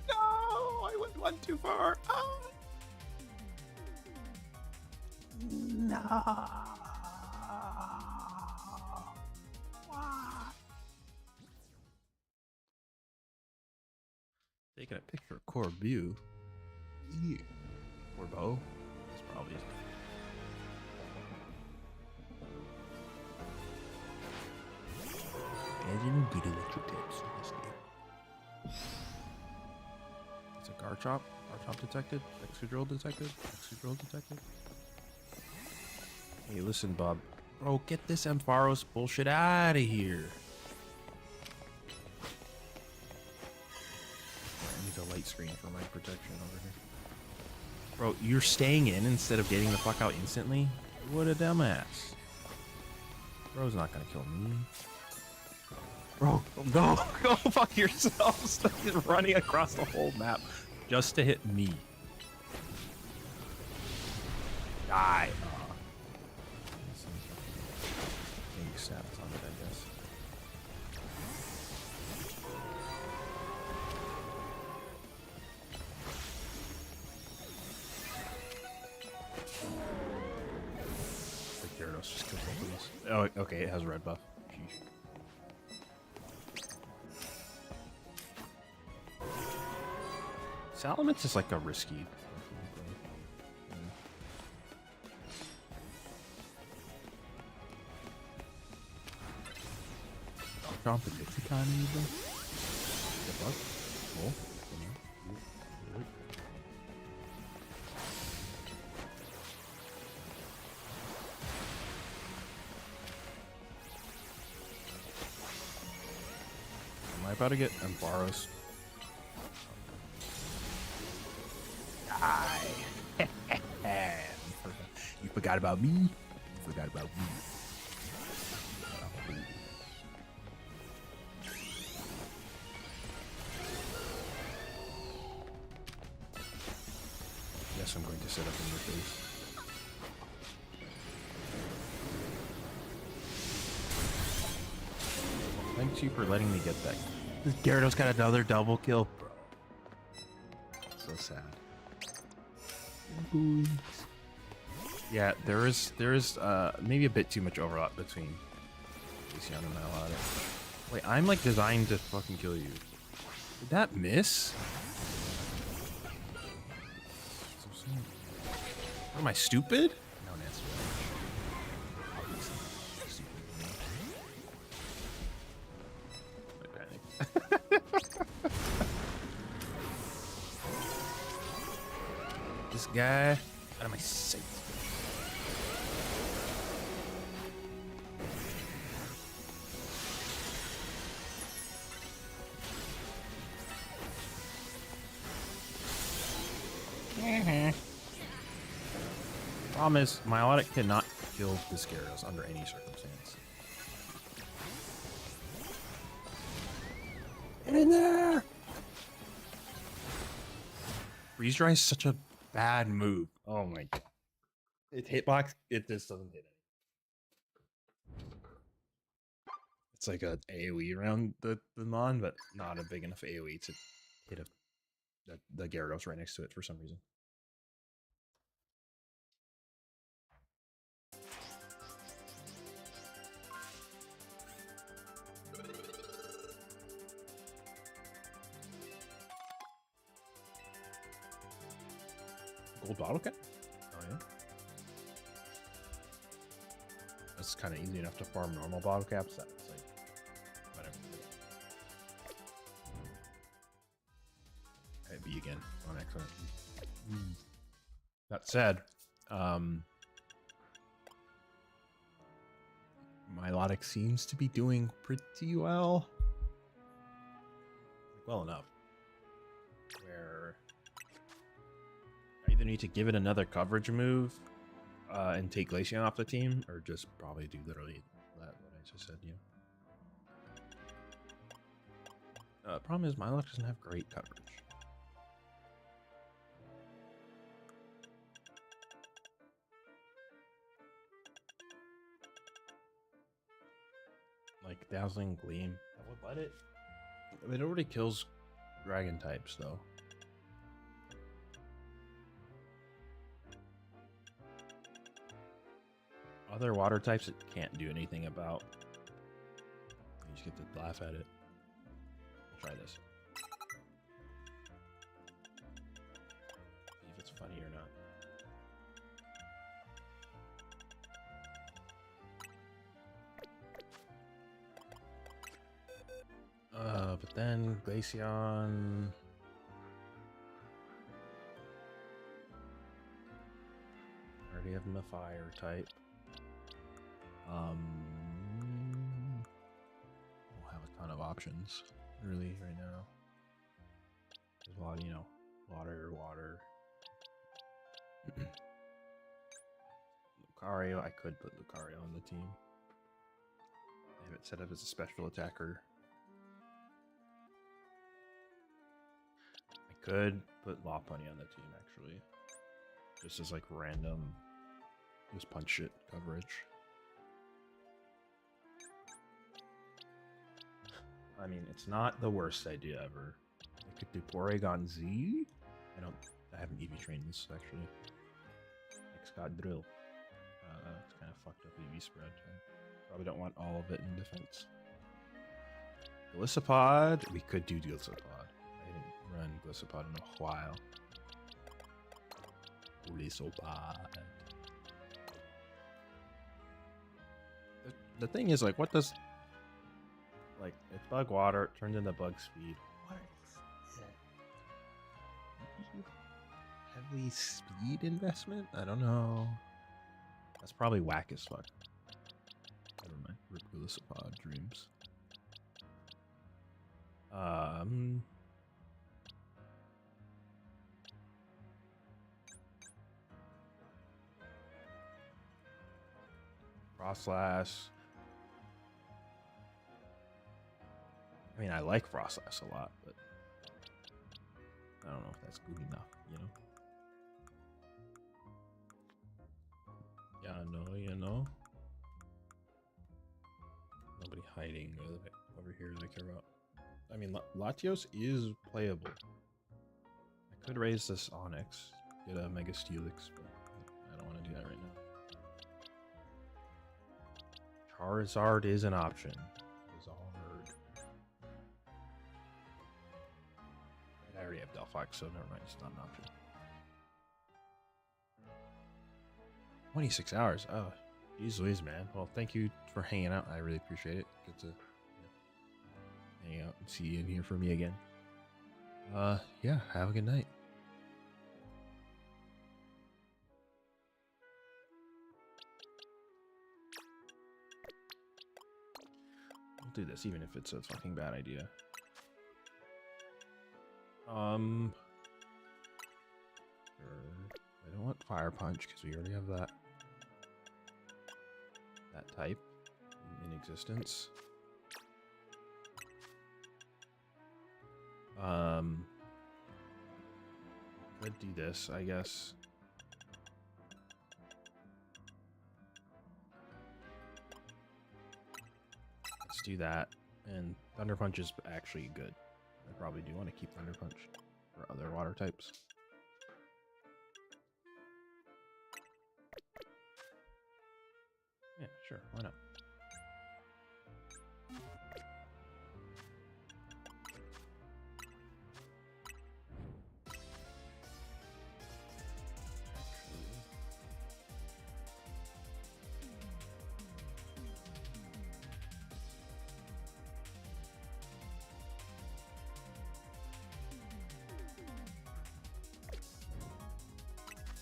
No, I went one too far. Oh. No. Taking a picture of Corbu. Yeah. Corbo. That's probably his name. Get it with your tips in this game. It's a Garchomp. Garchomp detected. Excadrill detected. Excadrill detected. Hey, listen, Bob. Bro, get this Ampharos bullshit out of here. I need a light screen for my protection over here. Bro, you're staying in instead of getting the fuck out instantly? What a dumbass. Bro's not gonna kill me. Bro, no, go fuck yourself. Stop just running across the whole map just to hit me. Die. Stats on it, I guess. The Gyarados just killed both of these. Oh, okay, it has a red buff. Sheesh. Salamence is like a risky. Jump and Dixie kind of bro. Good luck. Cool. Am I about to get Ampharos? Die. You forgot about me? You forgot about me. Yes, I'm going to sit up in your face. Thank you for letting me get that. This Gyarados got another double kill. So sad. Yeah, there is maybe a bit too much overlap between Lucian and Milotic. Wait, I'm like designed to fucking kill you. Did that miss? Am I stupid? No, Nancy. guy. Out of my sight. Problem is, Milotic cannot kill this Gyarados under any circumstance. Get in there! Freeze Dry is such a bad move. Oh my god. It hitbox, it just doesn't hit it. It's like a AoE around the Mon, but not a big enough AoE to hit the Gyarados right next to it for some reason. Gold bottle cap? Oh yeah. That's kind of easy enough to farm normal bottle caps. That's like whatever. Hit B again on excellent. That said, Milotic seems to be doing pretty well. Well enough. Where I either need to give it another coverage move and take Glaceon off the team, or just probably do literally that what I just said, you know. Problem is, Milotic doesn't have great coverage. Like Dazzling Gleam. That would let it. It already kills dragon types, though. Other water types it can't do anything about. You just get to laugh at it. Try this. See if it's funny or not. But then Glaceon. I already have him a fire type. We'll have a ton of options, really, right now. There's a lot, you know, water. Lucario, I could put Lucario on the team. I have it set up as a special attacker. I could put Lopunny on the team, actually. Just as, like, random, just punch it coverage. I mean, it's not the worst idea ever. I could do Porygon Z. I haven't EV trained this, actually. Excadrill. It's kind of fucked up EV spread. I probably don't want all of it in defense. Gliscopod. We could do Gliscopod. I haven't run Gliscopod in a while. Gliscopod. The thing is, like, what does... Like, it's bug water, it turns into bug speed. What is it? Heavy speed investment? I don't know. That's probably whack as fuck. Never mind. Rip Gliscopod dreams. Frostlass. I mean, I like Frostlass a lot, but I don't know if that's good enough, you know? Yeah, you know? Nobody hiding over here that I care about. I mean, Latios is playable. I could raise this Onyx, get a Mega Steelix, but I don't want to do that right now. Charizard is an option. I already have Delphox, so never mind, it's not an option. 26 hours. Oh, geez Louise, man. Well, thank you for hanging out. I really appreciate it. Good to hang out and see you and hear from me again. Yeah, have a good night. I'll do this even if it's a fucking bad idea. I don't want Fire Punch because we already have that type in existence. Could do this, I guess. Let's do that. And Thunder Punch is actually good. I probably do want to keep Thunder Punch for other water types. Yeah, sure, why not?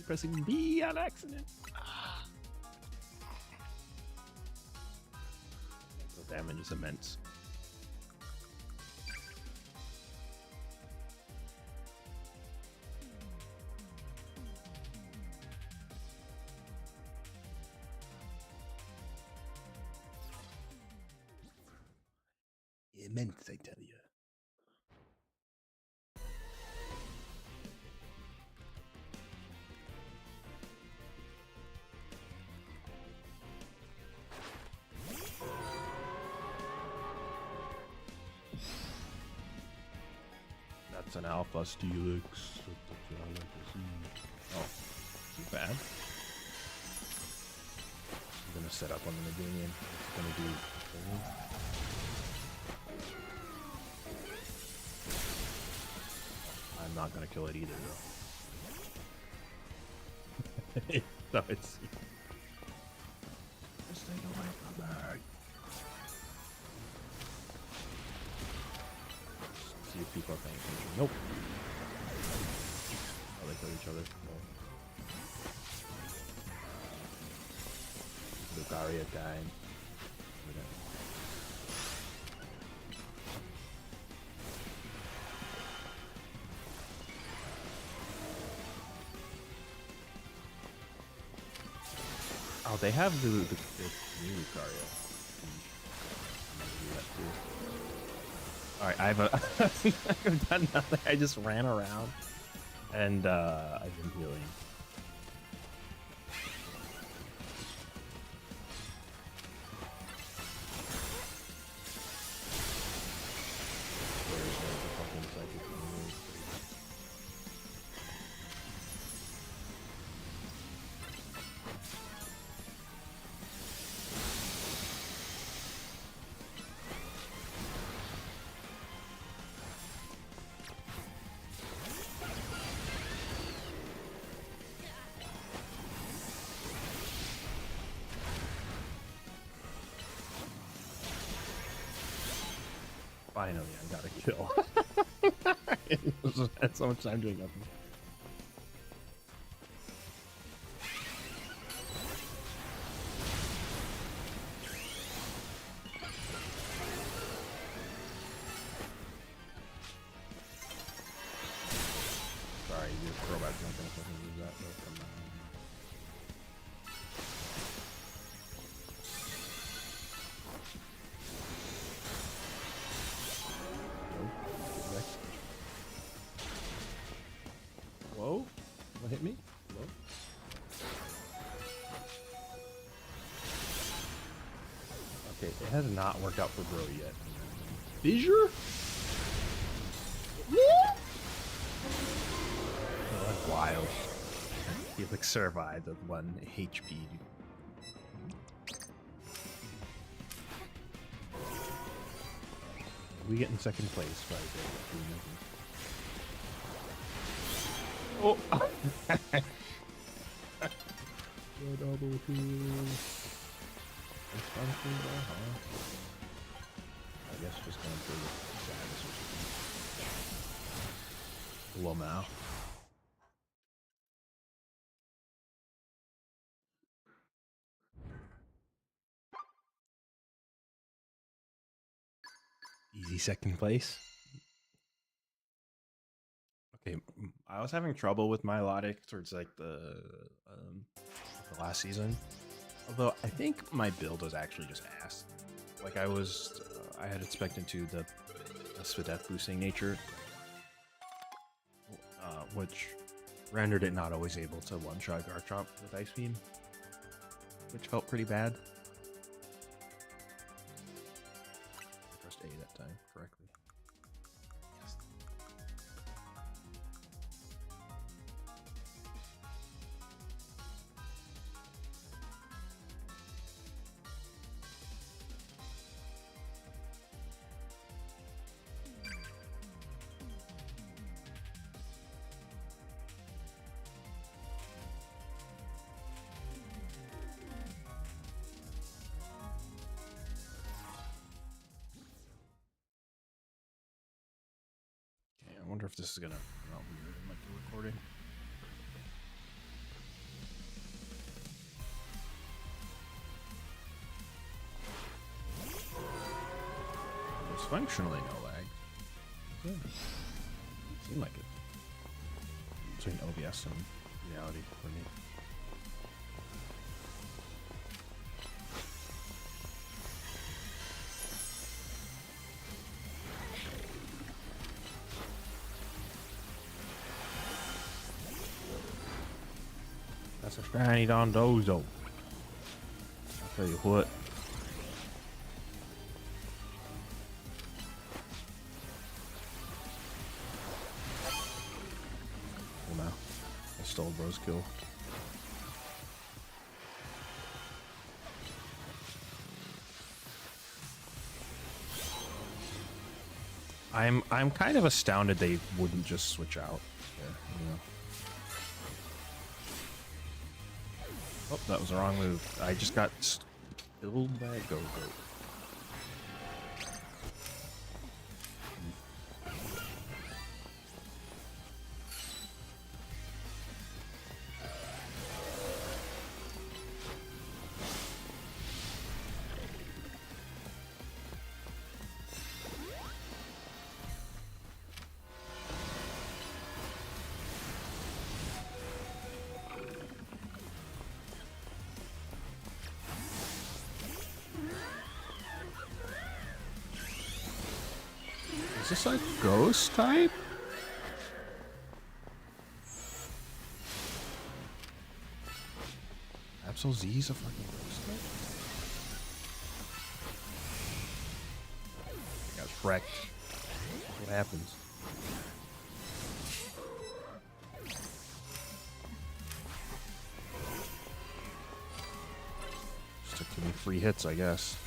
Pressing B on accident. The damage is immense. Immense, I tell you. That's an Alpha Steelix. Oh, too bad. I'm gonna set up on the Meganium. It's gonna do. I'm not gonna kill it either, though. So it's. Just stay away from me. See if people are paying attention. Nope. Oh, they kill each other. No. Lucaria dying. Oh, they have the new Lucaria. Alright, I've done nothing. I just ran around and I've been healing. Where's the fucking psychic move? Finally, I got a kill. I had so much time doing nothing. Sorry, your throwback's not gonna fucking use that, but come on. Whoa, what hit me? Whoa. Okay, it has not worked out for Bro yet. Fissure? Oh, that's wild. Felix survived with 1 HP. We get in second place right there. Oh! The double kill. It's fun to go, huh? I guess just going through the status. Lomao. Easy second place. Okay, I was having trouble with Milotic towards like the last season. Although I think my build was actually just ass. Like I had expected to the Svidef boosting nature, which rendered it not always able to one-shot Garchomp with Ice Beam, which felt pretty bad. I pressed A that time correctly. I wonder if this is gonna come out weird in like the recording. It's functionally no lag. Yeah. Seemed like it. Between OBS and reality for me. That's a shiny Dondozo. I'll tell you what. Oh no. I stole bro's kill. I'm kind of astounded they wouldn't just switch out. Yeah, you know. Oh, that was the wrong move. I just got killed by a Go-Go. Is this like ghost type? Absol Z's a fucking ghost type? I got wrecked. What happens? Just took too many free hits, I guess.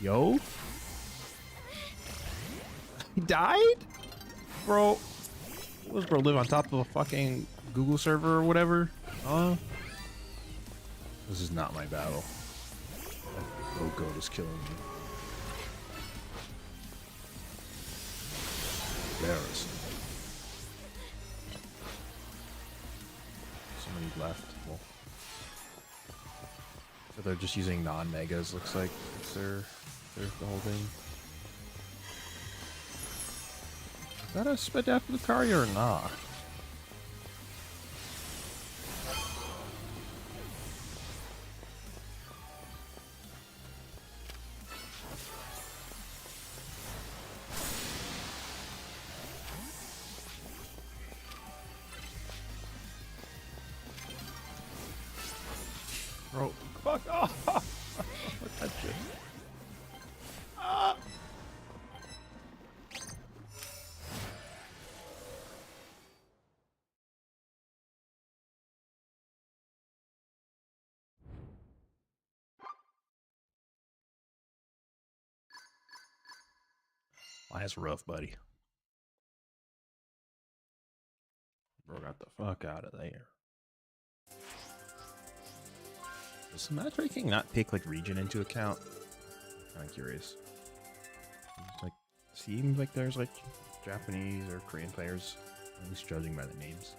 Yo? He died? Bro. What was bro live on top of a fucking Google server or whatever? This is not my battle. Oh, goat is killing me. Embarrassing. Somebody left. Well, so they're just using non-megas, looks like. It's their holding. Is that a Spadef Lucario or not? Bro, fuck off! Look at that shit. Ah! Well, that's rough, buddy. Bro got the fuck out of there. Does matchmaking not take like region into account? I'm curious. It's like, seems like there's like Japanese or Korean players, at least judging by the names.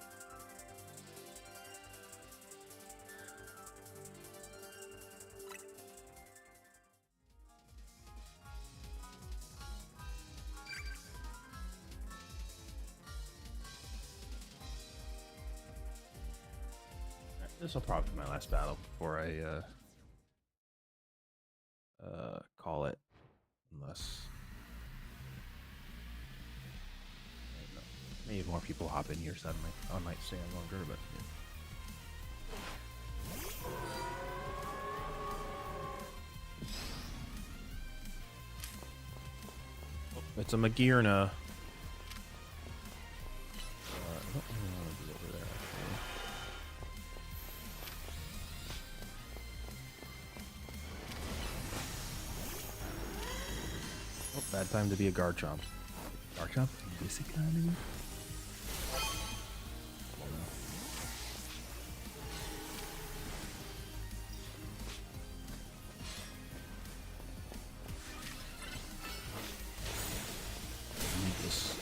This will probably be my last battle before I call it, unless I don't know. Maybe more people hop in here suddenly. I might stay on longer, but yeah. Oh, it's a Magirna. I don't really want to be over there, actually. Oh, bad time to be a Garchomp. Garchomp? This economy? Need this.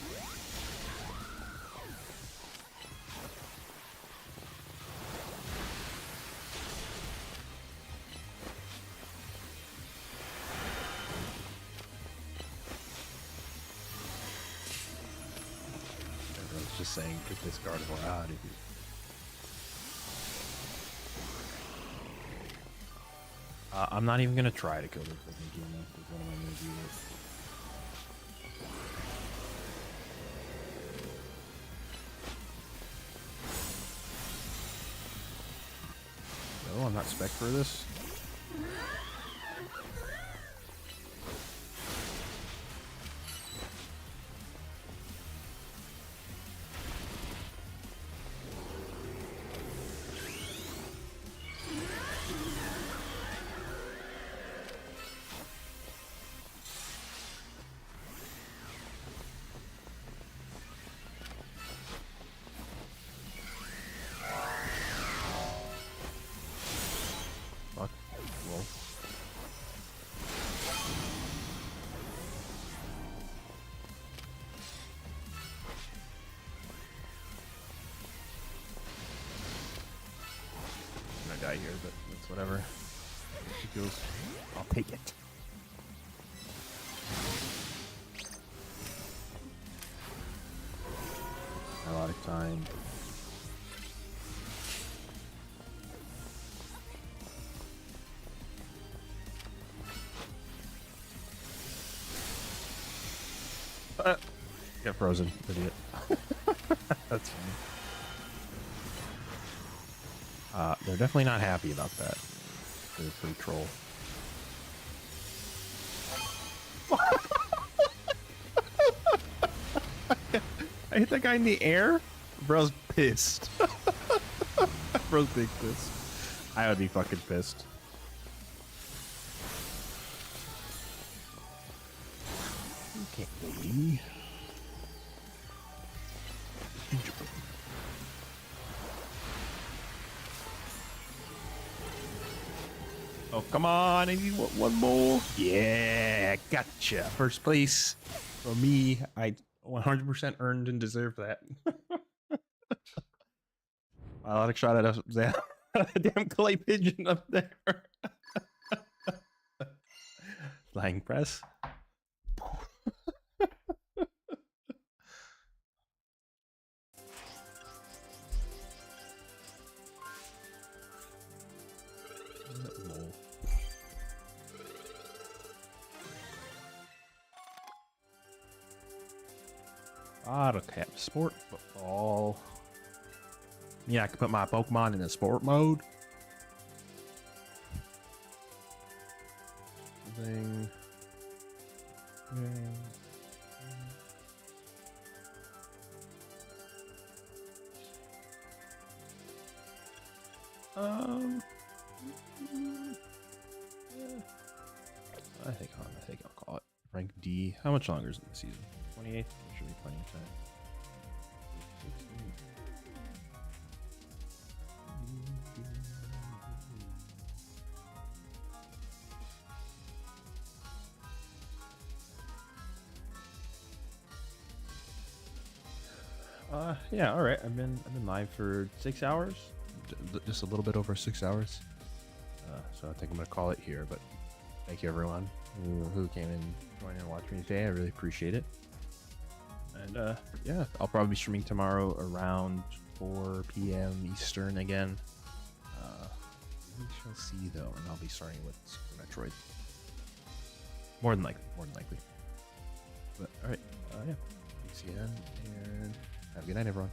Everyone's just saying, get this Gardevoir out of here. I'm not even gonna try to kill this Magirna, because what am I gonna do with? No, I'm not spec for this. Fuck. Well. I'm gonna die here, but that's whatever. She feels. I'll take it. A lot of time. Get frozen, idiot. That's funny. They're definitely not happy about that. They're pretty troll. I hit that guy in the air? Bro's pissed. Bro's big pissed. I would be fucking pissed. Okay. Enjoy. Oh, come on. I need one more. Yeah, gotcha. First place for me. I 100% earned and deserved that. A lot of shot at us. Damn clay pigeon up there. Flying press. Autocap sport football. Yeah, I can put my Pokemon in the sport mode. Thing. I think I'll call it rank D. How much longer is it in the season? 28th? Should be plenty of time. Yeah, all right. I've been live for 6 hours, just a little bit over 6 hours. So I think I'm gonna call it here. But thank you everyone who came and joined and watched me today. I really appreciate it. And yeah, I'll probably be streaming tomorrow around 4 p.m. Eastern again. We shall see, though, and I'll be starting with Super Metroid. More than likely. More than likely. But, alright. Yeah. Thanks again, and have a good night, everyone.